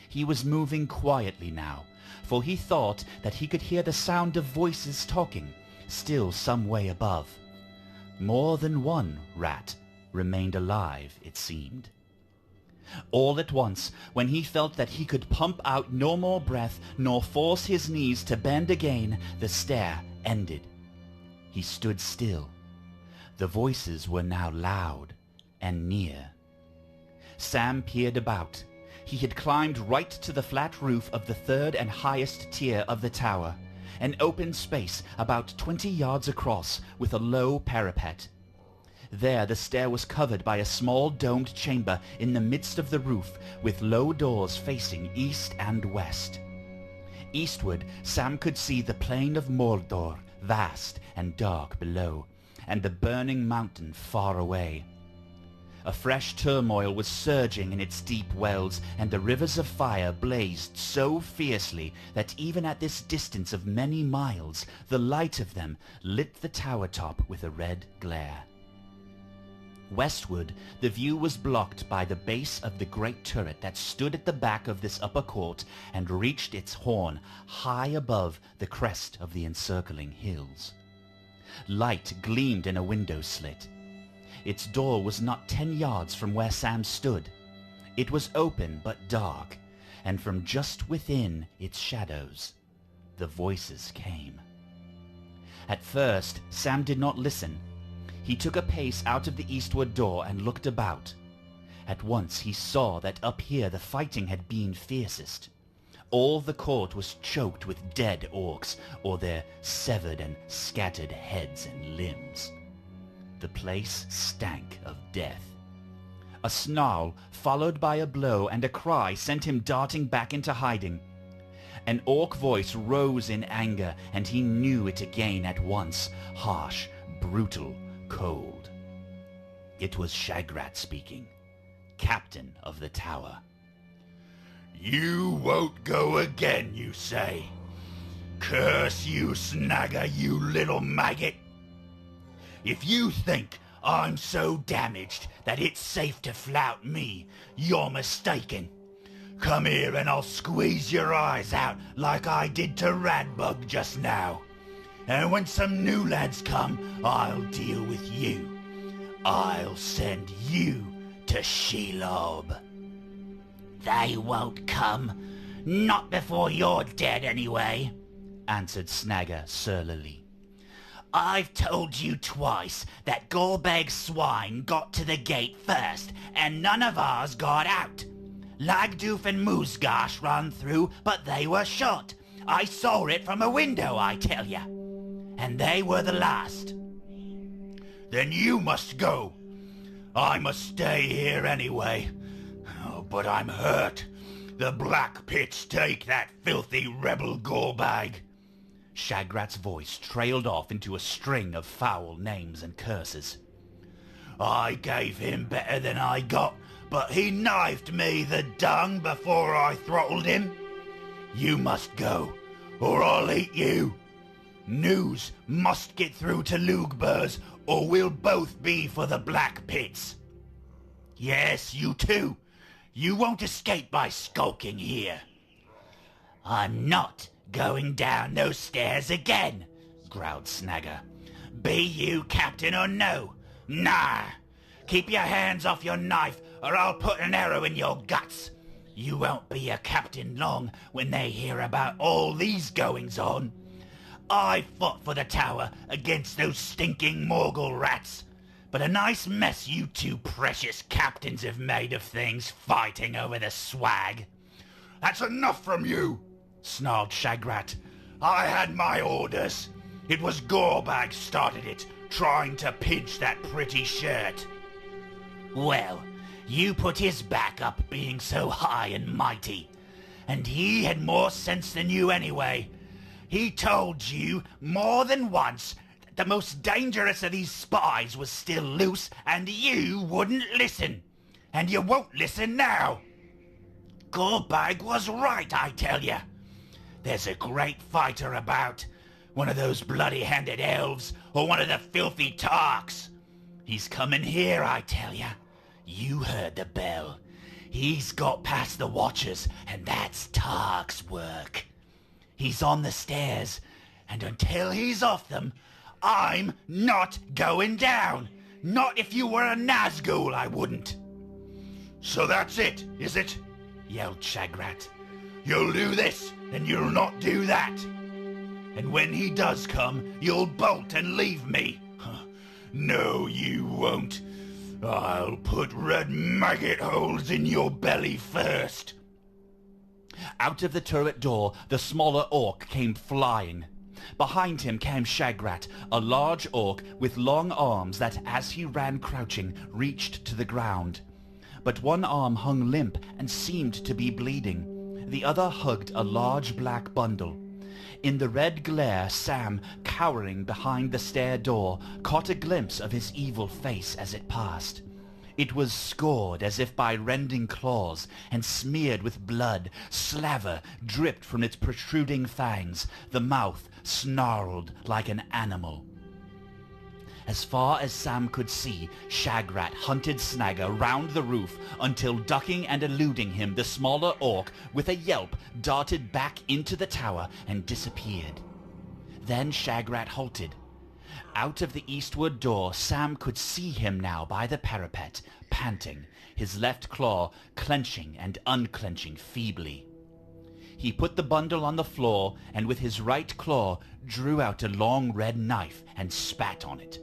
He was moving quietly now, for he thought that he could hear the sound of voices talking, still some way above. More than one rat remained alive, it seemed. All at once, when he felt that he could pump out no more breath, nor force his knees to bend again, the stair ended. He stood still. The voices were now loud and near. Sam peered about. He had climbed right to the flat roof of the third and highest tier of the tower, an open space about 20 yards across with a low parapet. There the stair was covered by a small domed chamber in the midst of the roof, with low doors facing east and west. Eastward, Sam could see the plain of Mordor, vast and dark below, and the burning mountain far away. A fresh turmoil was surging in its deep wells, and the rivers of fire blazed so fiercely that even at this distance of many miles, the light of them lit the tower top with a red glare. Westward, the view was blocked by the base of the great turret that stood at the back of this upper court and reached its horn high above the crest of the encircling hills. Light gleamed in a window slit. Its door was not 10 yards from where Sam stood. It was open but dark, and from just within its shadows, the voices came. At first, Sam did not listen. He took a pace out of the eastward door and looked about. At once he saw that up here the fighting had been fiercest. All the court was choked with dead orcs, or their severed and scattered heads and limbs. The place stank of death. A snarl, followed by a blow and a cry, sent him darting back into hiding. An orc voice rose in anger, and he knew it again at once, harsh, brutal, cold. It was Shagrat speaking, captain of the tower.
You won't go again, you say? Curse you, Snagger, you little maggot! If you think I'm so damaged that it's safe to flout me, you're mistaken. Come here and I'll squeeze your eyes out like I did to Radbug just now. And when some new lads come, I'll deal with you. I'll send you to Shelob.
They won't come. Not before you're dead, anyway, answered Snagger surlily. I've told you twice that Gorbeg's swine got to the gate first, and none of ours got out. Lagdoof and Moosgash ran through, but they were shot. I saw it from a window, I tell ya. And they were the last.
Then you must go. I must stay here anyway. Oh, but I'm hurt. The Black Pits take that filthy rebel Gorbag.
Shagrat's voice trailed off into a string of foul names and curses.
I gave him better than I got, but he knifed me the dung before I throttled him. You must go, or I'll eat you. News must get through to Lugbers, or we'll both be for the Black Pits. Yes, you too. You won't escape by skulking here.
I'm not going down those stairs again, growled Snagger.
Be you captain or no? Nah. Keep your hands off your knife, or I'll put an arrow in your guts. You won't be a captain long when they hear about all these goings-on. I fought for the tower against those stinking Morgul rats, but a nice mess you two precious captains have made of things fighting over the swag. That's enough from you, snarled Shagrat. I had my orders. It was Gorbag started it, trying to pinch that pretty shirt.
Well, you put his back up being so high and mighty, and he had more sense than you anyway. He told you more than once that the most dangerous of these spies was still loose, and you wouldn't listen. And you won't listen now. Gorbag was right, I tell you. There's a great fighter about, one of those bloody-handed elves, or one of the filthy Tarks. He's coming here, I tell you. You heard the bell. He's got past the Watchers, and that's Tark's work. He's on the stairs, and until he's off them, I'm not going down. Not if you were a Nazgul, I wouldn't.
So that's it, is it?
Yelled Shagrat.
You'll do this, and you'll not do that. And when he does come, you'll bolt and leave me. No, you won't. I'll put red maggot holes in your belly first.
Out of the turret door, the smaller orc came flying. Behind him came Shagrat, a large orc with long arms that, as he ran crouching, reached to the ground. But one arm hung limp and seemed to be bleeding. The other hugged a large black bundle. In the red glare, Sam, cowering behind the stair door, caught a glimpse of his evil face as it passed. It was scored as if by rending claws, and smeared with blood. Slaver dripped from its protruding fangs, the mouth snarled like an animal. As far as Sam could see, Shagrat hunted Snagger round the roof until, ducking and eluding him, the smaller orc, with a yelp, darted back into the tower and disappeared. Then Shagrat halted. Out of the eastward door, Sam could see him now by the parapet, panting, his left claw clenching and unclenching feebly. He put the bundle on the floor and with his right claw drew out a long red knife and spat on it.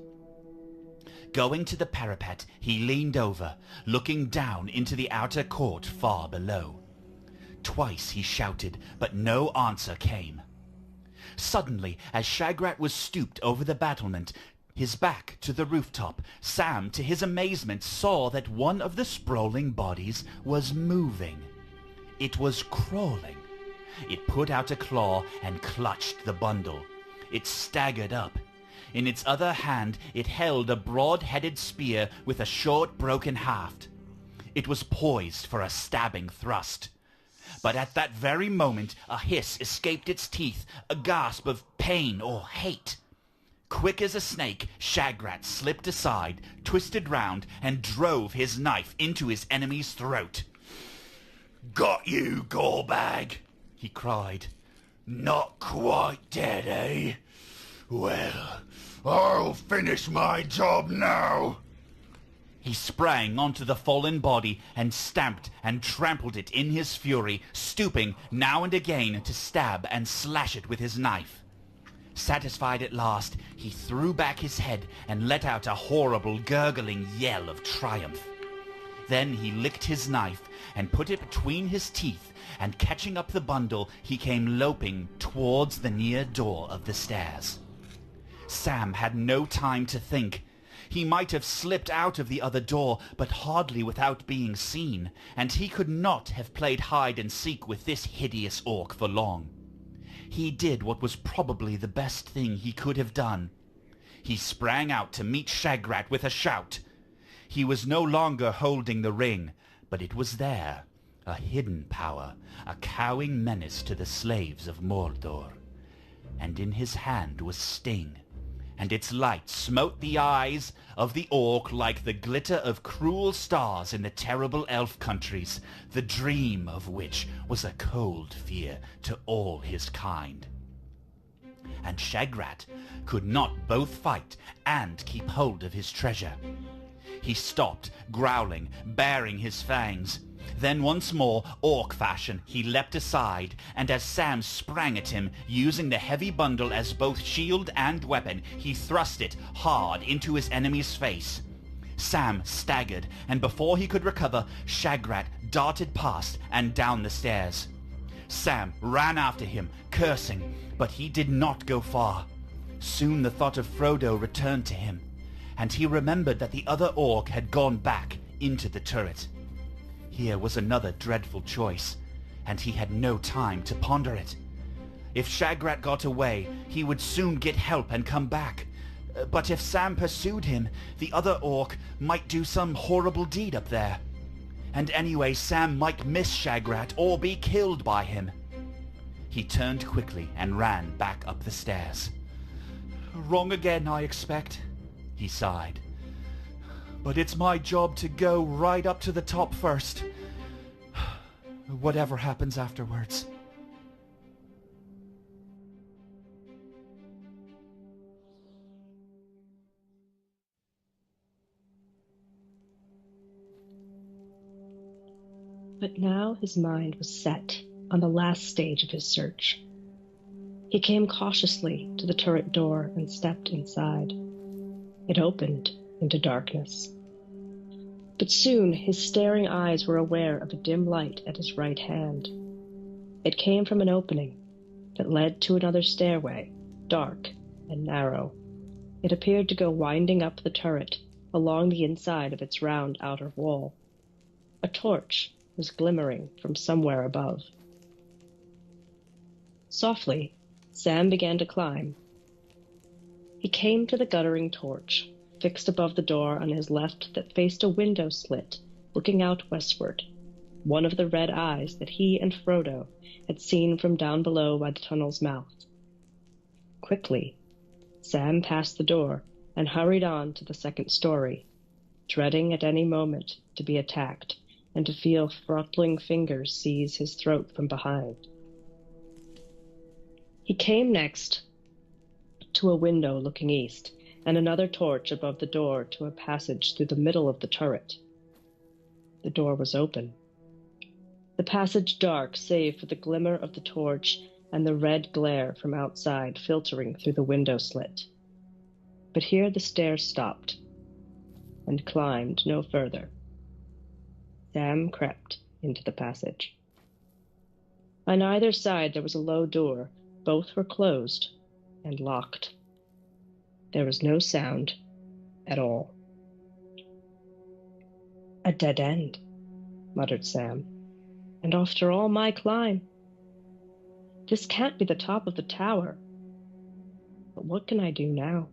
Going to the parapet, he leaned over, looking down into the outer court far below. Twice he shouted, but no answer came. Suddenly, as Shagrat was stooped over the battlement, his back to the rooftop, Sam, to his amazement, saw that one of the sprawling bodies was moving. It was crawling. It put out a claw and clutched the bundle. It staggered up. In its other hand it held a broad-headed spear with a short broken haft. It was poised for a stabbing thrust. But at that very moment a hiss escaped its teeth, a gasp of pain or hate. Quick as a snake, Shagrat slipped aside, twisted round, and drove his knife into his enemy's throat. "Got you, gallbag!" he cried. "Not quite dead, eh? Well, I'll finish my job now." He sprang onto the fallen body and stamped and trampled it in his fury, stooping now and again to stab and slash it with his knife. Satisfied at last, he threw back his head and let out a horrible gurgling yell of triumph. Then he licked his knife and put it between his teeth, and catching up the bundle, he came loping towards the near door of the stairs. Sam had no time to think. He might have slipped out of the other door, but hardly without being seen, and he could not have played hide-and-seek with this hideous orc for long. He did what was probably the best thing he could have done. He sprang out to meet Shagrat with a shout. He was no longer holding the ring, but it was there, a hidden power, a cowing menace to the slaves of Mordor. And in his hand was Sting, and its light smote the eyes of the orc like the glitter of cruel stars in the terrible elf countries, the dream of which was a cold fear to all his kind. And Shagrat could not both fight and keep hold of his treasure. He stopped, growling, baring his fangs. Then once more, orc fashion, he leapt aside, and as Sam sprang at him, using the heavy bundle as both shield and weapon, he thrust it hard into his enemy's face. Sam staggered, and before he could recover, Shagrat darted past and down the stairs. Sam ran after him, cursing, but he did not go far. Soon the thought of Frodo returned to him, and he remembered that the other orc had gone back into the turret. Here was another dreadful choice, and he had no time to ponder it. If Shagrat got away, he would soon get help and come back. But if Sam pursued him, the other orc might do some horrible deed up there. And anyway, Sam might miss Shagrat or be killed by him. He turned quickly and ran back up the stairs. "Wrong again, I expect," he sighed. "But it's my job to go right up to the top first. Whatever happens afterwards."
But now his mind was set on the last stage of his search. He came cautiously to the turret door and stepped inside. It opened into darkness. But soon his staring eyes were aware of a dim light at his right hand. It came from an opening that led to another stairway, dark and narrow. It appeared to go winding up the turret along the inside of its round outer wall. A torch was glimmering from somewhere above. Softly, Sam began to climb. He came to the guttering torch, fixed above the door on his left that faced a window slit looking out westward, one of the red eyes that he and Frodo had seen from down below by the tunnel's mouth. Quickly, Sam passed the door and hurried on to the second story, dreading at any moment to be attacked and to feel throttling fingers seize his throat from behind. He came next to a window looking east, and another torch above the door to a passage through the middle of the turret. The door was open. The passage dark save for the glimmer of the torch and the red glare from outside filtering through the window slit. But here the stairs stopped and climbed no further. Sam crept into the passage. On either side there was a low door. Both were closed and locked. There was no sound at all. A dead end, muttered Sam. And after all my climb. This can't be the top of the tower. But what can I do now?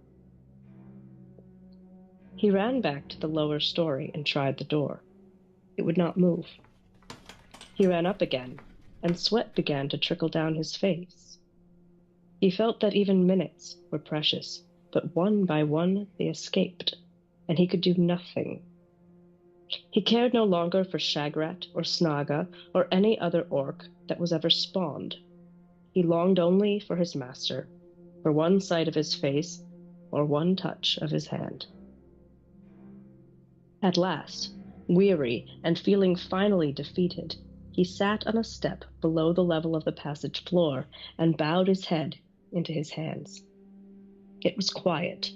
He ran back to the lower story and tried the door. It would not move. He ran up again, and sweat began to trickle down his face. He felt that even minutes were precious, but one by one they escaped, and he could do nothing. He cared no longer for Shagrat or Snaga or any other orc that was ever spawned. He longed only for his master, for one sight of his face or one touch of his hand. At last, weary and feeling finally defeated, he sat on a step below the level of the passage floor and bowed his head into his hands. It was quiet,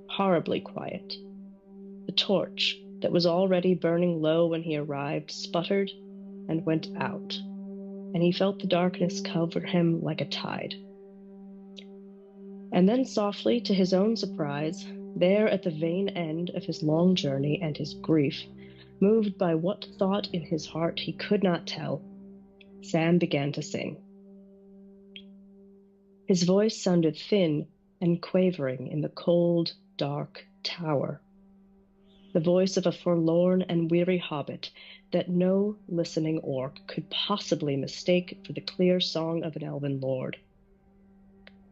horribly quiet. The torch that was already burning low when he arrived sputtered and went out, and he felt the darkness cover him like a tide. And then softly, to his own surprise, there at the vain end of his long journey and his grief, moved by what thought in his heart he could not tell, Sam began to sing. His voice sounded thin and quavering in the cold, dark tower, the voice of a forlorn and weary hobbit that no listening orc could possibly mistake for the clear song of an elven lord.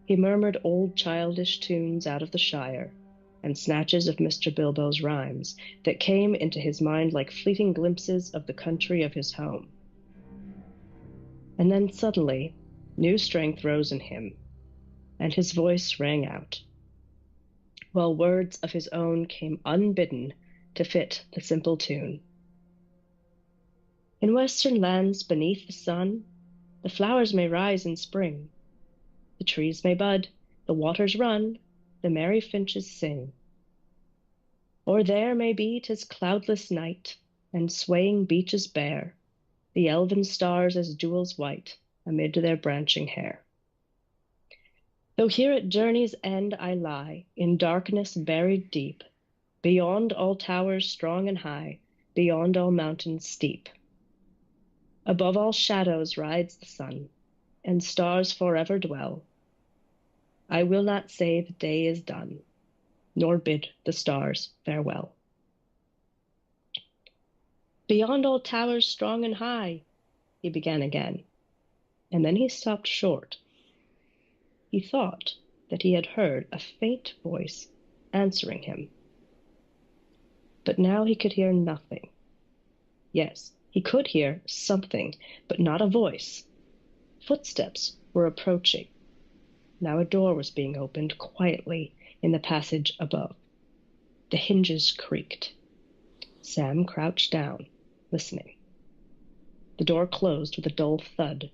He murmured old childish tunes out of the Shire, and snatches of Mr. Bilbo's rhymes that came into his mind like fleeting glimpses of the country of his home. And then suddenly, new strength rose in him, and his voice rang out, while words of his own came unbidden to fit the simple tune. In western lands beneath the sun, the flowers may rise in spring, the trees may bud, the waters run, the merry finches sing. Or there may be 'tis cloudless night, and swaying beeches bare, the elven stars as jewels white amid their branching hair. Though here at journey's end I lie, in darkness buried deep, beyond all towers strong and high, beyond all mountains steep. Above all shadows rides the sun, and stars forever dwell. I will not say the day is done, nor bid the stars farewell. Beyond all towers strong and high, he began again, and then he stopped short. He thought that he had heard a faint voice answering him. But now he could hear nothing. Yes, he could hear something, but not a voice. Footsteps were approaching. Now a door was being opened quietly in the passage above. The hinges creaked. Sam crouched down, listening. The door closed with a dull thud,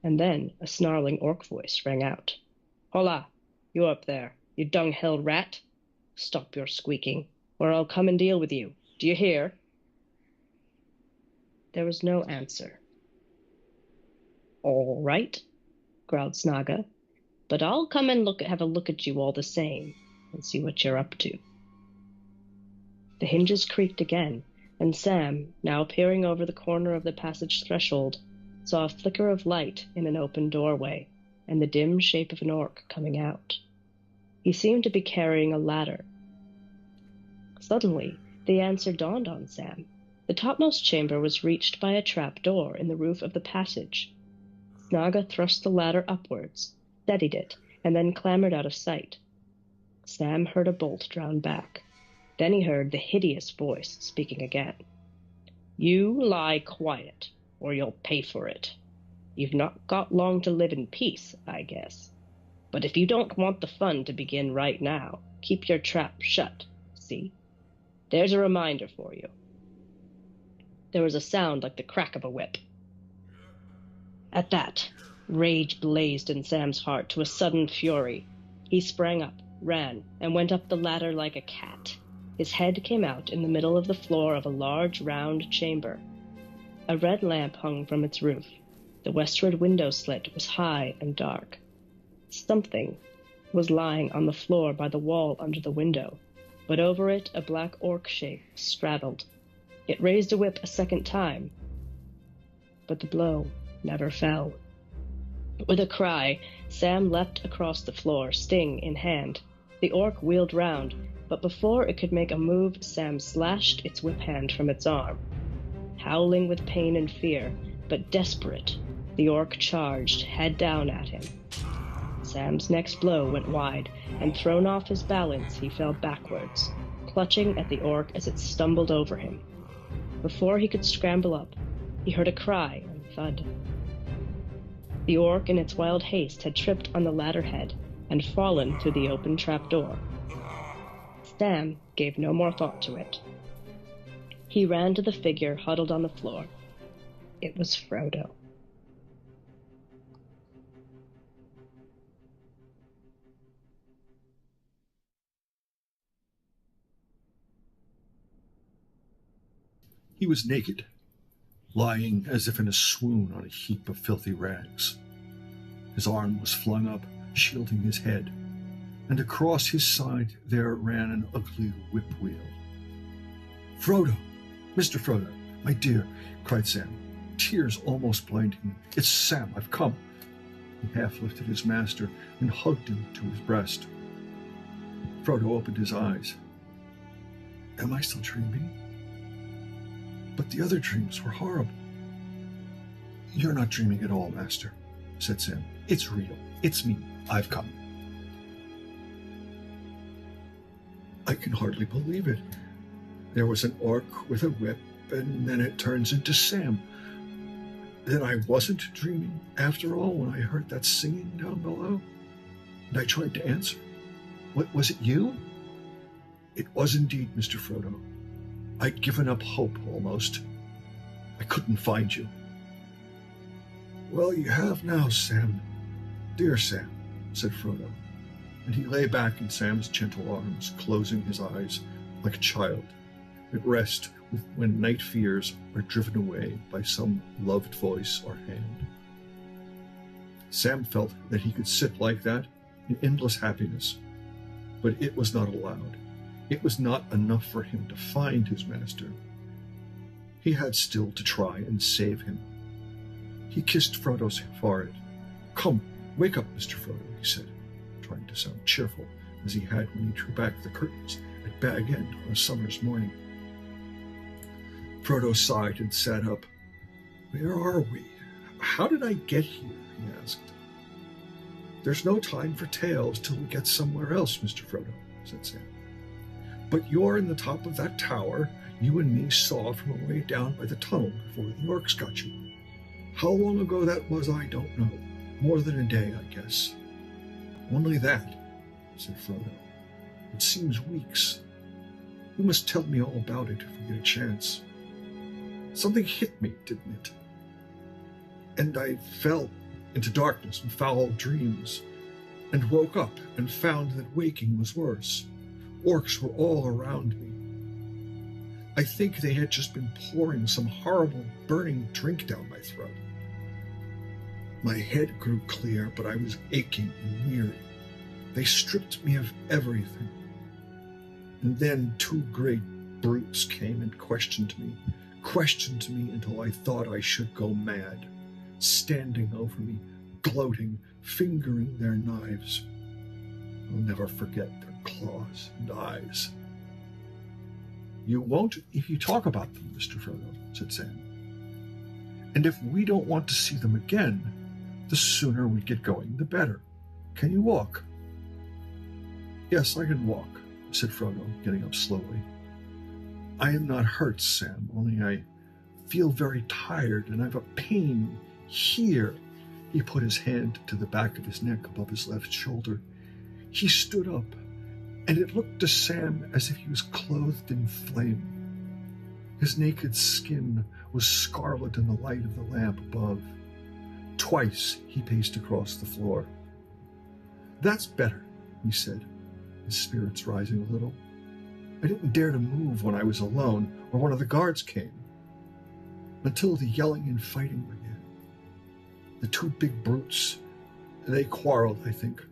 and then a snarling orc voice rang out. "Hola, you up there, you dung-hill rat! Stop your squeaking, or I'll come and deal with you. Do you hear?" There was no answer. "All right," growled Snaga, "but I'll come and have a look at you all the same, and see what you're up to." The hinges creaked again, and Sam, now peering over the corner of the passage threshold, saw a flicker of light in an open doorway, and the dim shape of an orc coming out. He seemed to be carrying a ladder. Suddenly, the answer dawned on Sam. The topmost chamber was reached by a trap door in the roof of the passage. Snaga thrust the ladder upwards, steadied it, and then clambered out of sight. Sam heard a bolt drawn back. Then he heard the hideous voice speaking again. "You lie quiet, or you'll pay for it. You've not got long to live in peace, I guess. But if you don't want the fun to begin right now, keep your trap shut, see? There's a reminder for you. There was a sound like the crack of a whip. At that, rage blazed in Sam's heart to a sudden fury. He sprang up, ran, and went up the ladder like a cat. His head came out in the middle of the floor of a large, round chamber. A red lamp hung from its roof. The westward window slit was high and dark. Something was lying on the floor by the wall under the window, but over it a black orc shape straddled. It raised a whip a second time, but the blow never fell. With a cry, Sam leapt across the floor, sting in hand. The orc wheeled round, but before it could make a move, Sam slashed its whip hand from its arm. Howling with pain and fear, but desperate, the orc charged, head down at him. Sam's next blow went wide, and thrown off his balance, he fell backwards, clutching at the orc as it stumbled over him. Before he could scramble up, he heard a cry and thud. The orc, in its wild haste, had tripped on the ladder head and fallen through the open trapdoor. Sam gave no more thought to it. He ran to the figure huddled on the floor. It was Frodo.
He was naked, lying as if in a swoon on a heap of filthy rags. His arm was flung up, shielding his head, and across his side there ran an ugly whip wheel. "Frodo! Mr. Frodo, my dear," cried Sam, tears almost blinding him. "It's Sam, I've come." He half lifted his master and hugged him to his breast. Frodo opened his eyes. "Am I still dreaming? But the other dreams were horrible." "You're not dreaming at all, Master," said Sam. "It's real. It's me. I've come." "I can hardly believe it. There was an orc with a whip, and then it turns into Sam. Then I wasn't dreaming after all when I heard that singing down below, and I tried to answer. Was it you?" "It was indeed, Mr. Frodo. I'd given up hope almost. I couldn't find you." "Well, you have now, Sam. Dear Sam," said Frodo, and he lay back in Sam's gentle arms, closing his eyes like a child at rest when night fears are driven away by some loved voice or hand. Sam felt that he could sit like that in endless happiness, but it was not allowed. It was not enough for him to find his master. He had still to try and save him. He kissed Frodo's forehead. "Come, wake up, Mr. Frodo," he said, trying to sound cheerful as he had when he drew back the curtains at Bag End on a summer's morning. Frodo sighed and sat up. "Where are we? How did I get here?" he asked. "There's no time for tales till we get somewhere else, Mr. Frodo," said Sam. "But you're in the top of that tower you and me saw from away down by the tunnel before the orcs got you. How long ago that was, I don't know. More than a day, I guess." "Only that," said Frodo. "It seems weeks. You must tell me all about it if we get a chance. Something hit me, didn't it? And I fell into darkness and foul dreams, and woke up and found that waking was worse. Orcs were all around me. I think they had just been pouring some horrible burning drink down my throat. My head grew clear, but I was aching and weary. They stripped me of everything. And then two great brutes came and questioned me until I thought I should go mad, standing over me, gloating, fingering their knives. I'll never forget their claws and eyes." "You won't if you talk about them, Mr. Frodo," said Sam. "And if we don't want to see them again, the sooner we get going, the better. Can you walk?" "Yes, I can walk," said Frodo, getting up slowly. "I am not hurt, Sam, only I feel very tired, and I've a pain here. He put his hand to the back of his neck above his left shoulder. He stood up, and it looked to Sam as if he was clothed in flame. His naked skin was scarlet in the light of the lamp above. Twice he paced across the floor. "That's better," he said, his spirits rising a little. "I didn't dare to move when I was alone or one of the guards came, until the yelling and fighting began. The two big brutes, they quarreled, I think,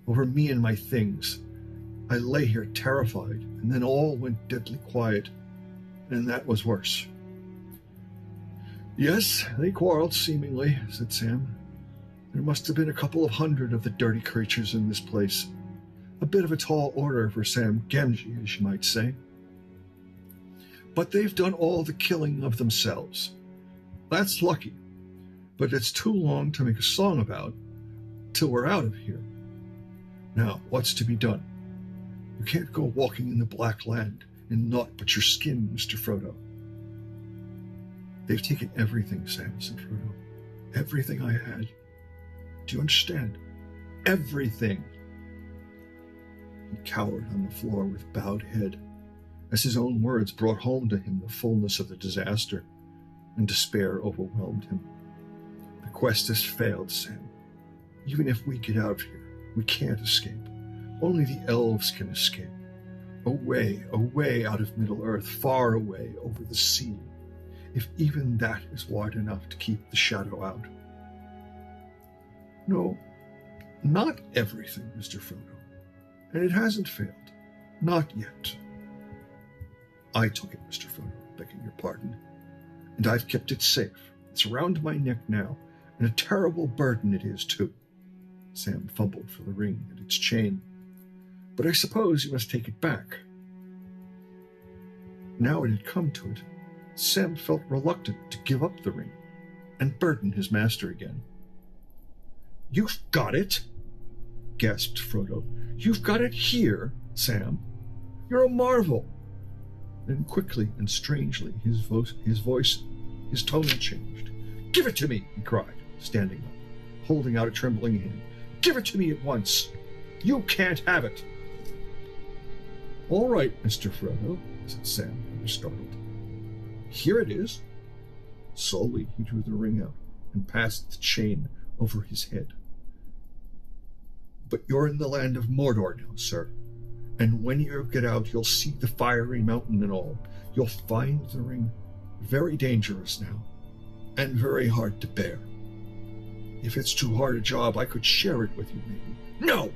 over me and my things. I lay here terrified, and then all went deadly quiet, and that was worse." "Yes, they quarreled, seemingly," said Sam. "There must have been a couple of hundred of the dirty creatures in this place. A bit of a tall order for Sam Gamgee, as you might say. But they've done all the killing of themselves. That's lucky, but it's too long to make a song about till we're out of here. Now, what's to be done? You can't go walking in the Black Land in naught but your skin, Mr. Frodo." "They've taken everything, Sam," said Frodo. "Everything I had. Do you understand? Everything." He cowered on the floor with bowed head, as his own words brought home to him the fullness of the disaster, and despair overwhelmed him. "The quest has failed, Sam. Even if we get out of here, we can't escape. Only the elves can escape. Away, away out of Middle-earth, far away over the sea, if even that is wide enough to keep the shadow out." "No, not everything, Mr. Frodo. And it hasn't failed. Not yet. I took it, Mr. Frodo, begging your pardon, and I've kept it safe. It's around my neck now, and a terrible burden it is, too." Sam fumbled for the ring and its chain. "But I suppose you must take it back." Now it had come to it, Sam felt reluctant to give up the ring and burden his master again. "You've got it!" gasped Frodo. "You've got it here, Sam. You're a marvel." Then quickly and strangely his tone changed. "Give it to me," he cried, standing up, holding out a trembling hand. "Give it to me at once. You can't have it." "All right, Mr. Frodo," said Sam, rather startled. "Here it is." Slowly he drew the ring out and passed the chain over his head. "But you're in the land of Mordor now, sir, and when you get out you'll see the fiery mountain and all. You'll find the ring very dangerous now, and very hard to bear. If it's too hard a job, I could share it with you, maybe." "No!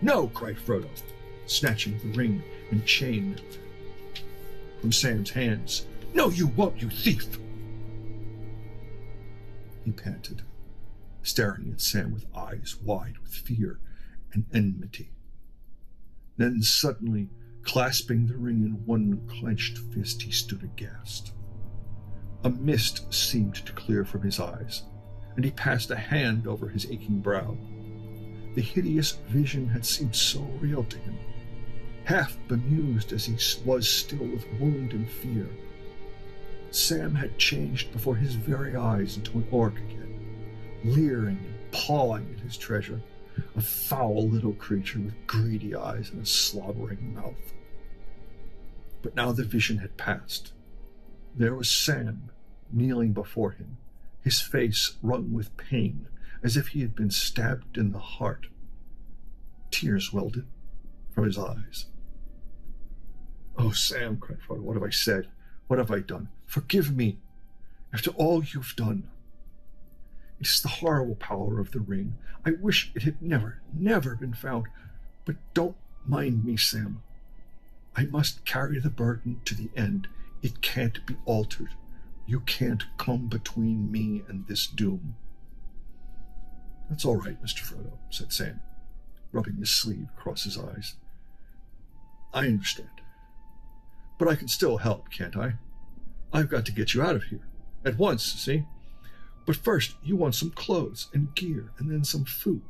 No!" cried Frodo, snatching the ring and chain from Sam's hands. "No, you won't, you thief!" He panted, staring at Sam with eyes wide with fear and enmity. Then suddenly, clasping the ring in one clenched fist, he stood aghast. A mist seemed to clear from his eyes, and he passed a hand over his aching brow. The hideous vision had seemed so real to him, half bemused as he was still with wound and fear. Sam had changed before his very eyes into an orc again, leering and pawing at his treasure, a foul little creature with greedy eyes and a slobbering mouth. But now the vision had passed. There was Sam, kneeling before him, his face wrung with pain, as if he had been stabbed in the heart. Tears welled from his eyes. "Oh, Sam," cried Frodo, "what have I said? What have I done? Forgive me, after all you've done. It is the horrible power of the ring. I wish it had never been found. But don't mind me, Sam. I must carry the burden to the end. It can't be altered. You can't come between me and this doom." "That's all right, Mr. Frodo," said Sam, rubbing his sleeve across his eyes. "I understand. But I can still help, can't I? I've got to get you out of here. At once, see? But first, you want some clothes and gear, and then some food.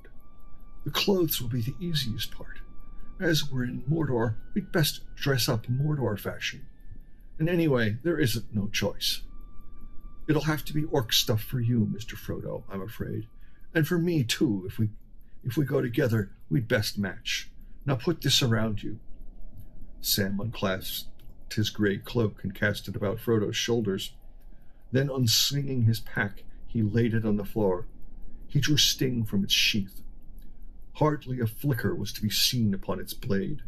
The clothes will be the easiest part. As we're in Mordor, we'd best dress up Mordor fashion. And anyway, there isn't no choice. It'll have to be orc stuff for you, Mr. Frodo, I'm afraid, And for me, too, if we go together, we'd best match. Now put this around you. Sam unclasped his grey cloak and cast it about Frodo's shoulders. Then, unslinging his pack, he laid it on the floor. He drew Sting from its sheath. Hardly a flicker was to be seen upon its blade.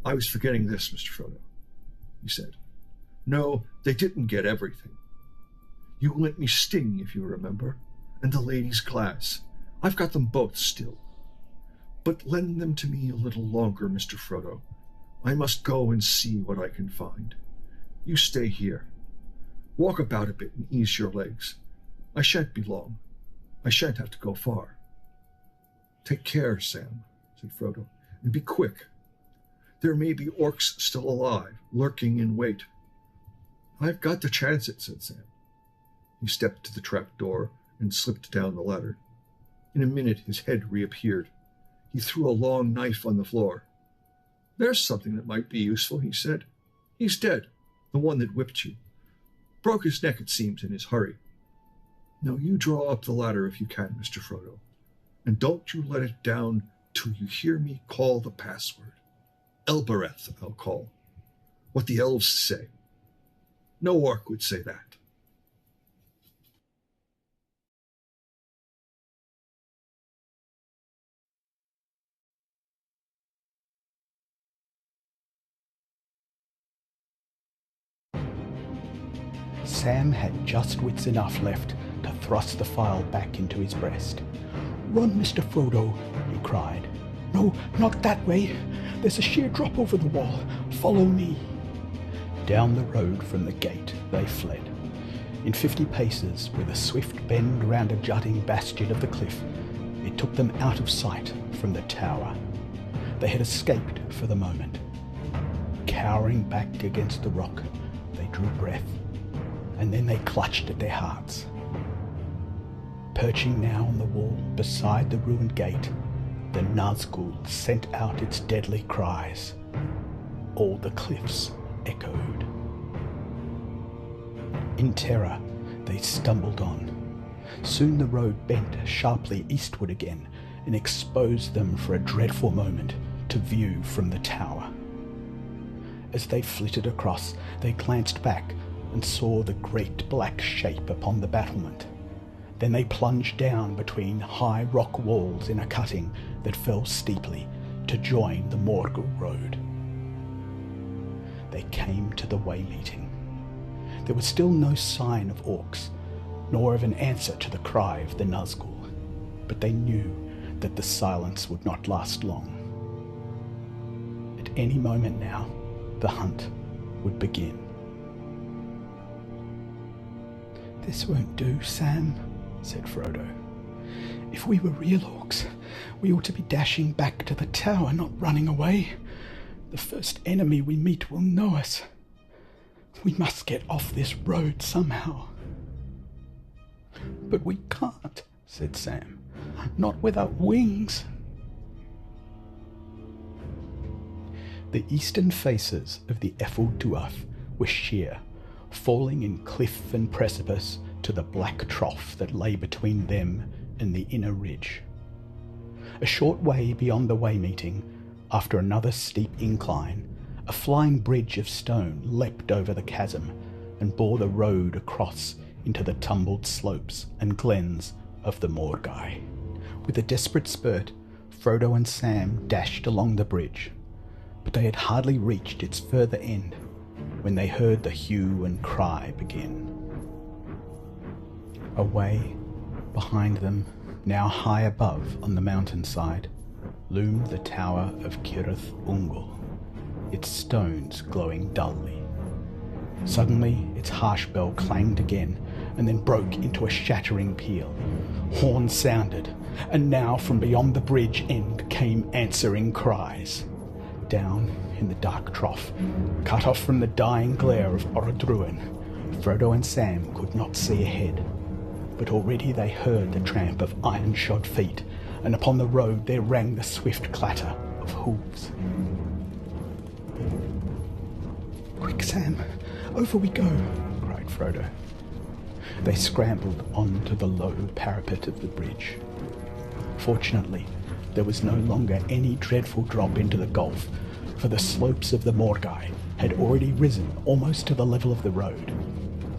I was forgetting this, Mr. Frodo, he said. No, they didn't get everything. You lent me Sting, if you remember, and the lady's glass. I've got them both still. But lend them to me a little longer, Mr. Frodo. I must go and see what I can find. You stay here. Walk about a bit and ease your legs. I shan't be long. I shan't have to go far. Take care, Sam, said Frodo, and be quick. There may be orcs still alive, lurking in wait. I've got to chance it, said Sam. He stepped to the trap door and slipped down the ladder. In a minute his head reappeared. He threw a long knife on the floor. There's something that might be useful, he said. He's dead, the one that whipped you. Broke his neck, it seems, in his hurry. Now you draw up the ladder if you can, Mr. Frodo, and don't you let it down till you hear me call the password. Elbereth, I'll call. What the elves say. No orc would say that.
Sam had just wits enough left to thrust the file back into his breast. "Run, Mr. Frodo," he cried. "No, not that way. There's a sheer drop over the wall. Follow me." Down the road from the gate they fled. In 50 paces, with a swift bend round a jutting bastion of the cliff, it took them out of sight from the tower. They had escaped for the moment. Cowering back against the rock, they drew breath, and then they clutched at their hearts. Perching now on the wall beside the ruined gate, the Nazgul sent out its deadly cries. All the cliffs echoed. In terror, they stumbled on. Soon the road bent sharply eastward again and exposed them for a dreadful moment to view from the tower. As they flitted across, they glanced back and saw the great black shape upon the battlement. Then they plunged down between high rock walls in a cutting that fell steeply to join the Morgul road. They came to the way-meeting. There was still no sign of orcs, nor of an answer to the cry of the Nazgul, but they knew that the silence would not last long. At any moment now, the hunt would begin. "This won't do, Sam," said Frodo. "If we were real orcs, we ought to be dashing back to the tower, not running away. The first enemy we meet will know us. We must get off this road somehow." "But we can't," said Sam. "Not without wings." The eastern faces of the Ephel Duath were sheer, falling in cliff and precipice to the black trough that lay between them and the inner ridge. A short way beyond the way-meeting, after another steep incline, a flying bridge of stone leapt over the chasm and bore the road across into the tumbled slopes and glens of the Morgai. With a desperate spurt, Frodo and Sam dashed along the bridge, but they had hardly reached its further end when they heard the hue and cry begin. Away behind them, now high above on the mountainside, loomed the tower of Cirith Ungol, its stones glowing dully. Suddenly its harsh bell clanged again, and then broke into a shattering peal. Horns sounded, and now from beyond the bridge end came answering cries. Down in the dark trough, cut off from the dying glare of Orodruin, Frodo and Sam could not see ahead, but already they heard the tramp of iron-shod feet, and upon the road there rang the swift clatter of hooves. "Quick, Sam, over we go," cried Frodo. they scrambled onto the low parapet of the bridge. Fortunately, there was no longer any dreadful drop into the gulf, for the slopes of the Morgai had already risen almost to the level of the road,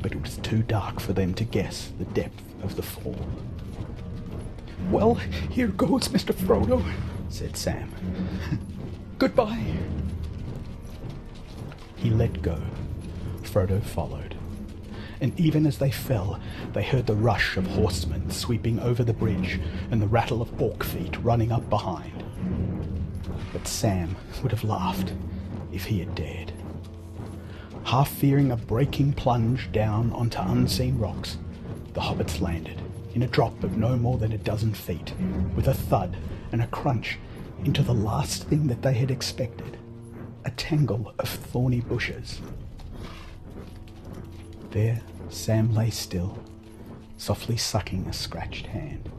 but it was too dark for them to guess the depth of the fall. "Well, here goes, Mr. Frodo," said Sam. "Goodbye." He let go. Frodo followed. And even as they fell, they heard the rush of horsemen sweeping over the bridge and the rattle of orc feet running up behind. But Sam would have laughed if he had dared. Half fearing a breaking plunge down onto unseen rocks, the hobbits landed, in a drop of no more than a dozen feet, with a thud and a crunch into the last thing that they had expected, a tangle of thorny bushes. There Sam lay still, softly sucking a scratched hand.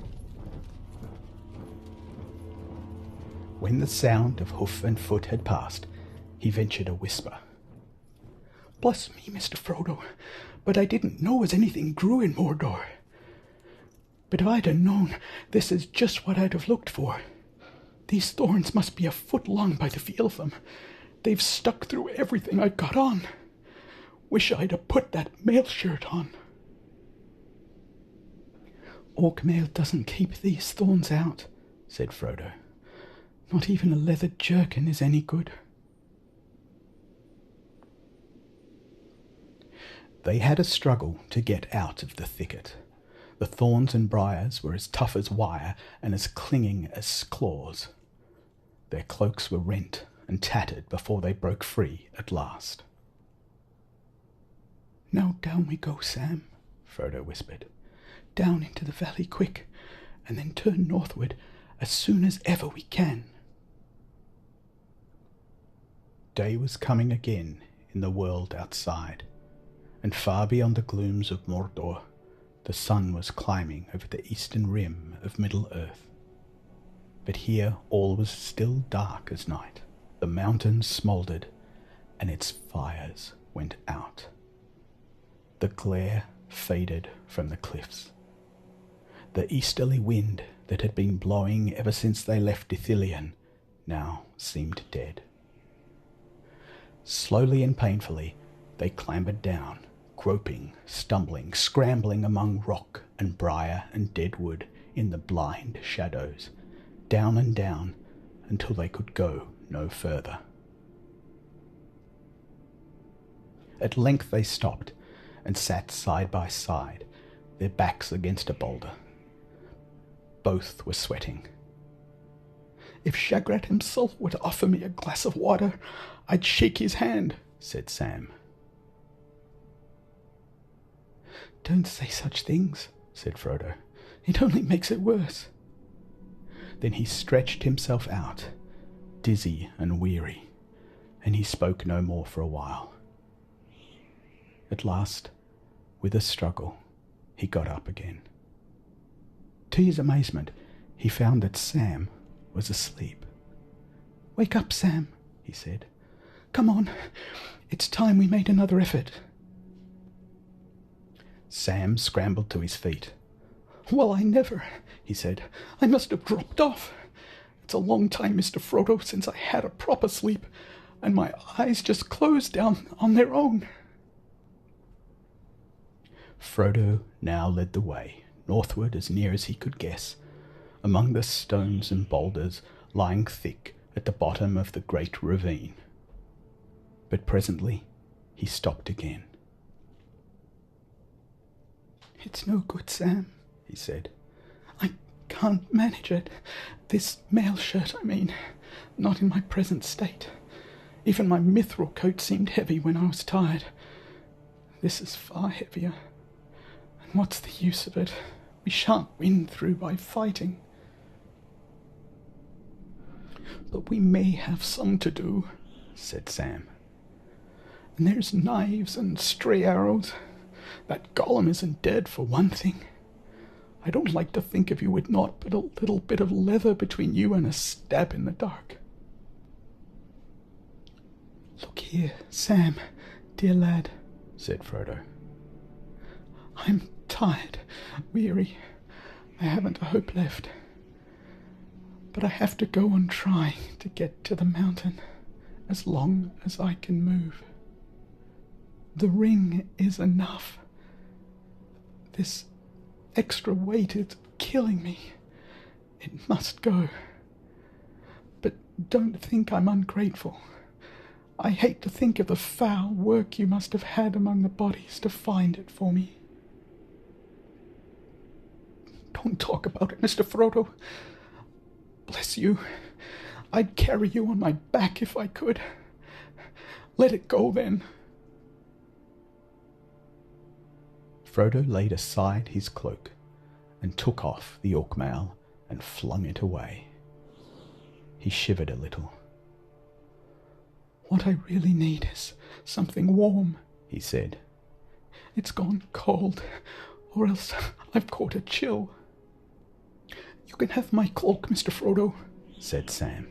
When the sound of hoof and foot had passed, he ventured a whisper. "Bless me, Mr. Frodo, but I didn't know as anything grew in Mordor. But if I'd have known, this is just what I'd have looked for. These thorns must be a foot long by the feel of them. They've stuck through everything I've got on. Wish I'd have put that mail shirt on." "Orc mail doesn't keep these thorns out," said Frodo. "Not even a leather jerkin is any good." They had a struggle to get out of the thicket. The thorns and briars were as tough as wire and as clinging as claws. Their cloaks were rent and tattered before they broke free at last. "Now down we go, Sam," Frodo whispered. "Down into the valley quick, and then turn northward as soon as ever we can." Day was coming again in the world outside, and far beyond the glooms of Mordor, the sun was climbing over the eastern rim of Middle-earth. But here all was still dark as night. The mountains smouldered, and its fires went out. The glare faded from the cliffs. The easterly wind that had been blowing ever since they left Ithilien now seemed dead. Slowly and painfully they clambered down, groping, stumbling, scrambling among rock and briar and dead wood in the blind shadows, down and down until they could go no further. At length they stopped and sat side by side, their backs against a boulder. Both were sweating. "If Shagrat himself were to offer me a glass of water, I'd shake his hand," said Sam. "Don't say such things," said Frodo. "It only makes it worse." Then he stretched himself out, dizzy and weary, and he spoke no more for a while. At last, with a struggle, he got up again. To his amazement, he found that Sam was asleep. "Wake up, Sam," he said. "Come on, it's time we made another effort." Sam scrambled to his feet. "Well, I never," he said. "I must have dropped off. It's a long time, Mr. Frodo, since I had a proper sleep, and my eyes just closed down on their own." Frodo now led the way, northward as near as he could guess, among the stones and boulders lying thick at the bottom of the great ravine. But presently he stopped again. "It's no good, Sam," he said. "I can't manage it. This mail shirt, I mean. Not in my present state. Even my mithril coat seemed heavy when I was tired. This is far heavier. And what's the use of it? We shan't win through by fighting. But we may have some to do," said Sam. "And there's knives and stray arrows. That Gollum isn't dead, for one thing. I don't like to think of you with naught but a little bit of leather between you and a stab in the dark. Look here, Sam, dear lad," said Frodo. "I'm tired, weary. I haven't a hope left. But I have to go on trying to get to the mountain as long as I can move. The ring is enough. This extra weight is killing me. It must go. But don't think I'm ungrateful. I hate to think of the foul work you must have had among the bodies to find it for me. Don't talk about it, Mr. Frodo. Bless you. I'd carry you on my back if I could. Let it go, then. Frodo laid aside his cloak and took off the orc mail and flung it away. He shivered a little. What I really need is something warm, he said. It's gone cold, or else I've caught a chill. You can have my cloak, Mr. Frodo, said Sam.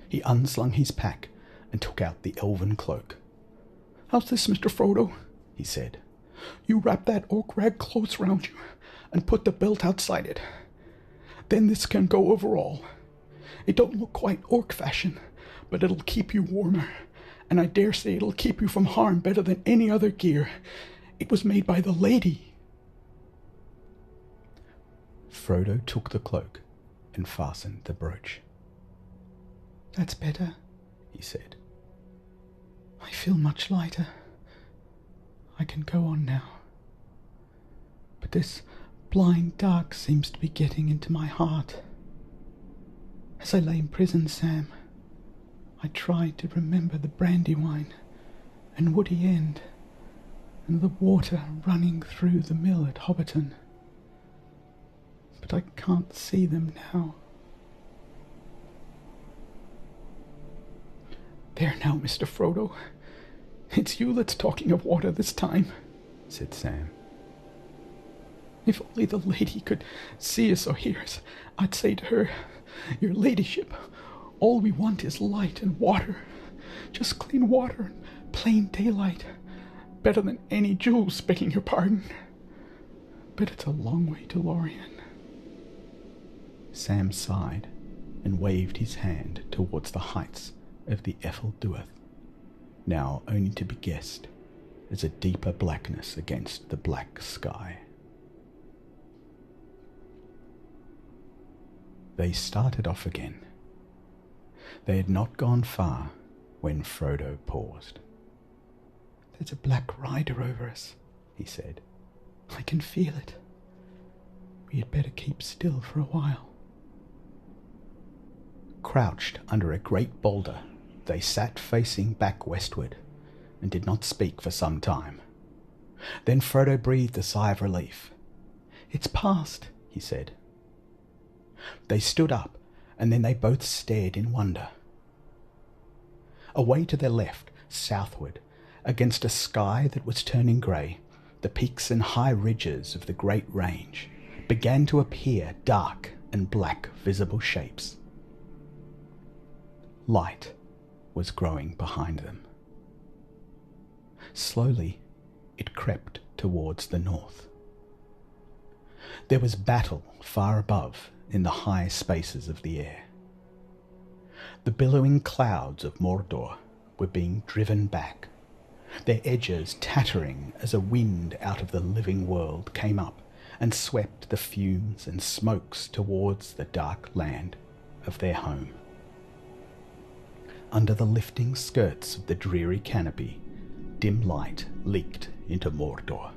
He unslung his pack and took out the elven cloak. How's this, Mr. Frodo? He said. You wrap that orc rag close round you and put the belt outside it. Then this can go over all. It don't look quite orc fashion, but it'll keep you warmer, and I dare say it'll keep you from harm better than any other gear. It was made by the lady. Frodo took the cloak and fastened the brooch. That's better, he said. I feel much lighter. I can go on now. But this blind dark seems to be getting into my heart. As I lay in prison, Sam, I tried to remember the Brandywine and Woody End and the water running through the mill at Hobbiton. But I can't see them now. There now, Mr. Frodo. It's you that's talking of water this time, said Sam. If only the lady could see us or hear us, I'd say to her, Your ladyship, all we want is light and water. Just clean water and plain daylight. Better than any jewels, begging your pardon. But it's a long way to Lorien. Sam sighed and waved his hand towards the heights of the Ethel Duath, now only to be guessed as a deeper blackness against the black sky. They started off again. They had not gone far when Frodo paused. There's a black rider over us, he said. I can feel it. We had better keep still for a while. Crouched under a great boulder, they sat facing back westward and did not speak for some time. Then Frodo breathed a sigh of relief. It's past, he said. They stood up, and then they both stared in wonder. Away to their left, southward, against a sky that was turning grey, the peaks and high ridges of the great range began to appear dark and black visible shapes. Light was growing behind them. Slowly, it crept towards the north. There was battle far above in the high spaces of the air. The billowing clouds of Mordor were being driven back, their edges tattering as a wind out of the living world came up and swept the fumes and smokes towards the dark land of their home. Under the lifting skirts of the dreary canopy, dim light leaked into Mordor,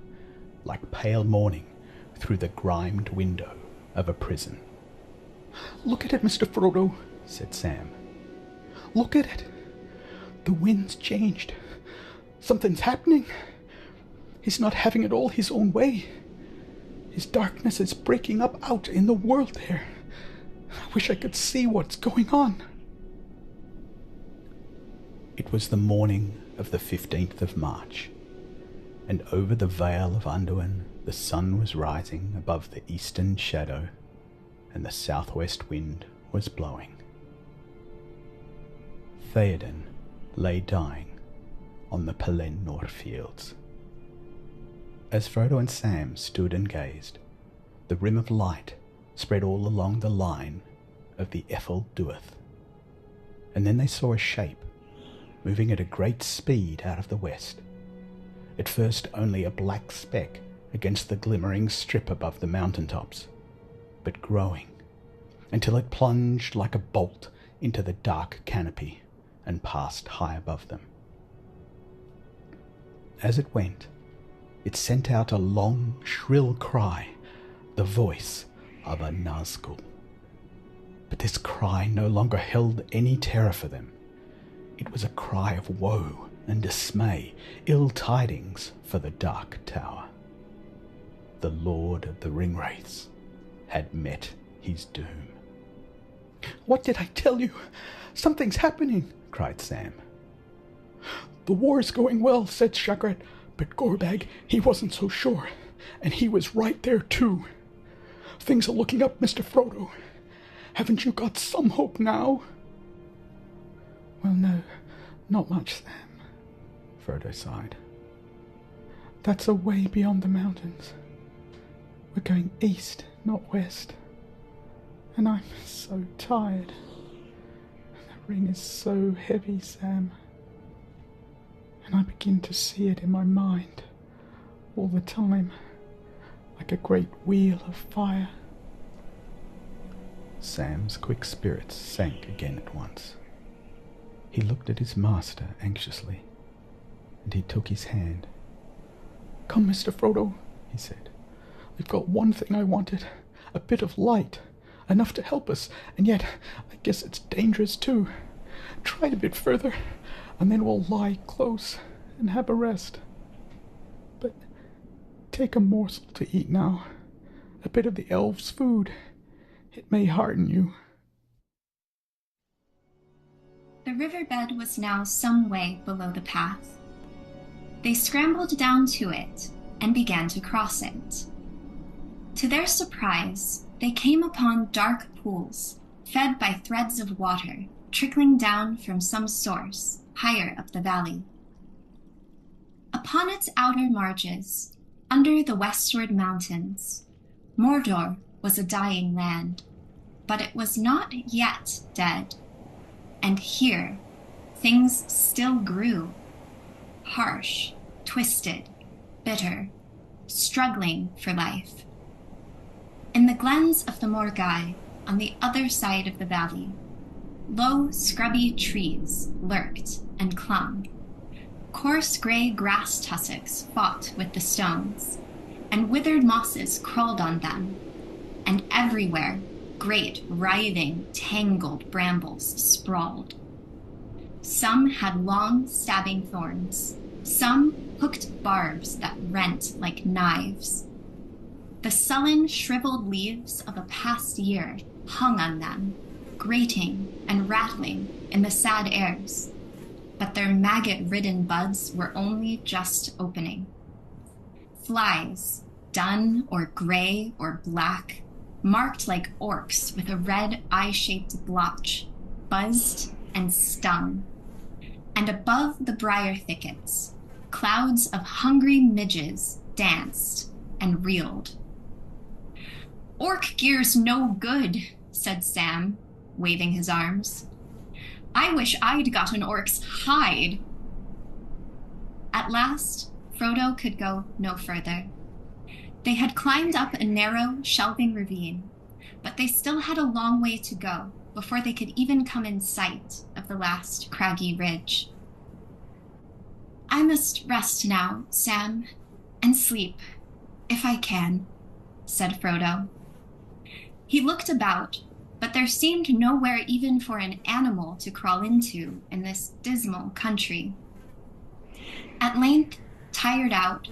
like pale morning through the grimed window of a prison. Look at it, Mr. Frodo, said Sam. Look at it. The wind's changed. Something's happening. He's not having it all his own way. His darkness is breaking up out in the world there. I wish I could see what's going on. It was the morning of the 15th of March, and over the Vale of Anduin the sun was rising above the eastern shadow, and the southwest wind was blowing. Theoden lay dying on the Pelennor Fields. As Frodo and Sam stood and gazed, the rim of light spread all along the line of the Ethel Duath. And then they saw a shape moving at a great speed out of the west. At first only a black speck against the glimmering strip above the mountaintops, but growing until it plunged like a bolt into the dark canopy and passed high above them. As it went, it sent out a long, shrill cry, the voice of a Nazgul. But this cry no longer held any terror for them. It was a cry of woe and dismay, ill tidings for the Dark Tower. The Lord of the Ringwraiths had met his doom. "What did I tell you? Something's happening," cried Sam. "The war's going well," said Shagrat, "but Gorbag, he wasn't so sure, and he was right there too. Things are looking up, Mr. Frodo. Haven't you got some hope now?" "Well, no, not much, Sam," Frodo sighed. "That's away beyond the mountains. We're going east, not west. And I'm so tired. The ring is so heavy, Sam. And I begin to see it in my mind all the time, like a great wheel of fire." Sam's quick spirits sank again at once. He looked at his master anxiously, and he took his hand. "Come, Mr. Frodo," he said. "I've got one thing I wanted, a bit of light, enough to help us, and yet I guess it's dangerous too. Try it a bit further, and then we'll lie close and have a rest. But take a morsel to eat now, a bit of the elves' food. It may hearten you."
The riverbed was now some way below the path. They scrambled down to it and began to cross it. To their surprise, they came upon dark pools, fed by threads of water, trickling down from some source higher up the valley. Upon its outer marges, under the westward mountains, Mordor was a dying land, but it was not yet dead. And here, things still grew, harsh, twisted, bitter, struggling for life. In the glens of the Morgai, on the other side of the valley, low, scrubby trees lurked and clung. Coarse gray grass tussocks fought with the stones, and withered mosses crawled on them, and everywhere great, writhing, tangled brambles sprawled. Some had long, stabbing thorns, some hooked barbs that rent like knives. The sullen, shriveled leaves of a past year hung on them, grating and rattling in the sad airs, but their maggot-ridden buds were only just opening. Flies, dun or gray or black, marked like orcs with a red eye-shaped blotch, buzzed and stung. And above the briar thickets, clouds of hungry midges danced and reeled. "Orc gear's no good," said Sam, waving his arms. "I wish I'd got an orc's hide." At last, Frodo could go no further. They had climbed up a narrow, shelving ravine, but they still had a long way to go before they could even come in sight of the last craggy ridge. "I must rest now, Sam, and sleep, if I can," said Frodo. He looked about, but there seemed nowhere even for an animal to crawl into in this dismal country. At length, tired out,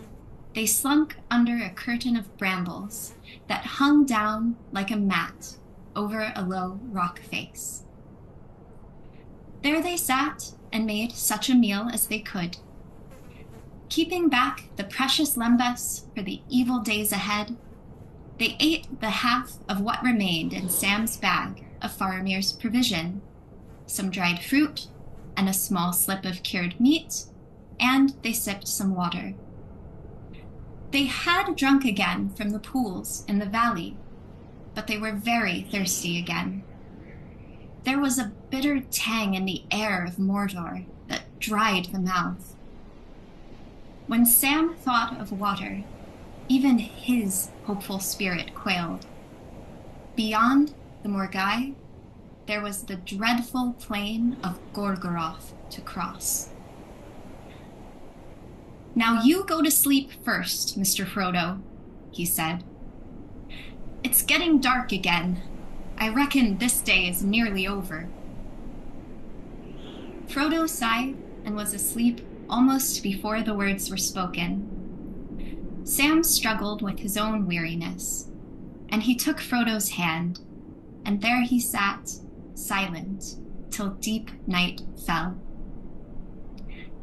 they slunk under a curtain of brambles that hung down like a mat over a low rock face. There they sat and made such a meal as they could. Keeping back the precious lembas for the evil days ahead, they ate the half of what remained in Sam's bag of Faramir's provision, some dried fruit and a small slip of cured meat, and they sipped some water. They had drunk again from the pools in the valley, but they were very thirsty again. There was a bitter tang in the air of Mordor that dried the mouth. When Sam thought of water, even his hopeful spirit quailed. Beyond the Morgai, there was the dreadful plain of Gorgoroth to cross. "Now you go to sleep first, Mr. Frodo," he said. "It's getting dark again. I reckon this day is nearly over." Frodo sighed and was asleep almost before the words were spoken. Sam struggled with his own weariness, and he took Frodo's hand, and there he sat, silent, till deep night fell.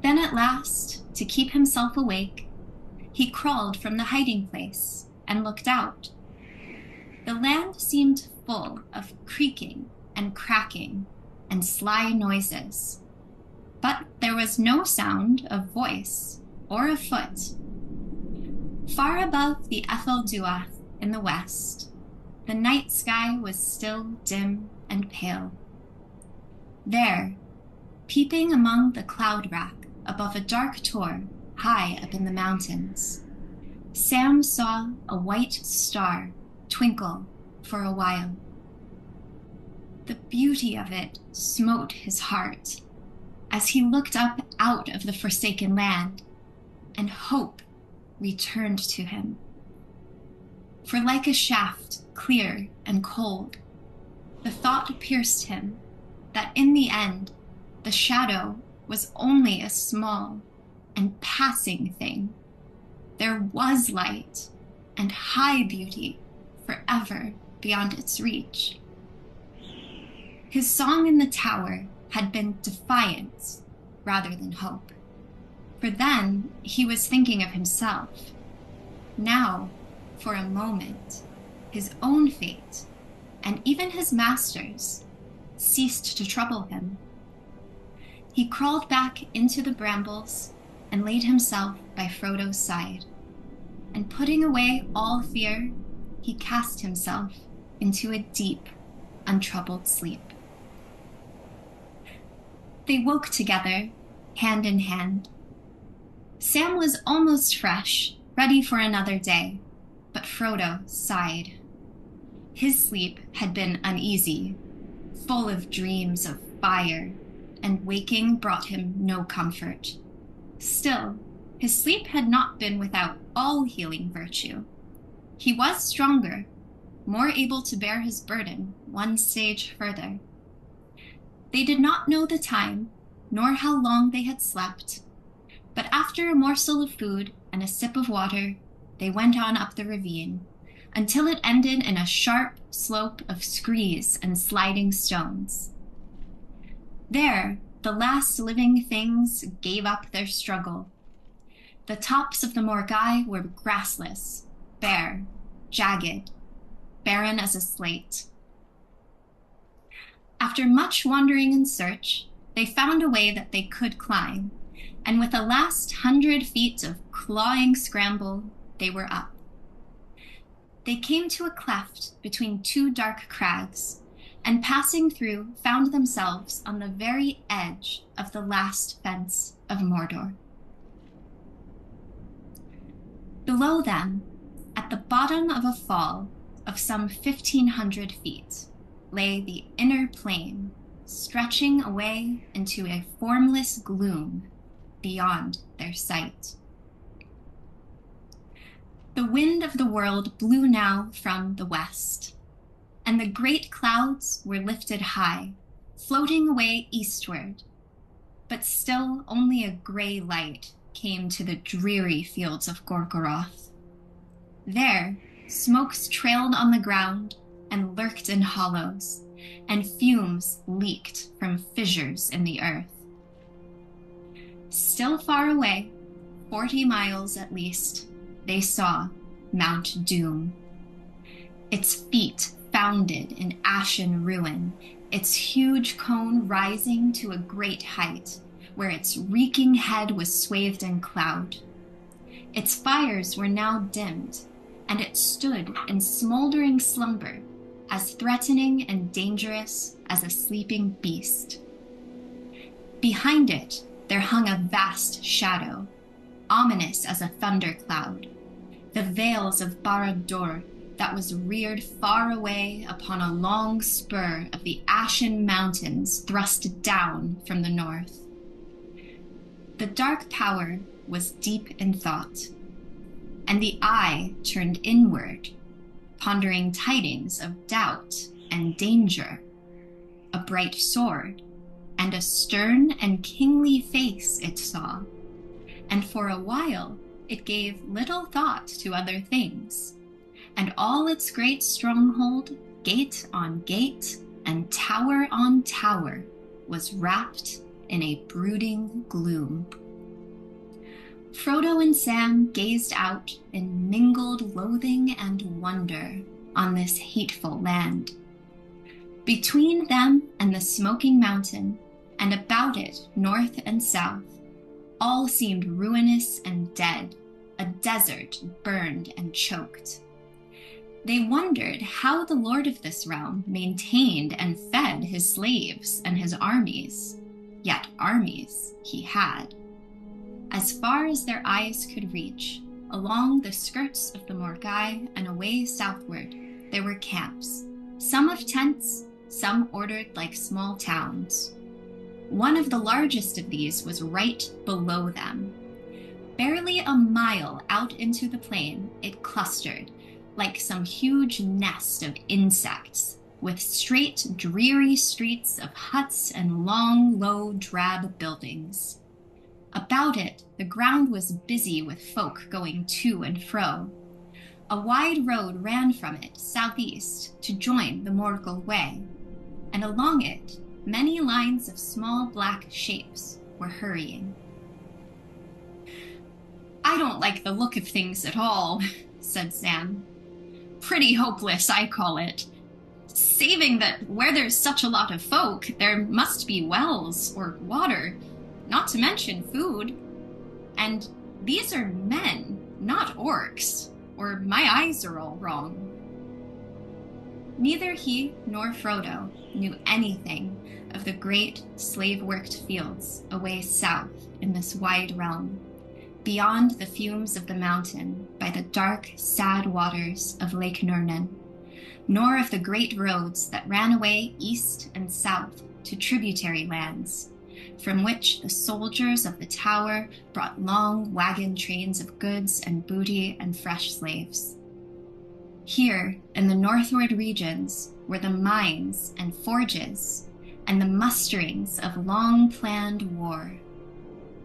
Then at last, to keep himself awake, he crawled from the hiding place and looked out. The land seemed full of creaking and cracking and sly noises, but there was no sound of voice or of foot. Far above the Ethel Duath in the west, the night sky was still dim and pale. There, peeping among the cloud rack above a dark tor high up in the mountains, Sam saw a white star twinkle for a while. The beauty of it smote his heart as he looked up out of the forsaken land, and hope returned to him. For like a shaft, clear and cold, the thought pierced him that in the end the shadow was only a small and passing thing. There was light and high beauty forever beyond its reach. His song in the tower had been defiance rather than hope, for then he was thinking of himself. Now, for a moment, his own fate, and even his master's, ceased to trouble him. He crawled back into the brambles and laid himself by Frodo's side, and putting away all fear, he cast himself into a deep, untroubled sleep. They woke together, hand in hand. Sam was almost fresh, ready for another day, but Frodo sighed. His sleep had been uneasy, full of dreams of fire, and waking brought him no comfort. Still, his sleep had not been without all healing virtue. He was stronger, more able to bear his burden one stage further. They did not know the time, nor how long they had slept, but after a morsel of food and a sip of water, they went on up the ravine, until it ended in a sharp slope of screes and sliding stones. There, the last living things gave up their struggle. The tops of the Morgai were grassless, bare, jagged, barren as a slate. After much wandering and search, they found a way that they could climb, and with the last 100 feet of clawing scramble, they were up. They came to a cleft between two dark crags, and passing through found themselves on the very edge of the last fence of Mordor. Below them, at the bottom of a fall of some 1,500 feet, lay the inner plain, stretching away into a formless gloom beyond their sight. The wind of the world blew now from the west, and the great clouds were lifted high, floating away eastward, but still only a gray light came to the dreary fields of Gorgoroth. There, smokes trailed on the ground and lurked in hollows, and fumes leaked from fissures in the earth. Still far away, 40 miles at least, they saw Mount Doom. Its feet founded in ashen ruin, its huge cone rising to a great height, where its reeking head was swathed in cloud. Its fires were now dimmed, and it stood in smoldering slumber, as threatening and dangerous as a sleeping beast. Behind it, there hung a vast shadow, ominous as a thundercloud, the veils of Barad-dûr that was reared far away upon a long spur of the Ashen Mountains thrust down from the north. The dark power was deep in thought, and the eye turned inward, pondering tidings of doubt and danger, a bright sword, and a stern and kingly face it saw, and for a while it gave little thought to other things, and all its great stronghold, gate on gate and tower on tower, was wrapped in a brooding gloom. Frodo and Sam gazed out in mingled loathing and wonder on this hateful land. Between them and the smoking mountain, and about it north and south, all seemed ruinous and dead, a desert burned and choked. They wondered how the lord of this realm maintained and fed his slaves and his armies, yet armies he had. As far as their eyes could reach, along the skirts of the Morgai and away southward, there were camps, some of tents, some ordered like small towns. One of the largest of these was right below them. Barely a mile out into the plain, it clustered, like some huge nest of insects, with straight, dreary streets of huts and long, low, drab buildings. About it, the ground was busy with folk going to and fro. A wide road ran from it southeast to join the Morgul Way, and along it, many lines of small black shapes were hurrying. "I don't like the look of things at all," said Sam. "Pretty hopeless, I call it. Saving that where there's such a lot of folk, there must be wells or water, not to mention food. And these are men, not orcs, or my eyes are all wrong." Neither he nor Frodo knew anything of the great slave-worked fields away south in this wide realm, beyond the fumes of the mountain by the dark, sad waters of Lake Nurnen, nor of the great roads that ran away east and south to tributary lands, from which the soldiers of the tower brought long wagon trains of goods and booty and fresh slaves. Here, in the northward regions, were the mines and forges, and the musterings of long-planned war.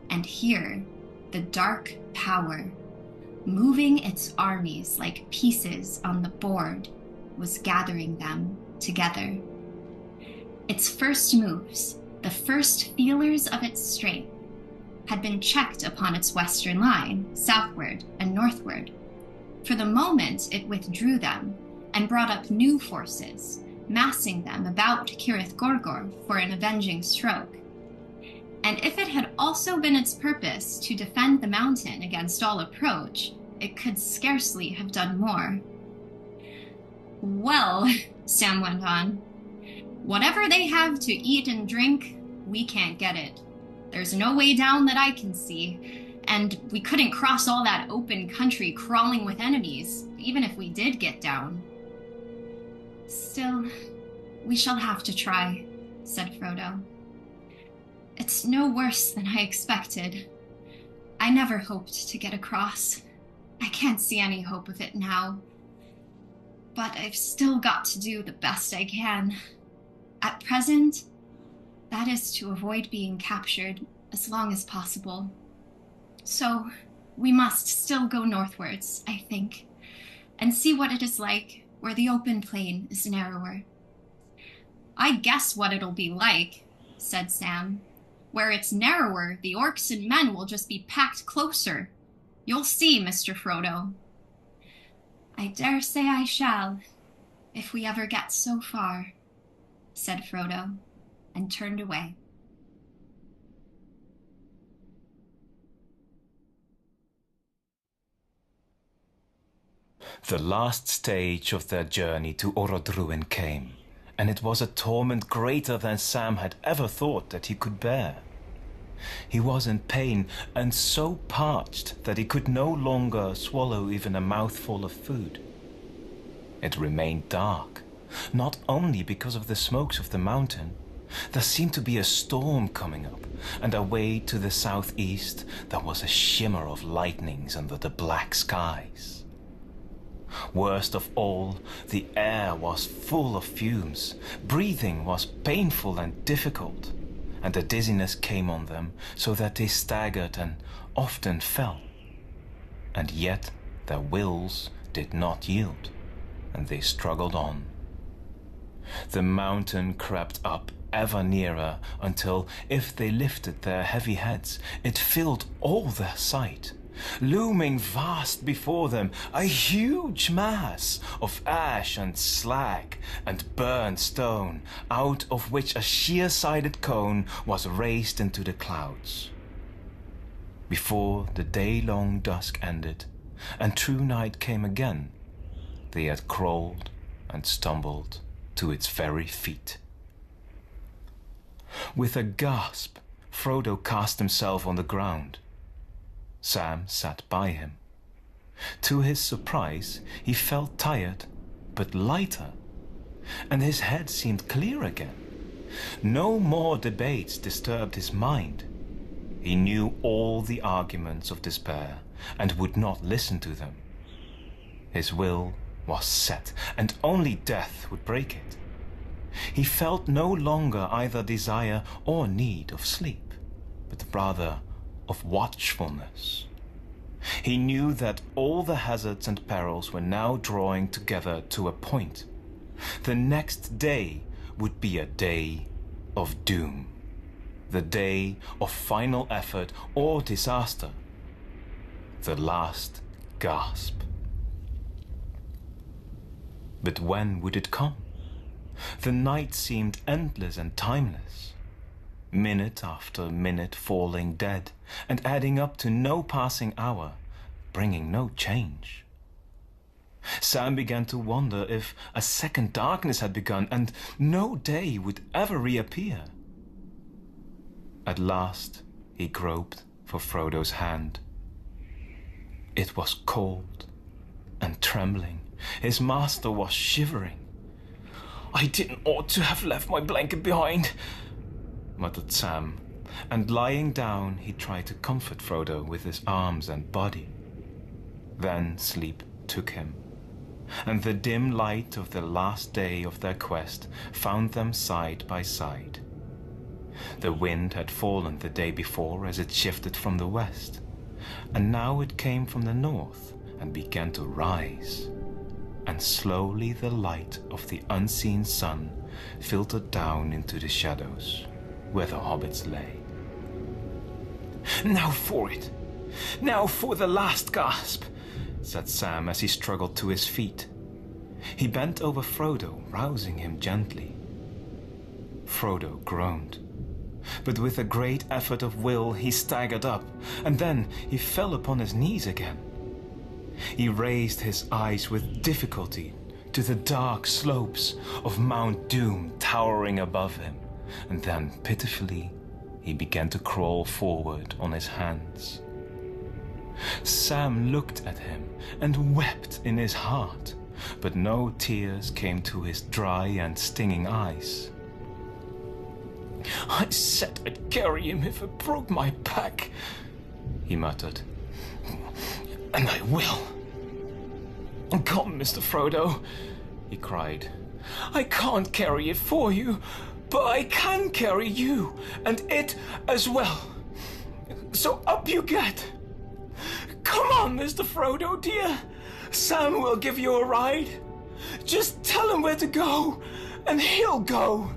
And here, the dark power, moving its armies like pieces on the board, was gathering them together. Its first moves, the first feelers of its strength, had been checked upon its western line, southward and northward. For the moment it withdrew them, and brought up new forces, massing them about Cirith Gorgor for an avenging stroke. And if it had also been its purpose to defend the mountain against all approach, it could scarcely have done more. "Well," Sam went on, "whatever they have to eat and drink, we can't get it. There's no way down that I can see, and we couldn't cross all that open country crawling with enemies, even if we did get down." "Still, we shall have to try," said Frodo. "It's no worse than I expected. I never hoped to get across. I can't see any hope of it now. But I've still got to do the best I can. At present, that is to avoid being captured as long as possible. So we must still go northwards, I think, and see what it is like where the open plain is narrower." "I guess what it'll be like," said Sam. "Where it's narrower, the orcs and men will just be packed closer. You'll see, Mr. Frodo." "I dare say I shall, if we ever get so far," said Frodo, and turned away.
The last stage of their journey to Orodruin came, and it was a torment greater than Sam had ever thought that he could bear. He was in pain and so parched that he could no longer swallow even a mouthful of food. It remained dark, not only because of the smokes of the mountain. There seemed to be a storm coming up, and away to the southeast there was a shimmer of lightnings under the black skies. Worst of all, the air was full of fumes. Breathing was painful and difficult, and a dizziness came on them so that they staggered and often fell. And yet their wills did not yield, and they struggled on. The mountain crept up ever nearer until, if they lifted their heavy heads, it filled all their sight. Looming vast before them, a huge mass of ash and slag and burned stone, out of which a sheer-sided cone was raised into the clouds. Before the day-long dusk ended and true night came again, they had crawled and stumbled to its very feet. With a gasp, Frodo cast himself on the ground. Sam sat by him. To his surprise, he felt tired, but lighter, and his head seemed clear again. No more debates disturbed his mind. He knew all the arguments of despair and would not listen to them. His will was set, and only death would break it. He felt no longer either desire or need of sleep, but rather of watchfulness. He knew that all the hazards and perils were now drawing together to a point. The next day would be a day of doom, the day of final effort or disaster, the last gasp. But when would it come? The night seemed endless and timeless, minute after minute falling dead and adding up to no passing hour, bringing no change. Sam began to wonder if a second darkness had begun and no day would ever reappear. At last he groped for Frodo's hand. It was cold and trembling. His master was shivering. "I didn't ought to have left my blanket behind," muttered Sam, and lying down he tried to comfort Frodo with his arms and body. Then sleep took him, and the dim light of the last day of their quest found them side by side. The wind had fallen the day before as it shifted from the west, and now it came from the north and began to rise, and slowly the light of the unseen sun filtered down into the shadows where the hobbits lay. "Now for it! Now for the last gasp!" said Sam as he struggled to his feet. He bent over Frodo, rousing him gently. Frodo groaned, but with a great effort of will he staggered up, and then he fell upon his knees again. He raised his eyes with difficulty to the dark slopes of Mount Doom towering above him, and then pitifully he began to crawl forward on his hands. Sam looked at him and wept in his heart, but no tears came to his dry and stinging eyes. "I said I'd carry him if it broke my back," he muttered. "And I will. Come, Mr. Frodo," he cried. "I can't carry it for you, but I can carry you, and it as well. So up you get. Come on, Mr. Frodo, dear. Sam will give you a ride. Just tell him where to go, and he'll go."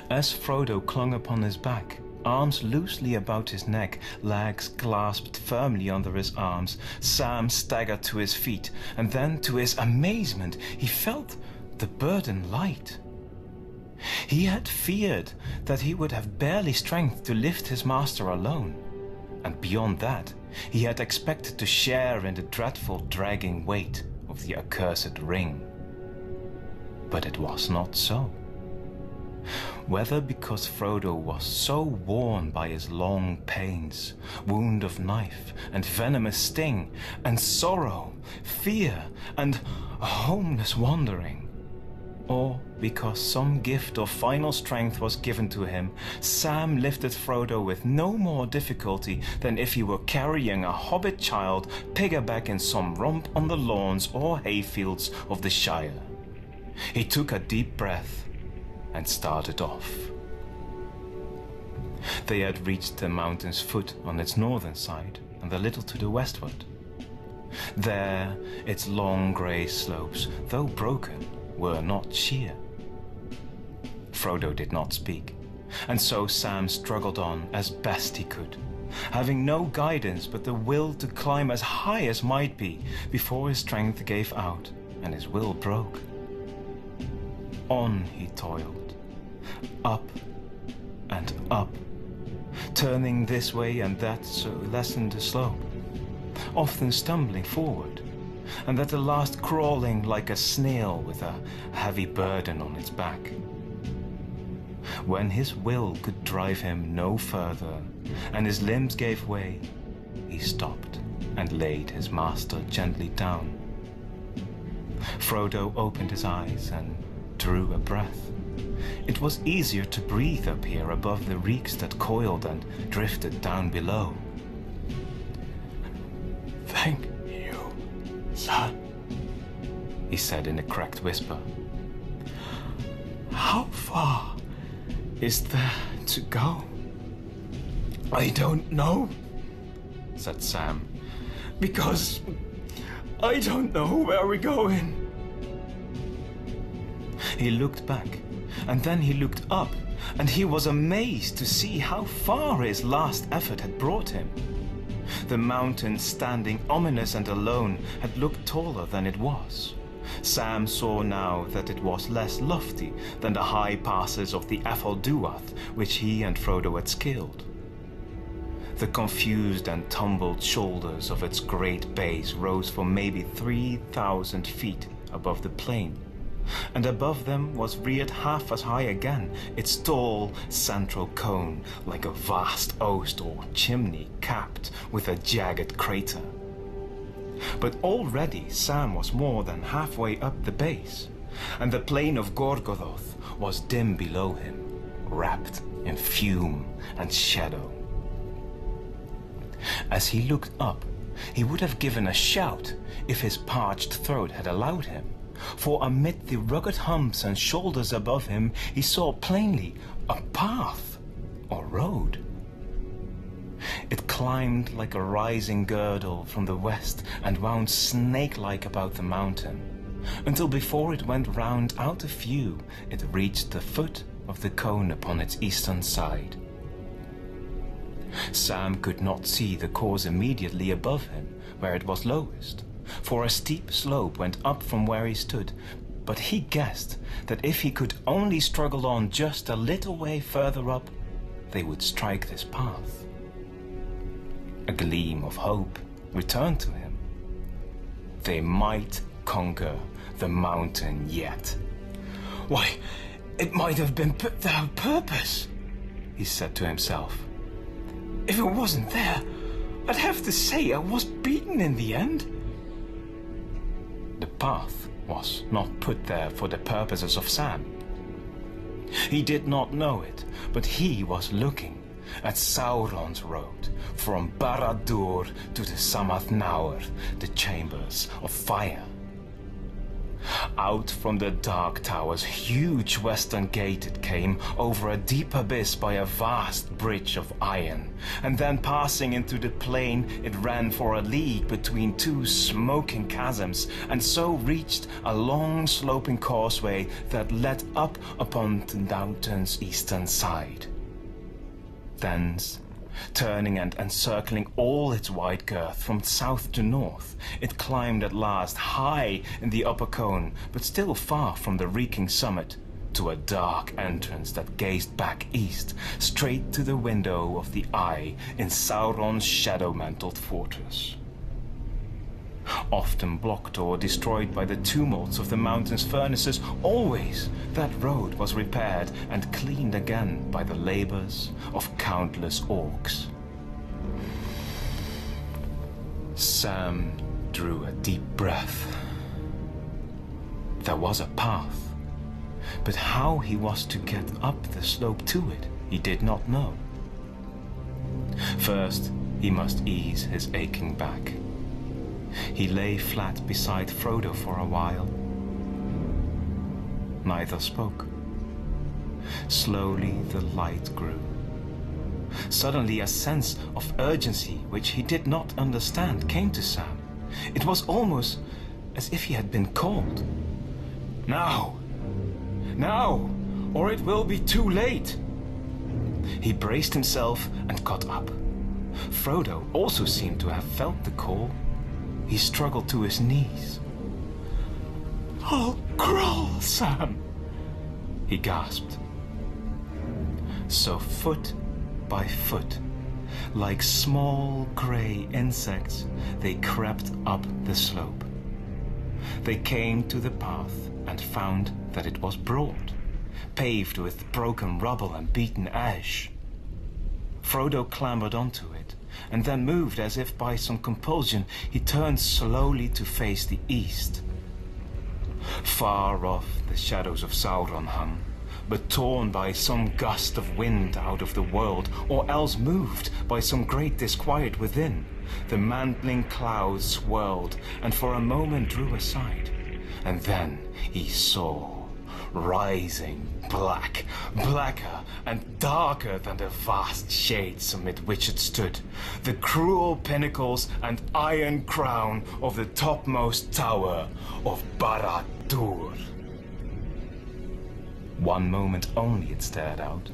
As Frodo clung upon his back, arms loosely about his neck, legs clasped firmly under his arms, Sam staggered to his feet, and then, to his amazement, he felt the burden light. He had feared that he would have barely strength to lift his master alone, and beyond that, he had expected to share in the dreadful dragging weight of the accursed ring. But it was not so. Whether because Frodo was so worn by his long pains, wound of knife and venomous sting, and sorrow, fear, and homeless wandering, or because some gift of final strength was given to him, Sam lifted Frodo with no more difficulty than if he were carrying a hobbit child piggyback in some romp on the lawns or hayfields of the Shire. He took a deep breath and started off. They had reached the mountain's foot on its northern side and a little to the westward. There, its long grey slopes, though broken, were not sheer. Frodo did not speak, and so Sam struggled on as best he could, having no guidance but the will to climb as high as might be before his strength gave out and his will broke. On he toiled, up and up, turning this way and that so lessened the slope, often stumbling forward, and at the last crawling like a snail with a heavy burden on its back. When his will could drive him no further, and his limbs gave way, he stopped and laid his master gently down. Frodo opened his eyes and drew a breath. It was easier to breathe up here above the reeks that coiled and drifted down below.
"Thank you, son,"
he said in a cracked whisper.
"How far is there to go?" "I don't know,"
said Sam.
"Because I don't know where we're going."
He looked back, and then he looked up, and he was amazed to see how far his last effort had brought him. The mountain, standing ominous and alone, had looked taller than it was. Sam saw now that it was less lofty than the high passes of the Athel-Duath, which he and Frodo had scaled. The confused and tumbled shoulders of its great base rose for maybe 3,000 feet above the plain, and above them was reared half as high again, its tall central cone like a vast oast or chimney capped with a jagged crater. But already Sam was more than halfway up the base, and the plain of Gorgoroth was dim below him, wrapped in fume and shadow. As he looked up, he would have given a shout if his parched throat had allowed him, for amid the rugged humps and shoulders above him, he saw plainly a path or road. It climbed like a rising girdle from the west and wound snake-like about the mountain, until before it went round out of view, it reached the foot of the cone upon its eastern side. Sam could not see the course immediately above him, where it was lowest, for a steep slope went up from where he stood, but he guessed that if he could only struggle on just a little way further up, they would strike this path. A gleam of hope returned to him. They might conquer the mountain yet.
"Why, it might have been put there on purpose," he said to himself. "If it wasn't there, I'd have to say I was beaten in the end."
The path was not put there for the purposes of Sam. He did not know it, but he was looking at Sauron's road from Barad-dûr to the Samath-Naur, the Chambers of Fire. Out from the Dark Tower's huge western gate it came, over a deep abyss by a vast bridge of iron, and then passing into the plain it ran for a league between two smoking chasms, and so reached a long sloping causeway that led up upon the mountain's eastern side. Thence, turning and encircling all its wide girth from south to north, it climbed at last high in the upper cone, but still far from the reeking summit, to a dark entrance that gazed back east, straight to the window of the Eye in Sauron's shadow-mantled fortress. Often blocked or destroyed by the tumults of the mountain's furnaces, always that road was repaired and cleaned again by the labors of countless orcs. Sam drew a deep breath. There was a path, but how he was to get up the slope to it, he did not know. First, he must ease his aching back. He lay flat beside Frodo for a while. Neither spoke. Slowly the light grew. Suddenly a sense of urgency, which he did not understand, came to Sam. It was almost as if he had been called. Now! Now! Or it will be too late! He braced himself and got up. Frodo also seemed to have felt the call. He struggled to his knees. "I'll crawl, Sam," he gasped. So foot by foot, like small grey insects, they crept up the slope. They came to the path and found that it was broad, paved with broken rubble and beaten ash. Frodo clambered onto it, and then moved as if by some compulsion. He turned slowly to face the east. Far off the shadows of Sauron hung, but torn by some gust of wind out of the world, or else moved by some great disquiet within. The mantling clouds swirled, and for a moment drew aside. And then he saw, rising black, blacker and darker than the vast shades amid which it stood, the cruel pinnacles and iron crown of the topmost tower of Barad-dûr. One moment only it stared out.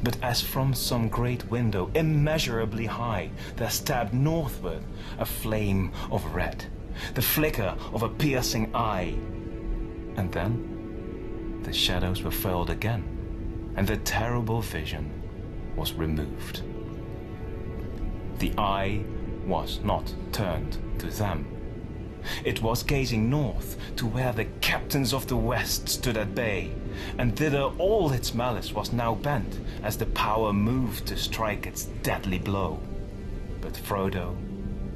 But as from some great window immeasurably high, there stabbed northward a flame of red, the flicker of a piercing eye. And then the shadows were furled again, and the terrible vision was removed. The Eye was not turned to them. It was gazing north to where the captains of the West stood at bay, and thither all its malice was now bent as the power moved to strike its deadly blow. But Frodo,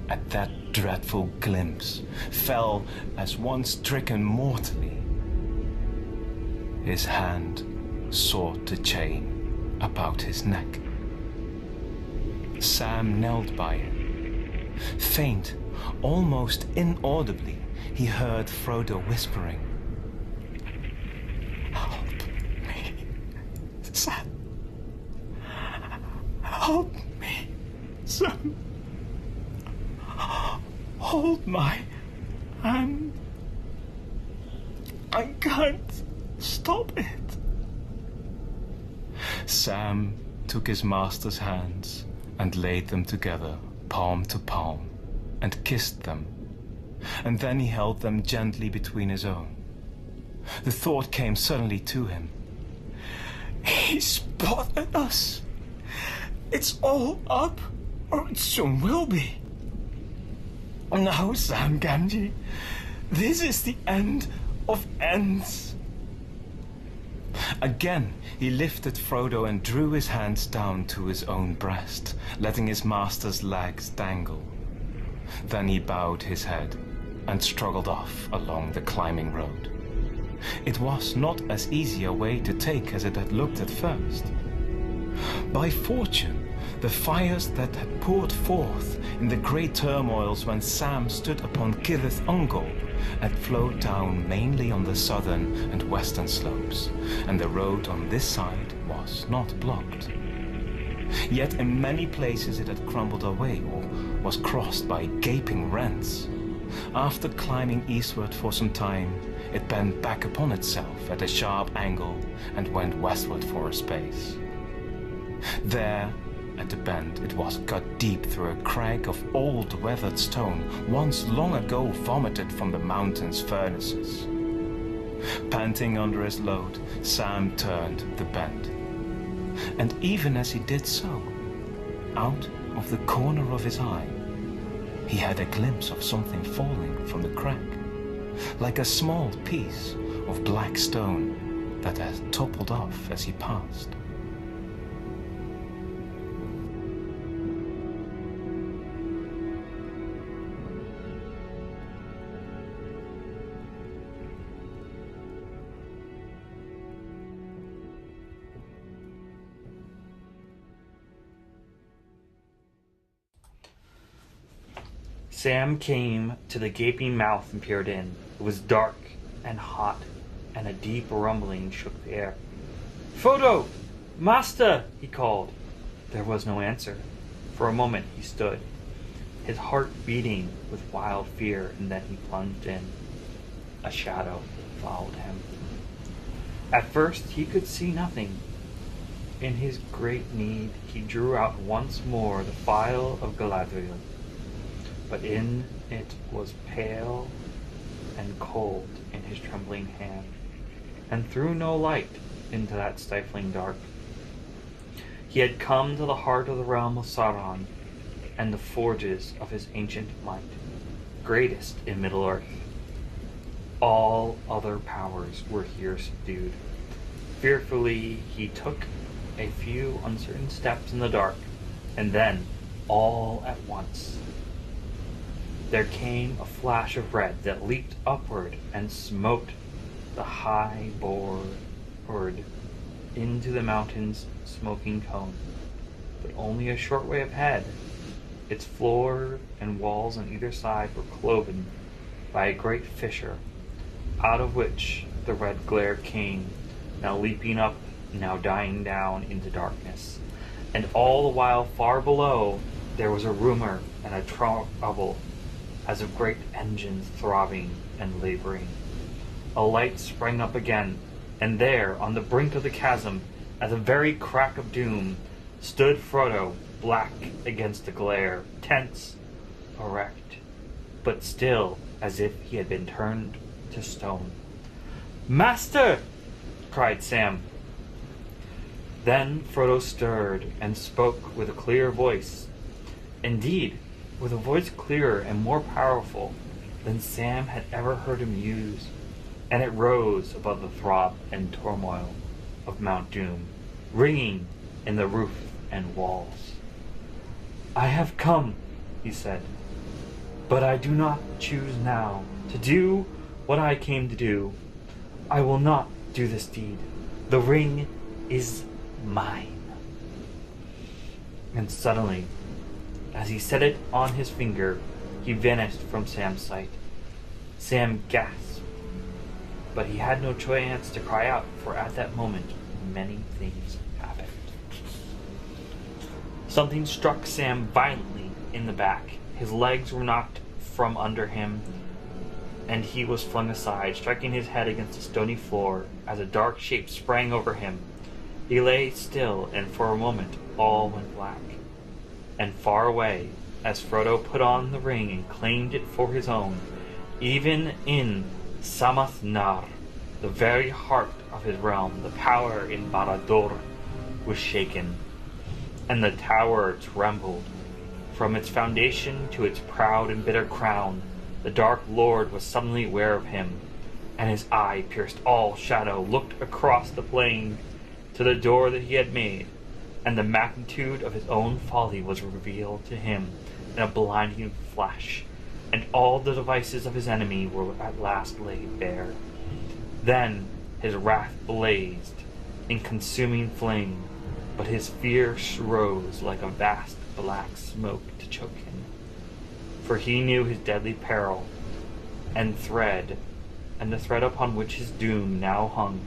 at that dreadful glimpse, fell as one stricken mortally. His hand sought the chain about his neck. Sam knelt by it. Faint, almost inaudibly, he heard Frodo whispering, "Help me, Sam. Help me, Sam. Hold my hand. I can't stop it." Sam took his master's hands and laid them together, palm to palm, and kissed them, and then he held them gently between his own. The thought came suddenly to him. "He spotted us. It's all up, or it soon will be. Now, Sam Gamgee, this is the end of ends." Again he lifted Frodo and drew his hands down to his own breast, letting his master's legs dangle. Then he bowed his head and struggled off along the climbing road. It was not as easy a way to take as it had looked at first. By fortune, the fires that had poured forth in the great turmoils when Sam stood upon Cirith Ungol had flowed down mainly on the southern and western slopes, and the road on this side was not blocked. Yet in many places it had crumbled away or was crossed by gaping rents. After climbing eastward for some time, it bent back upon itself at a sharp angle and went westward for a space. There, at the bend, it was cut deep through a crag of old weathered stone, once long ago vomited from the mountain's furnaces. Panting under his load, Sam turned the bend. And even as he did so, out of the corner of his eye, he had a glimpse of something falling from the crack, like a small piece of black stone that had toppled off as he passed.
Sam came to the gaping mouth and peered in. It was dark and hot, and a deep rumbling shook the air. "Frodo! Master!" he called. There was no answer. For a moment he stood, his heart beating with wild fear, and then he plunged in. A shadow followed him. At first he could see nothing. In his great need he drew out once more the phial of Galadriel, but in it was pale and cold in his trembling hand, and threw no light into that stifling dark. He had come to the heart of the realm of Sauron, and the forges of his ancient might, greatest in Middle-earth. All other powers were here subdued. Fearfully he took a few uncertain steps in the dark, and then, all at once, there came a flash of red that leaped upward and smote the high board into the mountain's smoking cone. But only a short way ahead, its floor and walls on either side were cloven by a great fissure, out of which the red glare came, now leaping up, now dying down into darkness. And all the while far below there was a rumor and a trouble, as of great engines throbbing and laboring. A light sprang up again, and there, on the brink of the chasm, at the very crack of doom, stood Frodo, black against the glare, tense, erect, but still as if he had been turned to stone. "Master!" cried Sam. Then Frodo stirred and spoke with a clear voice. Indeed, with a voice clearer and more powerful than Sam had ever heard him use, and it rose above the throb and turmoil of Mount Doom, ringing in the roof and walls. "I have come," he said, "but I do not choose now to do what I came to do. I will not do this deed. The ring is mine." And suddenly, as he set it on his finger, he vanished from Sam's sight. Sam gasped, but he had no chance to cry out, for at that moment many things happened. Something struck Sam violently in the back. His legs were knocked from under him, and he was flung aside, striking his head against the stony floor as a dark shape sprang over him. He lay still, and for a moment all went black. And far away, as Frodo put on the ring and claimed it for his own, even in Samath Nar, the very heart of his realm, the power in Barad-dûr was shaken, and the tower trembled. From its foundation to its proud and bitter crown, the Dark Lord was suddenly aware of him, and his eye pierced all shadow, looked across the plain to the door that he had made, and the magnitude of his own folly was revealed to him in a blinding flash, and all the devices of his enemy were at last laid bare. Then his wrath blazed in consuming flame, but his fear rose like a vast black smoke to choke him. For he knew his deadly peril, and the thread upon which his doom now hung.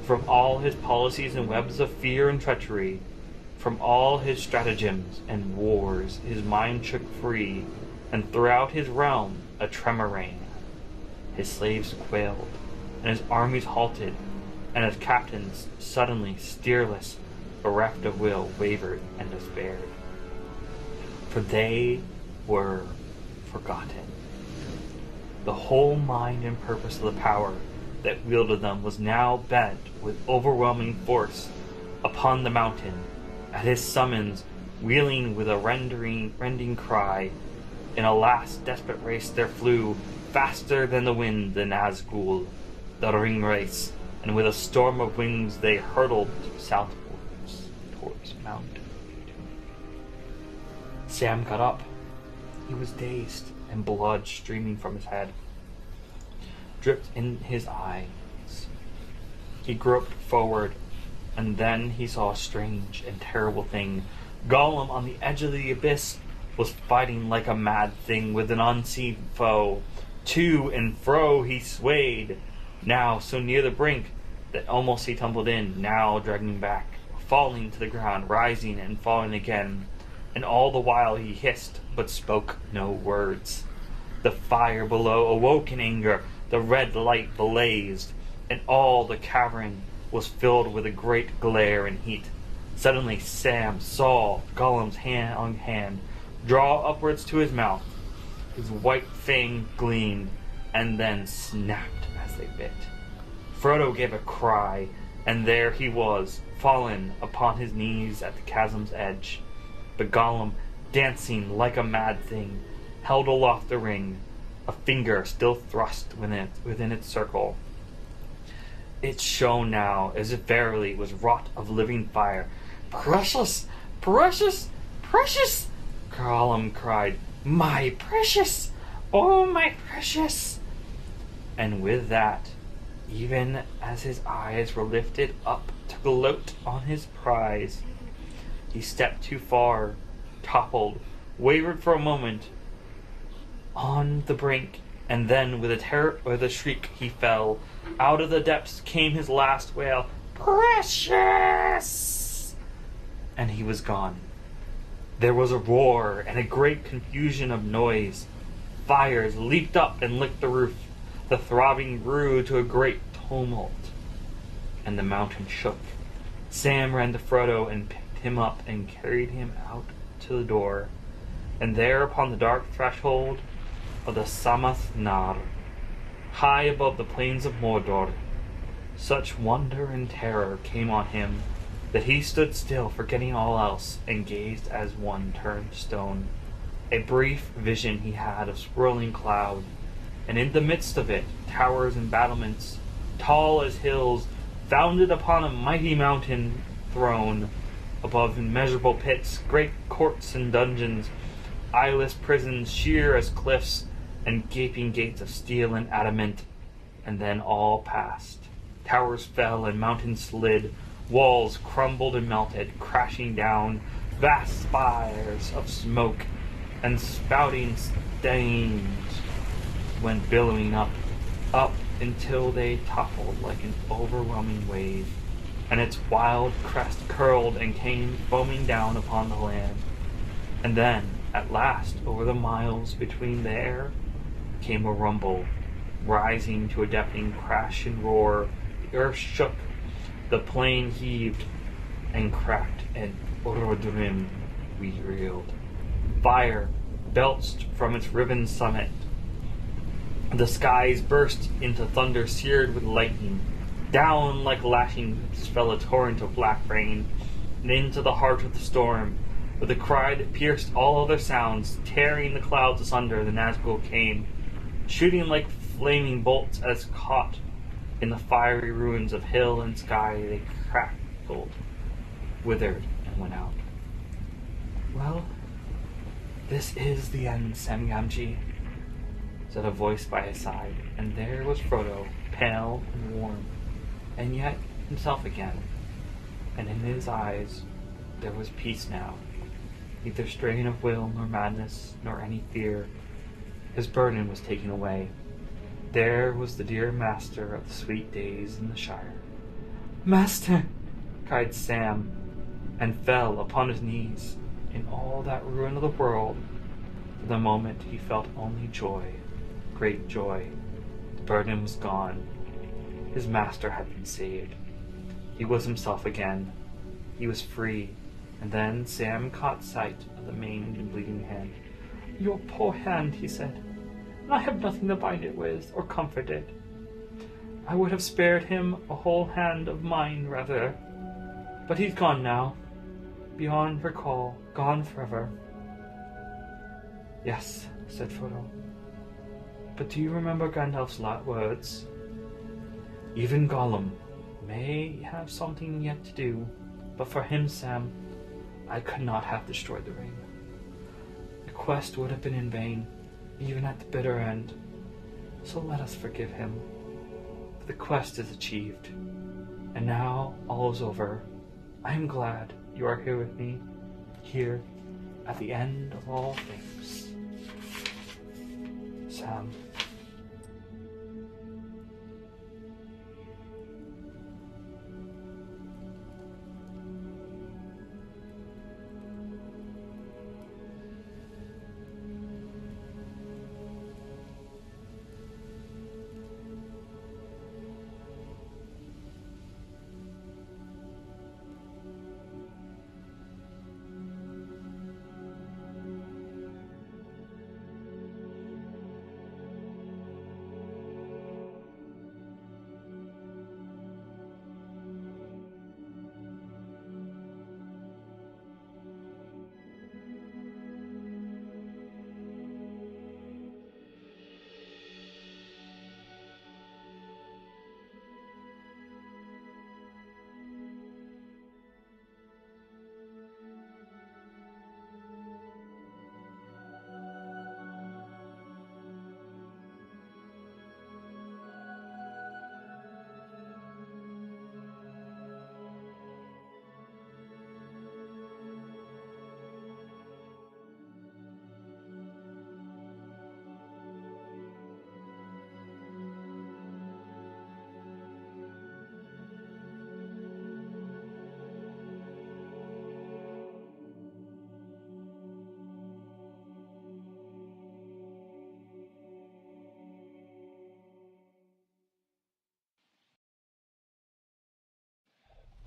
From all his policies and webs of fear and treachery, from all his stratagems and wars, his mind shook free, and throughout his realm a tremor reigned. His slaves quailed, and his armies halted, and his captains, suddenly steerless, bereft of will, wavered and despaired. For they were forgotten. The whole mind and purpose of the power that wielded them was now bent with overwhelming force upon the mountain. At his summons, wheeling with a rending cry, in a last desperate race there flew, faster than the wind, the Nazgul, the ring race, and with a storm of wings they hurtled southwards towards Mount. Sam got up. He was dazed, and blood streaming from his head dripped in his eyes. He groped forward, and then he saw a strange and terrible thing. Gollum, on the edge of the abyss, was fighting like a mad thing with an unseen foe. To and fro he swayed, now so near the brink that almost he tumbled in, now dragging back, falling to the ground, rising and falling again. And all the while he hissed, but spoke no words. The fire below awoke in anger, the red light blazed, and all the cavern was filled with a great glare and heat. Suddenly Sam saw Gollum's hand draw upwards to his mouth. His white fang gleamed, and then snapped as they bit. Frodo gave a cry, and there he was, fallen upon his knees at the chasm's edge. But Gollum, dancing like a mad thing, held aloft the ring, a finger still thrust within its circle. It shone now as if verily it was wrought of living fire. "Precious! Precious! Precious!" Gollum cried. "My precious! Oh, my precious!" And with that, even as his eyes were lifted up to gloat on his prize, he stepped too far, toppled, wavered for a moment on the brink, and then with a shriek he fell. Out of the depths came his last wail, "Precious!" And he was gone. There was a roar and a great confusion of noise. Fires leaped up and licked the roof. The throbbing grew to a great tumult, and the mountain shook. Sam ran to Frodo and picked him up and carried him out to the door. And there upon the dark threshold of the Samath Nar, high above the plains of Mordor, such wonder and terror came on him that he stood still, forgetting all else, and gazed as one turned stone. A brief vision he had of swirling cloud, and in the midst of it towers and battlements, tall as hills, founded upon a mighty mountain throne, above immeasurable pits, great courts and dungeons, eyeless prisons sheer as cliffs, and gaping gates of steel and adamant. And then all passed. Towers fell and mountains slid, walls crumbled and melted, crashing down, vast spires of smoke and spouting stains went billowing up until they toppled like an overwhelming wave, and its wild crest curled and came foaming down upon the land. And then, at last, over the miles between there, came a rumble, rising to a deafening crash and roar. The earth shook, the plain heaved and cracked, and Orodrim reeled. Fire belched from its riven summit. The skies burst into thunder seared with lightning. Down like lashings fell a torrent of black rain, and into the heart of the storm, with a cry that pierced all other sounds, tearing the clouds asunder, the Nazgul came, shooting like flaming bolts as caught in the fiery ruins of hill and sky. They crackled, withered, and went out. "Well, this is the end, Sam Gamgee," said a voice by his side, and there was Frodo, pale and warm, and yet himself again, and in his eyes there was peace now, neither strain of will nor madness nor any fear. His burden was taken away. There was the dear master of the sweet days in the Shire. "Master!" cried Sam, and fell upon his knees. In all that ruin of the world, for the moment he felt only joy, great joy. The burden was gone. His master had been saved. He was himself again. He was free. And then Sam caught sight of the maimed and bleeding hand. "Your poor hand," he said, "and I have nothing to bind it with or comfort it." I would have spared him a whole hand of mine, rather. But he's gone now. Beyond recall, gone forever. Yes, said Frodo. But do you remember Gandalf's last words? Even Gollum may have something yet to do, but for him, Sam, I could not have destroyed the ring. The quest would have been in vain, even at the bitter end. So let us forgive him. The quest is achieved, and now all is over. I am glad you are here with me, here at the end of all things. Sam.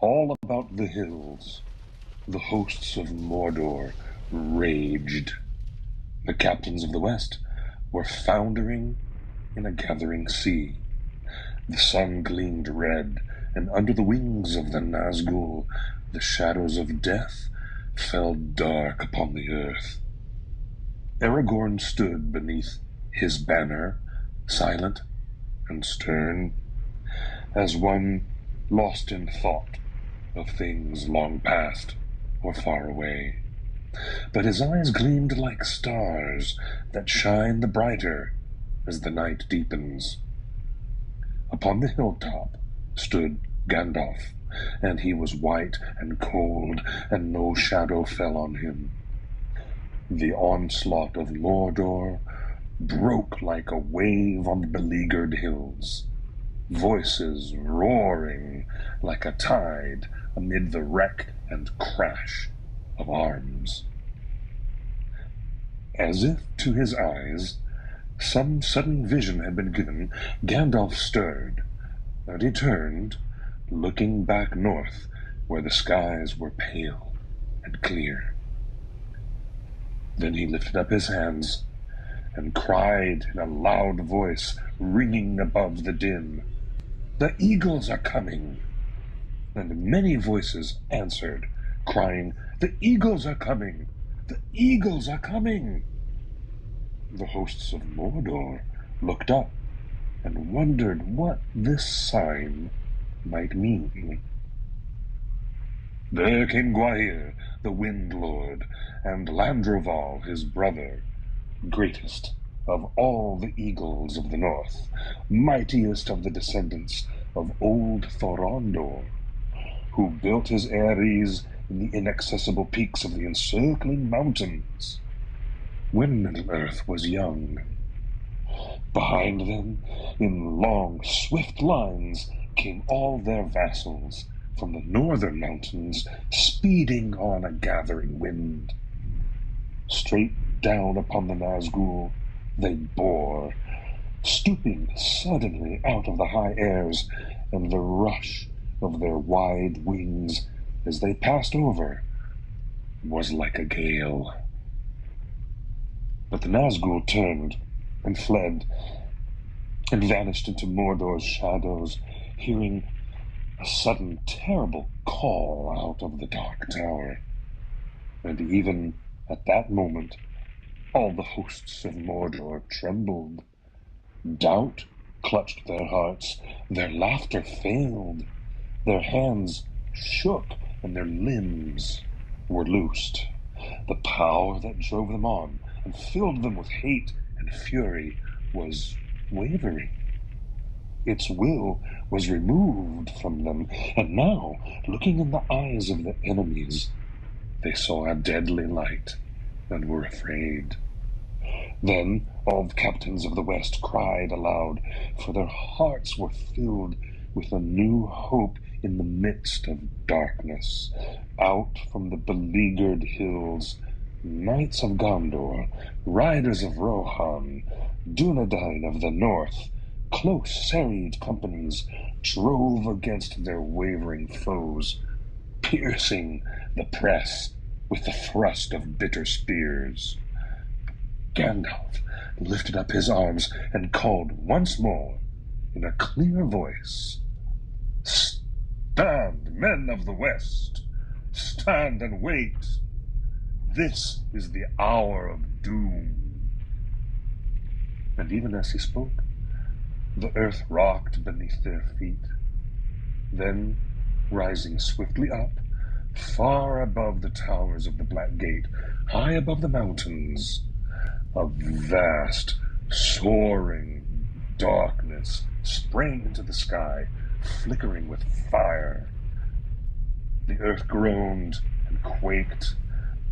All about the hills, the hosts of Mordor raged. The captains of the West were foundering in a gathering sea. The sun gleamed red, and under the wings of the Nazgul, the shadows of death fell dark upon the earth. Aragorn stood beneath his banner, silent and stern, as one lost in thought of things long past or far away. But his eyes gleamed like stars that shine the brighter as the night deepens. Upon the hilltop stood Gandalf, and he was white and cold, and no shadow fell on him. The onslaught of Mordor broke like a wave on the beleaguered hills, voices roaring like a tide amid the wreck and crash of arms. As if to his eyes some sudden vision had been given, Gandalf stirred, and he turned, looking back north where the skies were pale and clear. Then he lifted up his hands and cried in a loud voice ringing above the din, "The eagles are coming!" And many voices answered, crying, "The eagles are coming! The eagles are coming!" The hosts of Mordor looked up and wondered what this sign might mean. There came Gwaihir, the Wind Lord, and Landroval, his brother, greatest of all the eagles of the north, mightiest of the descendants of old Thorondor, who built his eyries in the inaccessible peaks of the encircling mountains, when Middle-earth was young. Behind them, in long, swift lines, came all their vassals from the northern mountains, speeding on a gathering wind. Straight down upon the Nazgul they bore, stooping suddenly out of the high airs, and the rush of their wide wings as they passed over was like a gale. But the Nazgul turned and fled, and vanished into Mordor's shadows, hearing a sudden terrible call out of the Dark Tower. And even at that moment, all the hosts of Mordor trembled. Doubt clutched their hearts, their laughter failed, their hands shook, and their limbs were loosed. The power that drove them on and filled them with hate and fury was wavering. Its will was removed from them, and now, looking in the eyes of the enemies, they saw a deadly light and were afraid. Then all the captains of the West cried aloud, for their hearts were filled with a new hope in the midst of darkness. Out from the beleaguered hills, knights of Gondor, riders of Rohan, Dunedain of the north, close serried companies drove against their wavering foes, piercing the press with the thrust of bitter spears. Gandalf lifted up his arms and called once more in a clear voice, "Stand, men of the West! Stand and wait! This is the hour of doom." And even as he spoke, the earth rocked beneath their feet. Then, rising swiftly up, far above the towers of the Black Gate, high above the mountains, a vast, soaring darkness sprang into the sky, flickering with fire. The earth groaned and quaked.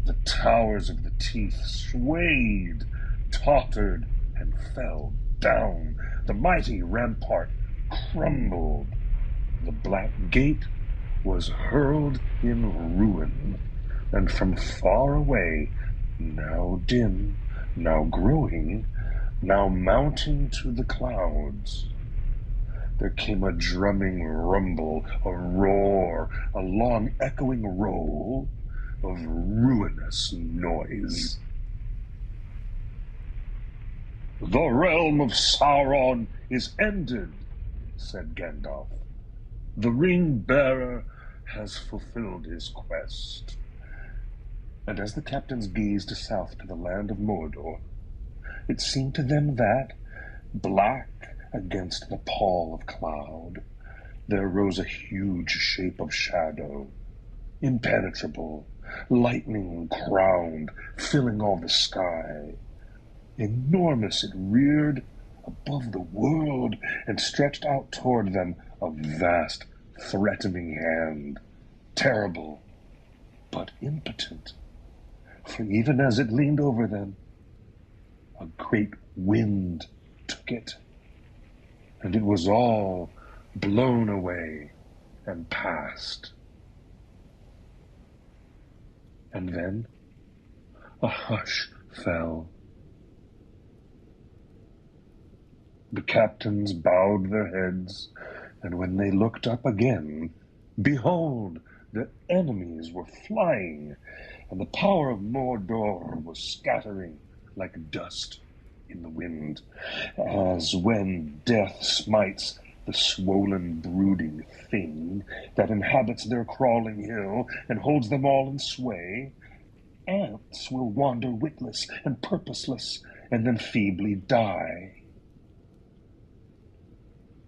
The towers of the Teeth swayed, tottered, and fell down. The mighty rampart crumbled. The Black Gate was hurled in ruin, and from far away, now dim, now growing, now mounting to the clouds, there came a drumming rumble, a roar, a long echoing roll of ruinous noise. "The realm of Sauron is ended," said Gandalf. "The ring-bearer has fulfilled his quest." And as the captains gazed south to the land of Mordor, it seemed to them that, black against the pall of cloud, there rose a huge shape of shadow, impenetrable, lightning-crowned, filling all the sky. Enormous it reared above the world and stretched out toward them a vast, threatening hand, terrible but impotent. For even as it leaned over them, a great wind took it, and it was all blown away and past. And then a hush fell. The captains bowed their heads, and when they looked up again, behold, the enemies were flying, and the power of Mordor was scattering like dust in the wind, as when death smites the swollen brooding thing that inhabits their crawling hill and holds them all in sway. Ants will wander witless and purposeless, and then feebly die.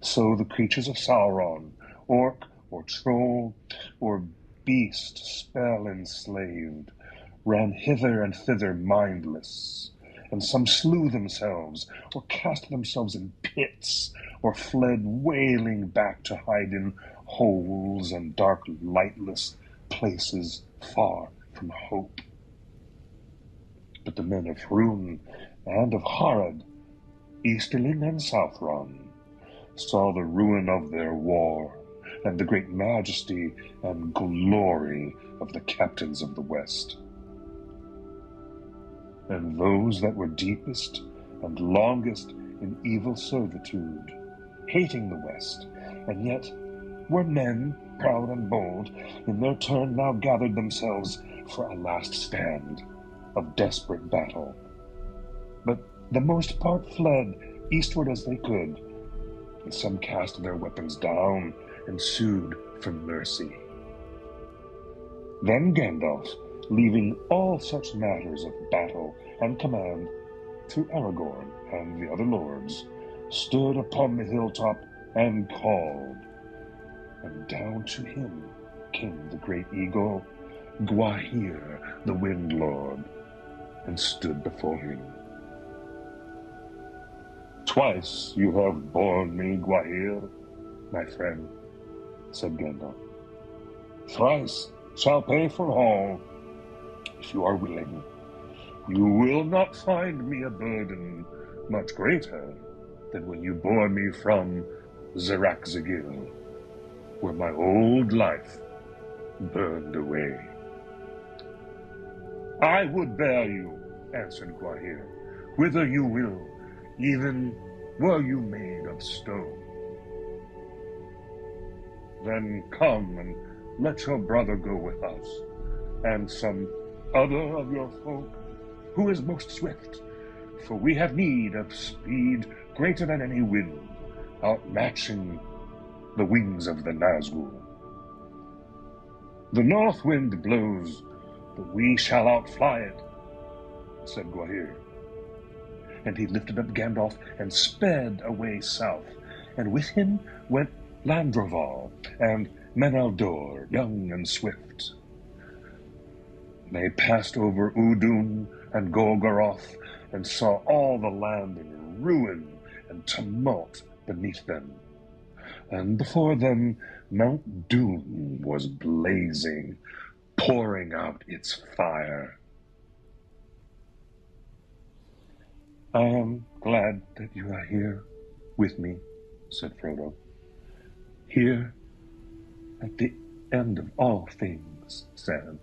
So the creatures of Sauron, orc or troll or beast spell enslaved, ran hither and thither mindless, and some slew themselves, or cast themselves in pits, or fled wailing back to hide in holes and dark lightless places far from hope. But the men of Hrun and of Harad, Easterling and Southron, saw the ruin of their war, and the great majesty and glory of the captains of the West. And those that were deepest and longest in evil servitude, hating the West, and yet were men, proud and bold, in their turn now gathered themselves for a last stand of desperate battle. But the most part fled eastward as they could, and some cast their weapons down and sued for mercy. Then Gandalf, leaving all such matters of battle and command to Aragorn and the other lords, stood upon the hilltop and called. And down to him came the great eagle, Gwaihir, the Wind Lord, and stood before him. "Twice you have borne me, Gwaihir, my friend," said Gandalf. "Thrice shall pay for all, if you are willing. You will not find me a burden much greater than when you bore me from Zeraxagil, where my old life burned away." "I would bear you," answered Gwaihir, "whither you will, even were you made of stone." "Then come and let your brother go with us, and some other of your folk who is most swift, for we have need of speed greater than any wind, outmatching the wings of the Nazgul. The north wind blows, but we shall outfly it," said Gwaihir. And he lifted up Gandalf and sped away south, and with him went Landroval and Meneldor, young and swift. They passed over Udun and Golgoroth, and saw all the land in ruin and tumult beneath them. And before them Mount Doom was blazing, pouring out its fire. "I am glad that you are here with me," said Frodo. "Here at the end of all things, Sam."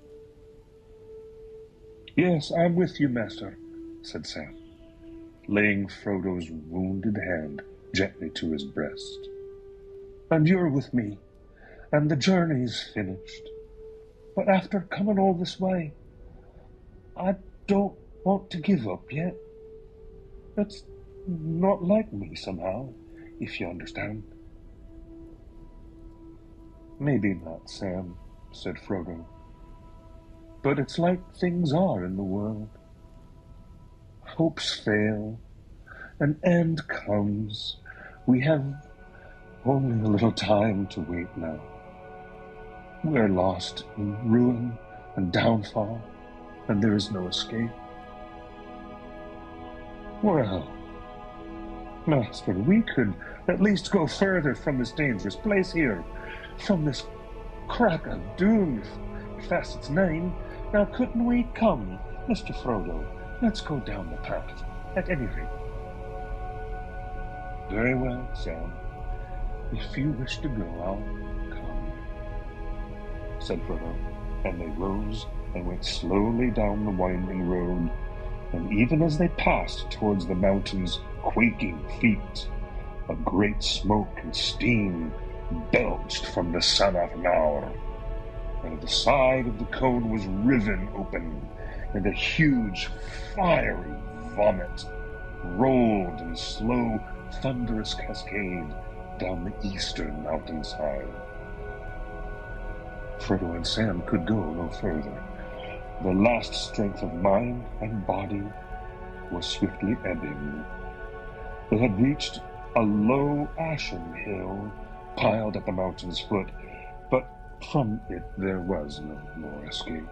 "Yes, I'm with you, Master," said Sam, laying Frodo's wounded hand gently to his breast. "And you're with me, and the journey's finished. But after coming all this way, I don't want to give up yet. It's not like me somehow, if you understand." "Maybe not, Sam," said Frodo. "But it's like things are in the world. Hopes fail, an end comes. We have only a little time to wait now. We're lost in ruin and downfall, and there is no escape. Well, Master, we could at least go further from this dangerous place here, from this crack of doom, if that's its name. Now couldn't we come, Mr. Frodo? Let's go down the path, at any rate." "Very well, Sam. If you wish to go, I'll come," said Frodo, and they rose and went slowly down the winding road, and even as they passed towards the mountain's quaking feet, a great smoke and steam belched from the Son of Naur, and the side of the cone was riven open, and a huge fiery vomit rolled in slow, thunderous cascade down the eastern mountainside. Frodo and Sam could go no further. The last strength of mind and body was swiftly ebbing. They had reached a low ashen hill piled at the mountain's foot, but from it there was no more escape.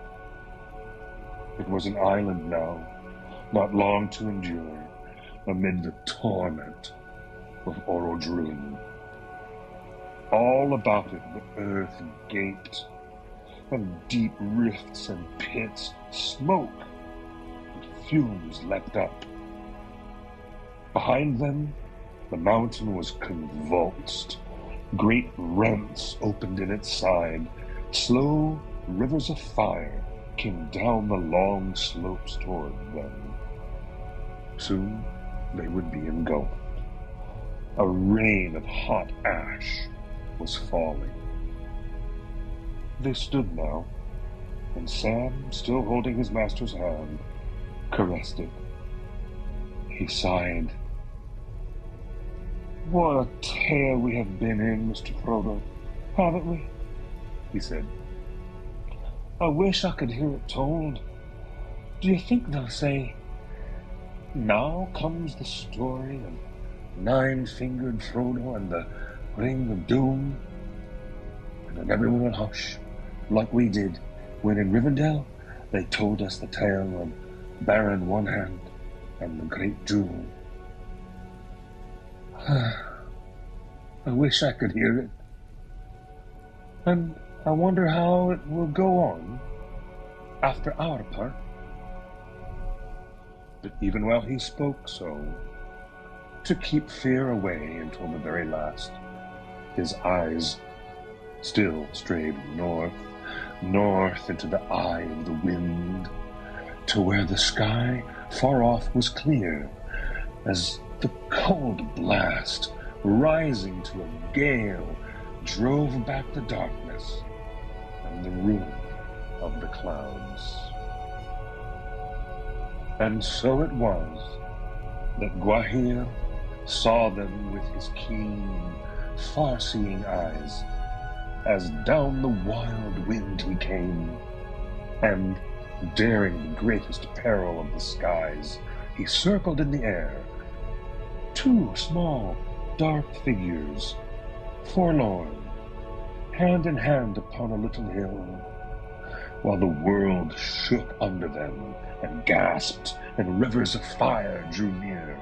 It was an island now, not long to endure, amid the torment of Orodruin. All about it the earth gaped, and deep rifts and pits, smoke and fumes leapt up. Behind them, the mountain was convulsed. Great rents opened in its side. Slow rivers of fire came down the long slopes toward them. Soon they would be engulfed. A rain of hot ash was falling. They stood now, and Sam, still holding his master's hand, caressed it. He sighed. What a tale we have been in, Mr. Frodo, haven't we? He said. I wish I could hear it told. Do you think they'll say, now comes the story of Nine-Fingered Frodo and the Ring of Doom? And then everyone will hush, like we did when in Rivendell they told us the tale of Baron One Hand and the Great Jewel. I wish I could hear it. And I wonder how it will go on after our part. But even while he spoke so, to keep fear away until the very last, his eyes still strayed north into the eye of the wind, to where the sky far off was clear, as the cold blast, rising to a gale, drove back the darkness and the ruin of the clouds. And so it was that Gwahir saw them with his keen, far-seeing eyes, as down the wild wind he came, and, daring the greatest peril of the skies, he circled in the air, two small, dark figures, forlorn, hand in hand upon a little hill, while the world shook under them and gasped, and rivers of fire drew near.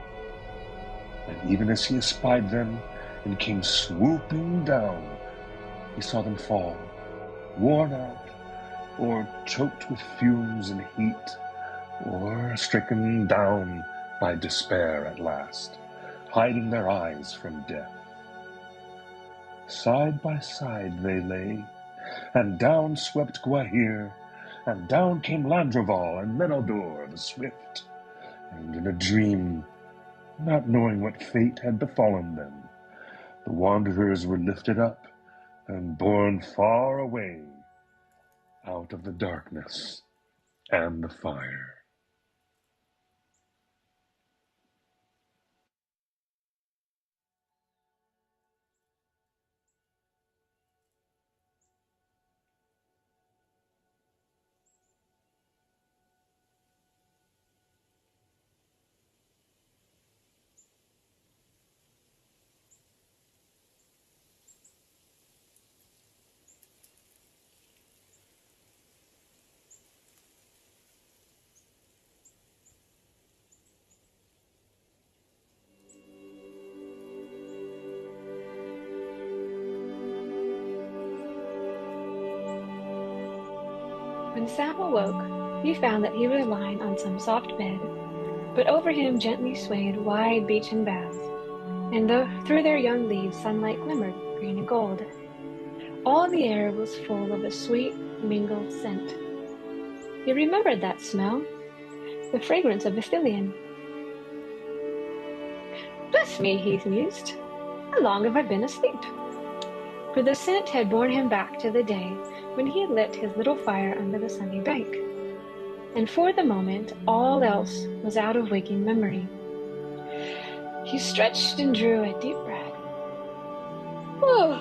And even as he espied them and came swooping down, he saw them fall, worn out, or choked with fumes and heat, or stricken down by despair at last, hiding their eyes from death. Side by side they lay, and down swept Gwahir, and down came Landroval and Meneldur the Swift, and in a dream, not knowing what fate had befallen them, the wanderers were lifted up and borne far away out of the darkness and the fire.
When Sam awoke, he found that he was lying on some soft bed, but over him gently swayed wide beechen boughs, and through their young leaves sunlight glimmered green and gold. All the air was full of a sweet, mingled scent. He remembered that smell, the fragrance of Ithilien. Bless me, he mused, how long have I been asleep? For the scent had borne him back to the day when he had lit his little fire under the sunny bank, and for the moment all else was out of waking memory. He stretched and drew a deep breath. "Oh,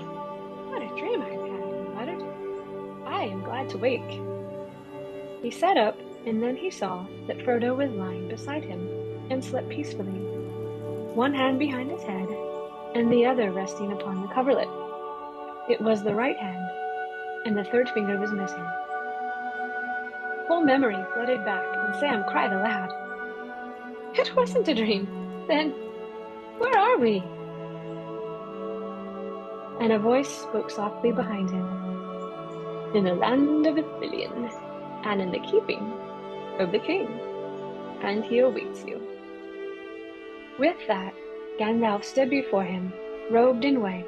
what a dream I've had," he muttered. "I am glad to wake." He sat up, and then he saw that Frodo was lying beside him, and slept peacefully, one hand behind his head, and the other resting upon the coverlet. It was the right hand, and the third finger was missing. Full memory flooded back, and Sam cried aloud. "It wasn't a dream! Then, where are we?" And a voice spoke softly behind him. "In the land of Ithilien, and in the keeping of the king, and he awaits you." With that, Gandalf stood before him, robed in white,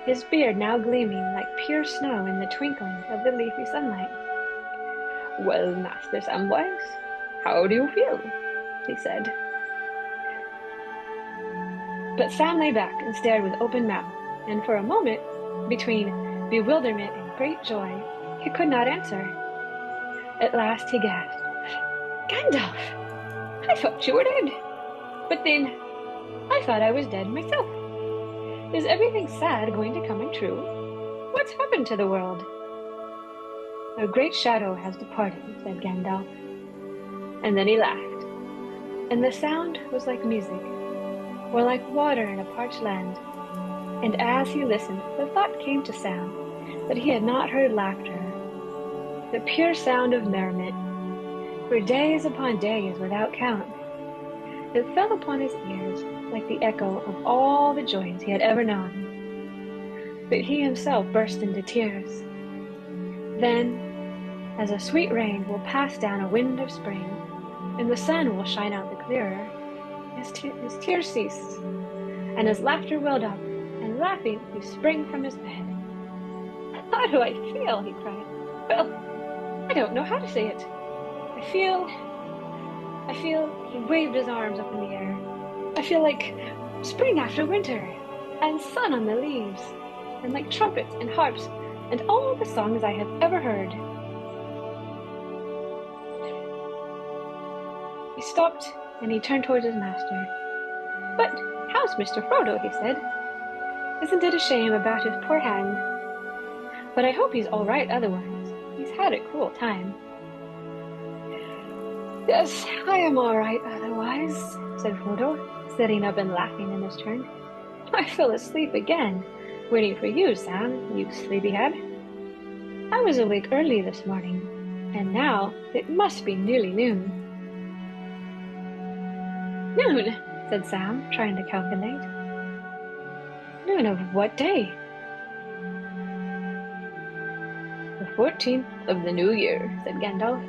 his beard now gleaming like pure snow in the twinkling of the leafy sunlight. "Well, Master Samwise, how do you feel?" he said. But Sam lay back and stared with open mouth, and for a moment, between bewilderment and great joy, he could not answer. At last he gasped, "Gandalf! I thought you were dead. But then, I thought I was dead myself." Is everything sad going to come untrue? What's happened to the world? A great shadow has departed, said Gandalf. And then he laughed, and the sound was like music, or like water in a parched land. And as he listened, the thought came to Sam that he had not heard laughter, the pure sound of merriment, for days upon days without count. It fell upon his ears like the echo of all the joys he had ever known. But he himself burst into tears. Then, as a sweet rain will pass down a wind of spring, and the sun will shine out the clearer, his tears ceased, and his laughter welled up, and laughing he sprang from his bed. How do I feel? He cried. Well, I don't know how to say it. I feel, he waved his arms up in the air. I feel like spring after winter, and sun on the leaves, and like trumpets and harps, and all the songs I have ever heard. He stopped, and he turned towards his master. But how's Mr. Frodo? He said. Isn't it a shame about his poor hand? But I hope he's all right otherwise. He's had a cruel time. Yes, I am all right otherwise, said Frodo, sitting up and laughing in his turn. I fell asleep again, waiting for you, Sam, you sleepyhead. I was awake early this morning, and now it must be nearly noon. Noon, said Sam, trying to calculate. Noon of what day? The 14th of the new year, said Gandalf.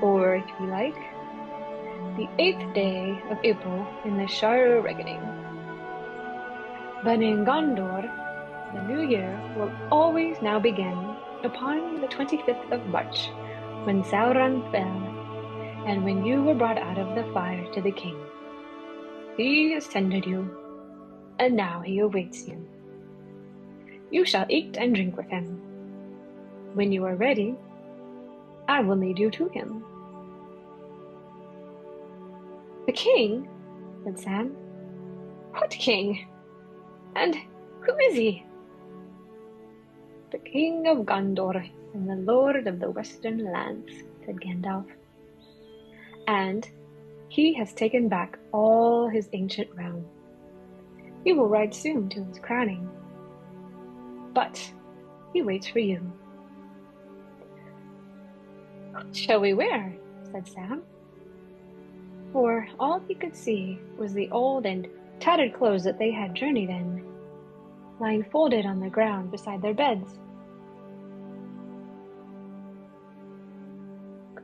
Or, if you like, the 8th day of April in the Shire Reckoning. But in Gondor, the new year will always now begin upon the 25th of March, when Sauron fell, and when you were brought out of the fire to the king. He has tended you, and now he awaits you. You shall eat and drink with him. When you are ready, I will lead you to him. The king? Said Sam. What king? And who is he? The king of Gondor and the lord of the western lands, said Gandalf. And he has taken back all his ancient realm. He will ride soon to his crowning. But he waits for you. What shall we wear? Said Sam. For all he could see was the old and tattered clothes that they had journeyed in, lying folded on the ground beside their beds.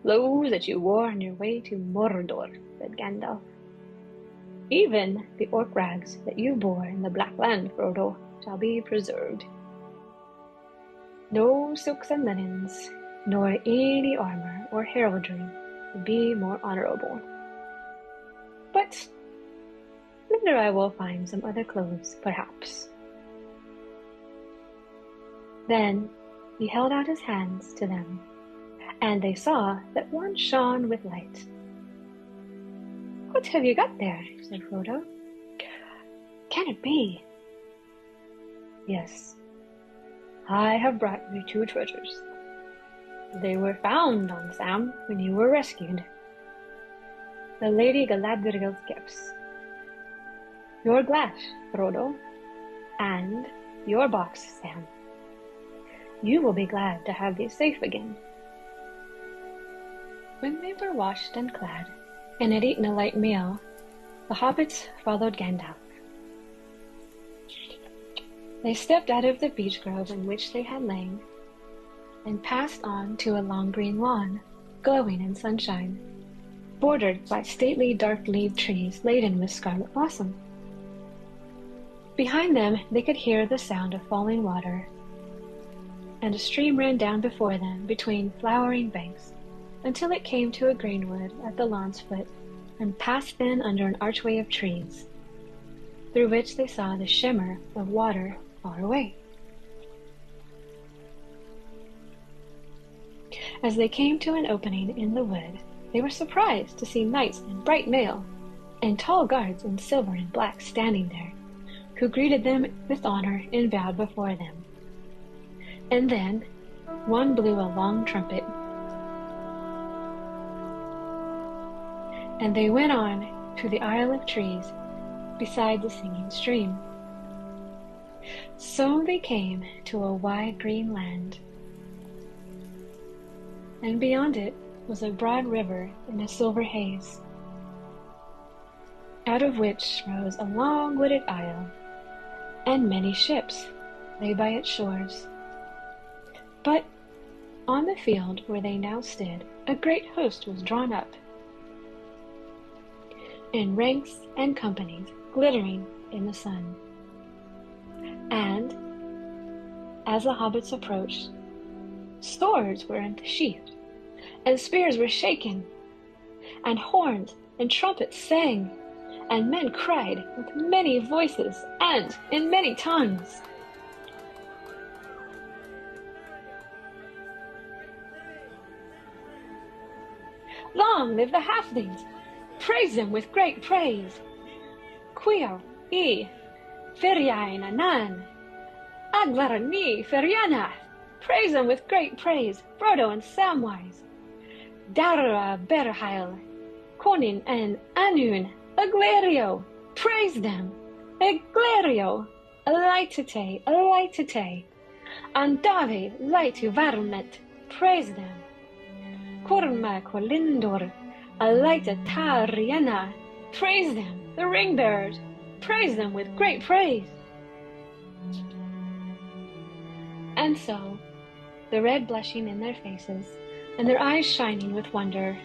Clothes that you wore on your way to Mordor, said Gandalf. Even the orc rags that you bore in the Black Land, Frodo, shall be preserved. No silks and linens, nor any armor or heraldry would be more honorable. But later I will find some other clothes, perhaps. Then he held out his hands to them, and they saw that one shone with light. What have you got there? Said Frodo. Can it be? Yes, I have brought you 2 treasures. They were found on Sam when you were rescued. The Lady Galadriel's gifts. Your glass, Frodo, and your box, Sam. You will be glad to have these safe again. When they were washed and clad, and had eaten a light meal, the hobbits followed Gandalf. They stepped out of the beech grove in which they had lain, and passed on to a long green lawn, glowing in sunshine, bordered by stately dark-leaved trees laden with scarlet blossom. Behind them they could hear the sound of falling water, and a stream ran down before them between flowering banks, until it came to a greenwood at the lawn's foot, and passed then under an archway of trees, through which they saw the shimmer of water far away. As they came to an opening in the wood, they were surprised to see knights in bright mail, and tall guards in silver and black standing there, who greeted them with honor and bowed before them. And then one blew a long trumpet, and they went on to the Isle of Trees beside the singing stream. So they came to a wide green land, and beyond it was a broad river in a silver haze, out of which rose a long wooded isle, and many ships lay by its shores. But on the field where they now stood, a great host was drawn up, in ranks and companies, glittering in the sun. And as the hobbits approached, swords were unsheathed, and spears were shaken, and horns and trumpets sang, and men cried with many voices and in many tongues. Long live the halflings! Praise them with great praise! Quio E Feriain Anan Aglar Ni Feriana! Praise them with great praise, Frodo and Samwise! Dara Berhail, Conin and Anun, Aglario! Praise them! Aglario! Alitate, Andave Lightu Varmet! Praise them! Corma Colindor, Alita Tariana! Praise them! The ring bearers! Praise them with great praise! And so, the red blushing in their faces, and their eyes shining with wonder,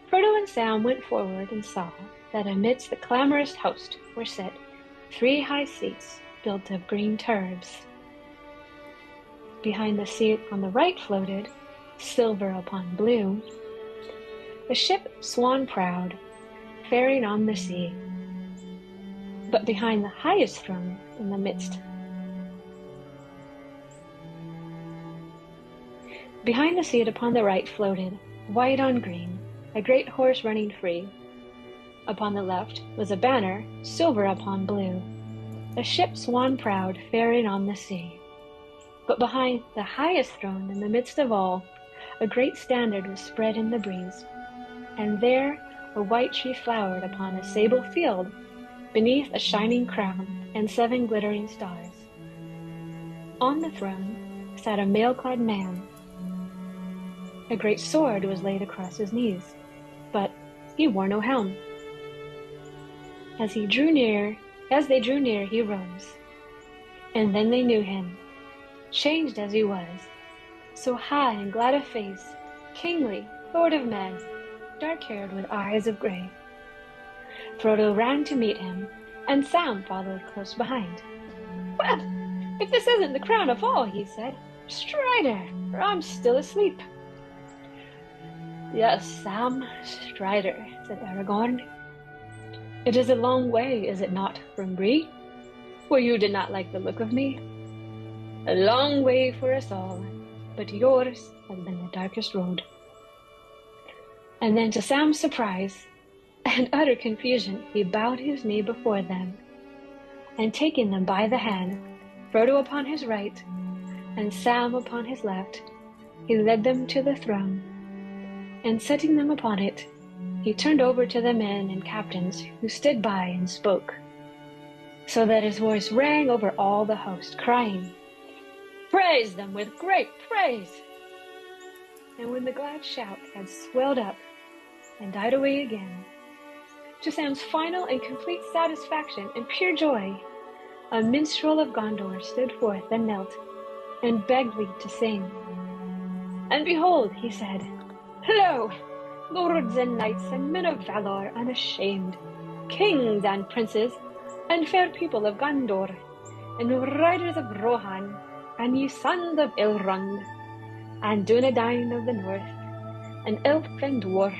Frodo and Sam went forward and saw that amidst the clamorous host were set 3 high seats built of green turbs. Behind the seat on the right floated, silver upon blue, the ship Swan Proud, faring on the sea. But behind the highest throne in the midst, behind the seat upon the right floated, white on green, a great horse running free. Upon the left was a banner, silver upon blue, a ship Swan Proud, faring on the sea. But behind the highest throne in the midst of all, a great standard was spread in the breeze, and there a white tree flowered upon a sable field, beneath a shining crown and 7 glittering stars. On the throne sat a mail-clad man. A great sword was laid across his knees, but he wore no helm. As they drew near, he rose, and then they knew him, changed as he was, so high and glad of face, kingly, lord of men, dark-haired with eyes of grey. Frodo ran to meet him, and Sam followed close behind. "Well, if this isn't the crown of all," he said, "Strider, or I'm still asleep." "Yes, Sam, Strider," said Aragorn. "It is a long way, is it not, from Bree, where you did not like the look of me? A long way for us all, but yours has been the darkest road." And then, to Sam's surprise and utter confusion, he bowed his knee before them, and taking them by the hand, Frodo upon his right, and Sam upon his left, he led them to the throne, and setting them upon it, he turned over to the men and captains who stood by and spoke, so that his voice rang over all the host, crying, "Praise them with great praise!" And when the glad shout had swelled up and died away again, to Sam's final and complete satisfaction and pure joy, a minstrel of Gondor stood forth and knelt, and begged leave to sing. And behold, he said, "Lo, lords and knights and men of valor unashamed, kings and princes, and fair people of Gondor, and riders of Rohan, and ye sons of Elrond, and Dunedain of the north, and elf and dwarf,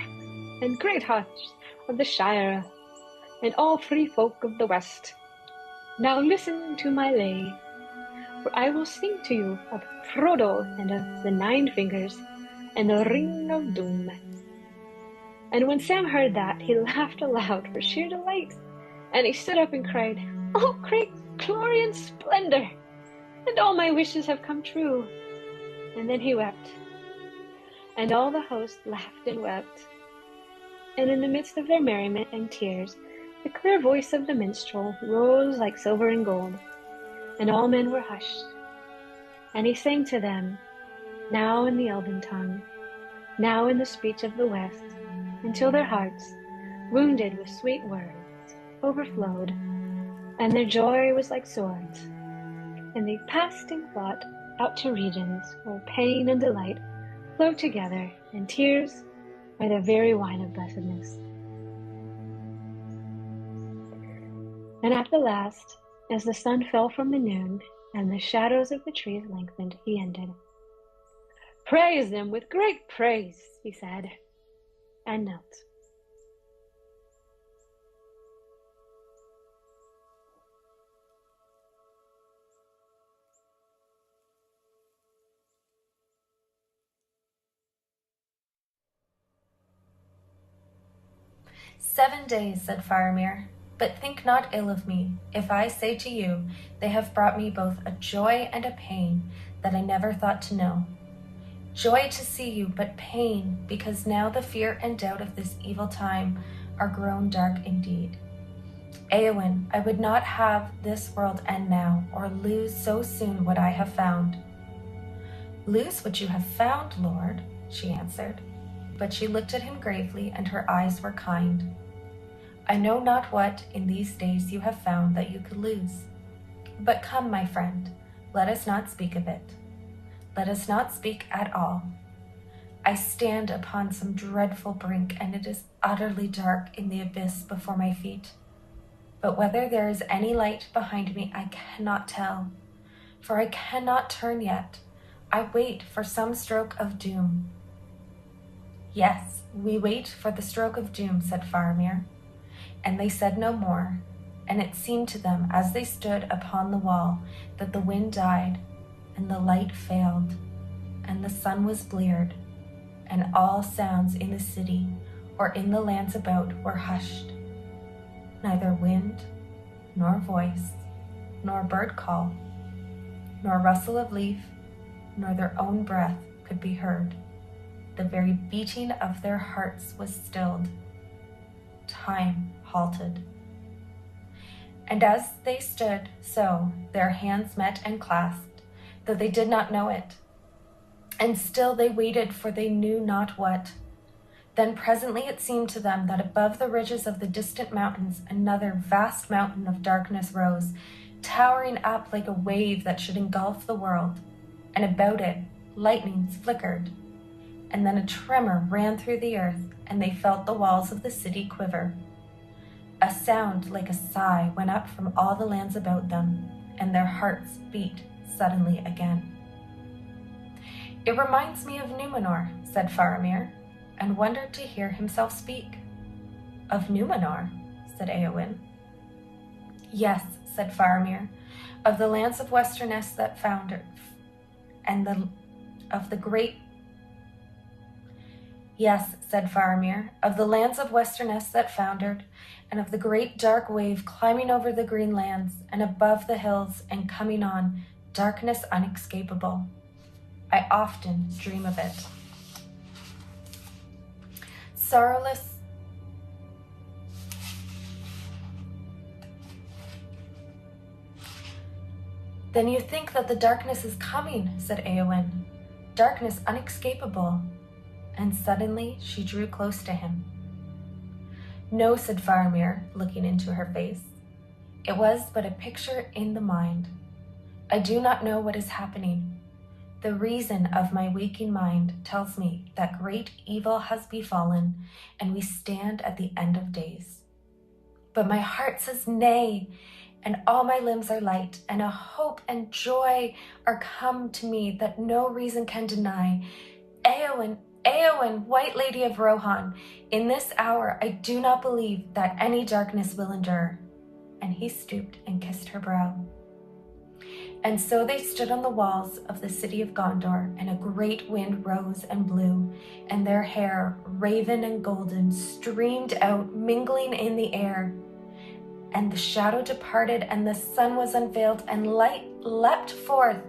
and great hearts of the Shire, and all free folk of the west. Now listen to my lay, for I will sing to you of Frodo and of the 9 Fingers and the Ring of Doom." And when Sam heard that, he laughed aloud for sheer delight, and he stood up and cried, "Oh, great glory and splendor, and all my wishes have come true." And then he wept, and all the host laughed and wept. And in the midst of their merriment and tears, the clear voice of the minstrel rose like silver and gold, and all men were hushed. And he sang to them, now in the elven tongue, now in the speech of the West, until their hearts, wounded with sweet words, overflowed, and their joy was like swords. And they passed in thought out to regions where pain and delight flow together, and tears are the very wine of blessedness. And at the last, as the sun fell from the noon, and the shadows of the trees lengthened, he ended. "Praise them with great praise," he said, and knelt.
"7 days," said Faramir, "but think not ill of me, if I say to you, they have brought me both a joy and a pain that I never thought to know. Joy to see you, but pain, because now the fear and doubt of this evil time are grown dark indeed. Eowyn, I would not have this world end now, or lose so soon what I have found." "Lose what you have found, Lord," she answered, but she looked at him gravely, and her eyes were kind. "I know not what in these days you have found that you could lose. But come, my friend, let us not speak of it. Let us not speak at all. I stand upon some dreadful brink, and it is utterly dark in the abyss before my feet. But whether there is any light behind me, I cannot tell, for I cannot turn yet. I wait for some stroke of doom." "Yes, we wait for the stroke of doom," said Faramir. And they said no more, and it seemed to them as they stood upon the wall that the wind died, and the light failed, and the sun was bleared, and all sounds in the city or in the lands about were hushed. Neither wind, nor voice, nor bird call, nor rustle of leaf, nor their own breath could be heard. The very beating of their hearts was stilled. Time halted. And as they stood so, their hands met and clasped, though they did not know it. And still they waited for they knew not what. Then presently it seemed to them that above the ridges of the distant mountains another vast mountain of darkness rose, towering up like a wave that should engulf the world, and about it lightnings flickered. And then a tremor ran through the earth, and they felt the walls of the city quiver. A sound like a sigh went up from all the lands about them, and their hearts beat suddenly again. "It reminds me of Numenor," said Faramir, and wondered to hear himself speak. "Of Numenor?" said Eowyn. "Yes," said Faramir, "of the lands of Westerness that foundered, and of the great Yes, said Faramir, of the lands of Westerness that foundered, and of the great dark wave climbing over the green lands, and above the hills, and coming on, darkness unescapable. I often dream of it. Sorrowless, Then you think that the darkness is coming, said Eowyn. Darkness unescapable. And suddenly she drew close to him. No, said Faramir, looking into her face. It was but a picture in the mind. I do not know what is happening. The reason of my waking mind tells me that great evil has befallen, and we stand at the end of days. But my heart says nay, and all my limbs are light, and a hope and joy are come to me that no reason can deny. Eowyn, White Lady of Rohan, in this hour I do not believe that any darkness will endure. And he stooped and kissed her brow. And so they stood on the walls of the city of Gondor, and a great wind rose and blew, and their hair, raven and golden, streamed out, mingling in the air. And the shadow departed, and the sun was unveiled, and light leapt forth,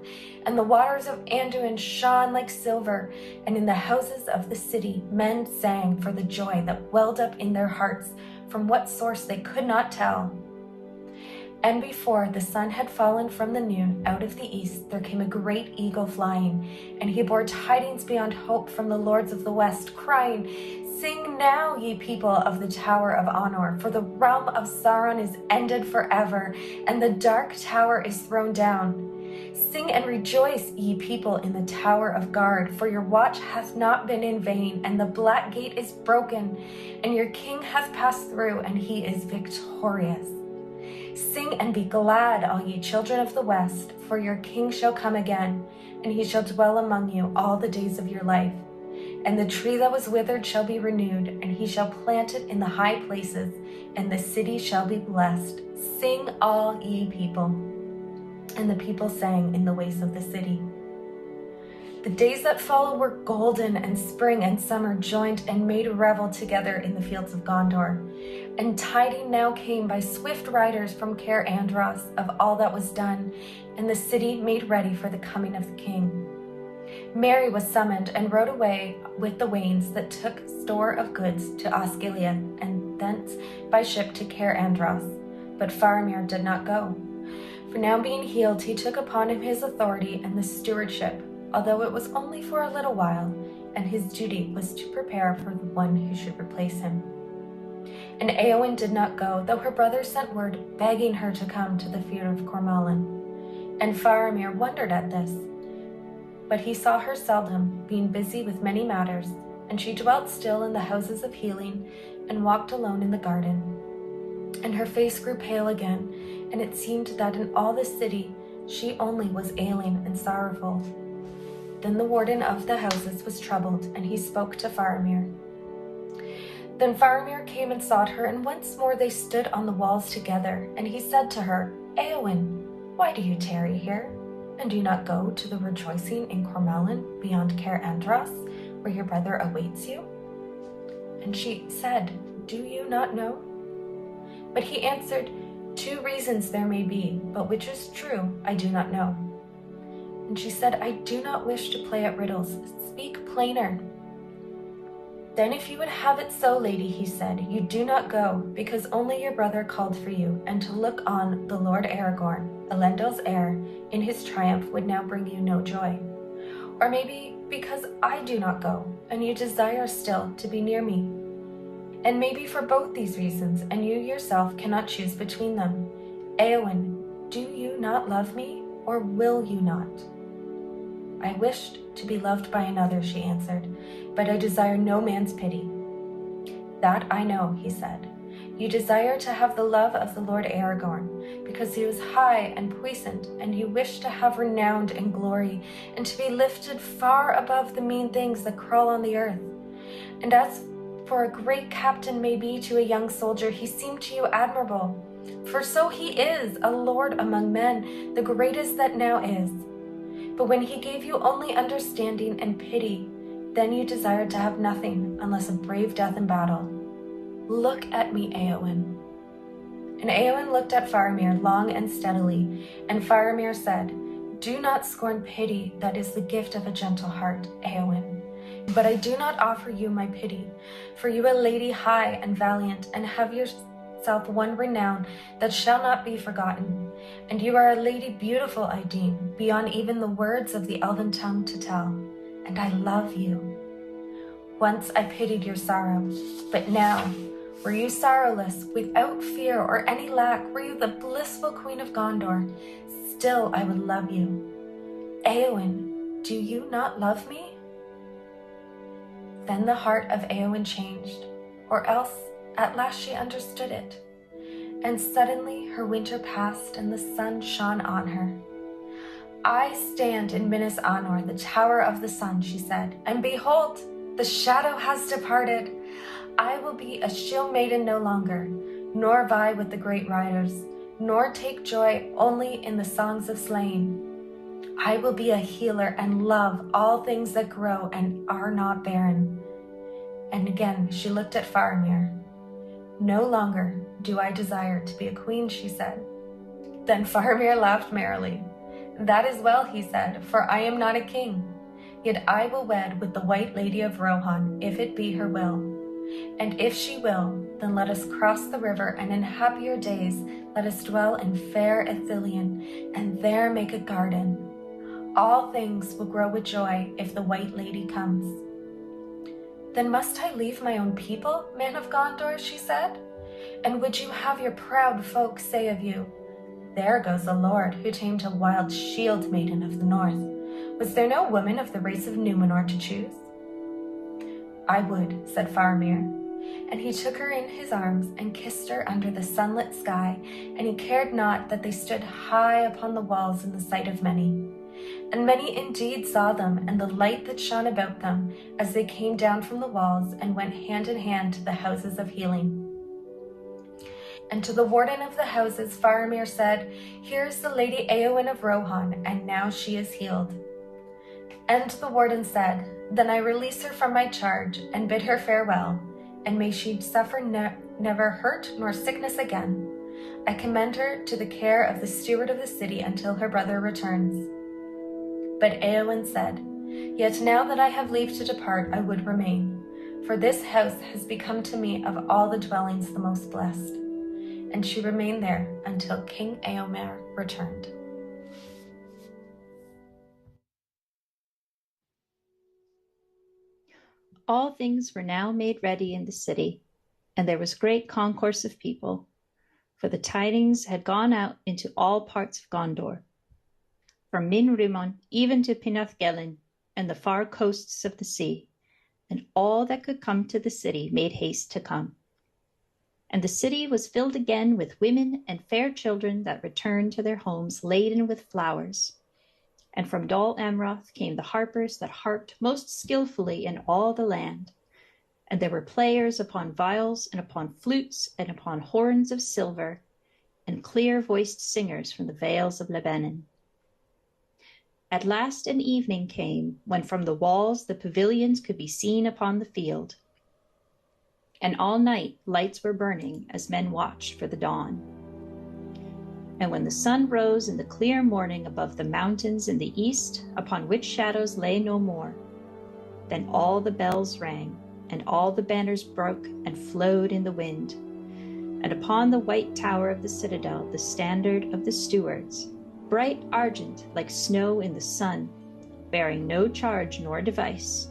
and the waters of Anduin shone like silver, and in the houses of the city men sang for the joy that welled up in their hearts, from what source they could not tell. And before the sun had fallen from the noon, out of the east there came a great eagle flying, and he bore tidings beyond hope from the lords of the west, crying, "Sing now, ye people of the Tower of Honor, for the realm of Sauron is ended forever, and the dark tower is thrown down. Sing and rejoice, ye people in the Tower of Guard, for your watch hath not been in vain, and the black gate is broken, and your king hath passed through, and he is victorious. Sing and be glad, all ye children of the west, for your king shall come again, and he shall dwell among you all the days of your life. And the tree that was withered shall be renewed, and he shall plant it in the high places, and the city shall be blessed. Sing, all ye people." And the people sang in the ways of the city. The days that follow were golden, and spring and summer joined and made revel together in the fields of Gondor. And tiding now came by swift riders from Cair Andros of all that was done, and the city made ready for the coming of the king. Mary was summoned and rode away with the wains that took store of goods to Osgiliath, and thence by ship to Cair Andros. But Faramir did not go. For now being healed, he took upon him his authority and the stewardship, although it was only for a little while, and his duty was to prepare for the one who should replace him. And Éowyn did not go, though her brother sent word begging her to come to the fear of Cormallin. And Faramir wondered at this. But he saw her seldom, being busy with many matters, and she dwelt still in the houses of healing, and walked alone in the garden. And her face grew pale again, and it seemed that in all the city she only was ailing and sorrowful. Then the warden of the houses was troubled, and he spoke to Faramir. Then Faramir came and sought her, and once more they stood on the walls together, and he said to her, "Éowyn, why do you tarry here? And do you not go to the rejoicing in Cormallin beyond Cair Andros, where your brother awaits you?" And she said, "Do you not know?" But he answered, "2 reasons there may be, but which is true, I do not know." And she said, "I do not wish to play at riddles. Speak plainer." "Then if you would have it so, lady," he said, "you do not go, because only your brother called for you, and to look on the Lord Aragorn, Elendil's heir, in his triumph would now bring you no joy. Or maybe because I do not go, and you desire still to be near me. And maybe for both these reasons, and you yourself cannot choose between them. Éowyn, do you not love me, or will you not?" "I wished to be loved by another," she answered, "but I desire no man's pity." "That I know," he said. "You desire to have the love of the Lord Aragorn, because he was high and puissant, and you wish to have renown and glory, and to be lifted far above the mean things that crawl on the earth. And as for a great captain may be to a young soldier, he seemed to you admirable. For so he is, a lord among men, the greatest that now is. But when he gave you only understanding and pity, then you desired to have nothing unless a brave death in battle. Look at me, Éowyn." And Éowyn looked at Faramir long and steadily, and Faramir said, "Do not scorn pity, that is the gift of a gentle heart, Éowyn. But I do not offer you my pity, for you are a lady high and valiant, and have yourself won renown that shall not be forgotten. And you are a lady beautiful, I deem, beyond even the words of the elven tongue to tell. And I love you. Once I pitied your sorrow, but now, were you sorrowless, without fear or any lack, were you the blissful queen of Gondor, still I would love you. Éowyn, do you not love me?" Then the heart of Éowyn changed, or else at last she understood it. And suddenly her winter passed and the sun shone on her. "I stand in Minas Anor, the Tower of the Sun," she said, "and behold, the shadow has departed. I will be a shield maiden no longer, nor vie with the great riders, nor take joy only in the songs of slaying. I will be a healer and love all things that grow and are not barren." And again she looked at Faramir. No longer do I desire to be a queen, she said. Then Faramir laughed merrily. That is well, he said, for I am not a king. Yet I will wed with the White Lady of Rohan, if it be her will. And if she will, then let us cross the river, and in happier days let us dwell in fair Ithilien, and there make a garden. All things will grow with joy if the White Lady comes. Then must I leave my own people, man of Gondor, she said? And would you have your proud folk say of you, there goes a lord who tamed a wild shield maiden of the north. Was there no woman of the race of Númenor to choose? I would, said Faramir, and he took her in his arms and kissed her under the sunlit sky, and he cared not that they stood high upon the walls in the sight of many. And many indeed saw them, and the light that shone about them, as they came down from the walls and went hand in hand to the houses of healing. And to the warden of the houses Faramir said, Here is the Lady Éowyn of Rohan, and now she is healed. And the warden said, Then I release her from my charge, and bid her farewell, and may she suffer never hurt nor sickness again. I commend her to the care of the steward of the city until her brother returns. But Éowyn said, Yet now that I have leave to depart, I would remain, for this house has become to me of all the dwellings the most blessed. And she remained there until King Éomer returned.
All things were now made ready in the city, and there was great concourse of people, for the tidings had gone out into all parts of Gondor, from Min Rimmon even to Pinothgelin and the far coasts of the sea, and all that could come to the city made haste to come. And the city was filled again with women and fair children that returned to their homes laden with flowers. And from Dol Amroth came the harpers that harped most skillfully in all the land. And there were players upon viols and upon flutes and upon horns of silver, and clear-voiced singers from the vales of Lebanon. At last an evening came, when from the walls the pavilions could be seen upon the field. And all night lights were burning as men watched for the dawn. And when the sun rose in the clear morning above the mountains in the east, upon which shadows lay no more, then all the bells rang, and all the banners broke and flowed in the wind. And upon the white tower of the citadel the standard of the stewards, bright argent like snow in the sun, bearing no charge nor device,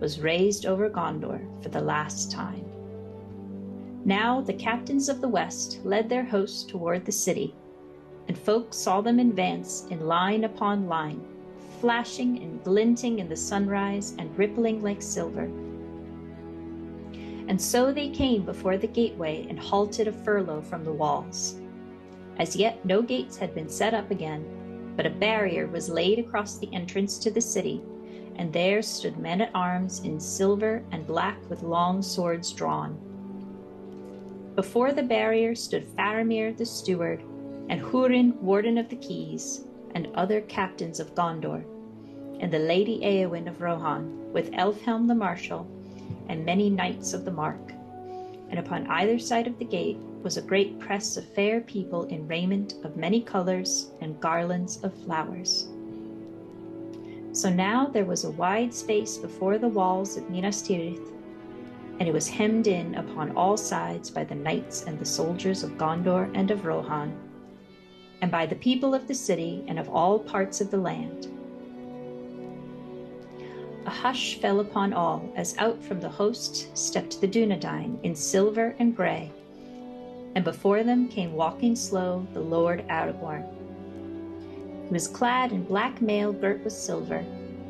was raised over Gondor for the last time. Now the captains of the west led their hosts toward the city, and folk saw them advance in line upon line, flashing and glinting in the sunrise and rippling like silver. And so they came before the gateway and halted a furlong from the walls. As yet no gates had been set up again, but a barrier was laid across the entrance to the city, and there stood men-at-arms in silver and black with long swords drawn. Before the barrier stood Faramir the steward, and Hurin, warden of the keys, and other captains of Gondor, and the Lady Éowyn of Rohan, with Elfhelm the marshal, and many knights of the Mark. And upon either side of the gate was a great press of fair people in raiment of many colors and garlands of flowers. So now there was a wide space before the walls of Minas Tirith, and it was hemmed in upon all sides by the knights and the soldiers of Gondor and of Rohan, and by the people of the city and of all parts of the land. A hush fell upon all, as out from the host stepped the Dunedain in silver and grey, and before them came walking slow the Lord Aragorn. He was clad in black mail girt with silver,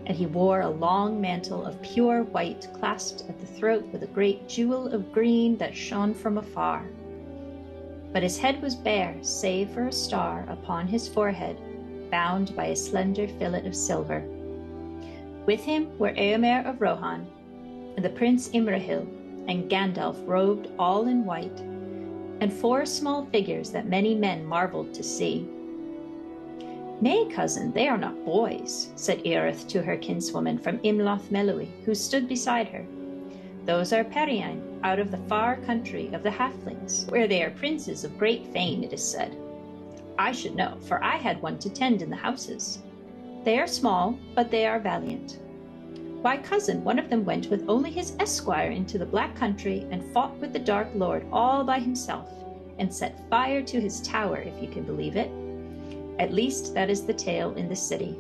and he wore a long mantle of pure white clasped at the throat with a great jewel of green that shone from afar. But his head was bare, save for a star upon his forehead, bound by a slender fillet of silver. With him were Éomer of Rohan, and the Prince Imrahil, and Gandalf robed all in white, and 4 small figures that many men marveled to see. "Nay, cousin, they are not boys," said Eorith to her kinswoman from Imloth Melui, who stood beside her. "Those are Periain, out of the far country of the halflings, where they are princes of great fame, it is said. I should know, for I had one to tend in the houses. They are small, but they are valiant. Why, cousin, one of them went with only his esquire into the Black Country and fought with the Dark Lord all by himself, and set fire to his tower, if you can believe it. At least that is the tale in the city.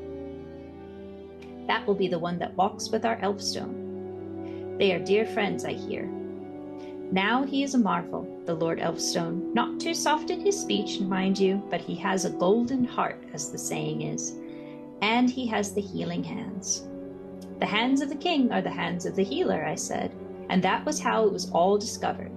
That will be the one that walks with our Elfstone. They are dear friends, I hear. Now he is a marvel, the Lord Elfstone, not too soft in his speech, mind you, but he has a golden heart, as the saying is, and he has the healing hands. The hands of the king are the hands of the healer, I said, and that was how it was all discovered.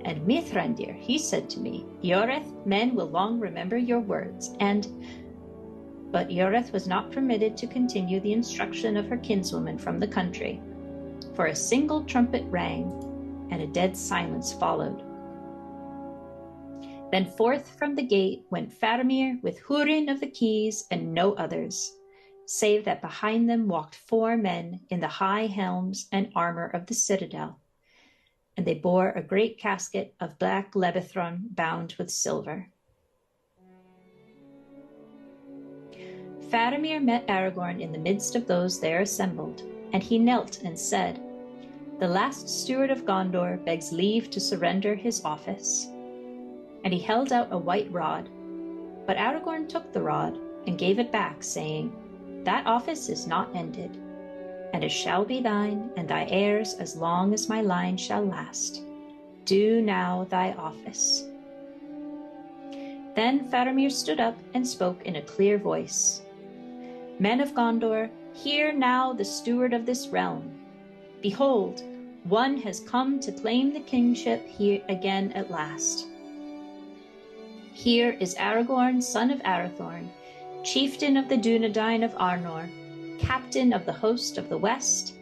And Mithrandir, he said to me, Ioreth, men will long remember your words, But Ioreth was not permitted to continue the instruction of her kinswoman from the country, for a single trumpet rang, and a dead silence followed. Then forth from the gate went Faramir with Hurin of the Keys and no others, save that behind them walked 4 men in the high helms and armor of the citadel, and they bore a great casket of black lebethron bound with silver. Faramir met Aragorn in the midst of those there assembled, and he knelt and said, The last steward of Gondor begs leave to surrender his office. And he held out a white rod, but Aragorn took the rod and gave it back, saying, That office is not ended, and it shall be thine and thy heirs as long as my line shall last. Do now thy office. Then Faramir stood up and spoke in a clear voice. Men of Gondor, hear now the steward of this realm. Behold, one has come to claim the kingship here again at last. Here is Aragorn, son of Arathorn, chieftain of the Dunedain of Arnor, captain of the host of the west,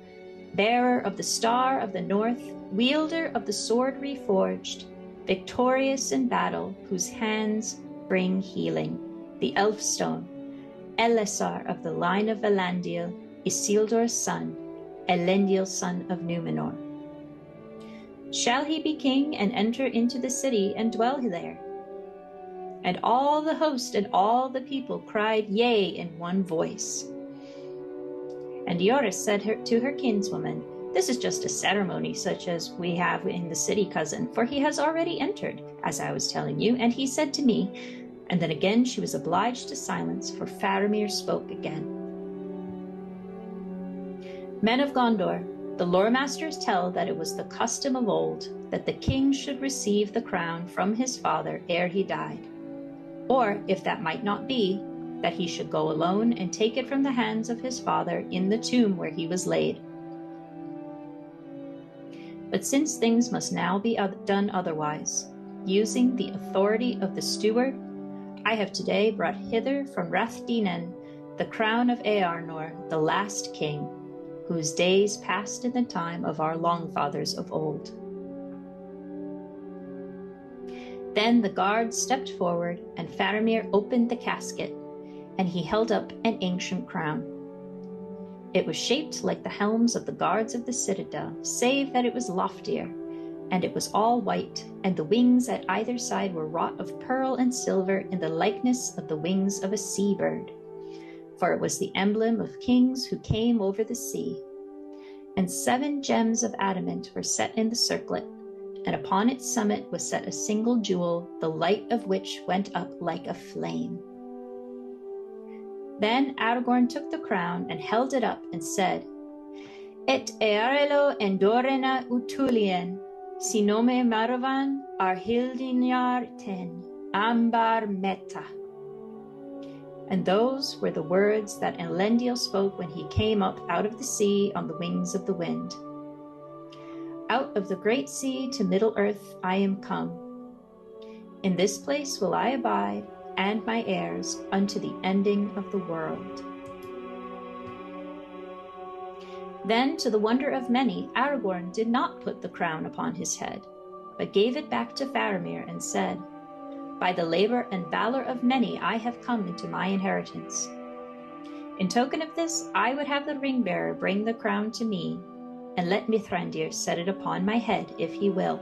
bearer of the star of the north, wielder of the sword reforged, victorious in battle, whose hands bring healing, the Elfstone, Elessar of the line of Elendil, Isildur's son, Elendil son of Númenor. Shall he be king and enter into the city and dwell there? And all the host and all the people cried yea in one voice. And Ioreth said to her kinswoman, This is just a ceremony such as we have in the city, cousin, for he has already entered, as I was telling you. And he said to me, and then again she was obliged to silence, for Faramir spoke again. Men of Gondor, the lore masters tell that it was the custom of old that the king should receive the crown from his father ere he died. Or, if that might not be, that he should go alone and take it from the hands of his father in the tomb where he was laid. But since things must now be done otherwise, using the authority of the steward, I have today brought hither from Rathdinen the crown of Earnor, the last king, whose days passed in the time of our longfathers of old. Then the guards stepped forward, and Faramir opened the casket, and he held up an ancient crown. It was shaped like the helms of the guards of the citadel, save that it was loftier, and it was all white, and the wings at either side were wrought of pearl and silver in the likeness of the wings of a sea-bird, for it was the emblem of kings who came over the sea. And 7 gems of adamant were set in the circlet, and upon its summit was set a single jewel, the light of which went up like a flame. Then Aragorn took the crown and held it up and said, Et earelo endorena utulien, sinome maravan arhildinar ten, ambar meta. And those were the words that Elendil spoke when he came up out of the sea on the wings of the wind. Out of the great sea to Middle-earth I am come. In this place will I abide, and my heirs, unto the ending of the world. Then, to the wonder of many, Aragorn did not put the crown upon his head, but gave it back to Faramir and said, By the labor and valor of many I have come into my inheritance. In token of this, I would have the ring-bearer bring the crown to me, and let Mithrandir set it upon my head if he will.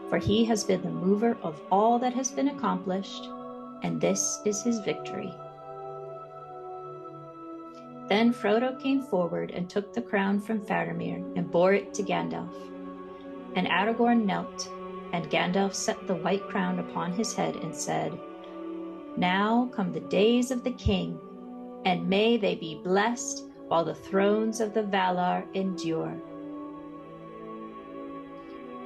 For he has been the mover of all that has been accomplished, and this is his victory." Then Frodo came forward and took the crown from Faramir and bore it to Gandalf. And Aragorn knelt, and Gandalf set the white crown upon his head and said, "Now come the days of the king, and may they be blessed while the thrones of the Valar endure."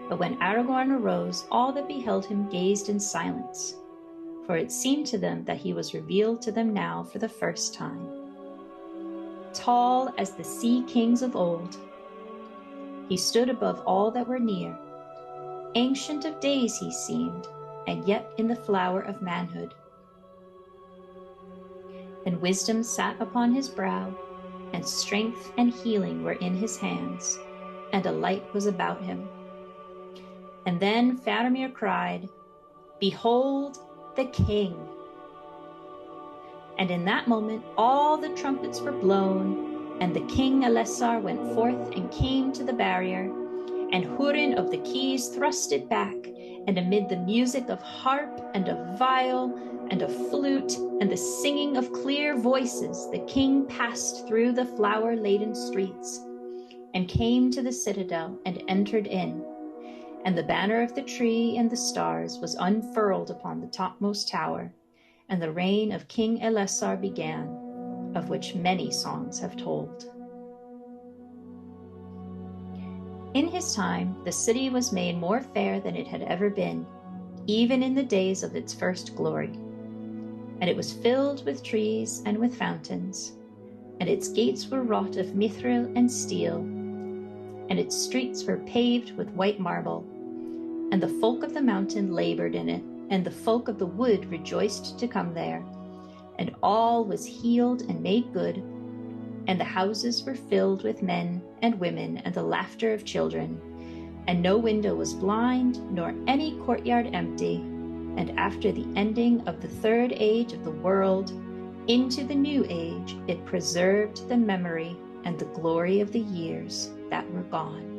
But when Aragorn arose, all that beheld him gazed in silence, for it seemed to them that he was revealed to them now for the first time. Tall as the sea kings of old, he stood above all that were near. Ancient of days he seemed, and yet in the flower of manhood. And wisdom sat upon his brow, and strength and healing were in his hands, and a light was about him. And then Faramir cried, "Behold the king!" And in that moment all the trumpets were blown, and the king Elessar went forth and came to the barrier, and Hurin of the Keys thrust it back, and amid the music of harp and of viol and of flute and the singing of clear voices, the king passed through the flower-laden streets, and came to the citadel and entered in. And the banner of the tree and the stars was unfurled upon the topmost tower, and the reign of King Elessar began, of which many songs have told. In his time, the city was made more fair than it had ever been, even in the days of its first glory. And it was filled with trees and with fountains, and its gates were wrought of mithril and steel, and its streets were paved with white marble. And the folk of the mountain labored in it, and the folk of the wood rejoiced to come there. And all was healed and made good, and the houses were filled with men and women and the laughter of children. And no window was blind, nor any courtyard empty. And after the ending of the third age of the world, into the new age, it preserved the memory and the glory of the years that were gone.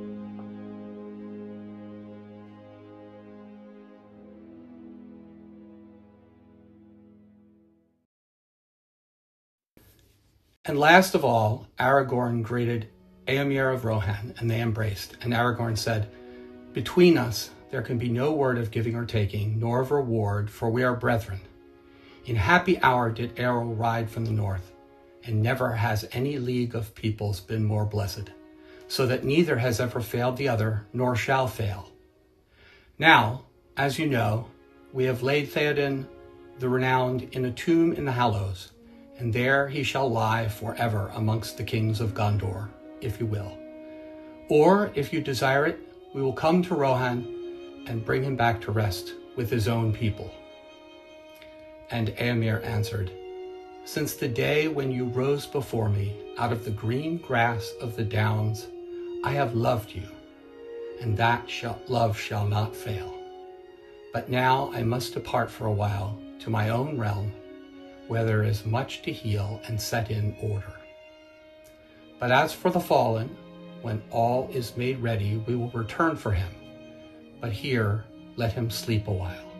And last of all, Aragorn greeted Éomer of Rohan, and they embraced. And Aragorn said, "Between us there can be no word of giving or taking, nor of reward, for we are brethren. In happy hour did Eorl ride from the north, and never has any league of peoples been more blessed, so that neither has ever failed the other, nor shall fail. Now, as you know, we have laid Theoden the Renowned in a tomb in the Hallows, and there he shall lie forever amongst the kings of Gondor, if you will. Or, if you desire it, we will come to Rohan and bring him back to rest with his own people." And Éomer answered, "Since the day when you rose before me out of the green grass of the downs, I have loved you, and that love shall not fail. But now I must depart for a while to my own realm, where there is much to heal and set in order. But as for the fallen, when all is made ready, we will return for him. But here let him sleep a while."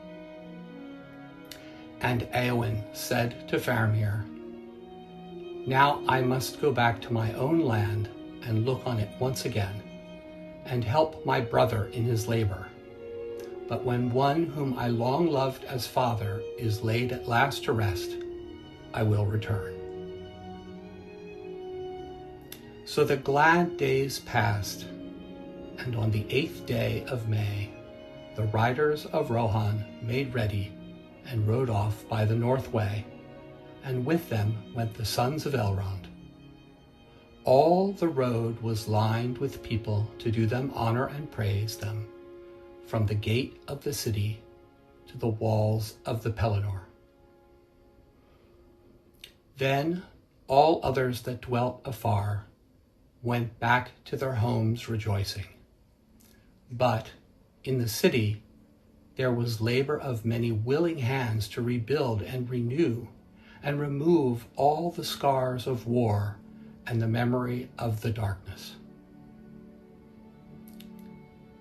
And Éowyn said to Faramir, "Now I must go back to my own land and look on it once again, and help my brother in his labor. But when one whom I long loved as father is laid at last to rest, I will return." So the glad days passed, and on the 8th day of May, the riders of Rohan made ready and rode off by the north way, and with them went the sons of Elrond. All the road was lined with people to do them honor and praise them, from the gate of the city to the walls of the Pelennor. Then all others that dwelt afar went back to their homes rejoicing. But in the city there was labor of many willing hands to rebuild and renew and remove all the scars of war and the memory of the darkness.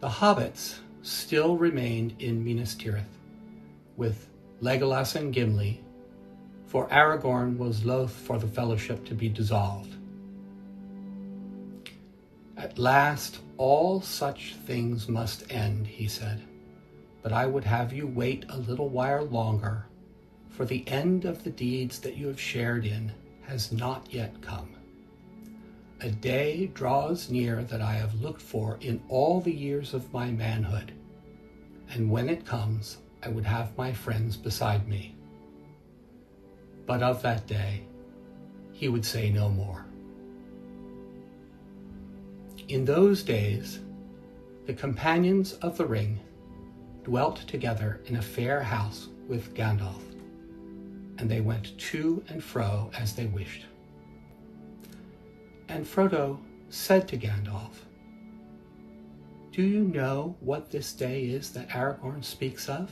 The hobbits still remained in Minas Tirith, with Legolas and Gimli, for Aragorn was loath for the fellowship to be dissolved. At last all such things must end, he said, but I would have you wait a little while longer, for the end of the deeds that you have shared in has not yet come. A day draws near that I have looked for in all the years of my manhood, and when it comes, I would have my friends beside me. But of that day, he would say no more. In those days, the companions of the ring dwelt together in a fair house with Gandalf, and they went to and fro as they wished. And Frodo said to Gandalf, "Do you know what this day is that Aragorn speaks of?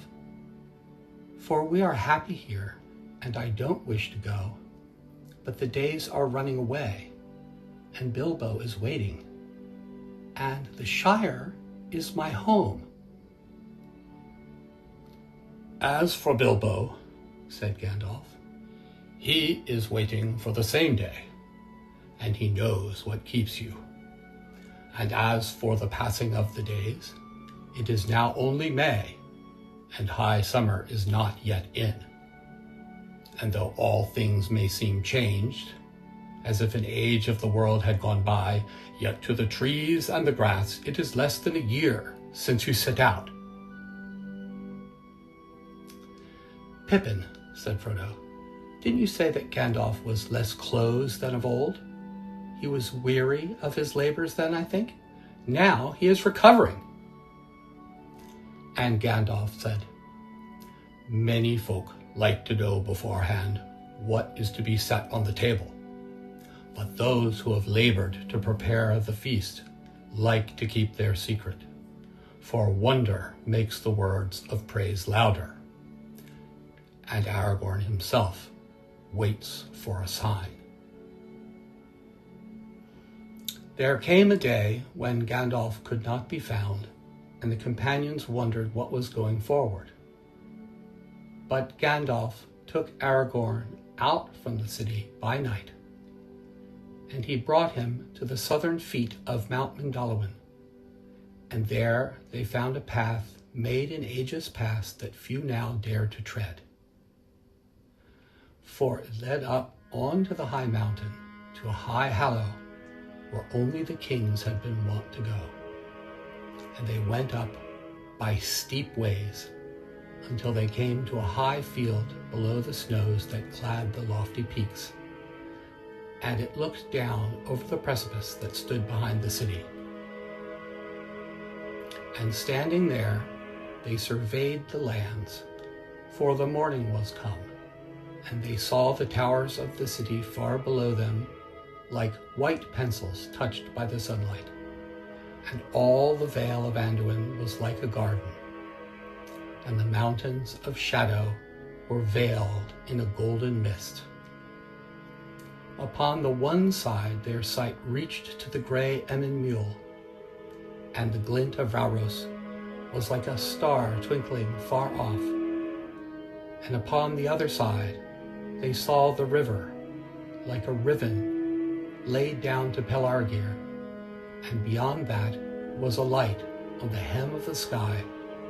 For we are happy here, and I don't wish to go, but the days are running away, and Bilbo is waiting, and the Shire is my home." "As for Bilbo," said Gandalf, "he is waiting for the same day, and he knows what keeps you. And as for the passing of the days, it is now only May, and high summer is not yet in. And though all things may seem changed, as if an age of the world had gone by, yet to the trees and the grass it is less than a year since you set out." "Pippin," said Frodo, "didn't you say that Gandalf was less clothes than of old? He was weary of his labors then, I think. Now he is recovering." And Gandalf said, "Many folk like to know beforehand what is to be set on the table, but those who have labored to prepare the feast like to keep their secret, for wonder makes the words of praise louder, and Aragorn himself waits for a sign." There came a day when Gandalf could not be found, and the companions wondered what was going forward. But Gandalf took Aragorn out from the city by night, and he brought him to the southern feet of Mount Mindalluin, and there they found a path made in ages past that few now dared to tread. For it led up onto the high mountain to a high hollow where only the kings had been wont to go, and they went up by steep ways until they came to a high field below the snows that clad the lofty peaks, and it looked down over the precipice that stood behind the city. And standing there, they surveyed the lands, for the morning was come, and they saw the towers of the city far below them, like white pencils touched by the sunlight, and all the vale of Anduin was like a garden, and the mountains of shadow were veiled in a golden mist. Upon the one side their sight reached to the grey Emyn Muil, and the glint of Rauros was like a star twinkling far off, and upon the other side they saw the river like a ribbon laid down to Pelargir, and beyond that was a light on the hem of the sky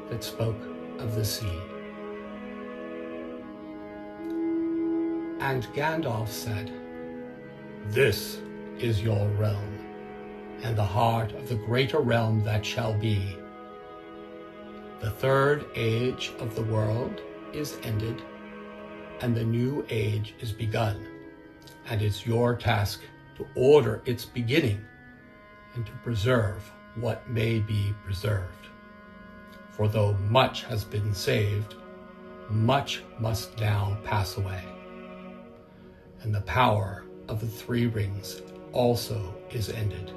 that spoke of the sea. And Gandalf said, "This is your realm, and the heart of the greater realm that shall be. The third age of the world is ended, and the new age is begun, and it's your task to order its beginning and to preserve what may be preserved. For though much has been saved, much must now pass away. And the power of the three rings also is ended.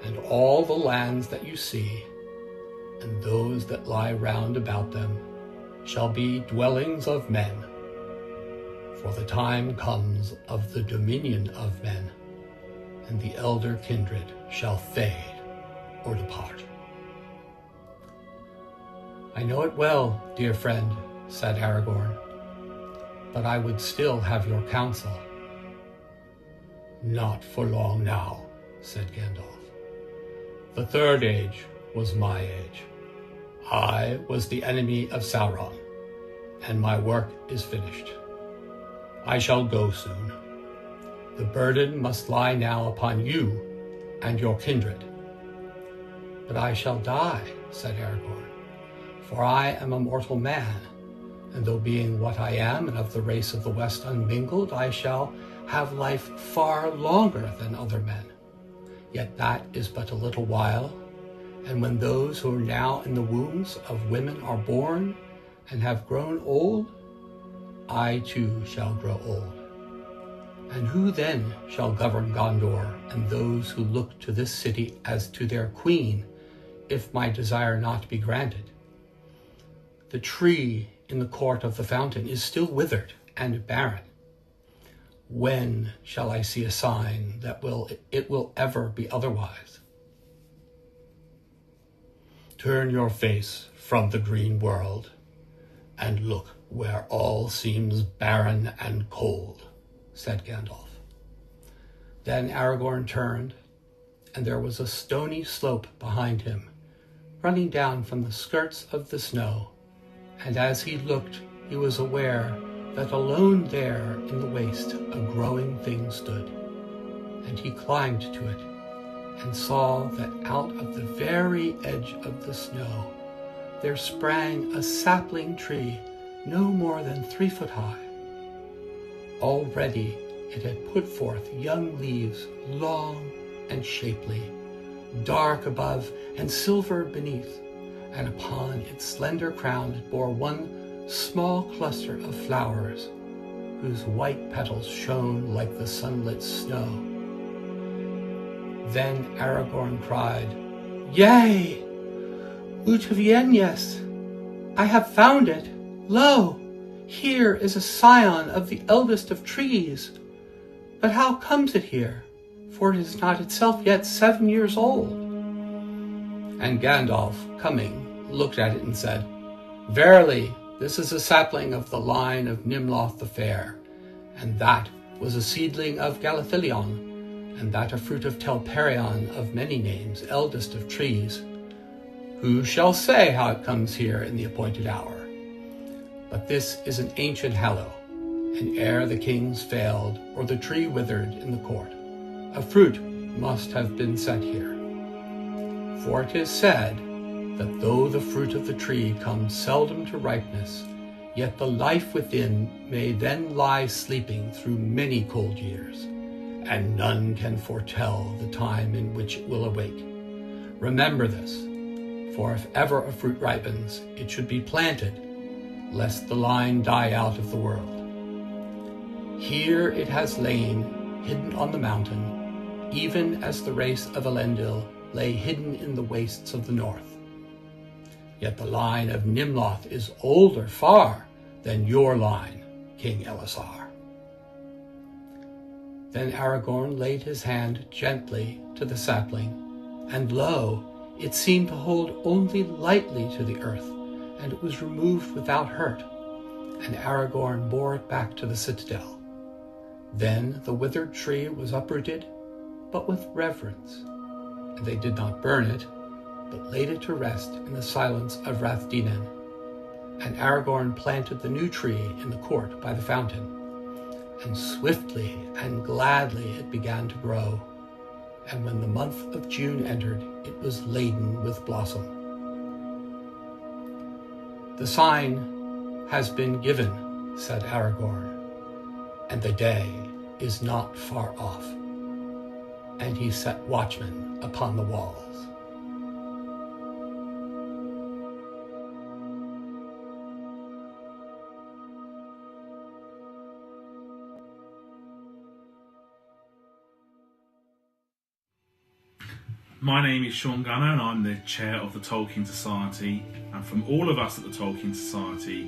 And all the lands that you see, and those that lie round about them, shall be dwellings of men. For the time comes of the dominion of men, and the elder kindred shall fade or depart." I know it well, dear friend, said Aragorn, but I would still have your counsel. Not for long now, said Gandalf. The Third Age was my age. I was the enemy of Sauron, and my work is finished. I shall go soon. The burden must lie now upon you and your kindred. But I shall die, said Aragorn, for I am a mortal man, and though being what I am and of the race of the West unmingled, I shall have life far longer than other men. Yet that is but a little while, and when those who are now in the wombs of women are born and have grown old, I too shall grow old. And who then shall govern Gondor and those who look to this city as to their queen, if my desire not be granted? The tree in the court of the fountain is still withered and barren. When shall I see a sign that it will ever be otherwise? Turn your face from the green world and look where all seems barren and cold, said Gandalf. Then Aragorn turned, and there was a stony slope behind him, running down from the skirts of the snow, and as he looked, he was aware that alone there in the waste a growing thing stood. And he climbed to it, and saw that out of the very edge of the snow there sprang a sapling tree no more than 3 foot high. Already it had put forth young leaves, long and shapely, dark above and silver beneath, and upon its slender crown it bore one small cluster of flowers, whose white petals shone like the sunlit snow. Then Aragorn cried, Yea, Utavienyes, I have found it. Lo, here is a scion of the eldest of trees. But how comes it here? For it is not itself yet 7 years old. And Gandalf, coming, looked at it and said, Verily, this is a sapling of the line of Nimloth the Fair, and that was a seedling of Galathilion, and that a fruit of Telperion of many names, eldest of trees. Who shall say how it comes here in the appointed hour? But this is an ancient hallow, and ere the kings failed, or the tree withered in the court, a fruit must have been set here. For it is said that though the fruit of the tree comes seldom to ripeness, yet the life within may then lie sleeping through many cold years, and none can foretell the time in which it will awake. Remember this, for if ever a fruit ripens, it should be planted, lest the line die out of the world. Here it has lain, hidden on the mountain, even as the race of Elendil lay hidden in the wastes of the north. Yet the line of Nimloth is older far than your line, King Elisar. Then Aragorn laid his hand gently to the sapling, and lo, it seemed to hold only lightly to the earth, and it was removed without hurt, and Aragorn bore it back to the citadel. Then the withered tree was uprooted, but with reverence, and they did not burn it, but laid it to rest in the silence of Rathdinan. And Aragorn planted the new tree in the court by the fountain, and swiftly and gladly it began to grow, and when the month of June entered, it was laden with blossom. The sign has been given, said Aragorn, and the day is not far off. And he set watchmen upon the walls.
My name is Shaun Gunner and I'm the chair of the Tolkien Society, and from all of us at the Tolkien Society,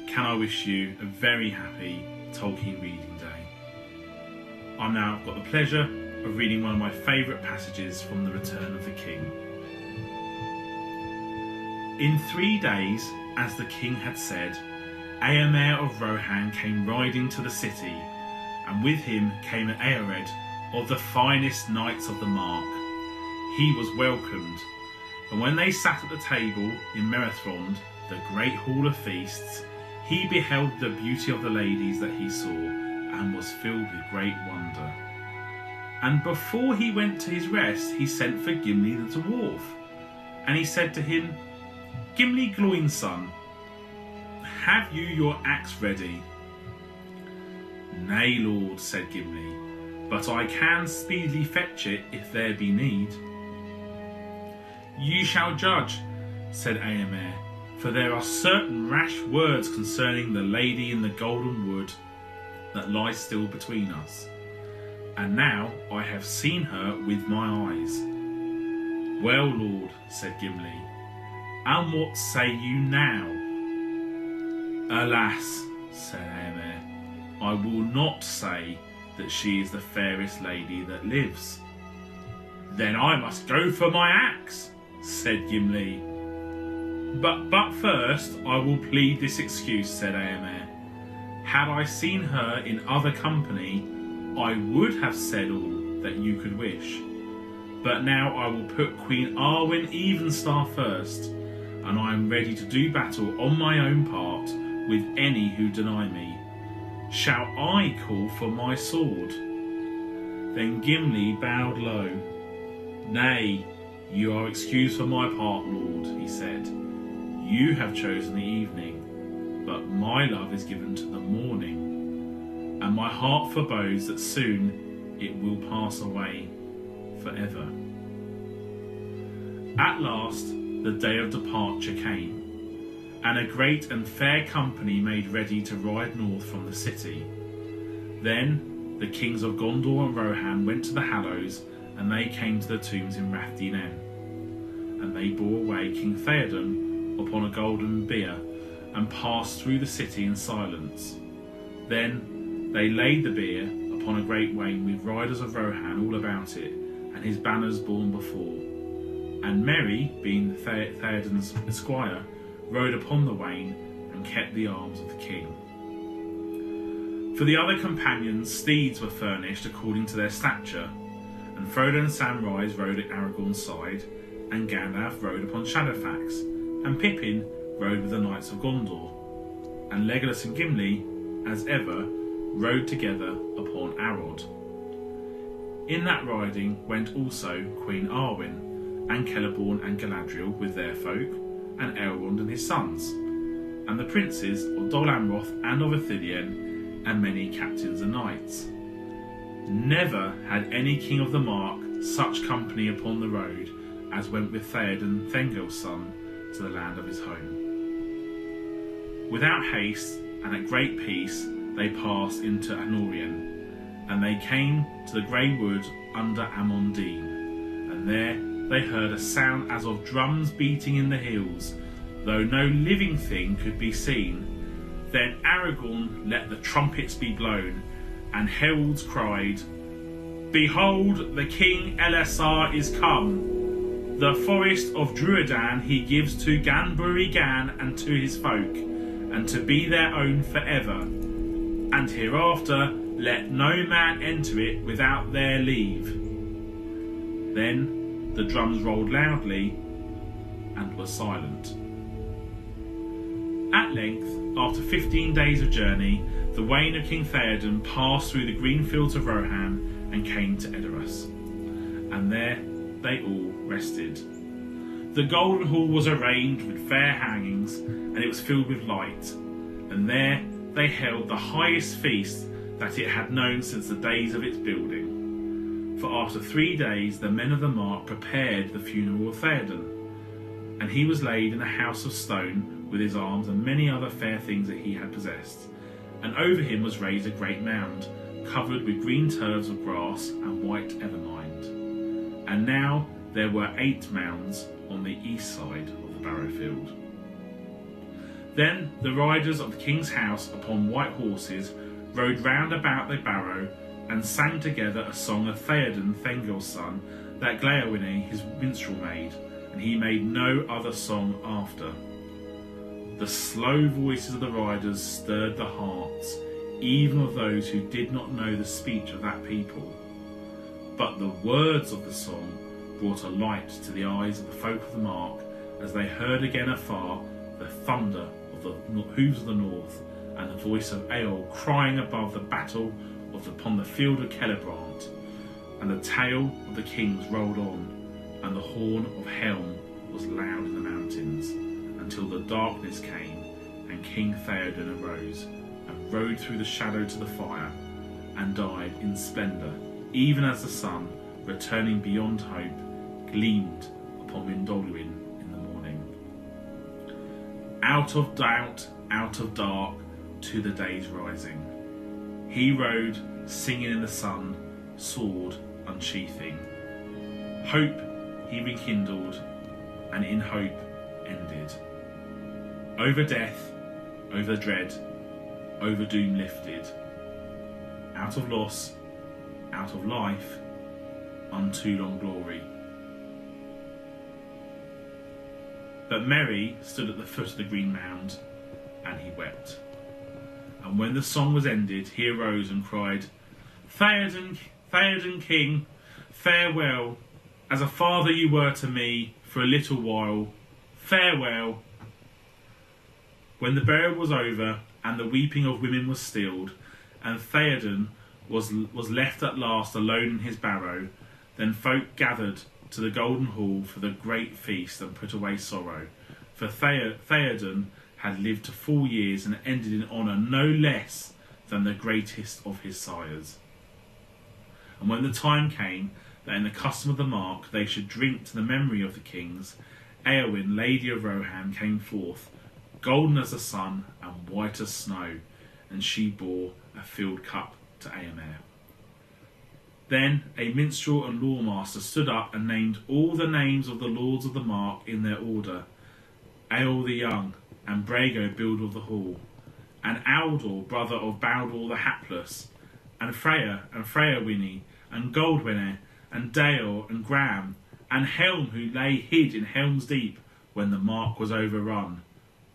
can I wish you a very happy Tolkien Reading Day. I've now got the pleasure of reading one of my favourite passages from The Return of the King. In 3 days, as the king had said, Éomer of Rohan came riding to the city, and with him came Eored of the finest knights of the Mark. He was welcomed, and when they sat at the table in Merethrond, the great hall of feasts, he beheld the beauty of the ladies that he saw, and was filled with great wonder. And before he went to his rest, he sent for Gimli the dwarf, and he said to him, Gimli Gloin's son, have you your axe ready? Nay, lord, said Gimli, but I can speedily fetch it if there be need. You shall judge, said Éomer, for there are certain rash words concerning the lady in the golden wood that lie still between us, and now I have seen her with my eyes. Well, lord, said Gimli, and what say you now? Alas, said Éomer, I will not say that she is the fairest lady that lives. Then I must go for my axe, said Gimli. But first I will plead this excuse, said Éomer. Had I seen her in other company, I would have said all that you could wish. But now I will put Queen Arwen Evenstar first, and I am ready to do battle on my own part with any who deny me. Shall I call for my sword? Then Gimli bowed low. Nay, you are excused for my part, lord, he said. You have chosen the evening, but my love is given to the morning, and my heart forebodes that soon it will pass away forever. At last the day of departure came, and a great and fair company made ready to ride north from the city. Then the kings of Gondor and Rohan went to the Hallows, and they came to the tombs in Rathdinen. And they bore away King Theoden upon a golden bier, and passed through the city in silence. Then they laid the bier upon a great wain with riders of Rohan all about it, and his banners borne before. And Merry, being Theoden's esquire, rode upon the wain and kept the arms of the king. For the other companions, steeds were furnished according to their stature, and Frodo and Samwise rode at Aragorn's side, and Gandalf rode upon Shadowfax, and Pippin rode with the knights of Gondor, and Legolas and Gimli, as ever, rode together upon Arod. In that riding went also Queen Arwen, and Celeborn and Galadriel with their folk, and Elrond and his sons, and the princes of Dol Amroth and of Ithilien, and many captains and knights. Never had any king of the Mark such company upon the road as went with Theoden, Thengil's son, to the land of his home. Without haste and at great peace they passed into Anórien, and they came to the grey wood under Amondine, and there they heard a sound as of drums beating in the hills, though no living thing could be seen. Then Aragorn let the trumpets be blown, and heralds cried, Behold, the King Elessar is come. The forest of Druadan he gives to Ganbury Gan and to his folk, and to be their own forever. And hereafter let no man enter it without their leave. Then the drums rolled loudly and were silent. At length, after 15 days of journey, the wain of King Theoden passed through the green fields of Rohan and came to Edoras, and there they all rested. The golden hall was arranged with fair hangings, and it was filled with light, and there they held the highest feast that it had known since the days of its building. For after 3 days the men of the Mark prepared the funeral of Theoden, and he was laid in a house of stone with his arms and many other fair things that he had possessed, and over him was raised a great mound, covered with green turves of grass and white evermind. And now there were 8 mounds on the east side of the Barrowfield. Then the riders of the king's house upon white horses rode round about the barrow, and sang together a song of Theoden, Thengil's son, that Gléoine his minstrel made, and and he made no other song after. The slow voices of the riders stirred the hearts, even of those who did not know the speech of that people. But the words of the song brought a light to the eyes of the folk of the Mark as they heard again afar the thunder of the hooves of the north and the voice of Eorl crying above the battle upon the field of Celebrant. And the tale of the kings rolled on, and the horn of Helm was loud in the mountains, until the darkness came, and King Theoden arose, and rode through the shadow to the fire, and died in splendour, even as the sun, returning beyond hope, gleamed upon Mindolluin in the morning. Out of doubt, out of dark, to the day's rising, he rode, singing in the sun, sword unsheathing. Hope he rekindled, and in hope ended. Over death, over dread, over doom lifted. Out of loss, out of life, unto long glory. But Merry stood at the foot of the green mound, and he wept. And when the song was ended, he arose and cried, Theoden King, farewell. As a father you were to me for a little while. Farewell. When the burial was over, and the weeping of women was stilled, and Theoden was left at last alone in his barrow, then folk gathered to the Golden Hall for the great feast and put away sorrow. For Theoden had lived to full years and ended in honour no less than the greatest of his sires. And when the time came that in the custom of the Mark they should drink to the memory of the kings, Eowyn, Lady of Rohan, came forth, golden as the sun and white as snow, and she bore a filled cup to Eomer. Then a minstrel and lawmaster stood up and named all the names of the lords of the Mark in their order: Eorl the young, and Brago, builder of the hall, and Aldor, brother of Baldor the hapless, and Freya-Winnie, and Goldwinner, and Dale, and Gram, and Helm, who lay hid in Helm's Deep when the Mark was overrun.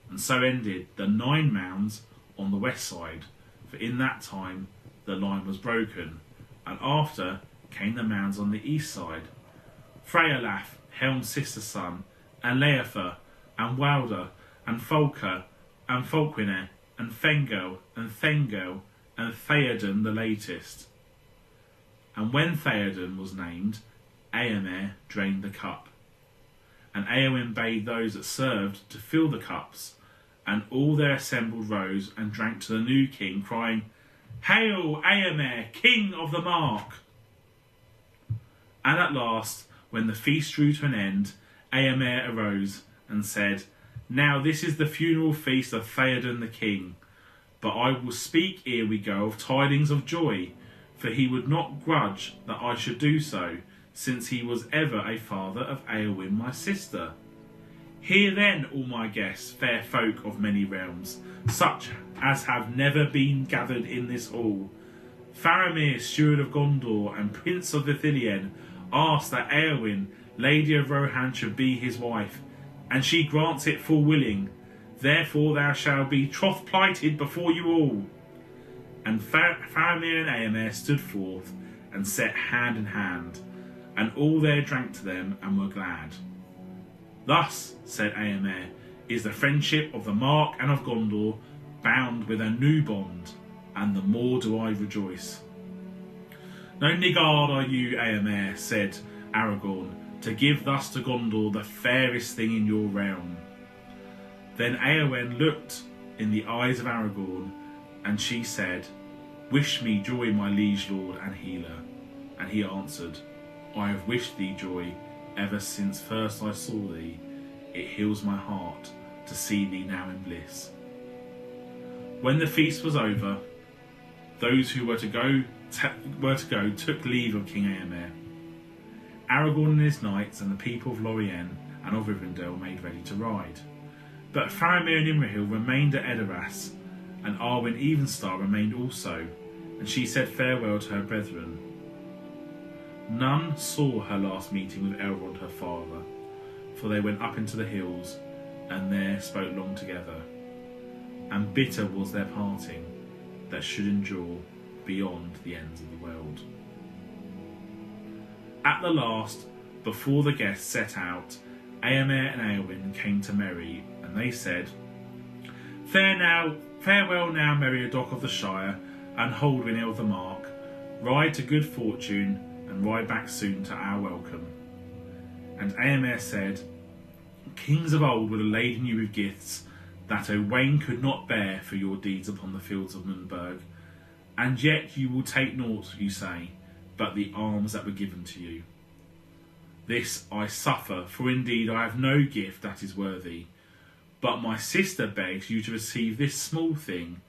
And so ended the 9 mounds on the west side, for in that time the line was broken, and after came the mounds on the east side: Freylaf, Helm's sister's son, and Leofer, and Walder, and Folker, and Folkwinner, and Fengel, and Thengel, and Theoden the latest. And when Theoden was named, Eomer drained the cup. And Eowyn bade those that served to fill the cups, and all their assembled rose and drank to the new king, crying, Hail, Eomer, King of the Mark! And at last, when the feast drew to an end, Eomer arose and said, Now this is the funeral feast of Theoden the king, but I will speak ere we go of tidings of joy, for he would not grudge that I should do so, since he was ever a father of Eowyn my sister. Hear then, all my guests, fair folk of many realms, such as have never been gathered in this hall. Faramir, steward of Gondor and prince of Ithilien, asked that Eowyn, Lady of Rohan, should be his wife, and she grants it full willing. Therefore thou shalt be troth plighted before you all. And Faramir and Eomer stood forth and set hand in hand, and all there drank to them and were glad. Thus, said Eomer, is the friendship of the Mark and of Gondor bound with a new bond, and the more do I rejoice. No niggard are you, Eomer, said Aragorn, to give thus to Gondor the fairest thing in your realm. Then Eowyn looked in the eyes of Aragorn, and she said, Wish me joy, my liege lord and healer. And he answered, I have wished thee joy ever since first I saw thee. It heals my heart to see thee now in bliss. When the feast was over, those who were to go took leave of King Eomer. Aragorn and his knights and the people of Lorien and of Rivendell made ready to ride. But Faramir and Imrahil remained at Edoras, and Arwen Evenstar remained also, and she said farewell to her brethren. None saw her last meeting with Elrond her father, for they went up into the hills, and there spoke long together. And bitter was their parting, that should endure beyond the ends of the world. At the last, before the guests set out, Eomer and Éowyn came to Merry, and they said, Farewell now, Meriadoc of the Shire, and Holdwyn of the Mark. Ride to good fortune, and ride back soon to our welcome. And Éomer said, Kings of old would have laden you with gifts that Owain could not bear for your deeds upon the fields of Mundburg, and yet you will take naught, you say, but the arms that were given to you. This I suffer, for indeed I have no gift that is worthy, but my sister begs you to receive this small thing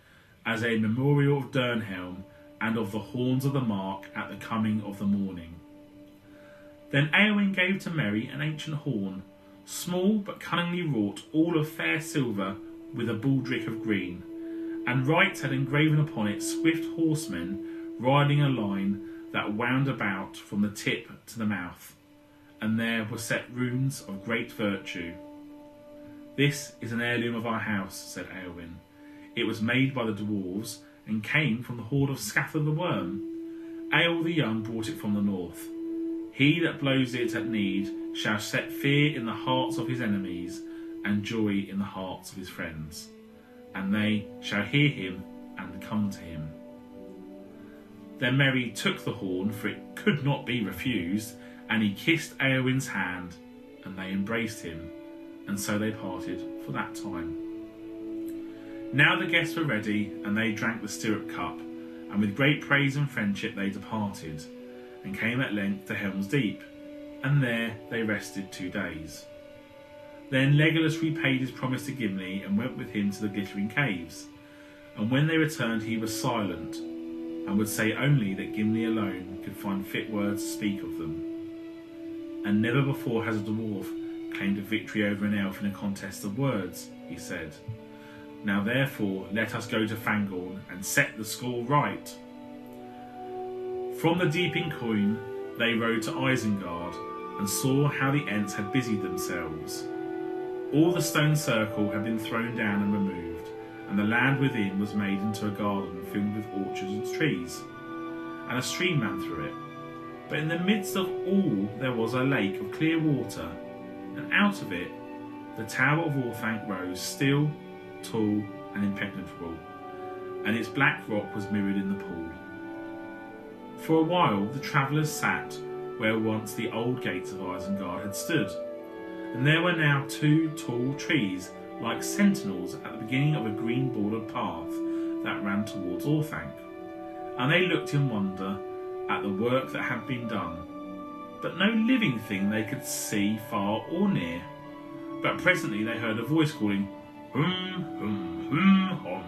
as a memorial of Durnhelm and of the horns of the Mark at the coming of the morning. Then Éowyn gave to Merry an ancient horn, small but cunningly wrought, all of fair silver with a baldric of green, and Wright had engraven upon it swift horsemen riding a line that wound about from the tip to the mouth, and there were set runes of great virtue. This is an heirloom of our house, said Éowyn. It was made by the dwarves, and came from the hoard of Scatha the Worm. Eorl the Young brought it from the north. He that blows it at need shall set fear in the hearts of his enemies, and joy in the hearts of his friends. And they shall hear him and come to him. Then Merry took the horn, for it could not be refused, and he kissed Éowyn's hand, and they embraced him, and so they parted for that time. Now the guests were ready, and they drank the stirrup cup, and with great praise and friendship they departed, and came at length to Helm's Deep, and there they rested 2 days. Then Legolas repaid his promise to Gimli, and went with him to the glittering caves, and when they returned he was silent, and would say only that Gimli alone could find fit words to speak of them. And never before has a dwarf claimed a victory over an elf in a contest of words, he said. Now therefore let us go to Fangorn and set the score right. From the deep in Coin they rode to Isengard, and saw how the Ents had busied themselves. All the stone circle had been thrown down and removed, and the land within was made into a garden filled with orchards and trees, and a stream ran through it. But in the midst of all there was a lake of clear water, and out of it the tower of Orthanc rose, still, tall, and impenetrable, and its black rock was mirrored in the pool. For a while the travellers sat where once the old gates of Isengard had stood, and there were now 2 tall trees like sentinels at the beginning of a green bordered path that ran towards Orthanc, and they looked in wonder at the work that had been done, but no living thing they could see far or near. But presently they heard a voice calling, Hum, hum, hum, hum,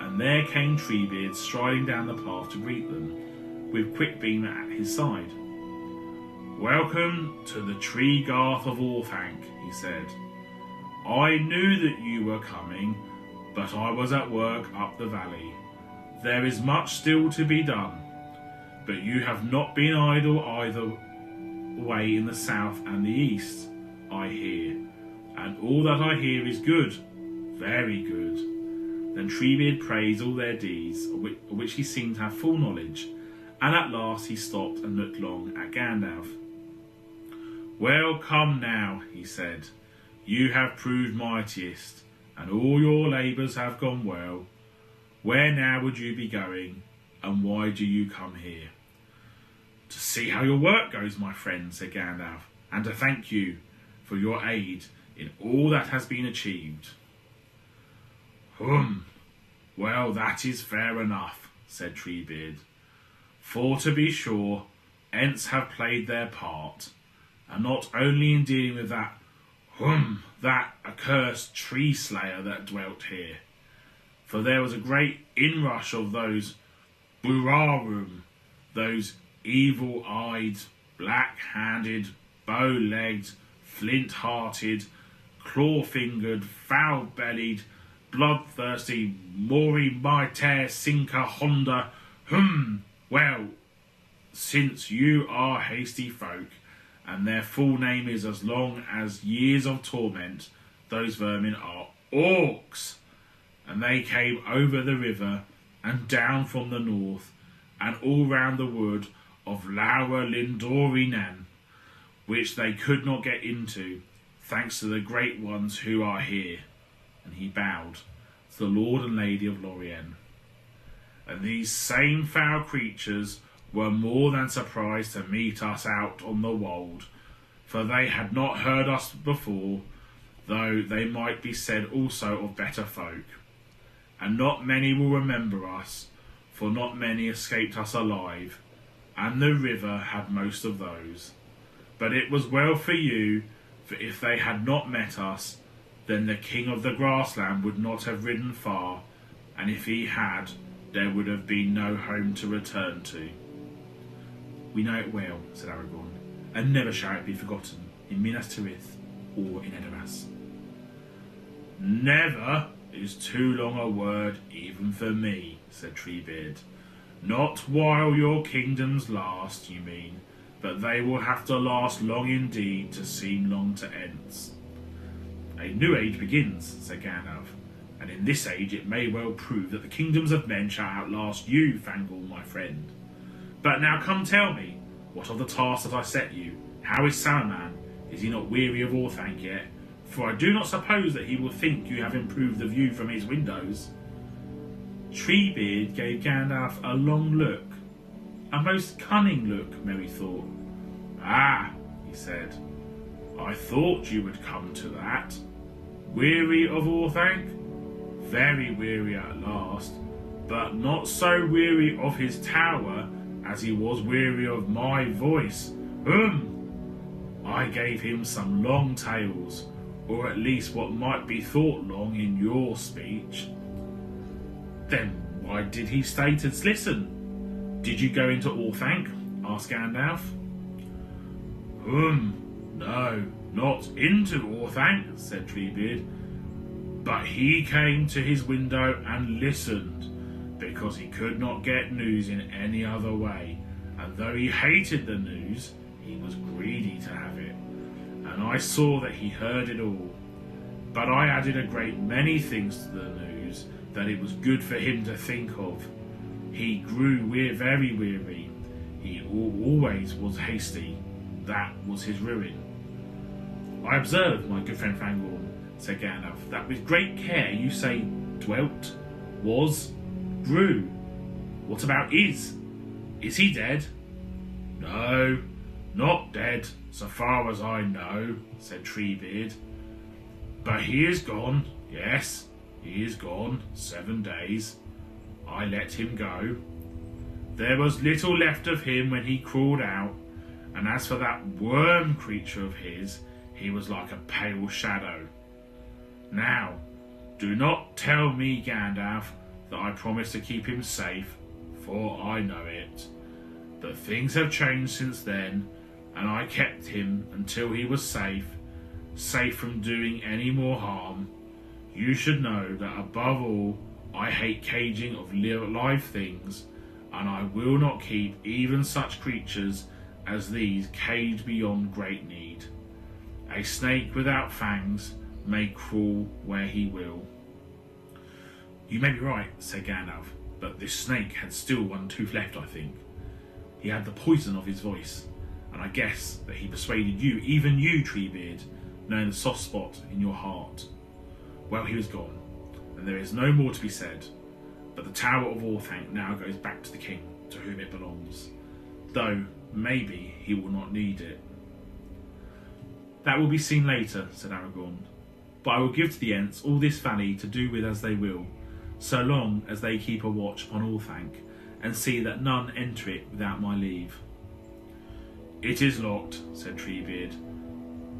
and there came Treebeard striding down the path to greet them, with Quickbeam at his side. Welcome to the Tree Garth of Orthanc, he said. I knew that you were coming, but I was at work up the valley. There is much still to be done, but you have not been idle either way in the south and the east, I hear, and all that I hear is good, very good. Then Treebeard praised all their deeds, of which he seemed to have full knowledge, and at last he stopped and looked long at Gandalf. Well, come now, he said, you have proved mightiest, and all your labours have gone well. Where now would you be going, and why do you come here? To see how your work goes, my friend, said Gandalf, and to thank you for your aid in all that has been achieved. Well, that is fair enough, said Treebeard. For to be sure, Ents have played their part, and not only in dealing with that accursed tree slayer that dwelt here, for there was a great inrush of those Burarum, those evil-eyed, black-handed, bow-legged, flint-hearted, claw-fingered, foul-bellied, bloodthirsty, Mori-Maiter Sinker Honda. Well, since you are hasty folk, and their full name is as long as years of torment. Those vermin are orcs, and they came over the river and down from the north, and all round the wood of Laura Lindorinan, which they could not get into, thanks to the great ones who are here. And he bowed to the Lord and Lady of Lorien. And these same foul creatures were more than surprised to meet us out on the wold, for they had not heard us before, though they might be said also of better folk. And not many will remember us, for not many escaped us alive, and the river had most of those. But it was well for you, for if they had not met us, then the king of the grassland would not have ridden far, and if he had, there would have been no home to return to. We know it well, said Aragorn, and never shall it be forgotten, in Minas Tirith or in Edoras. Never is too long a word even for me, said Treebeard. Not while your kingdoms last, you mean, but they will have to last long indeed to seem long to ends. A new age begins, said Gandalf, and in this age it may well prove that the kingdoms of men shall outlast you, Fangorn, my friend. But now come tell me, what of the task that I set you? How is Saruman? Is he not weary of Orthanc yet? For I do not suppose that he will think you have improved the view from his windows. Treebeard gave Gandalf a long look, a most cunning look, Merry thought. Ah, he said, I thought you would come to that. Weary of Orthanc? Very weary at last, but not so weary of his tower as he was weary of my voice. I gave him some long tales, or at least what might be thought long in your speech. Then why did he stay to listen? Did you go into Orthanc? Asked Gandalf. No, not into Orthanc, said Treebeard, but he came to his window and listened, because he could not get news in any other way, and though he hated the news, he was greedy to have it, and I saw that he heard it all. But I added a great many things to the news that it was good for him to think of. He grew very weary. He always was hasty. That was his ruin. I observed, my good friend Fangorn, said Gandalf, that with great care you say dwelt, was, grew. What about is? Is he dead? No, not dead, so far as I know, said Treebeard. But he is gone, yes, he is gone 7 days. I let him go. There was little left of him when he crawled out, and as for that worm creature of his, he was like a pale shadow. Now, do not tell me, Gandalf, that I promised to keep him safe, for I know it. But things have changed since then, and I kept him until he was safe from doing any more harm. You should know that above all, I hate caging of live things, and I will not keep even such creatures as these caged beyond great need. A snake without fangs may crawl where he will. You may be right, said Gandalf, but this snake had still one tooth left, I think. He had the poison of his voice, and I guess that he persuaded you, even you, Treebeard, knowing the soft spot in your heart. Well, he was gone, and there is no more to be said, but the Tower of Orthanc now goes back to the king, to whom it belongs, though maybe he will not need it. That will be seen later, said Aragorn, but I will give to the Ents all this valley to do with as they will, so long as they keep a watch upon Orthanc, and see that none enter it without my leave. It is locked, said Treebeard.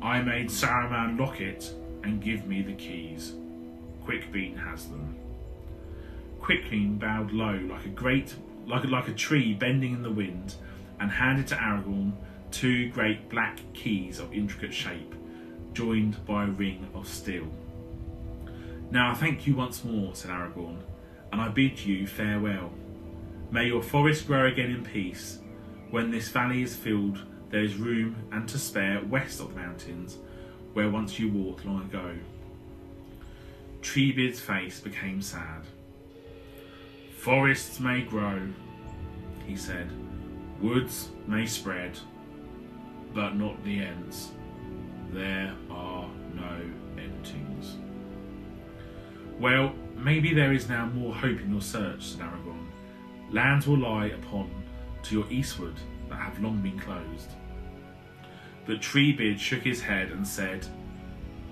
I made Saruman lock it and give me the keys. Quickbean has them. Quickbean bowed low like a tree bending in the wind, and handed to Aragorn 2 great black keys of intricate shape, joined by a ring of steel. Now I thank you once more, said Aragorn, and I bid you farewell. May your forest grow again in peace. When this valley is filled, there is room and to spare west of the mountains, where once you walked long ago. Treebeard's face became sad. Forests may grow, he said. Woods may spread, but not the ends. There are no endings. Well, maybe there is now more hope in your search, said Aragorn. Lands will lie upon to your eastward that have long been closed. But Treebeard shook his head and said,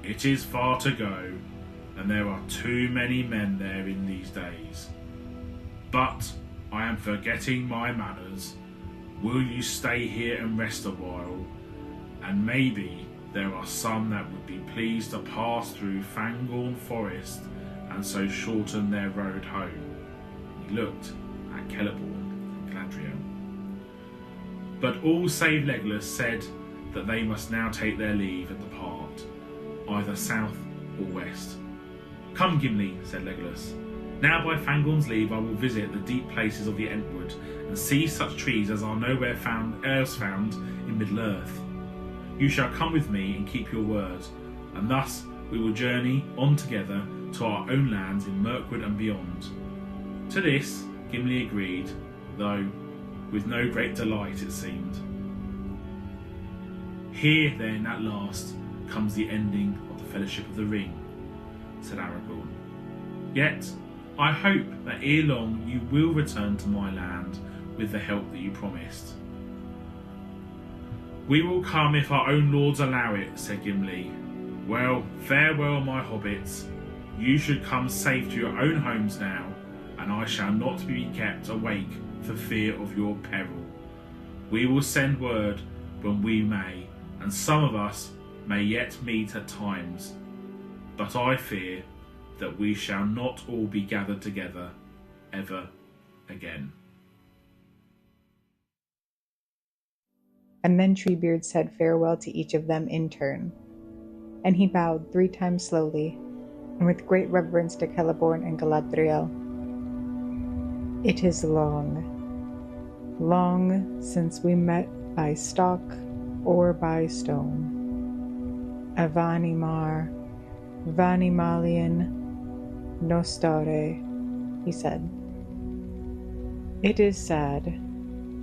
It is far to go, and there are too many men there in these days. But I am forgetting my manners. Will you stay here and rest a while? And maybe there are some that would be pleased to pass through Fangorn Forest and so shorten their road home. He looked at Celeborn and Galadriel. But all save Legolas said that they must now take their leave and depart, either south or west. Come, Gimli, said Legolas. Now by Fangorn's leave I will visit the deep places of the Entwood and see such trees as are nowhere else found in Middle-earth. You shall come with me and keep your word, and thus we will journey on together to our own lands in Mirkwood and beyond. To this Gimli agreed, though with no great delight it seemed. Here then at last comes the ending of the Fellowship of the Ring, said Aragorn. Yet I hope that ere long you will return to my land with the help that you promised. We will come if our own lords allow it, said Gimli. Well, farewell, my hobbits. You should come safe to your own homes now, and I shall not be kept awake for fear of your peril. We will send word when we may, and some of us may yet meet at times. But I fear that we shall not all be gathered together ever again.
And then Treebeard said farewell to each of them in turn. And he bowed 3 times slowly, and with great reverence to Celeborn and Galadriel. It is long, long since we met by stock or by stone. Avani Mar, Vani Malian, Nostare, he said. It is sad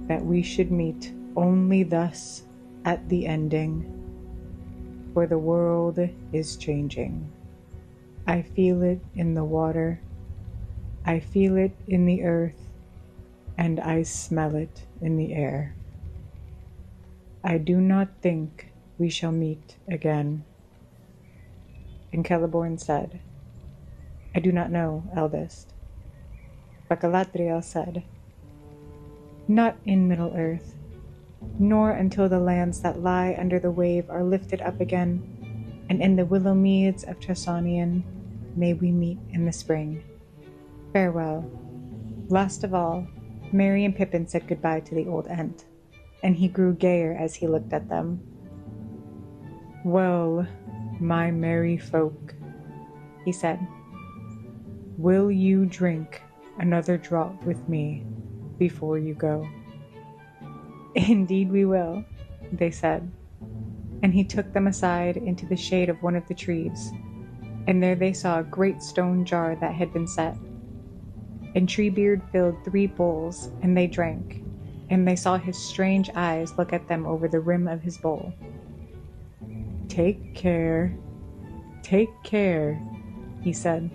that we should meet only thus at the ending, for the world is changing. I feel it in the water, I feel it in the earth, and I smell it in the air. I do not think we shall meet again. And Celeborn said, I do not know, eldest. But Galadriel said, Not in Middle-earth, nor until the lands that lie under the wave are lifted up again, and in the willow meads of Tressanian may we meet in the spring. Farewell. Last of all, Merry and Pippin said goodbye to the old Ent, and he grew gayer as he looked at them. Well, my merry folk, he said, will you drink another draught with me before you go? Indeed we will, they said, and he took them aside into the shade of one of the trees, and there they saw a great stone jar that had been set. And Treebeard filled 3 bowls, and they drank, and they saw his strange eyes look at them over the rim of his bowl. Take care, he said,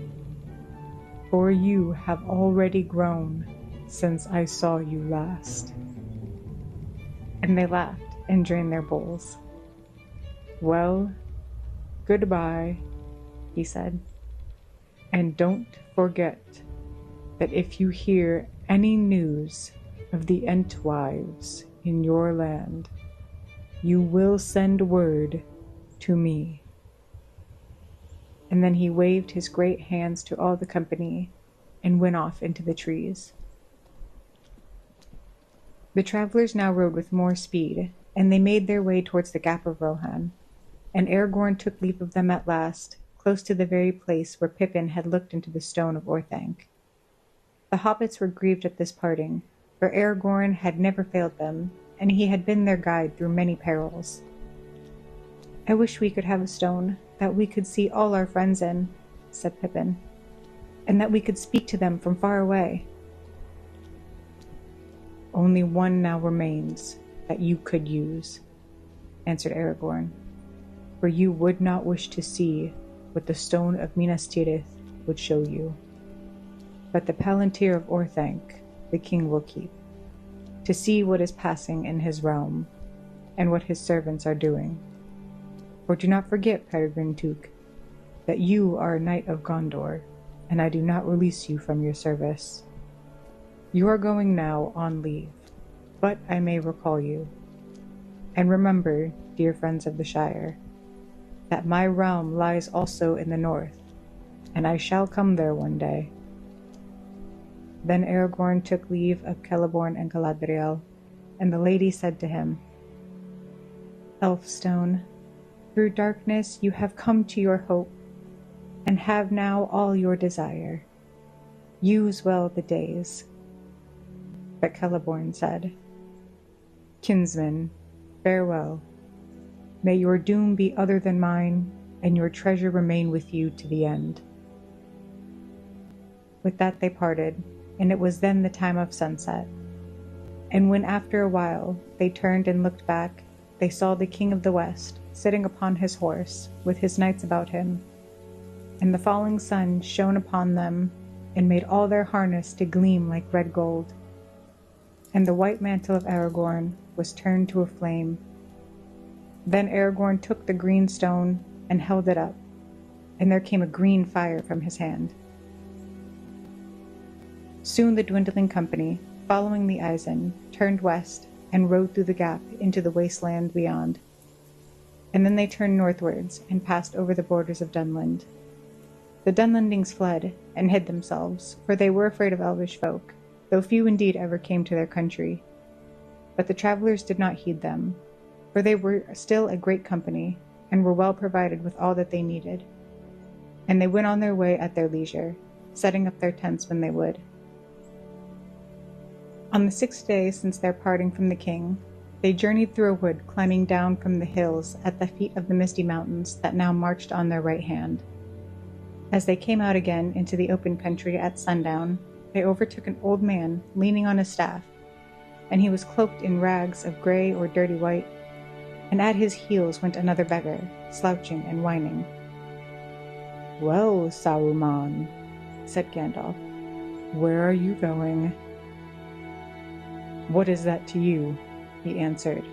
for you have already grown since I saw you last. And they laughed and drained their bowls. Well, goodbye, he said, and don't forget that if you hear any news of the Entwives in your land, you will send word to me. And then he waved his great hands to all the company and went off into the trees. The travelers now rode with more speed, and they made their way towards the Gap of Rohan, and Aragorn took leave of them at last, close to the very place where Pippin had looked into the stone of Orthanc. The hobbits were grieved at this parting, for Aragorn had never failed them, and he had been their guide through many perils. "I wish we could have a stone that we could see all our friends in," said Pippin, "and that we could speak to them from far away." "Only one now remains that you could use," answered Aragorn, "for you would not wish to see what the stone of Minas Tirith would show you. But the Palantir of Orthanc the king will keep, to see what is passing in his realm, and what his servants are doing. For do not forget, Peregrine Took, that you are a knight of Gondor, and I do not release you from your service. You are going now on leave, but I may recall you. And remember, dear friends of the Shire, that my realm lies also in the north, and I shall come there one day." Then Aragorn took leave of Celeborn and Galadriel, and the lady said to him, "Elfstone, through darkness you have come to your hope, and have now all your desire. Use well the days." But Celeborn said, "Kinsman, farewell. May your doom be other than mine, and your treasure remain with you to the end." With that they parted, and it was then the time of sunset. And when after a while they turned and looked back, they saw the King of the West sitting upon his horse, with his knights about him. And the falling sun shone upon them, and made all their harness to gleam like red gold. And the white mantle of Aragorn was turned to a flame. Then Aragorn took the green stone and held it up, and there came a green fire from his hand. Soon the dwindling company, following the Isen, turned west and rode through the gap into the wasteland beyond. And then they turned northwards and passed over the borders of Dunland. The Dunlandings fled and hid themselves, for they were afraid of elvish folk, though few indeed ever came to their country. But the travelers did not heed them, for they were still a great company, and were well provided with all that they needed. And they went on their way at their leisure, setting up their tents when they would. On the 6th day since their parting from the king, they journeyed through a wood climbing down from the hills at the feet of the misty mountains that now marched on their right hand. As they came out again into the open country at sundown, they overtook an old man leaning on a staff, and he was cloaked in rags of grey or dirty white, and at his heels went another beggar, slouching and whining. "Well, Saruman," said Gandalf, "where are you going?" "What is that to you?" he answered.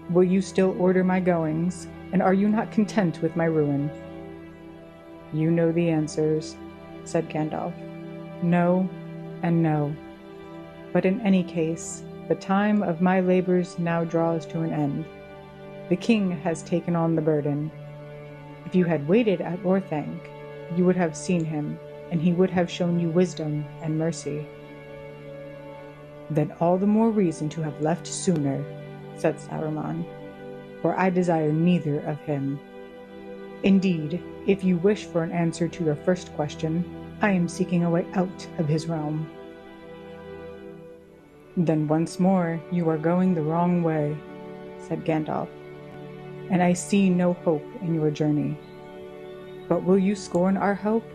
"Will you still order my goings, and are you not content with my ruin?" "You know the answers," said Gandalf. "No, and no. But in any case, the time of my labors now draws to an end. The king has taken on the burden. If you had waited at Orthanc, you would have seen him, and he would have shown you wisdom and mercy." "Then all the more reason to have left sooner," said Saruman, "for I desire neither of him. Indeed, if you wish for an answer to your first question, I am seeking a way out of his realm." "Then once more you are going the wrong way," said Gandalf, "and I see no hope in your journey. But will you scorn our hope?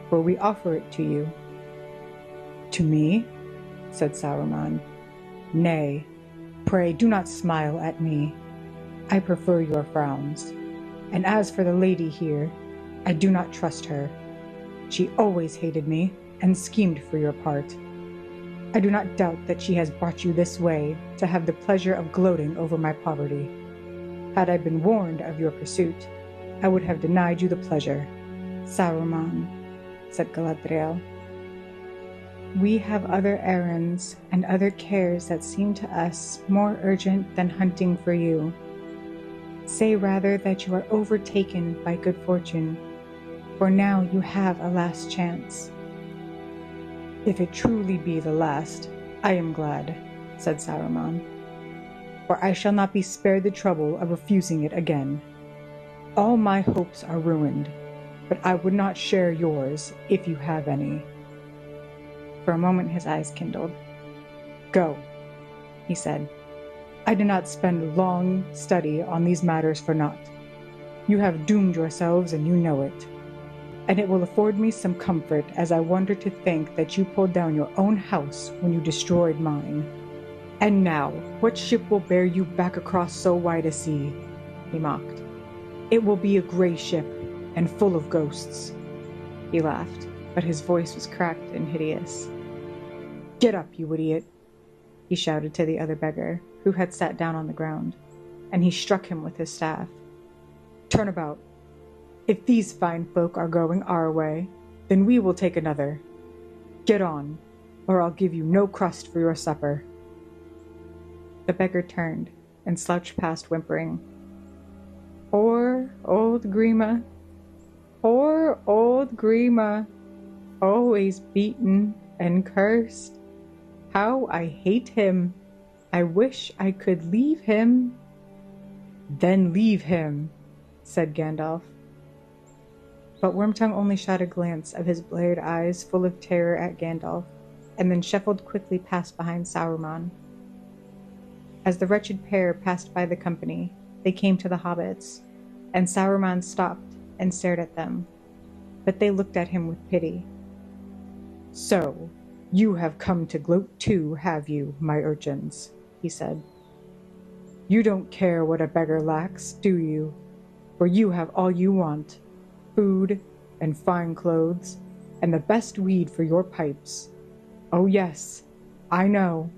For we offer it to you." "To me?" said Saruman. "Nay, pray do not smile at me. I prefer your frowns. And as for the lady here, I do not trust her. She always hated me, and schemed for your part. I do not doubt that she has brought you this way to have the pleasure of gloating over my poverty. Had I been warned of your pursuit, I would have denied you the pleasure." "Saruman," said Galadriel, "we have other errands and other cares that seem to us more urgent than hunting for you. Say rather that you are overtaken by good fortune, for now you have a last chance." "If it truly be the last, I am glad," said Saruman, "for I shall not be spared the trouble of refusing it again. All my hopes are ruined, but I would not share yours if you have any." For a moment his eyes kindled. "Go," he said, I did not spend long study on these matters for naught. You have doomed yourselves, and you know it. And it will afford me some comfort as I wonder to think that you pulled down your own house when you destroyed mine. And now, what ship will bear you back across so wide a sea? He mocked. It will be a grey ship, and full of ghosts. He laughed, but his voice was cracked and hideous. Get up, you idiot, he shouted to the other beggar, who had sat down on the ground, and he struck him with his staff. Turn about. If these fine folk are going our way, then we will take another. Get on, or I'll give you no crust for your supper. The beggar turned and slouched past, whimpering. Poor old Grima. Poor old Grima. Always beaten and cursed. How I hate him. I wish I could leave him. Then leave him, said Gandalf. But Wormtongue only shot a glance of his bleared eyes full of terror at Gandalf, and then shuffled quickly past behind Sauron. As the wretched pair passed by the company, they came to the hobbits, and Sauron stopped and stared at them, but they looked at him with pity. So, you have come to gloat too, have you, my urchins? He said. You don't care what a beggar lacks, do you? For you have all you want, food and fine clothes, and the best weed for your pipes. Oh yes, I know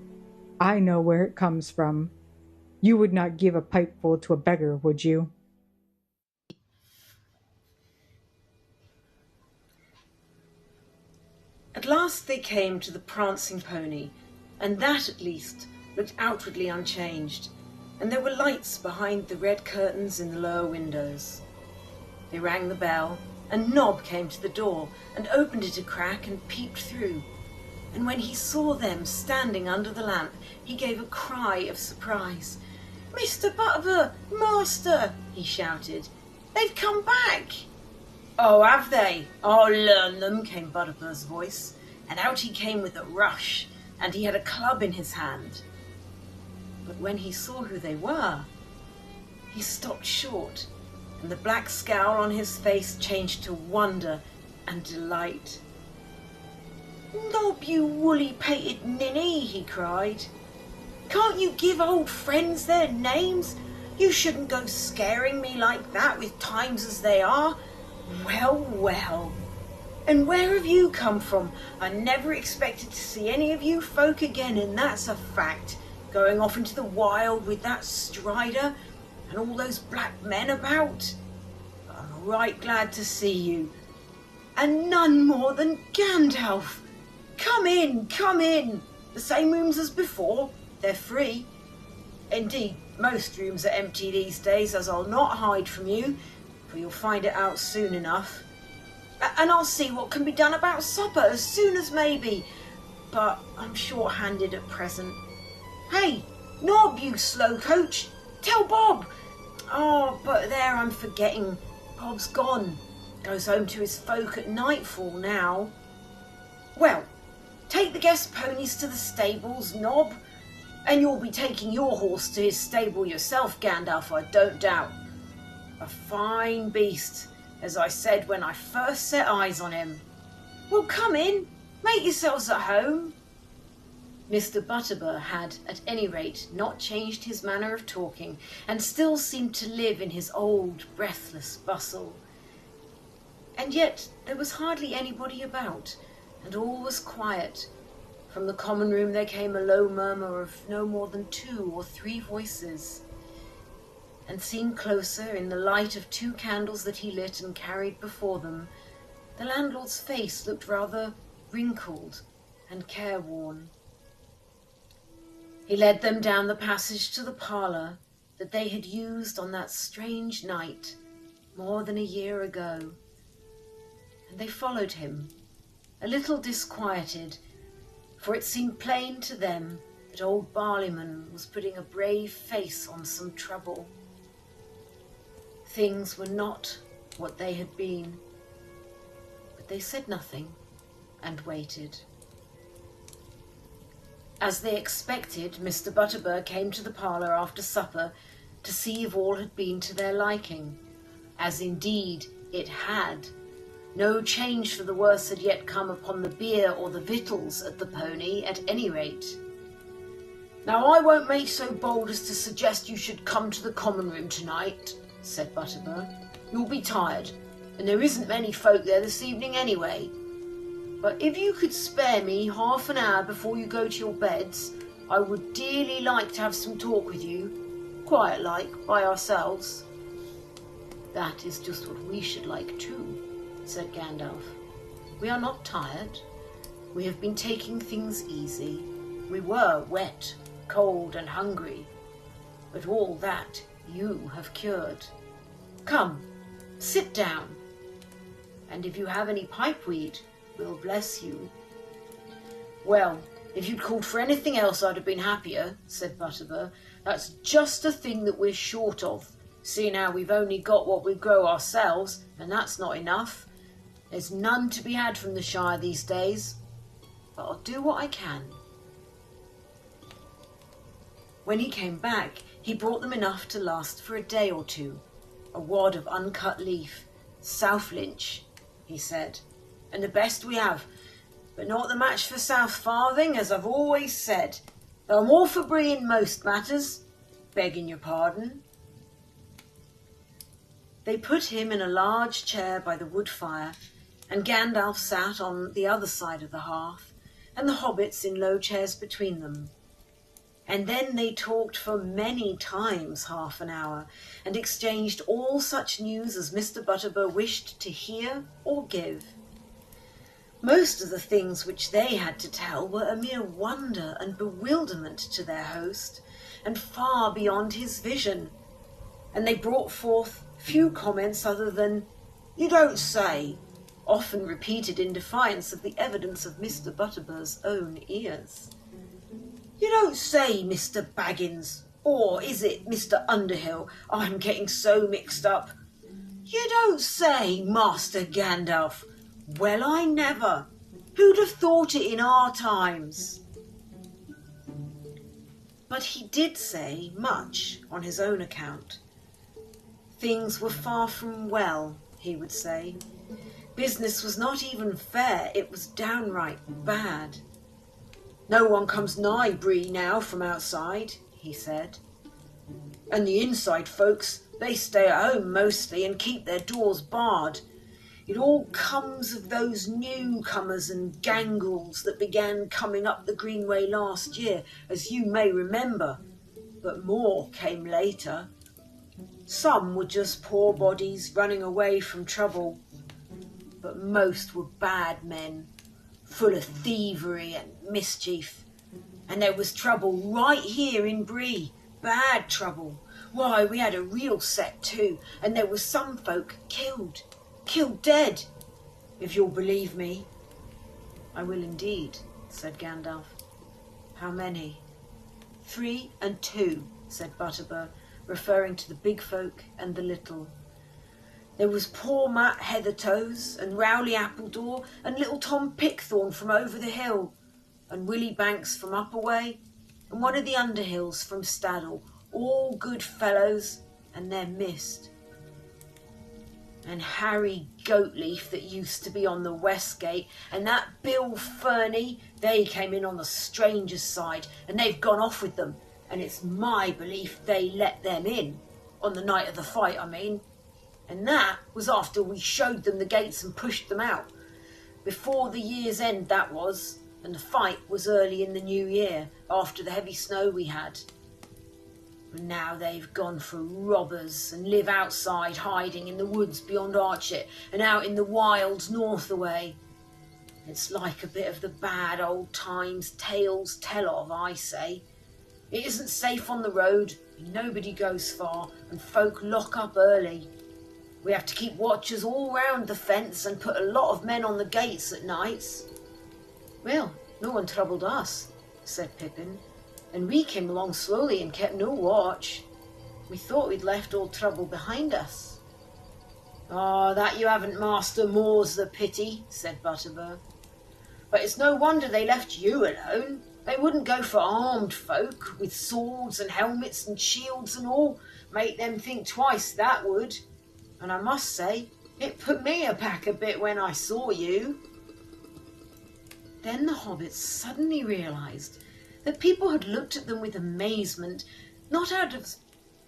where it comes from. You would not give a pipeful to a beggar, would you?
At last they came to the prancing pony, and that at least looked outwardly unchanged, and there were lights behind the red curtains in the lower windows. They rang the bell, and Nob came to the door and opened it a crack and peeped through. And when he saw them standing under the lamp, he gave a cry of surprise. "Mr. Butterbur, Master!" he shouted. "They've come back!" "Oh, have they? I'll learn them," came Butterbur's voice, and out he came with a rush, and he had a club in his hand. But when he saw who they were, he stopped short, and the black scowl on his face changed to wonder and delight. "Nob, you woolly-pated ninny," he cried. "Can't you give old friends their names? You shouldn't go scaring me like that with times as they are. Well, well. And where have you come from? I never expected to see any of you folk again, and that's a fact. Going off into the wild with that Strider and all those black men about. I'm right glad to see you. And none more than Gandalf. Come in, come in. The same rooms as before. They're free. Indeed, most rooms are empty these days, as I'll not hide from you, for you'll find it out soon enough. And I'll see what can be done about supper as soon as maybe, but I'm short-handed at present. Hey, Nob, you slow coach, tell Bob. Oh, but there, I'm forgetting. Bob's gone. Goes home to his folk at nightfall now. Well, take the guest ponies to the stables, Nob, and you'll be taking your horse to his stable yourself, Gandalf, I don't doubt. A fine beast, as I said when I first set eyes on him. Well, come in, make yourselves at home. Mr. Butterbur had, at any rate, not changed his manner of talking, and still seemed to live in his old, breathless bustle. And yet there was hardly anybody about, and all was quiet. From the common room there came a low murmur of no more than 2 or 3 voices. And seen closer, in the light of 2 candles that he lit and carried before them, the landlord's face looked rather wrinkled and careworn. He led them down the passage to the parlour that they had used on that strange night more than a year ago, and they followed him, a little disquieted, for it seemed plain to them that old Barleyman was putting a brave face on some trouble. Things were not what they had been, but they said nothing and waited. As they expected, Mr. Butterbur came to the parlour after supper to see if all had been to their liking, as indeed it had. No change for the worse had yet come upon the beer or the victuals at the Pony, at any rate. "Now I won't make so bold as to suggest you should come to the common room tonight," said Butterbur. "You'll be tired, and there isn't many folk there this evening anyway. But if you could spare me half an hour before you go to your beds, I would dearly like to have some talk with you, quiet-like, by ourselves." "That is just what we should like too," said Gandalf. "We are not tired. We have been taking things easy. We were wet, cold and hungry, but all that you have cured. Come, sit down, and if you have any pipeweed, we'll bless you." "Well, if you'd called for anything else, I'd have been happier," said Butterbur. "That's just a thing that we're short of, seeing how we've only got what we grow ourselves, and that's not enough. There's none to be had from the Shire these days, but I'll do what I can." When he came back, he brought them enough to last for a day or two. "A wad of uncut leaf, South Lynch," he said, "and the best we have, but not the match for South Farthing, as I've always said, though I'm all for brie in most matters, begging your pardon." They put him in a large chair by the wood fire, and Gandalf sat on the other side of the hearth, and the hobbits in low chairs between them. And then they talked for many times half an hour, and exchanged all such news as Mr. Butterbur wished to hear or give. Most of the things which they had to tell were a mere wonder and bewilderment to their host, and far beyond his vision, and they brought forth few comments other than "You don't say," often repeated in defiance of the evidence of Mr. Butterbur's own ears. "You don't say, Mr. Baggins, or is it Mr. Underhill? I'm getting so mixed up. You don't say, Master Gandalf. Well, I never. Who'd have thought it in our times?" But he did say much on his own account. Things were far from well, he would say. Business was not even fair, it was downright bad. "No one comes nigh Bree now from outside," he said. "And the inside folks, they stay at home mostly and keep their doors barred. It all comes of those newcomers and gangles that began coming up the Greenway last year, as you may remember, but more came later. Some were just poor bodies running away from trouble, but most were bad men, full of thievery and mischief. And there was trouble right here in Bree, bad trouble. Why, we had a real set too, and there were some folk killed dead, if you'll believe me." "I will indeed," said Gandalf. "How many?" 3 and 2, said Butterbur, referring to the big folk and the little. "There was poor Matt Heathertoes, and Rowley Appledore, and little Tom Pickthorn from over the hill, and Willie Banks from Upperway, and one of the Underhills from Staddle, all good fellows, and they're missed. And Harry Goatleaf that used to be on the West Gate, and that Bill Fernie, they came in on the strangers' side, and they've gone off with them, and it's my belief they let them in, on the night of the fight, I mean. And that was after we showed them the gates and pushed them out. Before the year's end that was, and the fight was early in the new year, after the heavy snow we had. And now they've gone for robbers and live outside hiding in the woods beyond Archet and out in the wilds north away. It's like a bit of the bad old times tales tell of, I say. It isn't safe on the road, and nobody goes far, and folk lock up early. We have to keep watchers all round the fence and put a lot of men on the gates at nights." "Well, no one troubled us," said Pippin, "and we came along slowly and kept no watch. We thought we'd left all trouble behind us." "Ah, that you haven't, master, more's the pity," said Butterbur. "But it's no wonder they left you alone. They wouldn't go for armed folk with swords and helmets and shields and all. Make them think twice, that would. And I must say, it put me aback a bit when I saw you." Then the hobbits suddenly realised that people had looked at them with amazement, not out of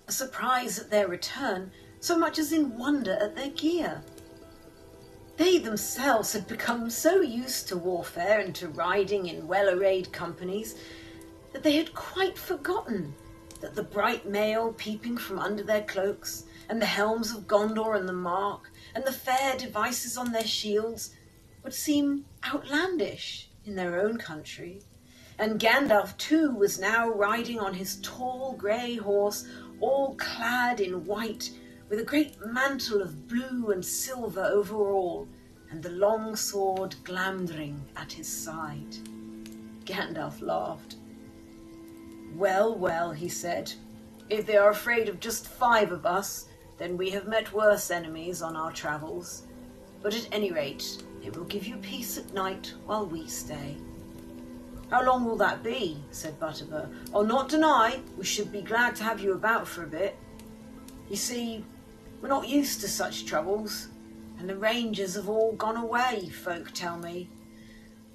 surprise at their return, so much as in wonder at their gear. They themselves had become so used to warfare and to riding in well-arrayed companies that they had quite forgotten that the bright mail peeping from under their cloaks, and the helms of Gondor and the Mark, and the fair devices on their shields would seem outlandish in their own country. And Gandalf too was now riding on his tall grey horse, all clad in white, with a great mantle of blue and silver over all, and the long sword glamdring at his side. Gandalf laughed. "Well, well," he said, "if they are afraid of just 5 of us, then we have met worse enemies on our travels. But at any rate, it will give you peace at night while we stay." "How long will that be?" said Butterbur. "I'll not deny we should be glad to have you about for a bit. You see, we're not used to such troubles, and the rangers have all gone away, folk tell me.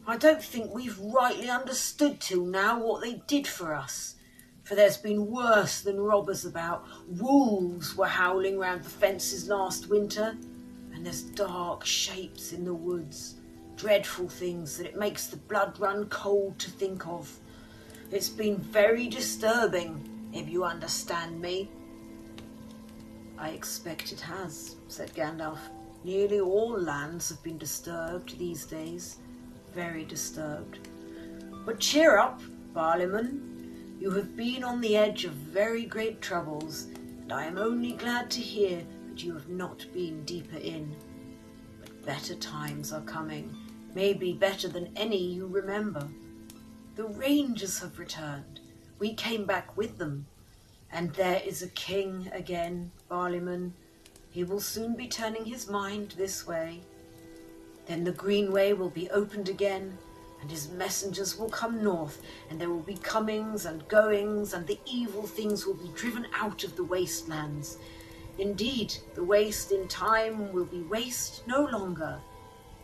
I don't think we've rightly understood till now what they did for us, for there's been worse than robbers about. Wolves were howling round the fences last winter, and there's dark shapes in the woods, dreadful things that it makes the blood run cold to think of. It's been very disturbing, if you understand me." "I expect it has," said Gandalf. "Nearly all lands have been disturbed these days, very disturbed. But cheer up, Barliman. You have been on the edge of very great troubles, and I am only glad to hear that you have not been deeper in. But better times are coming, maybe better than any you remember. The Rangers have returned. We came back with them. And there is a king again, Barliman. He will soon be turning his mind this way. Then the Greenway will be opened again, and his messengers will come north, and there will be comings and goings, and the evil things will be driven out of the wastelands. Indeed, the waste in time will be waste no longer,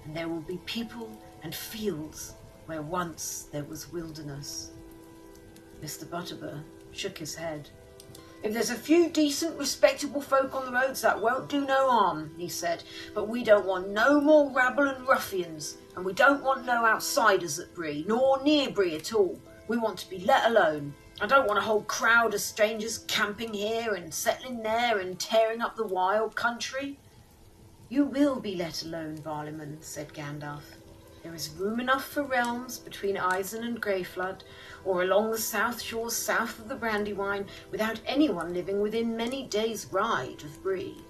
and there will be people and fields where once there was wilderness." Mr. Butterbur shook his head. "If there's a few decent, respectable folk on the roads, that won't do no harm," he said. "But we don't want no more rabble and ruffians, and we don't want no outsiders at Bree, nor near Bree at all. We want to be let alone. I don't want a whole crowd of strangers camping here and settling there and tearing up the wild country." "You will be let alone, Barliman," said Gandalf. "There is room enough for realms between Eisen and Greyflood, or along the south shores south of the Brandywine, without anyone living within many days' ride of Bree.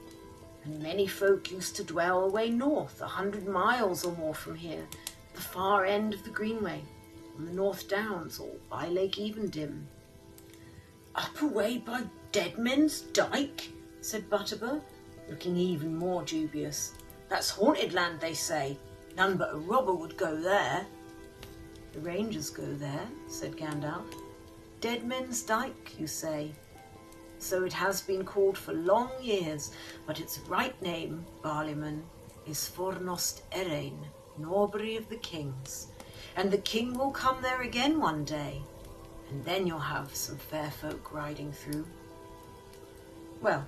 And many folk used to dwell away north, 100 miles or more from here, at the far end of the Greenway, on the North Downs, or by Lake Evendim." "Up away by Deadmen's Dyke?" said Butterbur, looking even more dubious. "That's haunted land, they say. None but a robber would go there." "The Rangers go there," said Gandalf. "Deadmen's Dyke, you say? So it has been called for long years, but its right name, Barliman, is Fornost Erein, Norbury of the Kings. And the king will come there again one day, and then you'll have some fair folk riding through." "Well,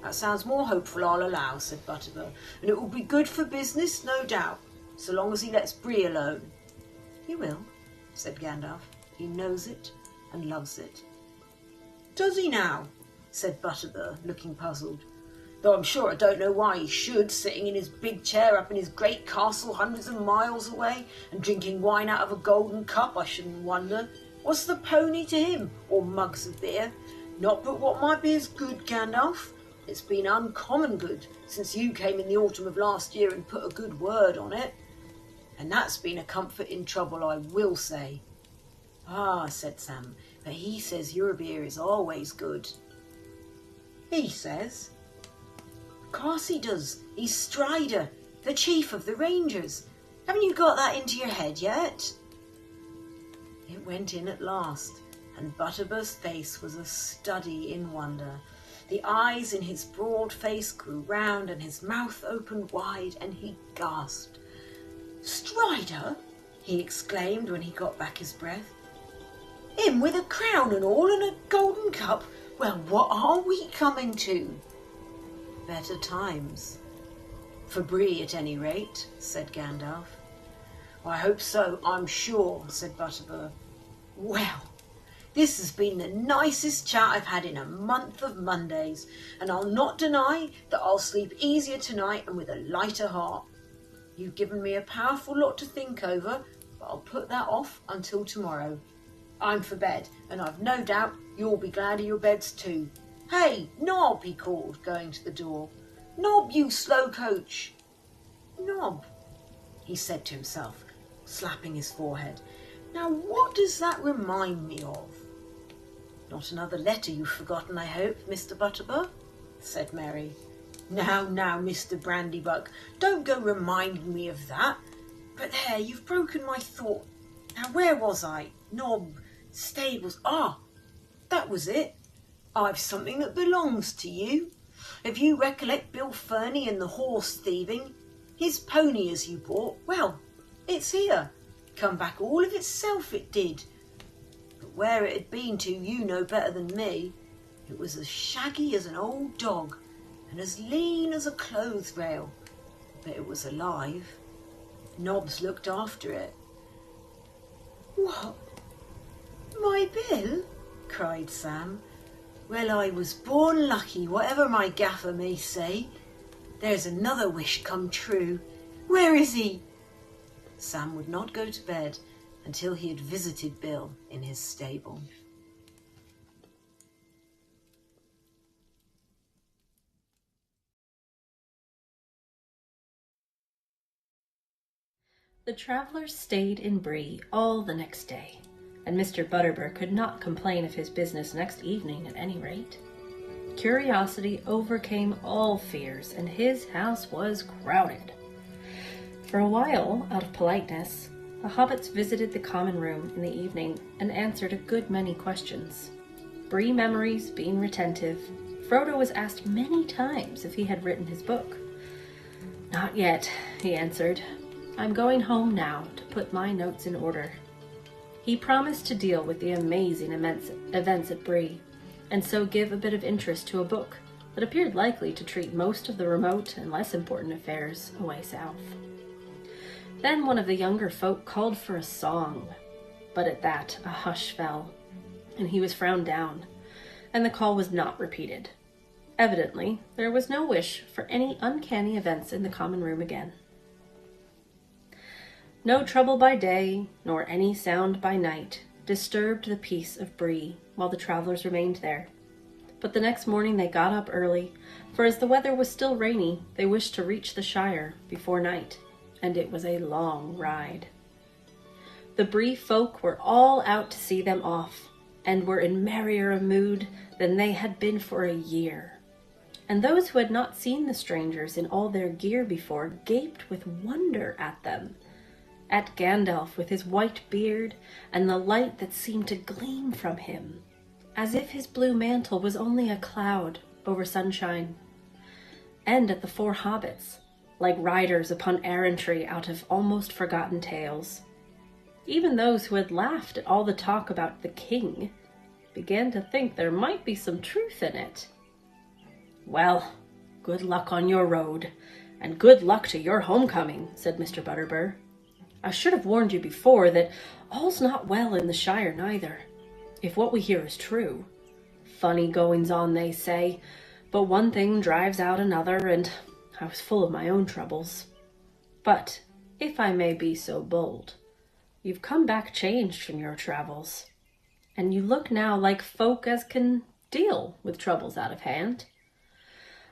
that sounds more hopeful, I'll allow," said Butterbur, "and it will be good for business, no doubt, so long as he lets Bree alone." "He will," said Gandalf. "He knows it and loves it." "Does he now?" said Butterbur, looking puzzled. "Though I'm sure I don't know why he should, sitting in his big chair up in his great castle hundreds of miles away, and drinking wine out of a golden cup, I shouldn't wonder. What's the pony to him, or mugs of beer? Not but what might be as good, Gandalf. It's been uncommon good since you came in the autumn of last year and put a good word on it. And that's been a comfort in trouble, I will say." "Ah," said Sam, "but he says your beer is always good." "He says?" "Of course he does. He's Strider, the chief of the Rangers. Haven't you got that into your head yet?" It went in at last, and Butterbur's face was a study in wonder. The eyes in his broad face grew round, and his mouth opened wide, and he gasped. "Strider?" he exclaimed when he got back his breath. "Him with a crown and all, and a golden cup? Well, what are we coming to?" "Better times. For Bree, at any rate," said Gandalf. "I hope so, I'm sure," said Butterbur. "Well, this has been the nicest chat I've had in a month of Mondays, and I'll not deny that I'll sleep easier tonight and with a lighter heart. You've given me a powerful lot to think over, but I'll put that off until tomorrow. I'm for bed, and I've no doubt you'll be glad of your beds too. Hey, Nob," he called, going to the door. "Nob, you slow coach." "Nob," he said to himself, slapping his forehead. "Now what does that remind me of?" "Not another letter you've forgotten, I hope, Mr. Butterbur?" said Mary. Now, Mr. Brandybuck, don't go reminding me of that. But there, you've broken my thought. Now, where was I? Nob, stables. Ah, that was it. I've something that belongs to you. If you recollect Bill Fernie and the horse thieving, his pony as you bought, well, it's here. Come back all of itself, it did. But where it had been to, you know better than me. It was as shaggy as an old dog, and as lean as a clothes rail. But it was alive. Nobbs looked after it. "What? My Bill?" cried Sam. "Well, I was born lucky, whatever my gaffer may say. There's another wish come true. Where is he?" Sam would not go to bed until he had visited Bill in his stable.
The travellers stayed in Bree all the next day, and Mr. Butterbur could not complain of his business next evening at any rate. Curiosity overcame all fears, and his house was crowded. For a while, out of politeness, the hobbits visited the common room in the evening and answered a good many questions. Bree memories being retentive, Frodo was asked many times if he had written his book. "Not yet," he answered. "I'm going home now to put my notes in order." He promised to deal with the amazing events at Bree, and so give a bit of interest to a book that appeared likely to treat most of the remote and less important affairs away south. Then one of the younger folk called for a song, but at that a hush fell, and he was frowned down, and the call was not repeated. Evidently, there was no wish for any uncanny events in the common room again. No trouble by day, nor any sound by night, disturbed the peace of Bree while the travellers remained there. But the next morning they got up early, for as the weather was still rainy, they wished to reach the Shire before night, and it was a long ride. The Bree folk were all out to see them off, and were in merrier a mood than they had been for a year. And those who had not seen the strangers in all their gear before gaped with wonder at them, at Gandalf with his white beard and the light that seemed to gleam from him, as if his blue mantle was only a cloud over sunshine, and at the four hobbits, like riders upon errantry out of almost forgotten tales. Even those who had laughed at all the talk about the king began to think there might be some truth in it. "Well, good luck on your road, and good luck to your homecoming," said Mr. Butterbur. "I should have warned you before that all's not well in the Shire neither, if what we hear is true. Funny goings-on, they say, but one thing drives out another, and I was full of my own troubles. But, if I may be so bold, you've come back changed from your travels, and you look now like folk as can deal with troubles out of hand.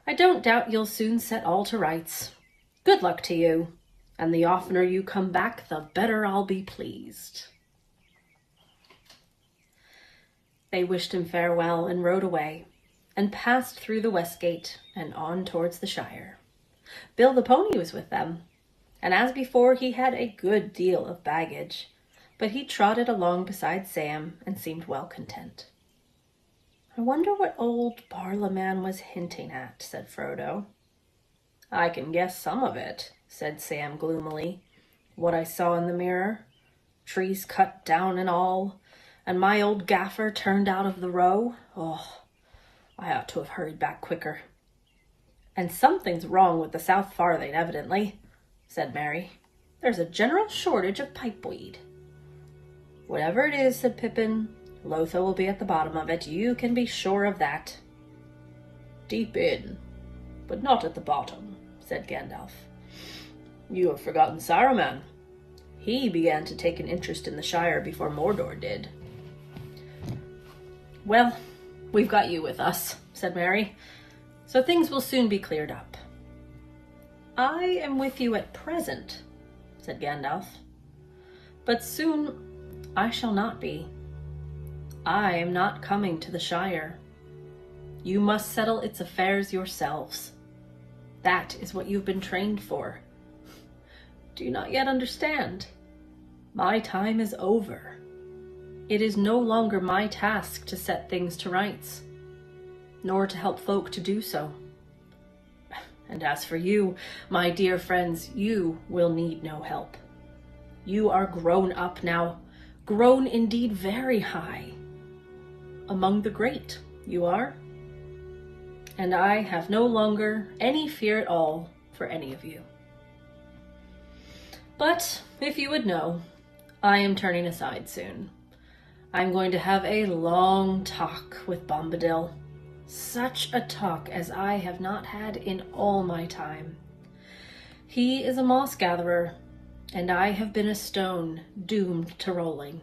I don't doubt you'll soon set all to rights. Good luck to you, and the oftener you come back, the better I'll be pleased." They wished him farewell and rode away, and passed through the west gate and on towards the Shire. Bill the pony was with them, and as before he had a good deal of baggage, but he trotted along beside Sam and seemed well content. "I wonder what old Barlaman was hinting at," said Frodo. "I can guess some of it," said Sam gloomily. "What I saw in the mirror, trees cut down and all, and my old gaffer turned out of the row. Oh, I ought to have hurried back quicker." "And something's wrong with the South Farthing, evidently," said Merry. "There's a general shortage of pipeweed." "Whatever it is," said Pippin, "Lotho will be at the bottom of it. You can be sure of that." "Deep in, but not at the bottom," said Gandalf. "You have forgotten Saruman. He began to take an interest in the Shire before Mordor did." "Well, we've got you with us," said Merry, "so things will soon be cleared up." "I am with you at present," said Gandalf, "but soon I shall not be. I am not coming to the Shire. You must settle its affairs yourselves. That is what you've been trained for. Do you not yet understand? My time is over. It is no longer my task to set things to rights, nor to help folk to do so. And as for you, my dear friends, you will need no help. You are grown up now, grown indeed very high. Among the great, you are. And I have no longer any fear at all for any of you. But if you would know, I am turning aside soon. I'm going to have a long talk with Bombadil. Such a talk as I have not had in all my time. He is a moss gatherer, and I have been a stone doomed to rolling.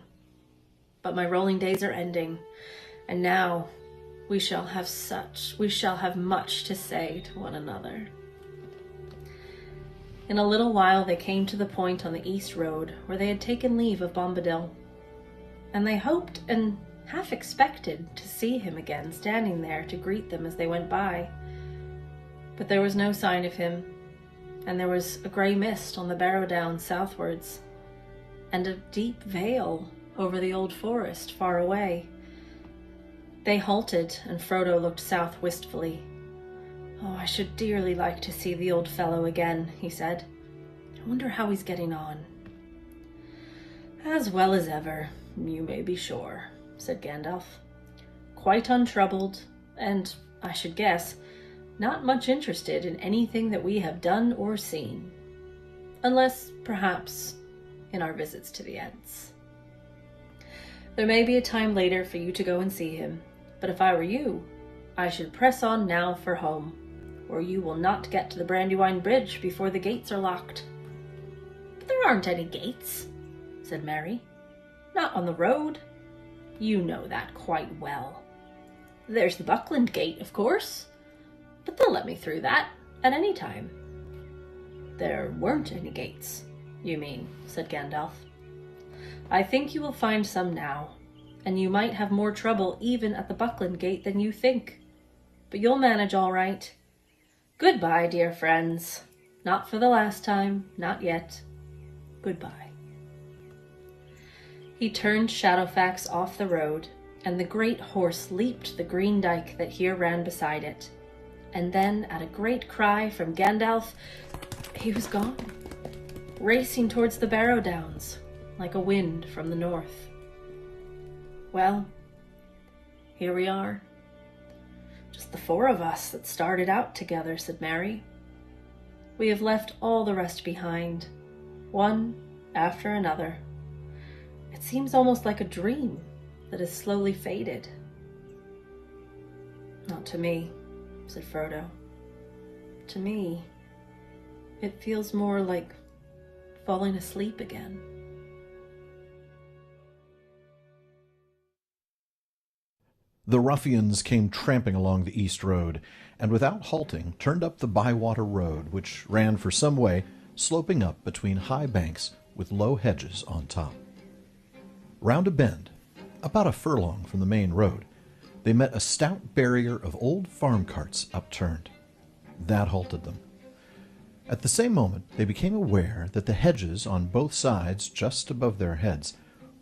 But my rolling days are ending, and now we shall have much to say to one another. In a little while they came to the point on the east road where they had taken leave of Bombadil, and they hoped and half expected to see him again standing there to greet them as they went by. But there was no sign of him, and there was a grey mist on the Barrow Downs southwards, and a deep veil over the old forest far away. They halted, and Frodo looked south wistfully. "Oh, I should dearly like to see the old fellow again," he said. "I wonder how he's getting on." "As well as ever, you may be sure," said Gandalf. "Quite untroubled, and, I should guess, not much interested in anything that we have done or seen. Unless, perhaps, in our visits to the Ents. There may be a time later for you to go and see him, but if I were you, I should press on now for home, or you will not get to the Brandywine Bridge before the gates are locked." "But there aren't any gates," said Merry. "Not on the road. You know that quite well. There's the Buckland Gate, of course, but they'll let me through that at any time." "There weren't any gates, you mean," said Gandalf. "I think you will find some now, and you might have more trouble even at the Buckland Gate than you think. But you'll manage all right. Goodbye, dear friends. Not for the last time, not yet. Goodbye." He turned Shadowfax off the road, and the great horse leaped the green dike that here ran beside it. And then, at a great cry from Gandalf, he was gone, racing towards the Barrow Downs, like a wind from the north. Well, here we are. "Just the four of us that started out together," said Merry. "We have left all the rest behind, one after another. It seems almost like a dream that has slowly faded." "Not to me," said Frodo. "To me, it feels more like falling asleep again."
The ruffians came tramping along the east road, and without halting turned up the Bywater road, which ran for some way, sloping up between high banks with low hedges on top. Round a bend, about a furlong from the main road, they met a stout barrier of old farm carts upturned. That halted them. At the same moment they became aware that the hedges on both sides, just above their heads,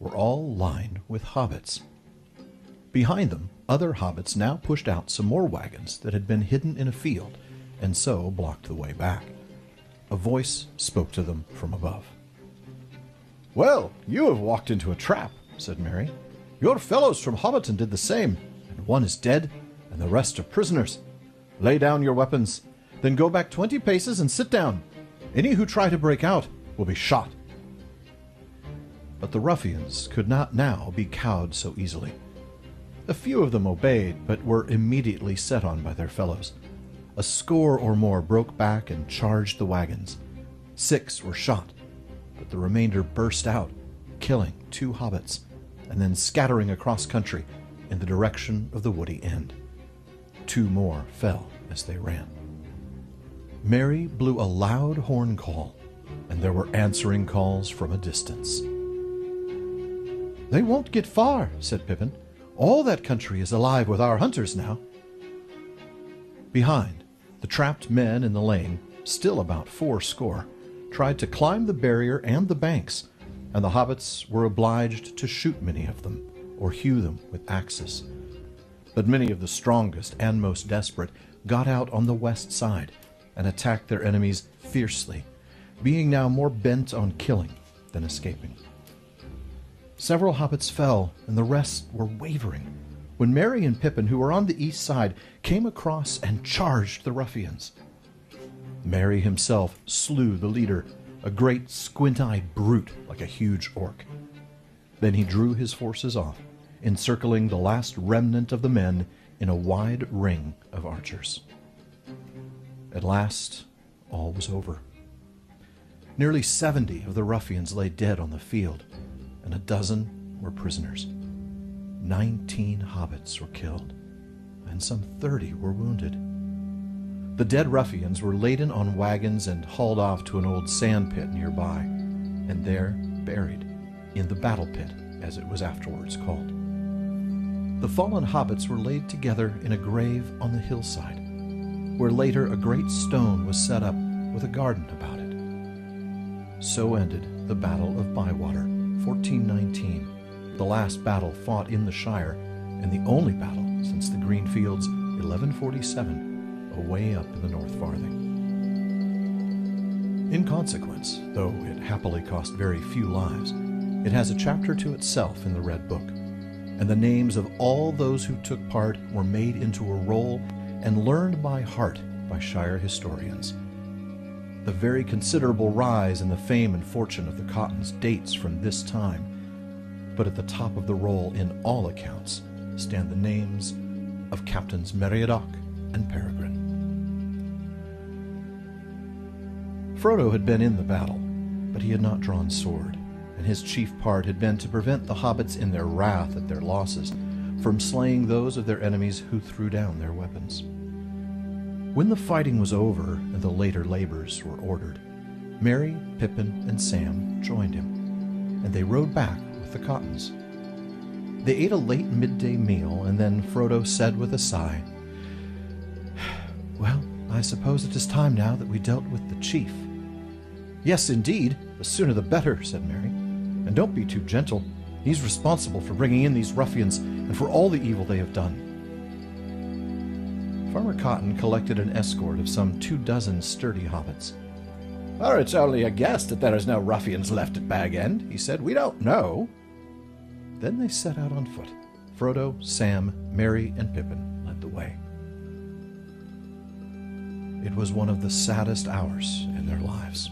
were all lined with hobbits. Behind them, other hobbits now pushed out some more wagons that had been hidden in a field, and so blocked the way back. A voice spoke to them from above. "Well, you have walked into a trap," said Merry. "Your fellows from Hobbiton did the same, and one is dead, and the rest are prisoners. Lay down your weapons, then go back 20 paces and sit down. Any who try to break out will be shot." But the ruffians could not now be cowed so easily. A few of them obeyed, but were immediately set on by their fellows. A score or more broke back and charged the wagons. 6 were shot, but the remainder burst out, killing 2 hobbits, and then scattering across country in the direction of the woody end. 2 more fell as they ran. Merry blew a loud horn call, and there were answering calls from a distance. "They won't get far," said Pippin. "All that country is alive with our hunters now." Behind, the trapped men in the lane, still about 80, tried to climb the barrier and the banks, and the hobbits were obliged to shoot many of them, or hew them with axes. But many of the strongest and most desperate got out on the west side and attacked their enemies fiercely, being now more bent on killing than escaping. Several hobbits fell, and the rest were wavering, when Merry and Pippin, who were on the east side, came across and charged the ruffians. Merry himself slew the leader, a great squint-eyed brute like a huge orc. Then he drew his forces off, encircling the last remnant of the men in a wide ring of archers. At last, all was over. Nearly 70 of the ruffians lay dead on the field, and a dozen were prisoners. 19 hobbits were killed, and some 30 were wounded. The dead ruffians were laden on wagons and hauled off to an old sand pit nearby, and there buried, in the battle pit, as it was afterwards called. The fallen hobbits were laid together in a grave on the hillside, where later a great stone was set up with a garden about it. So ended the Battle of Bywater, 1419, the last battle fought in the Shire, and the only battle since the Green Fields, 1147, away up in the North Farthing. In consequence, though it happily cost very few lives, it has a chapter to itself in the Red Book, and the names of all those who took part were made into a roll and learned by heart by Shire historians. The very considerable rise in the fame and fortune of the Cottons dates from this time, but at the top of the roll in all accounts stand the names of Captains Meriadoc and Peregrine. Frodo had been in the battle, but he had not drawn sword, and his chief part had been to prevent the hobbits in their wrath at their losses from slaying those of their enemies who threw down their weapons. When the fighting was over and the later labors were ordered, Merry, Pippin, and Sam joined him, and they rode back with the Cottons. They ate a late midday meal, and then Frodo said with a sigh, "Well, I suppose it is time now that we dealt with the chief." "Yes, indeed, the sooner the better," said Merry. "And don't be too gentle. He's responsible for bringing in these ruffians and for all the evil they have done." Farmer Cotton collected an escort of some 24 sturdy hobbits. "Oh, it's only a guess that there is no ruffians left at Bag End," he said. "We don't know." Then they set out on foot. Frodo, Sam, Merry, and Pippin led the way. It was one of the saddest hours in their lives.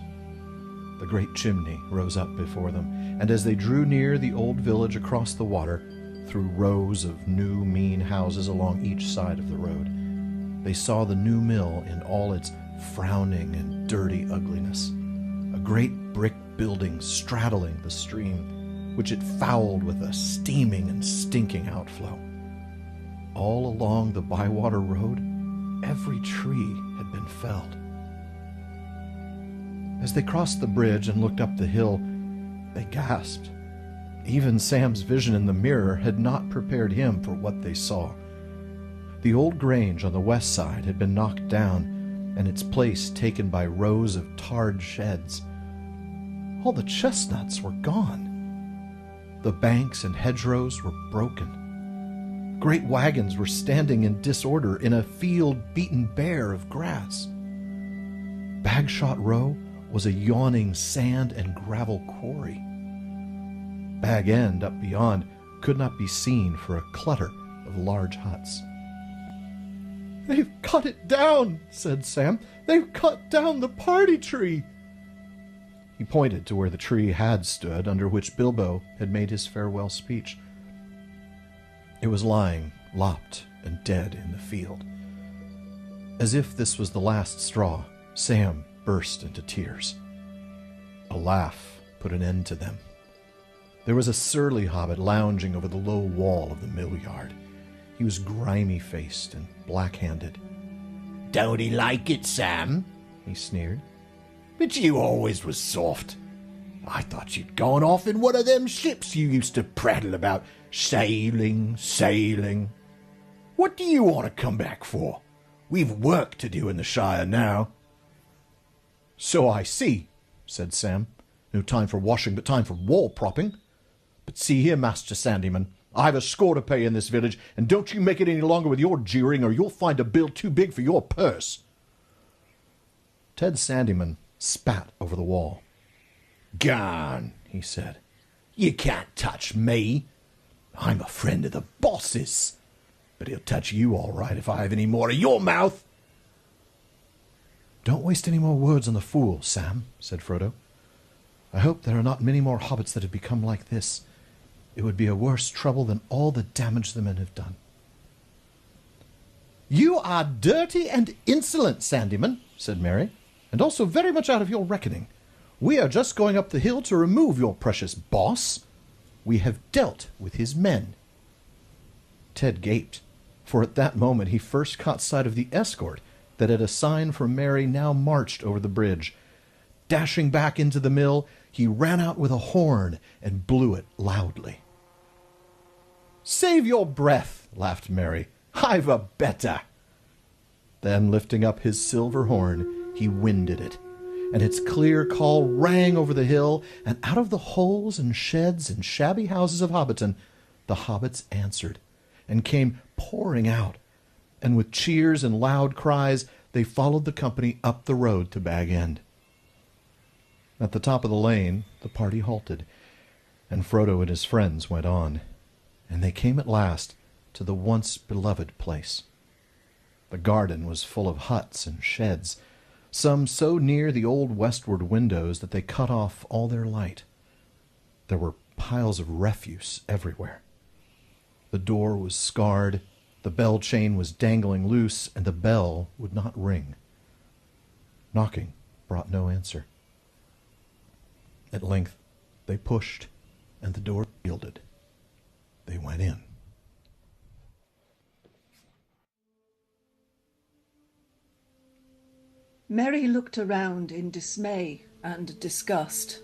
The great chimney rose up before them, and as they drew near the old village across the water, through rows of new, mean houses along each side of the road, they saw the new mill in all its frowning and dirty ugliness, a great brick building straddling the stream, which it fouled with a steaming and stinking outflow. All along the Bywater road, every tree had been felled. As they crossed the bridge and looked up the hill, they gasped. Even Sam's vision in the mirror had not prepared him for what they saw. The old grange on the west side had been knocked down, and its place taken by rows of tarred sheds. All the chestnuts were gone. The banks and hedgerows were broken. Great wagons were standing in disorder in a field beaten bare of grass. Bagshot Row was a yawning sand and gravel quarry. Bag End up beyond could not be seen for a clutter of large huts. "They've cut it down," said Sam. "They've cut down the party tree." He pointed to where the tree had stood, under which Bilbo had made his farewell speech. It was lying lopped and dead in the field. As if this was the last straw, Sam burst into tears. A laugh put an end to them. There was a surly hobbit lounging over the low wall of the mill yard. He was grimy-faced and black-handed.
"Don't he like it, Sam?" he sneered. "But you always was soft. I thought you'd gone off in one of them ships you used to prattle about, sailing, sailing. What do you want to come back for? We've work to do in the Shire now."
"So I see," said Sam. "No time for washing, but time for wall propping. But see here, Master Sandyman, I've a score to pay in this village, and don't you make it any longer with your jeering, or you'll find a bill too big for your purse." Ted Sandyman spat over the wall.
"Gone," he said. "You can't touch me. I'm a friend of the boss's. But he'll touch you all right if I have any more of your mouth."
"Don't waste any more words on the fool, Sam," said Frodo. "I hope there are not many more hobbits that have become like this. It would be a worse trouble than all the damage the men have done." "You are dirty and insolent, Sandyman," said Merry, "and also very much out of your reckoning. We are just going up the hill to remove your precious boss. We have dealt with his men." Ted gaped, for at that moment he first caught sight of the escort that at a sign from Merry now marched over the bridge. Dashing back into the mill, he ran out with a horn and blew it loudly. "Save your breath," laughed Merry. "I've a better." Then, lifting up his silver horn, he winded it, and its clear call rang over the hill, and out of the holes and sheds and shabby houses of Hobbiton the hobbits answered, and came pouring out, and with cheers and loud cries they followed the company up the road to Bag End. At the top of the lane the party halted, and Frodo and his friends went on, and they came at last to the once beloved place. The garden was full of huts and sheds, some so near the old westward windows that they cut off all their light. There were piles of refuse everywhere. The door was scarred, the bell chain was dangling loose, and the bell would not ring. Knocking brought no answer. At length they pushed, and the door yielded. They went in.
Merry looked around in dismay and disgust.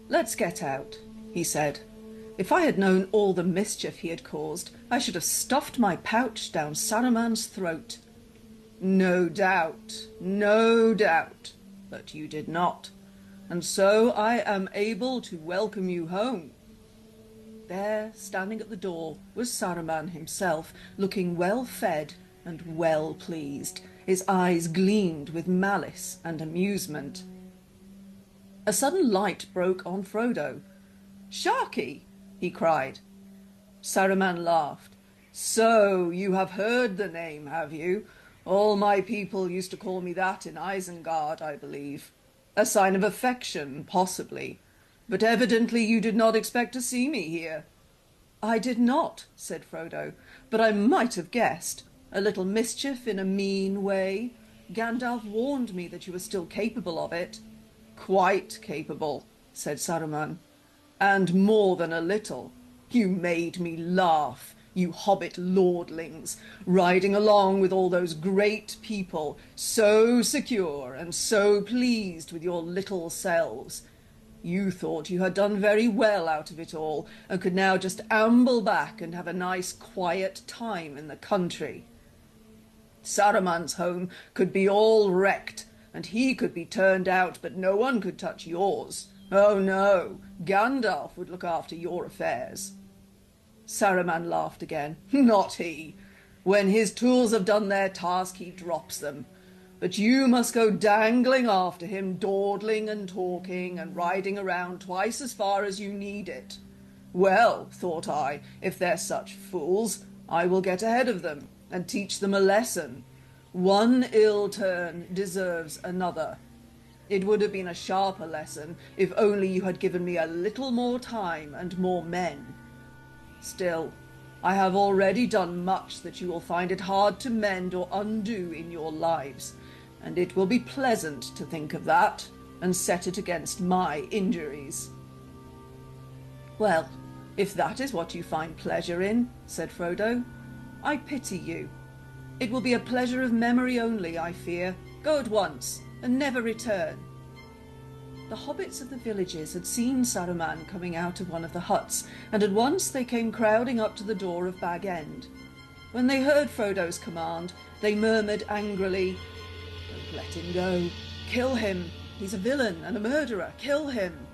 "Let's get out," he said. "If I had known all the mischief he had caused, I should have stuffed my pouch down Saruman's throat. No doubt, but you did not, and so I am able to welcome you home." There, standing at the door, was Saruman himself, looking well fed and well pleased. His eyes gleamed with malice and amusement. A sudden light broke on Frodo. "Sharky!" he cried. Saruman laughed. "So you have heard the name, have you? All my people used to call me that in Isengard, I believe. A sign of affection, possibly. But evidently you did not expect to see me here." "I did not," said Frodo, "but I might have guessed. A little mischief in a mean way. Gandalf warned me that you were still capable of it." "Quite capable," said Saruman. "And more than a little. You made me laugh, you hobbit lordlings, riding along with all those great people, so secure and so pleased with your little selves. You thought you had done very well out of it all, and could now just amble back and have a nice quiet time in the country. Saruman's home could be all wrecked, and he could be turned out, but no one could touch yours, Oh no, Gandalf would look after your affairs. Saruman laughed again. Not he. When his tools have done their task, he drops them. But you must go dangling after him, dawdling and talking and riding around twice as far as you need it. Well, thought I, if they're such fools, I will get ahead of them and teach them a lesson. One ill turn deserves another. It would have been a sharper lesson if only you had given me a little more time and more men. Still, I have already done much that you will find it hard to mend or undo in your lives, and it will be pleasant to think of that and set it against my injuries. Well, if that is what you find pleasure in, said Frodo, I pity you. It will be a pleasure of memory only, I fear. Go at once, and never return. The hobbits of the villages had seen Saruman coming out of one of the huts, and at once they came crowding up to the door of Bag End. When they heard Frodo's command, they murmured angrily, "Don't let him go. Kill him. He's a villain and a murderer. Kill him."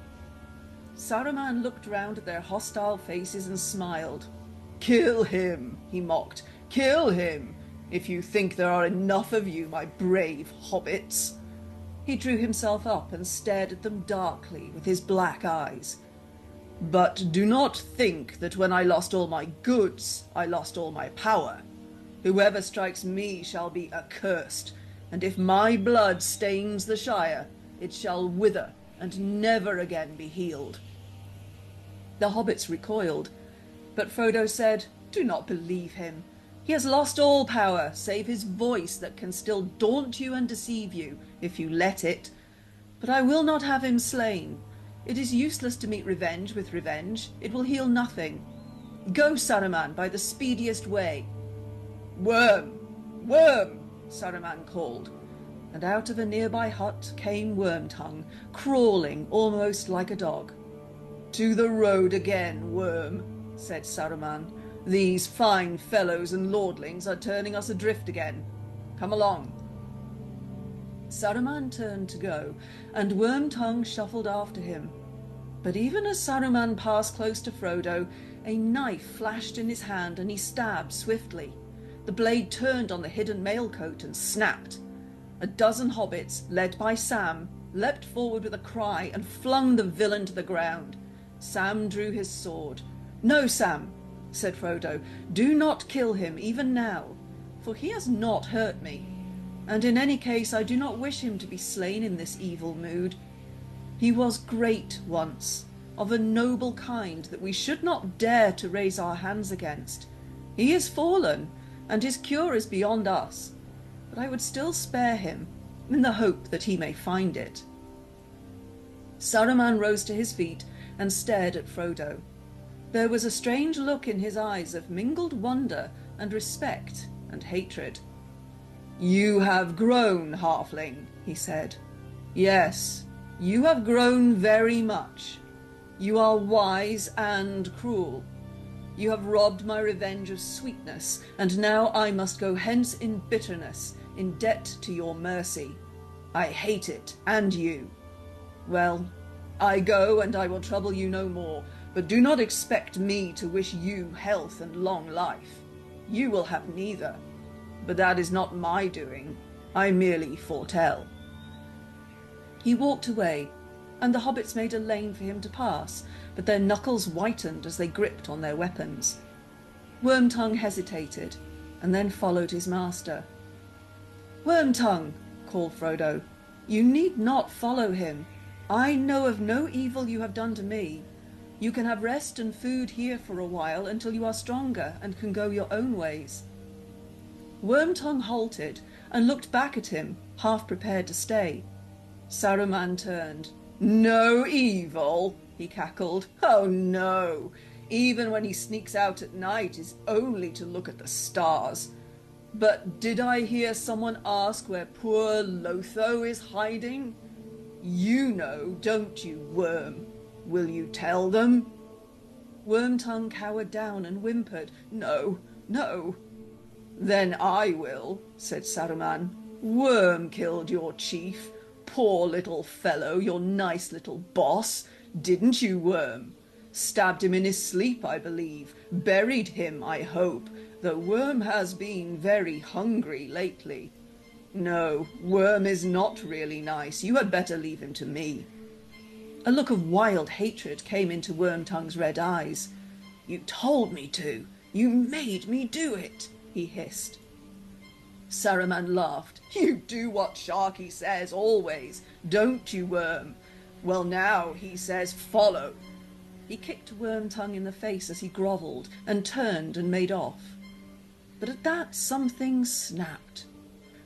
Saruman looked round at their hostile faces and smiled. "Kill him," he mocked. "Kill him, if you think there are enough of you, my brave hobbits." He drew himself up and stared at them darkly with his black eyes. "But do not think that when I lost all my goods, I lost all my power. Whoever strikes me shall be accursed, and if my blood stains the Shire, it shall wither and never again be healed." The hobbits recoiled, but Frodo said, "Do not believe him. He has lost all power, save his voice that can still daunt you and deceive you, if you let it. But I will not have him slain. It is useless to meet revenge with revenge. It will heal nothing. Go, Saruman, by the speediest way." "Worm! Worm!" Saruman called, and out of a nearby hut came Wormtongue, crawling almost like a dog. "To the road again, Worm," said Saruman. "These fine fellows and lordlings are turning us adrift again. Come along." Saruman turned to go, and Wormtongue shuffled after him. But even as Saruman passed close to Frodo, a knife flashed in his hand and he stabbed swiftly. The blade turned on the hidden mailcoat and snapped. A dozen hobbits, led by Sam, leapt forward with a cry and flung the villain to the ground. Sam drew his sword. "No, Sam," said Frodo, "do not kill him even now, for he has not hurt me. And in any case I do not wish him to be slain in this evil mood. He was great once, of a noble kind that we should not dare to raise our hands against. He is fallen, and his cure is beyond us, but I would still spare him, in the hope that he may find it." Saruman rose to his feet and stared at Frodo. There was a strange look in his eyes of mingled wonder and respect and hatred. "You have grown, halfling," he said. "Yes, you have grown very much. You are wise and cruel. You have robbed my revenge of sweetness, and now I must go hence in bitterness, in debt to your mercy. I hate it, and you. Well, I go, and I will trouble you no more, but do not expect me to wish you health and long life. You will have neither. But that is not my doing. I merely foretell." He walked away, and the hobbits made a lane for him to pass, but their knuckles whitened as they gripped on their weapons. Wormtongue hesitated, and then followed his master. "Wormtongue," called Frodo, "you need not follow him. I know of no evil you have done to me. You can have rest and food here for a while until you are stronger and can go your own ways." Wormtongue halted and looked back at him, half prepared to stay. Saruman turned. "No evil?" he cackled. "Oh no! Even when he sneaks out at night is only to look at the stars. But did I hear someone ask where poor Lotho is hiding? You know, don't you, Worm? Will you tell them?" Wormtongue cowered down and whimpered, "No, no." "Then I will," said Saruman. "Worm killed your chief. Poor little fellow, your nice little boss. Didn't you, Worm? Stabbed him in his sleep, I believe. Buried him, I hope, though Worm has been very hungry lately. No, Worm is not really nice. You had better leave him to me. A look of wild hatred came into Wormtongue's red eyes. You told me to. You made me do it, he hissed. Saruman laughed. You do what Sharky says always, don't you, Worm? Well, now he says follow. He kicked Wormtongue in the face as he grovelled and turned and made off. But at that something snapped,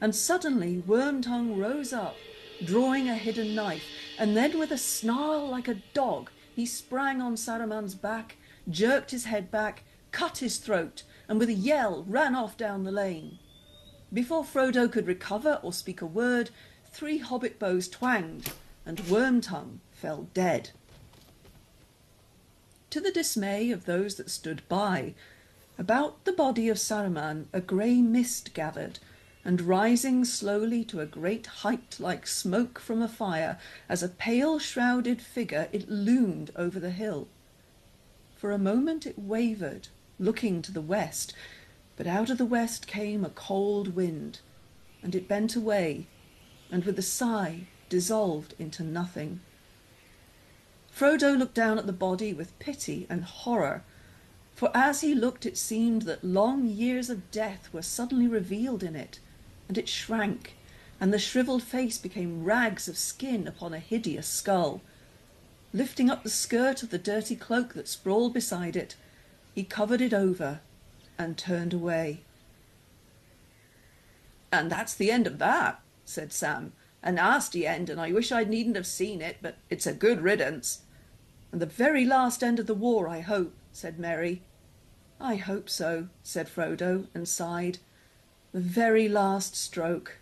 and suddenly Wormtongue rose up, drawing a hidden knife, and then with a snarl like a dog he sprang on Saruman's back, jerked his head back, cut his throat, and with a yell ran off down the lane. Before Frodo could recover or speak a word, 3 hobbit bows twanged, and Wormtongue fell dead. To the dismay of those that stood by, about the body of Saruman a grey mist gathered, and rising slowly to a great height like smoke from a fire, as a pale shrouded figure it loomed over the hill. For a moment it wavered, looking to the west, but out of the west came a cold wind, and it bent away, and with a sigh dissolved into nothing. Frodo looked down at the body with pity and horror, for as he looked it seemed that long years of death were suddenly revealed in it, and it shrank, and the shriveled face became rags of skin upon a hideous skull. Lifting up the skirt of the dirty cloak that sprawled beside it, he covered it over and turned away. "And that's the end of that," said Sam. "A nasty end, and I wish I needn't have seen it, but it's a good riddance." "And the very last end of the war, I hope," said Merry. "I hope so," said Frodo, and sighed. "The very last stroke.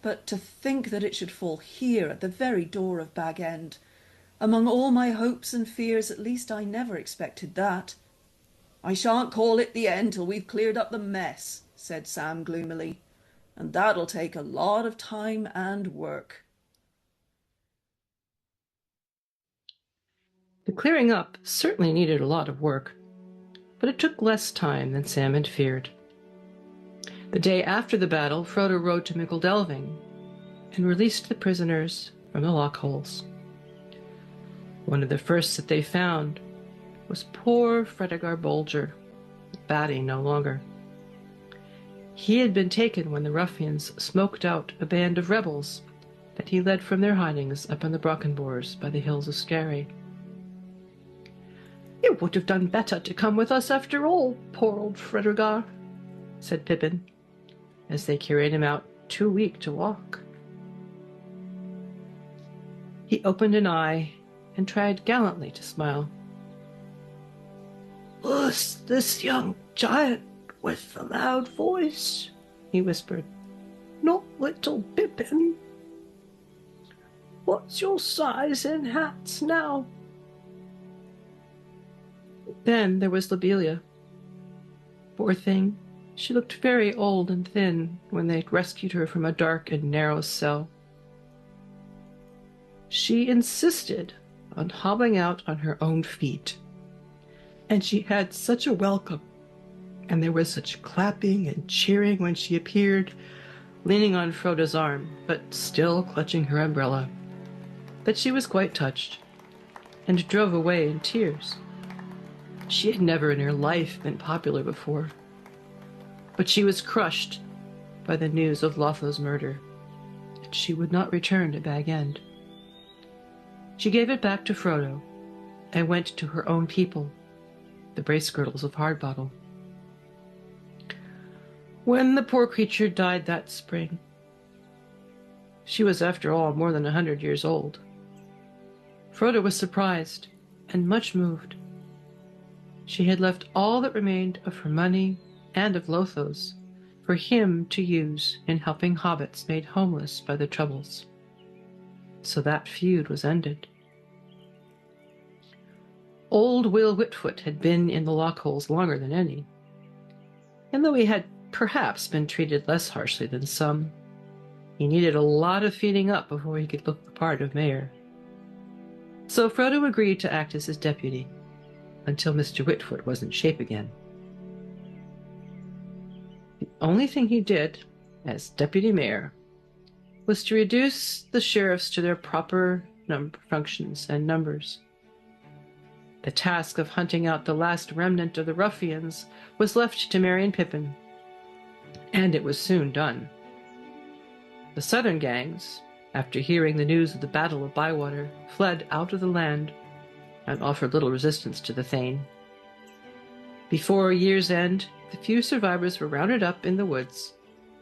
But to think that it should fall here at the very door of Bag End. Among all my hopes and fears, at least I never expected that." "I shan't call it the end till we've cleared up the mess," said Sam gloomily. "And that'll take a lot of time and work."
The clearing up certainly needed a lot of work, but it took less time than Sam had feared. The day after the battle, Frodo rode to Mickledelving and released the prisoners from the lockholes. One of the first that they found was poor Fredegar Bolger, batty no longer. He had been taken when the ruffians smoked out a band of rebels that he led from their hidings up on the Brockenbors by the hills of Skerry. "You would have done better to come with us after all, poor old Fredegar," said Pippin, as they carried him out, too weak to walk. He opened an eye and tried gallantly to smile. "Who's this young giant with the loud voice?" he whispered. "Not little Pippin. What's your size in hats now?" Then there was Lobelia. Poor thing, she looked very old and thin when they rescued her from a dark and narrow cell. She insisted on hobbling out on her own feet, and she had such a welcome, and there was such clapping and cheering when she appeared, leaning on Frodo's arm, but still clutching her umbrella, that she was quite touched, and drove away in tears. She had never in her life been popular before, but she was crushed by the news of Lotho's murder, and she would not return to Bag End. She gave it back to Frodo, and went to her own people, the Bracegirdles of Hardbottle. When the poor creature died that spring, she was after all more than 100 years old. Frodo was surprised and much moved. She had left all that remained of her money and of Lotho's for him to use in helping hobbits made homeless by the Troubles. So that feud was ended. Old Will Whitfoot had been in the lockholes longer than any, and though he had perhaps been treated less harshly than some, He needed a lot of feeding up before he could look the part of mayor. So Frodo agreed to act as his deputy until Mr. Whitfoot was in shape again. The only thing he did as deputy mayor was to reduce the sheriffs to their proper functions and numbers. The task of hunting out the last remnant of the ruffians was left to Merry and Pippin, and it was soon done. The southern gangs, after hearing the news of the Battle of Bywater, fled out of the land and offered little resistance to the Thane. Before year's end, the few survivors were rounded up in the woods,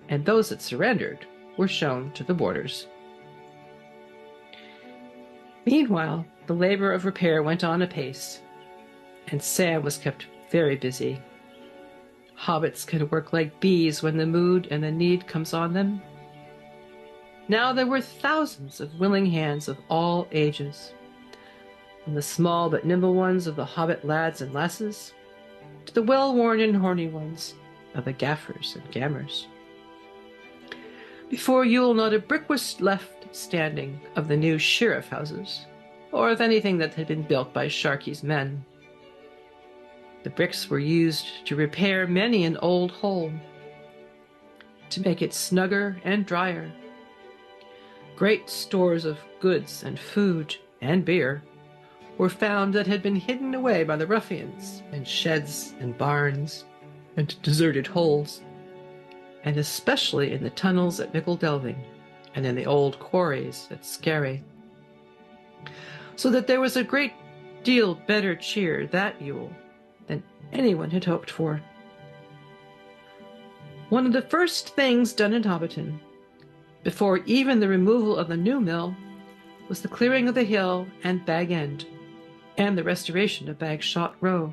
and those that surrendered were shown to the borders. Meanwhile, the labor of repair went on apace, and Sam was kept very busy. Hobbits can work like bees when the mood and the need comes on them. Now there were thousands of willing hands of all ages, from the small but nimble ones of the Hobbit lads and lasses, to the well-worn and horny ones of the gaffers and gammers. Before Yule, not a brick was left standing of the new sheriff houses, or of anything that had been built by Sharkey's men. The bricks were used to repair many an old hole, to make it snugger and drier. Great stores of goods and food and beer were found that had been hidden away by the ruffians in sheds and barns and deserted holes, and especially in the tunnels at Mickle Delving and in the old quarries at Scarry. So that there was a great deal better cheer that Yule than anyone had hoped for. One of the first things done in Hobbiton, before even the removal of the new mill, was the clearing of the hill and Bag End, and the restoration of Bagshot Row.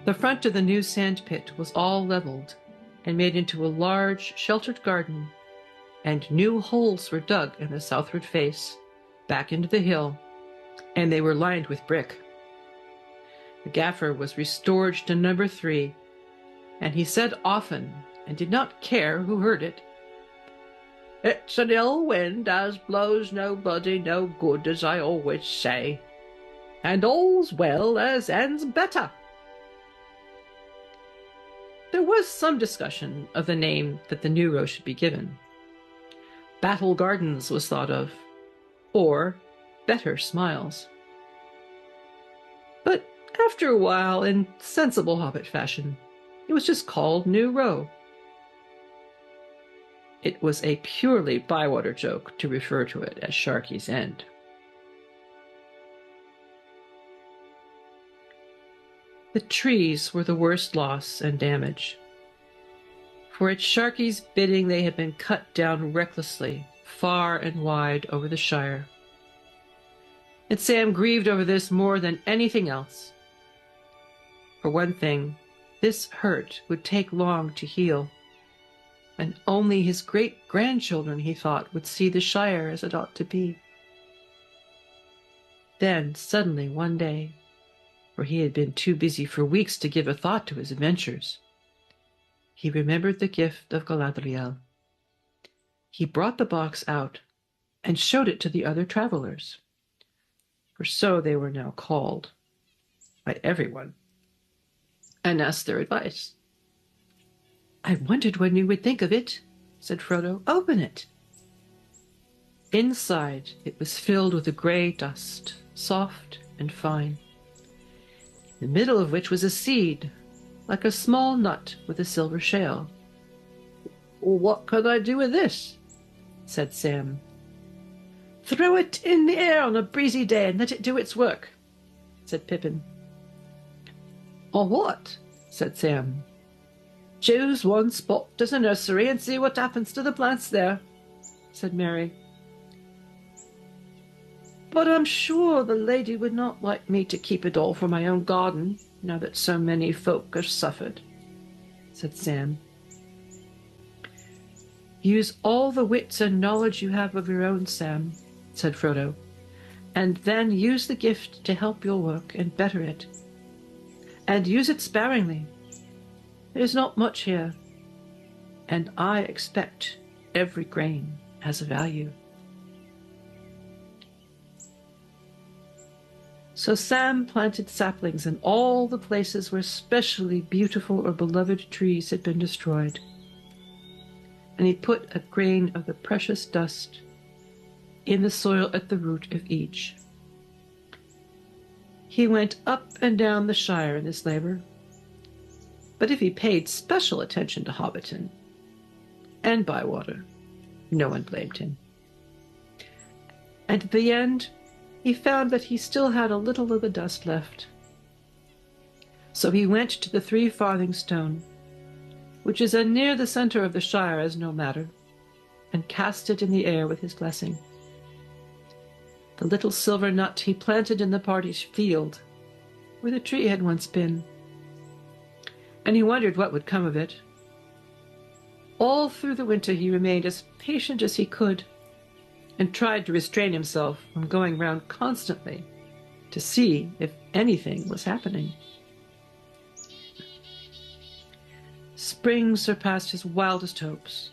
The front of the new sand pit was all levelled and made into a large, sheltered garden, and new holes were dug in the southward face, back into the hill, and they were lined with brick. The gaffer was restored to number 3, and he said often, and did not care who heard it, "It's an ill wind as blows nobody no good, as I always say, and all's well as ends better." There was some discussion of the name that the new row should be given. Battle Gardens was thought of, or Better Smiles. But after a while, in sensible Hobbit fashion, it was just called New Row. It was a purely Bywater joke to refer to it as Sharkey's End. The trees were the worst loss and damage. For at Sharkey's bidding they had been cut down recklessly, far and wide over the Shire. And Sam grieved over this more than anything else. For one thing, this hurt would take long to heal, and only his great-grandchildren, he thought, would see the Shire as it ought to be. Then, suddenly, one day, for he had been too busy for weeks to give a thought to his adventures, he remembered the gift of Galadriel. He brought the box out and showed it to the other travelers, for so they were now called by everyone, and asked their advice. "I wondered when you would think of it," said Frodo. "Open it." Inside it was filled with a grey dust, soft and fine, in the middle of which was a seed, like a small nut with a silver shell. "What could I do with this?" said Sam. "Throw it in the air on a breezy day and let it do its work," said Pippin. "On what?" said Sam. "Choose one spot as a nursery and see what happens to the plants there," said Merry. "But I'm sure the lady would not like me to keep it all for my own garden, now that so many folk have suffered," said Sam. "Use all the wits and knowledge you have of your own, Sam," said Frodo, "and then use the gift to help your work and better it. And use it sparingly. There's not much here, and I expect every grain has a value. So Sam planted saplings in all the places where specially beautiful or beloved trees had been destroyed. And he put a grain of the precious dust in the soil at the root of each. He went up and down the Shire in this labor, but if he paid special attention to Hobbiton and Bywater, no one blamed him. And at the end, he found that he still had a little of the dust left. So he went to the 3 farthing stone, which is as near the center of the Shire as no matter, and cast it in the air with his blessing. The little silver nut he planted in the party's field, where the tree had once been, and he wondered what would come of it. All through the winter he remained as patient as he could, and tried to restrain himself from going round constantly to see if anything was happening. Spring surpassed his wildest hopes.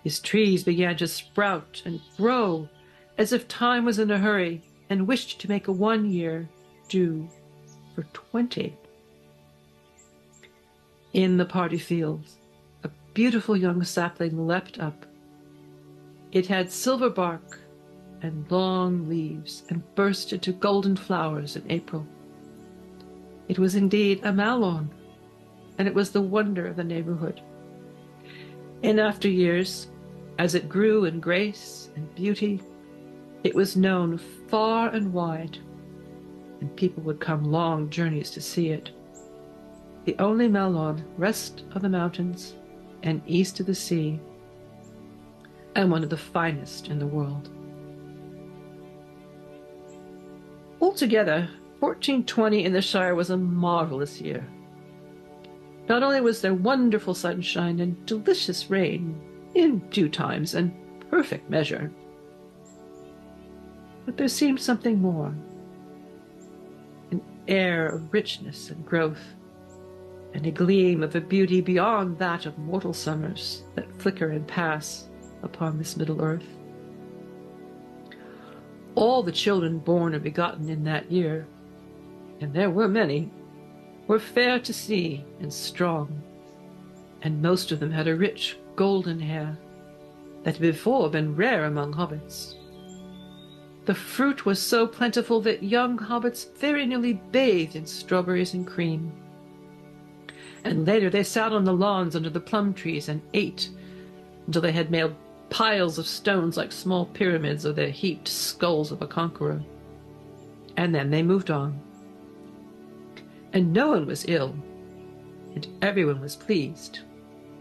His trees began to sprout and grow as if time was in a hurry and wished to make a 1 year do for 20. In the party fields, a beautiful young sapling leapt up. It had silver bark and long leaves and burst into golden flowers in April. It was indeed a mallow, and it was the wonder of the neighborhood. In after years, as it grew in grace and beauty, it was known far and wide, and people would come long journeys to see it. The only mallow west of the mountains and east of the sea, and one of the finest in the world. Altogether, 1420 in the Shire was a marvelous year. Not only was there wonderful sunshine and delicious rain in due times and perfect measure, but there seemed something more, an air of richness and growth, and a gleam of a beauty beyond that of mortal summers that flicker and pass upon this middle earth. All the children born or begotten in that year, and there were many, were fair to see and strong, and most of them had a rich golden hair that had before been rare among hobbits. The fruit was so plentiful that young hobbits very nearly bathed in strawberries and cream. And later they sat on the lawns under the plum trees and ate until they had made piles of stones like small pyramids of the heaped skulls of a conqueror. And then they moved on. And no one was ill, and everyone was pleased,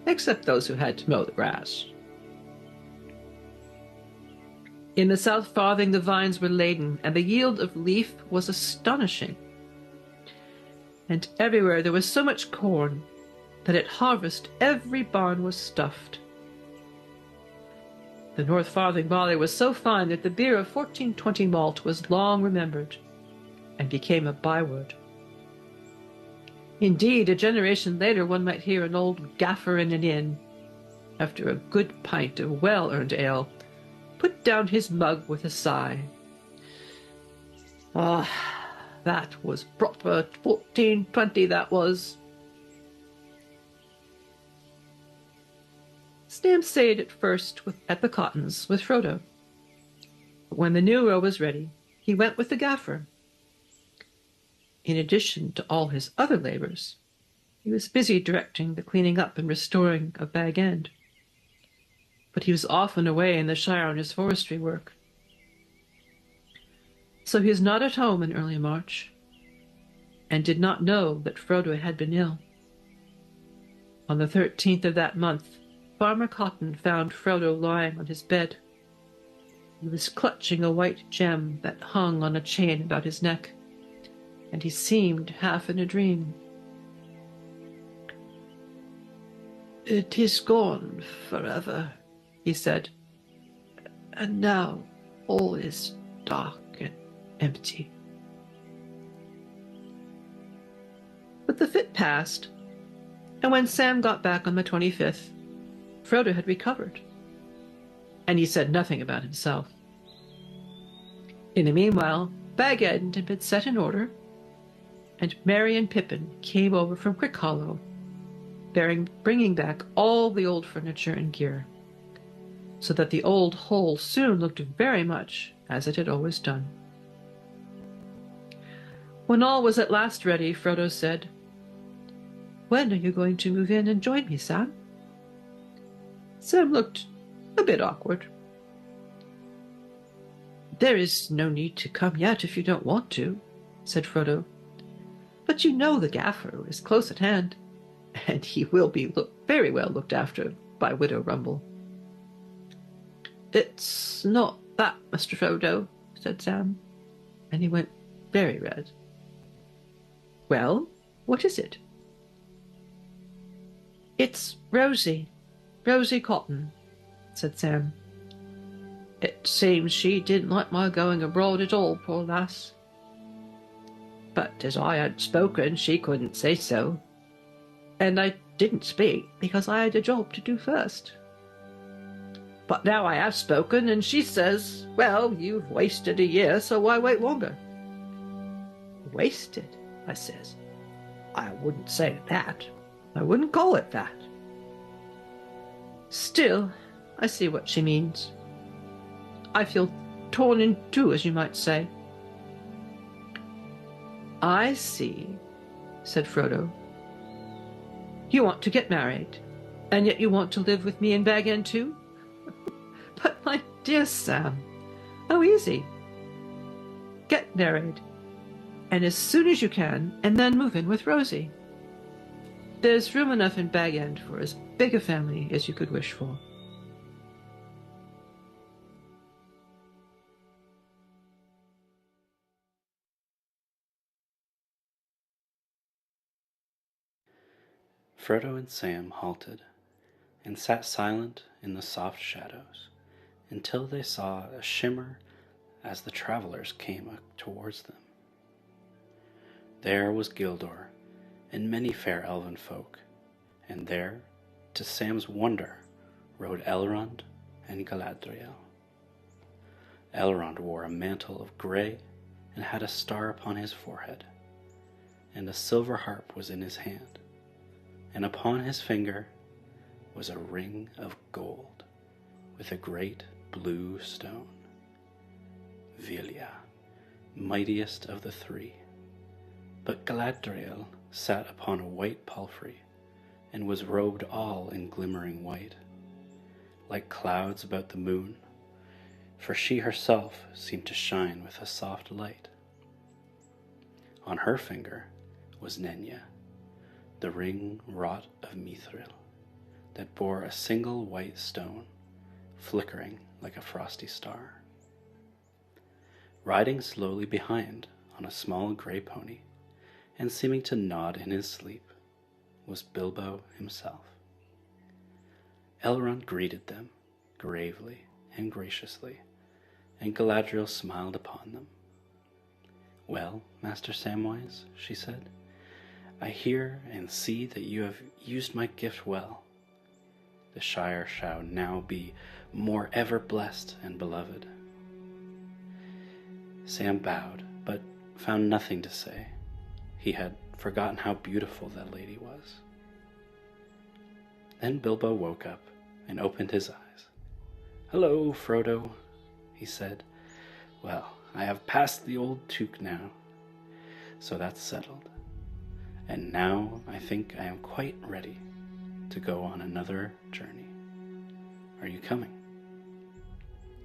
except those who had to mow the grass. In the South Farthing the vines were laden, and the yield of leaf was astonishing. And everywhere there was so much corn that at harvest every barn was stuffed. The North Farthing barley was so fine that the beer of 1420 malt was long remembered, and became a byword. Indeed, a generation later one might hear an old gaffer in an inn, after a good pint of well-earned ale, put down his mug with a sigh. Ah, that was proper 1420, that was. Sam stayed at first at the Cottons with Frodo. But when the new row was ready, he went with the gaffer. In addition to all his other labors, he was busy directing the cleaning up and restoring of Bag End. But he was often away in the Shire on his forestry work. So he was not at home in early March, and did not know that Frodo had been ill. On the 13th of that month, Farmer Cotton found Frodo lying on his bed. He was clutching a white gem that hung on a chain about his neck, and he seemed half in a dream. "It is gone forever," he said, "and now all is dark and empty." But the fit passed, and when Sam got back on the 25th, Frodo had recovered, and he said nothing about himself. In the meanwhile, Bag End had been set in order, and Merry and Pippin came over from Crickhollow, bringing back all the old furniture and gear, so that the old hole soon looked very much as it had always done. When all was at last ready, Frodo said, "When are you going to move in and join me, Sam?" Sam looked a bit awkward. "There is no need to come yet if you don't want to," said Frodo. "But you know the Gaffer is close at hand, and he will be very well looked after by Widow Rumble." "It's not that, Mr. Frodo," said Sam, and he went very red. "Well, what is it?" "It's Rosie Cotton," said Sam. "It seems she didn't like my going abroad at all, poor lass. But as I had spoken, she couldn't say so. And I didn't speak because I had a job to do first. But now I have spoken, and she says, well, you've wasted a year, so why wait longer?" "Wasted?" I says. "I wouldn't say that. I wouldn't call it that." Still, I see what she means. I feel torn in two, as you might say. "I see," said Frodo. "You want to get married, and yet you want to live with me in Bag End too? But my dear Sam, how easy. Get married, and as soon as you can, and then move in with Rosie. There's room enough in Bag End for as big a family as you could wish for."
Frodo and Sam halted, and sat silent in the soft shadows, until they saw a shimmer as the travelers came up towards them. There was Gildor, and many fair elven folk, and there, to Sam's wonder, rode Elrond and Galadriel. Elrond wore a mantle of grey, and had a star upon his forehead, and a silver harp was in his hand, and upon his finger was a ring of gold with a great blue stone. Vilya, mightiest of the three, but Galadriel sat upon a white palfrey, and was robed all in glimmering white, like clouds about the moon, for she herself seemed to shine with a soft light. On her finger was Nenya, the ring wrought of mithril, that bore a single white stone, flickering like a frosty star. Riding slowly behind on a small grey pony, and seeming to nod in his sleep, was Bilbo himself. Elrond greeted them gravely and graciously, and Galadriel smiled upon them. "Well, Master Samwise," she said, "I hear and see that you have used my gift well. The Shire shall now be more ever blessed and beloved." Sam bowed, but found nothing to say. He had forgotten how beautiful that lady was. Then Bilbo woke up and opened his eyes. "Hello, Frodo," he said. "Well, I have passed the old toque now, so that's settled. And now I think I am quite ready to go on another journey. Are you coming?"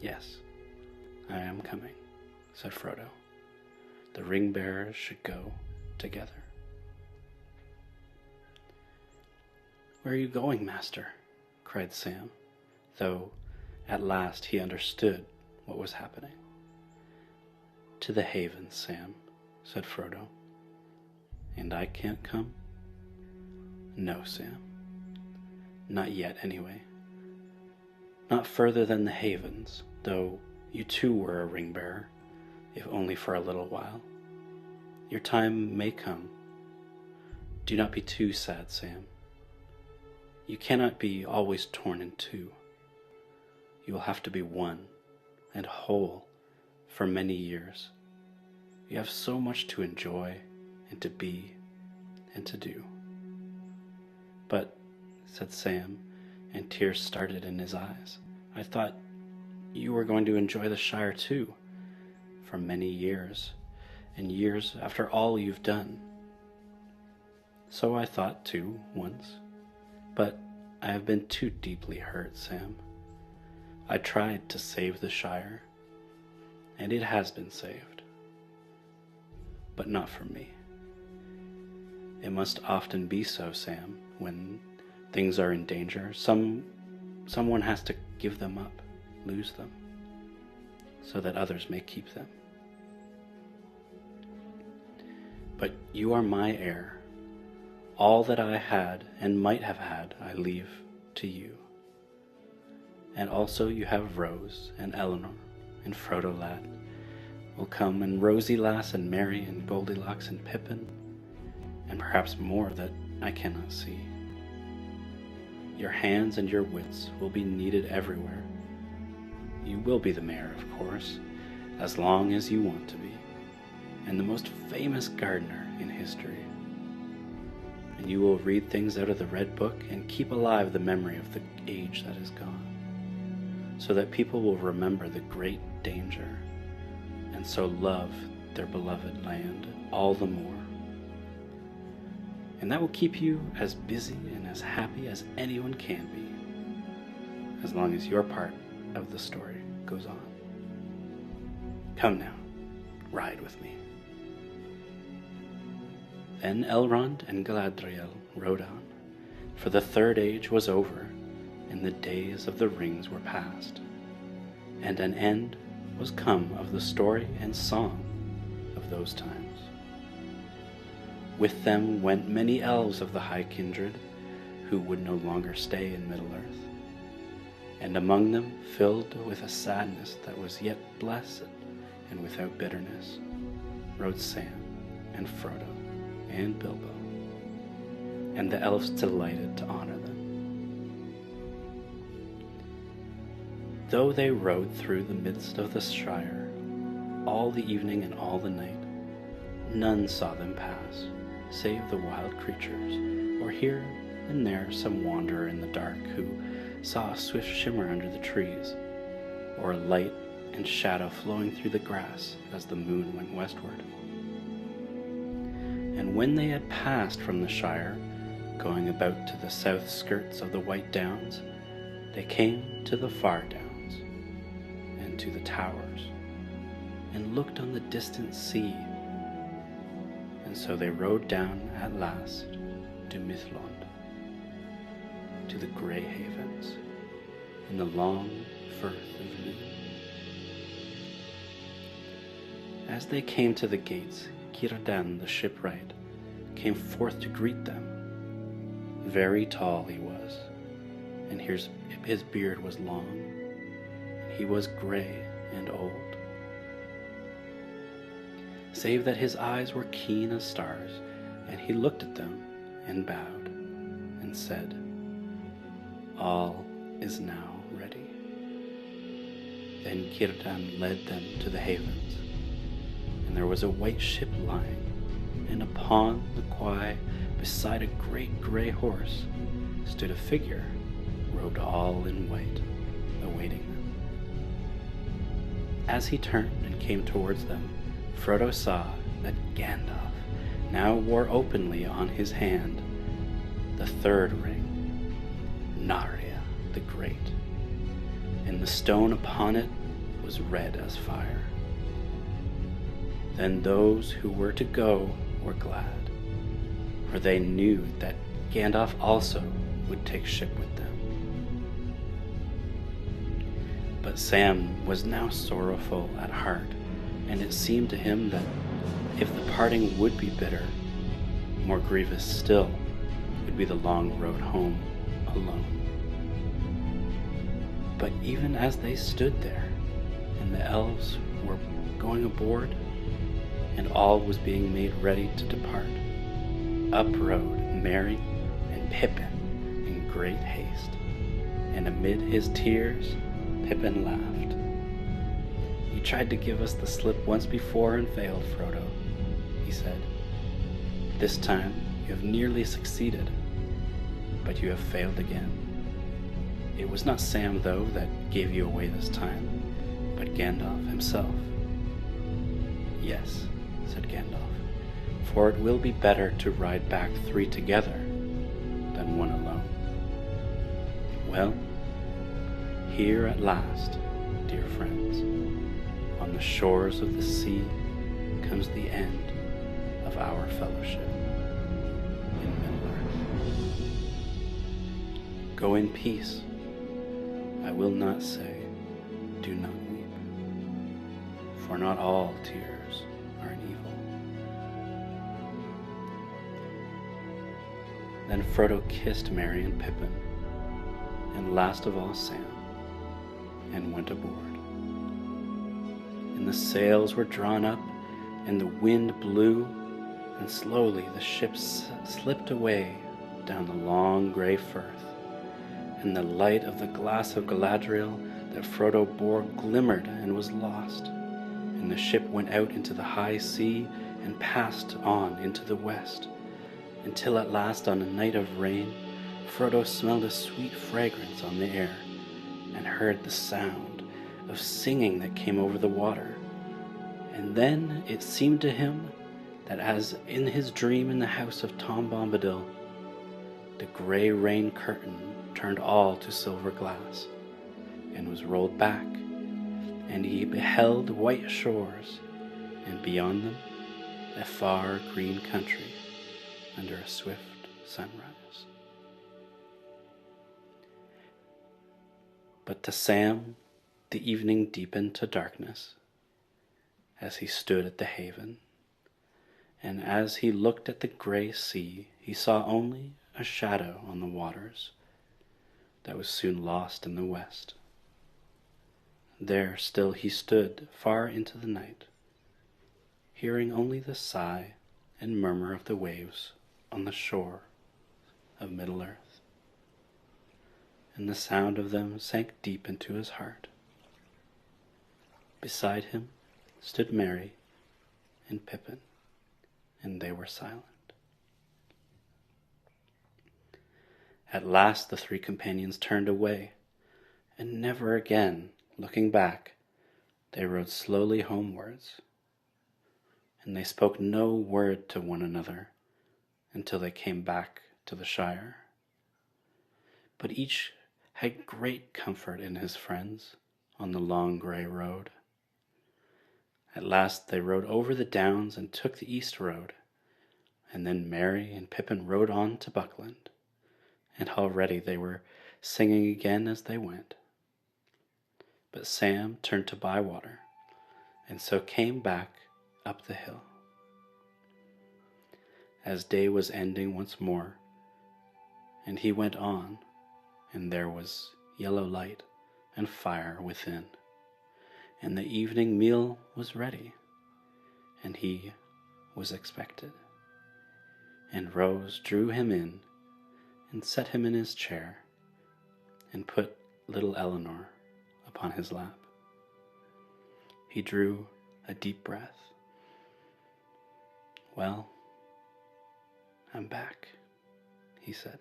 "Yes, I am coming," said Frodo. "The ring-bearers should go together." "Where are you going, master?" cried Sam, though at last he understood what was happening. "To the haven, Sam," said Frodo. "And I can't come?" "No, Sam. Not yet, anyway. Not further than the havens, though you too were a ring-bearer, if only for a little while. Your time may come. Do not be too sad, Sam." You cannot be always torn in two. You will have to be one and whole for many years. You have so much to enjoy and to be and to do. But, said Sam, and tears started in his eyes, I thought you were going to enjoy the Shire too, for many years, and years after all you've done. So I thought too, once, but I have been too deeply hurt, Sam. I tried to save the Shire, and it has been saved, but not for me. It must often be so, Sam, when things are in danger. Someone has to give them up, lose them, so that others may keep them. But you are my heir. All that I had and might have had, I leave to you. And also you have Rose and Eleanor and Frodo lad will come, and Rosie lass and Mary and Goldilocks and Pippin, and perhaps more that I cannot see. Your hands and your wits will be needed everywhere. You will be the mayor, of course, as long as you want to be, and the most famous gardener in history. And you will read things out of the Red Book and keep alive the memory of the age that is gone, so that people will remember the great danger, and so love their beloved land all the more. And that will keep you as busy and as happy as anyone can be, as long as your part of the story goes on. Come now, ride with me. Then Elrond and Galadriel rode on, for the Third Age was over, and the days of the rings were past, and an end was come of the story and song of those times. With them went many elves of the high kindred, who would no longer stay in Middle-earth, and among them, filled with a sadness that was yet blessed and without bitterness, rode Sam and Frodo and Bilbo, and the elves delighted to honor them. Though they rode through the midst of the Shire all the evening and all the night, none saw them pass, save the wild creatures, or here and there some wanderer in the dark who saw a swift shimmer under the trees, or a light and shadow flowing through the grass as the moon went westward. And when they had passed from the Shire, going about to the south skirts of the White Downs, they came to the Far Downs, and to the towers, and looked on the distant sea. And so they rode down at last to Mithlond, to the Grey Havens, in the long Firth of Noon. As they came to the gates, Círdan the shipwright came forth to greet them. Very tall he was, and his beard was long, and he was grey and old, save that his eyes were keen as stars, and he looked at them and bowed and said, "All is now ready." Then Círdan led them to the havens, and there was a white ship lying, and upon the quay, beside a great grey horse, stood a figure robed all in white, awaiting them. As he turned and came towards them, Frodo saw that Gandalf now wore openly on his hand the third ring, Narya the Great, and the stone upon it was red as fire. Then those who were to go were glad, for they knew that Gandalf also would take ship with them. But Sam was now sorrowful at heart, and it seemed to him that if the parting would be bitter, more grievous still would be the long road home alone. But even as they stood there, and the elves were going aboard, and all was being made ready to depart, up rode Merry and Pippin and great haste, and amid his tears, Pippin laughed. "You tried to give us the slip once before and failed, Frodo," he said. "This time you have nearly succeeded, but you have failed again. It was not Sam, though, that gave you away this time, but Gandalf himself." "Yes," said Gandalf, "for it will be better to ride back 3 together than 1 alone. Well, here at last, dear friends, on the shores of the sea comes the end of our fellowship in Middle-earth. Go in peace. I will not say, do not weep, for not all tears are an evil." Then Frodo kissed Merry and Pippin, and last of all Sam, and went aboard. And the sails were drawn up, and the wind blew, and slowly the ship slipped away down the long grey firth, and the light of the glass of Galadriel that Frodo bore glimmered and was lost, and the ship went out into the high sea and passed on into the west, until at last on a night of rain Frodo smelled a sweet fragrance on the air, and heard the sound of singing that came over the water. And then it seemed to him that as in his dream in the house of Tom Bombadil, the grey rain curtain turned all to silver glass, and was rolled back, and he beheld white shores, and beyond them a far green country under a swift sunrise. But to Sam the evening deepened to darkness as he stood at the haven, and as he looked at the grey sea he saw only a shadow on the waters that was soon lost in the west. There still he stood far into the night, hearing only the sigh and murmur of the waves on the shore of Middle-earth, and the sound of them sank deep into his heart. Beside him stood Merry and Pippin, and they were silent. At last the 3 companions turned away, and never again looking back, they rode slowly homewards, and they spoke no word to one another until they came back to the Shire. But each had great comfort in his friends on the long grey road. At last they rode over the downs and took the east road, and then Merry and Pippin rode on to Buckland, and already they were singing again as they went. But Sam turned to Bywater, and so came back up the hill. As day was ending once more, and he went on, and there was yellow light and fire within, and the evening meal was ready, and he was expected. And Rose drew him in, and set him in his chair, and put little Eleanor upon his lap. He drew a deep breath. "Well, I'm back," he said.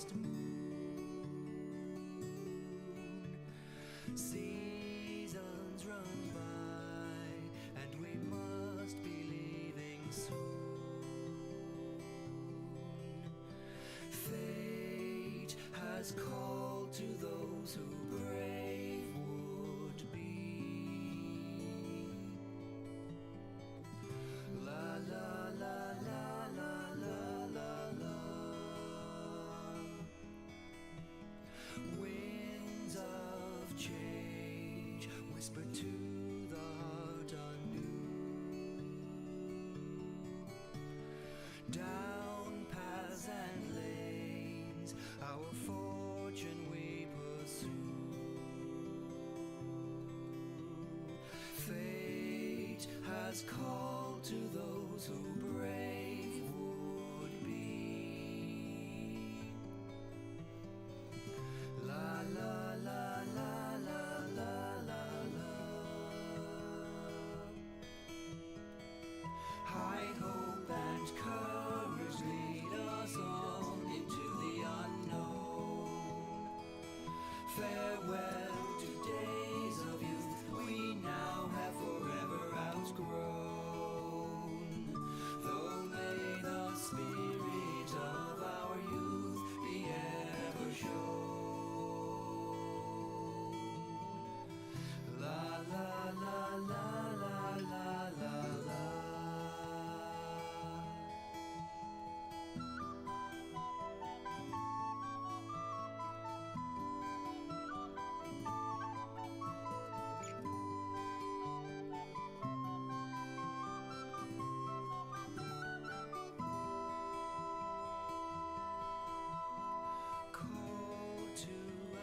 last moon. Seasons run by, and we must be leaving soon. Fate has called to those who brave would be. La la la la la la la la. Winds of change whisper to the heart anew. Down paths and lanes, our fortune we pursue. Fate has called to those who brave would be. La la la la la la la la. High hope and courage lead us on into the unknown. Farewell to days of youth we now have forever outgrown. Though may the spirit of our youth be ever shown. La la la la la la la la. Call to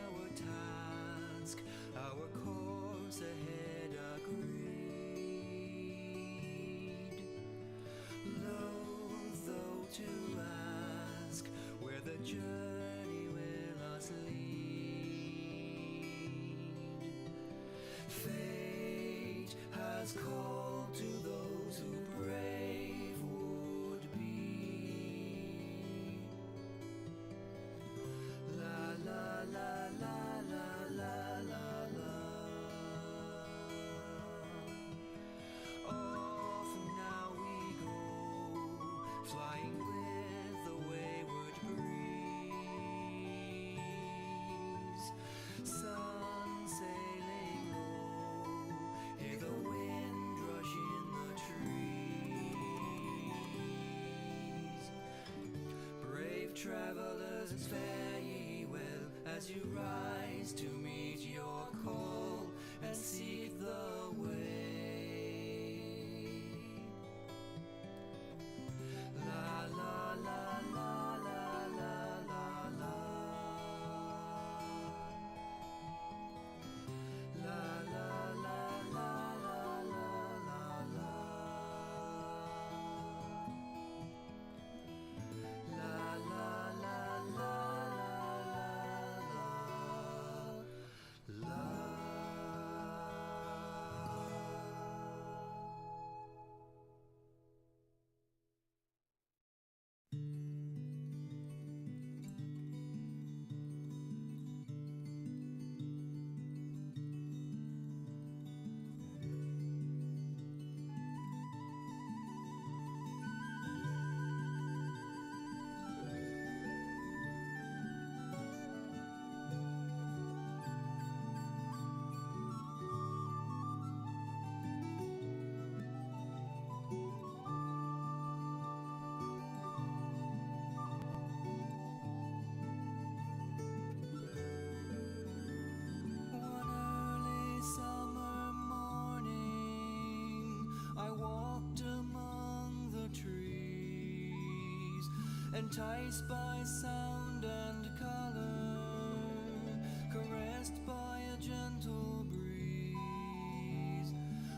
our task, our course ahead agreed. Loath though to ask where the journey will us lead. Fate has called to those who brave would be. La la la la la la la la. Off now we go, flying with the wayward breeze. Sun sailing low, hear the wind rush in the trees. Brave travelers, fare ye well as you rise to meet your call and seek the way. La la la la la la la la. La la la la la la la la. La la la la la la la. One early summer morning, I walked among the trees, enticed by sound and color, caressed by a gentle breeze.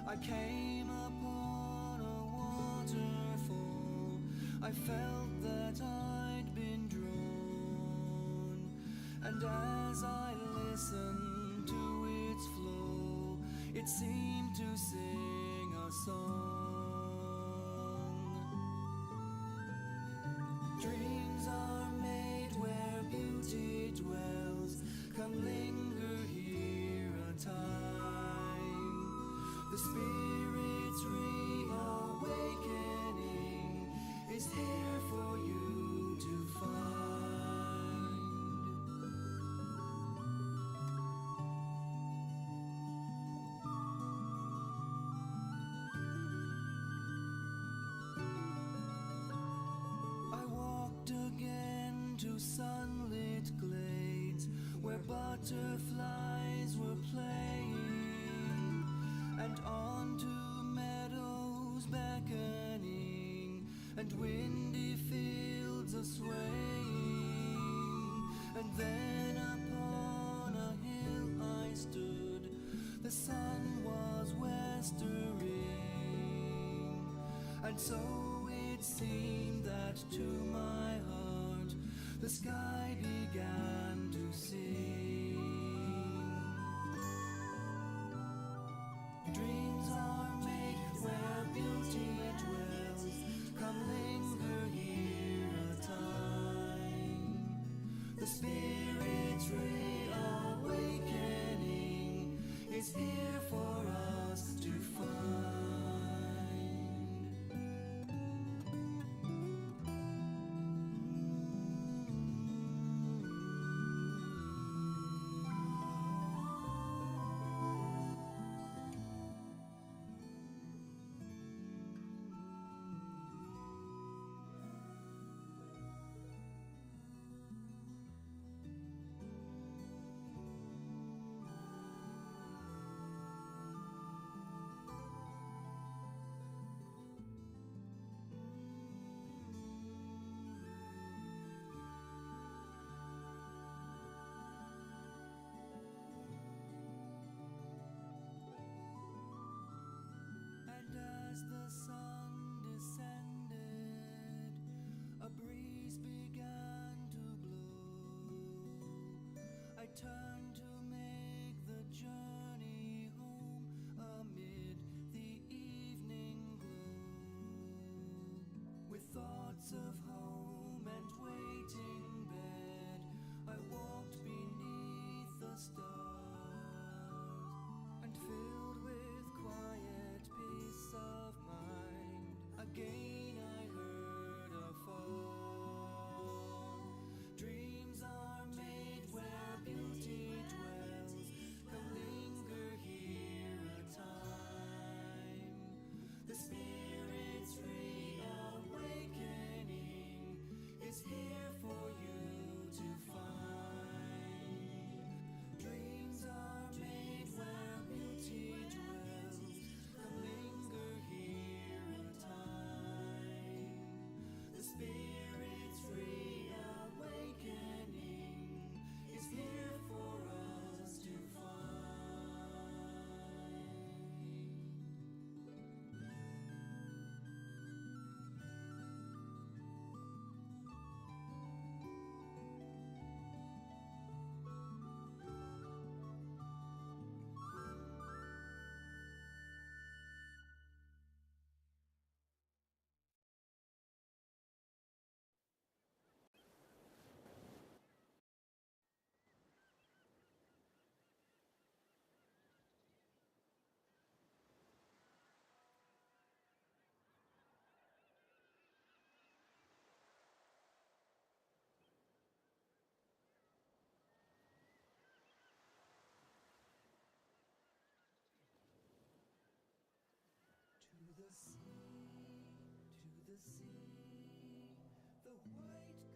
I came upon a waterfall. I felt that I'd been drawn, and as I listened to its flow, it seemed to sing a song. Dreams are made where beauty spirit's reawakening is here for you to find. I walked again to sunlit glades where butterflies were playing, and onto meadows beckoning, and windy fields a-swaying. And then upon a hill I stood, the sun was westering, and so it seemed that to my heart the sky began to sing. Dreams are made where beauty dwells. Come linger here a time. The spirit's reawakening is here for us to find. And as the sun descended, a breeze began to blow. I turned to make the journey home amid the evening glow. With thoughts of home and waiting bed, I walked beneath the stars, and filled with quiet peace of mind, again I heard afar. Dreams are made where beauty dwells. Come linger here a time. The spirit's reawakening is here for you to find. Dreams are made where beauty dwells. Come linger here a time. The spirit's reawakening is here for us to find. To the sea, the white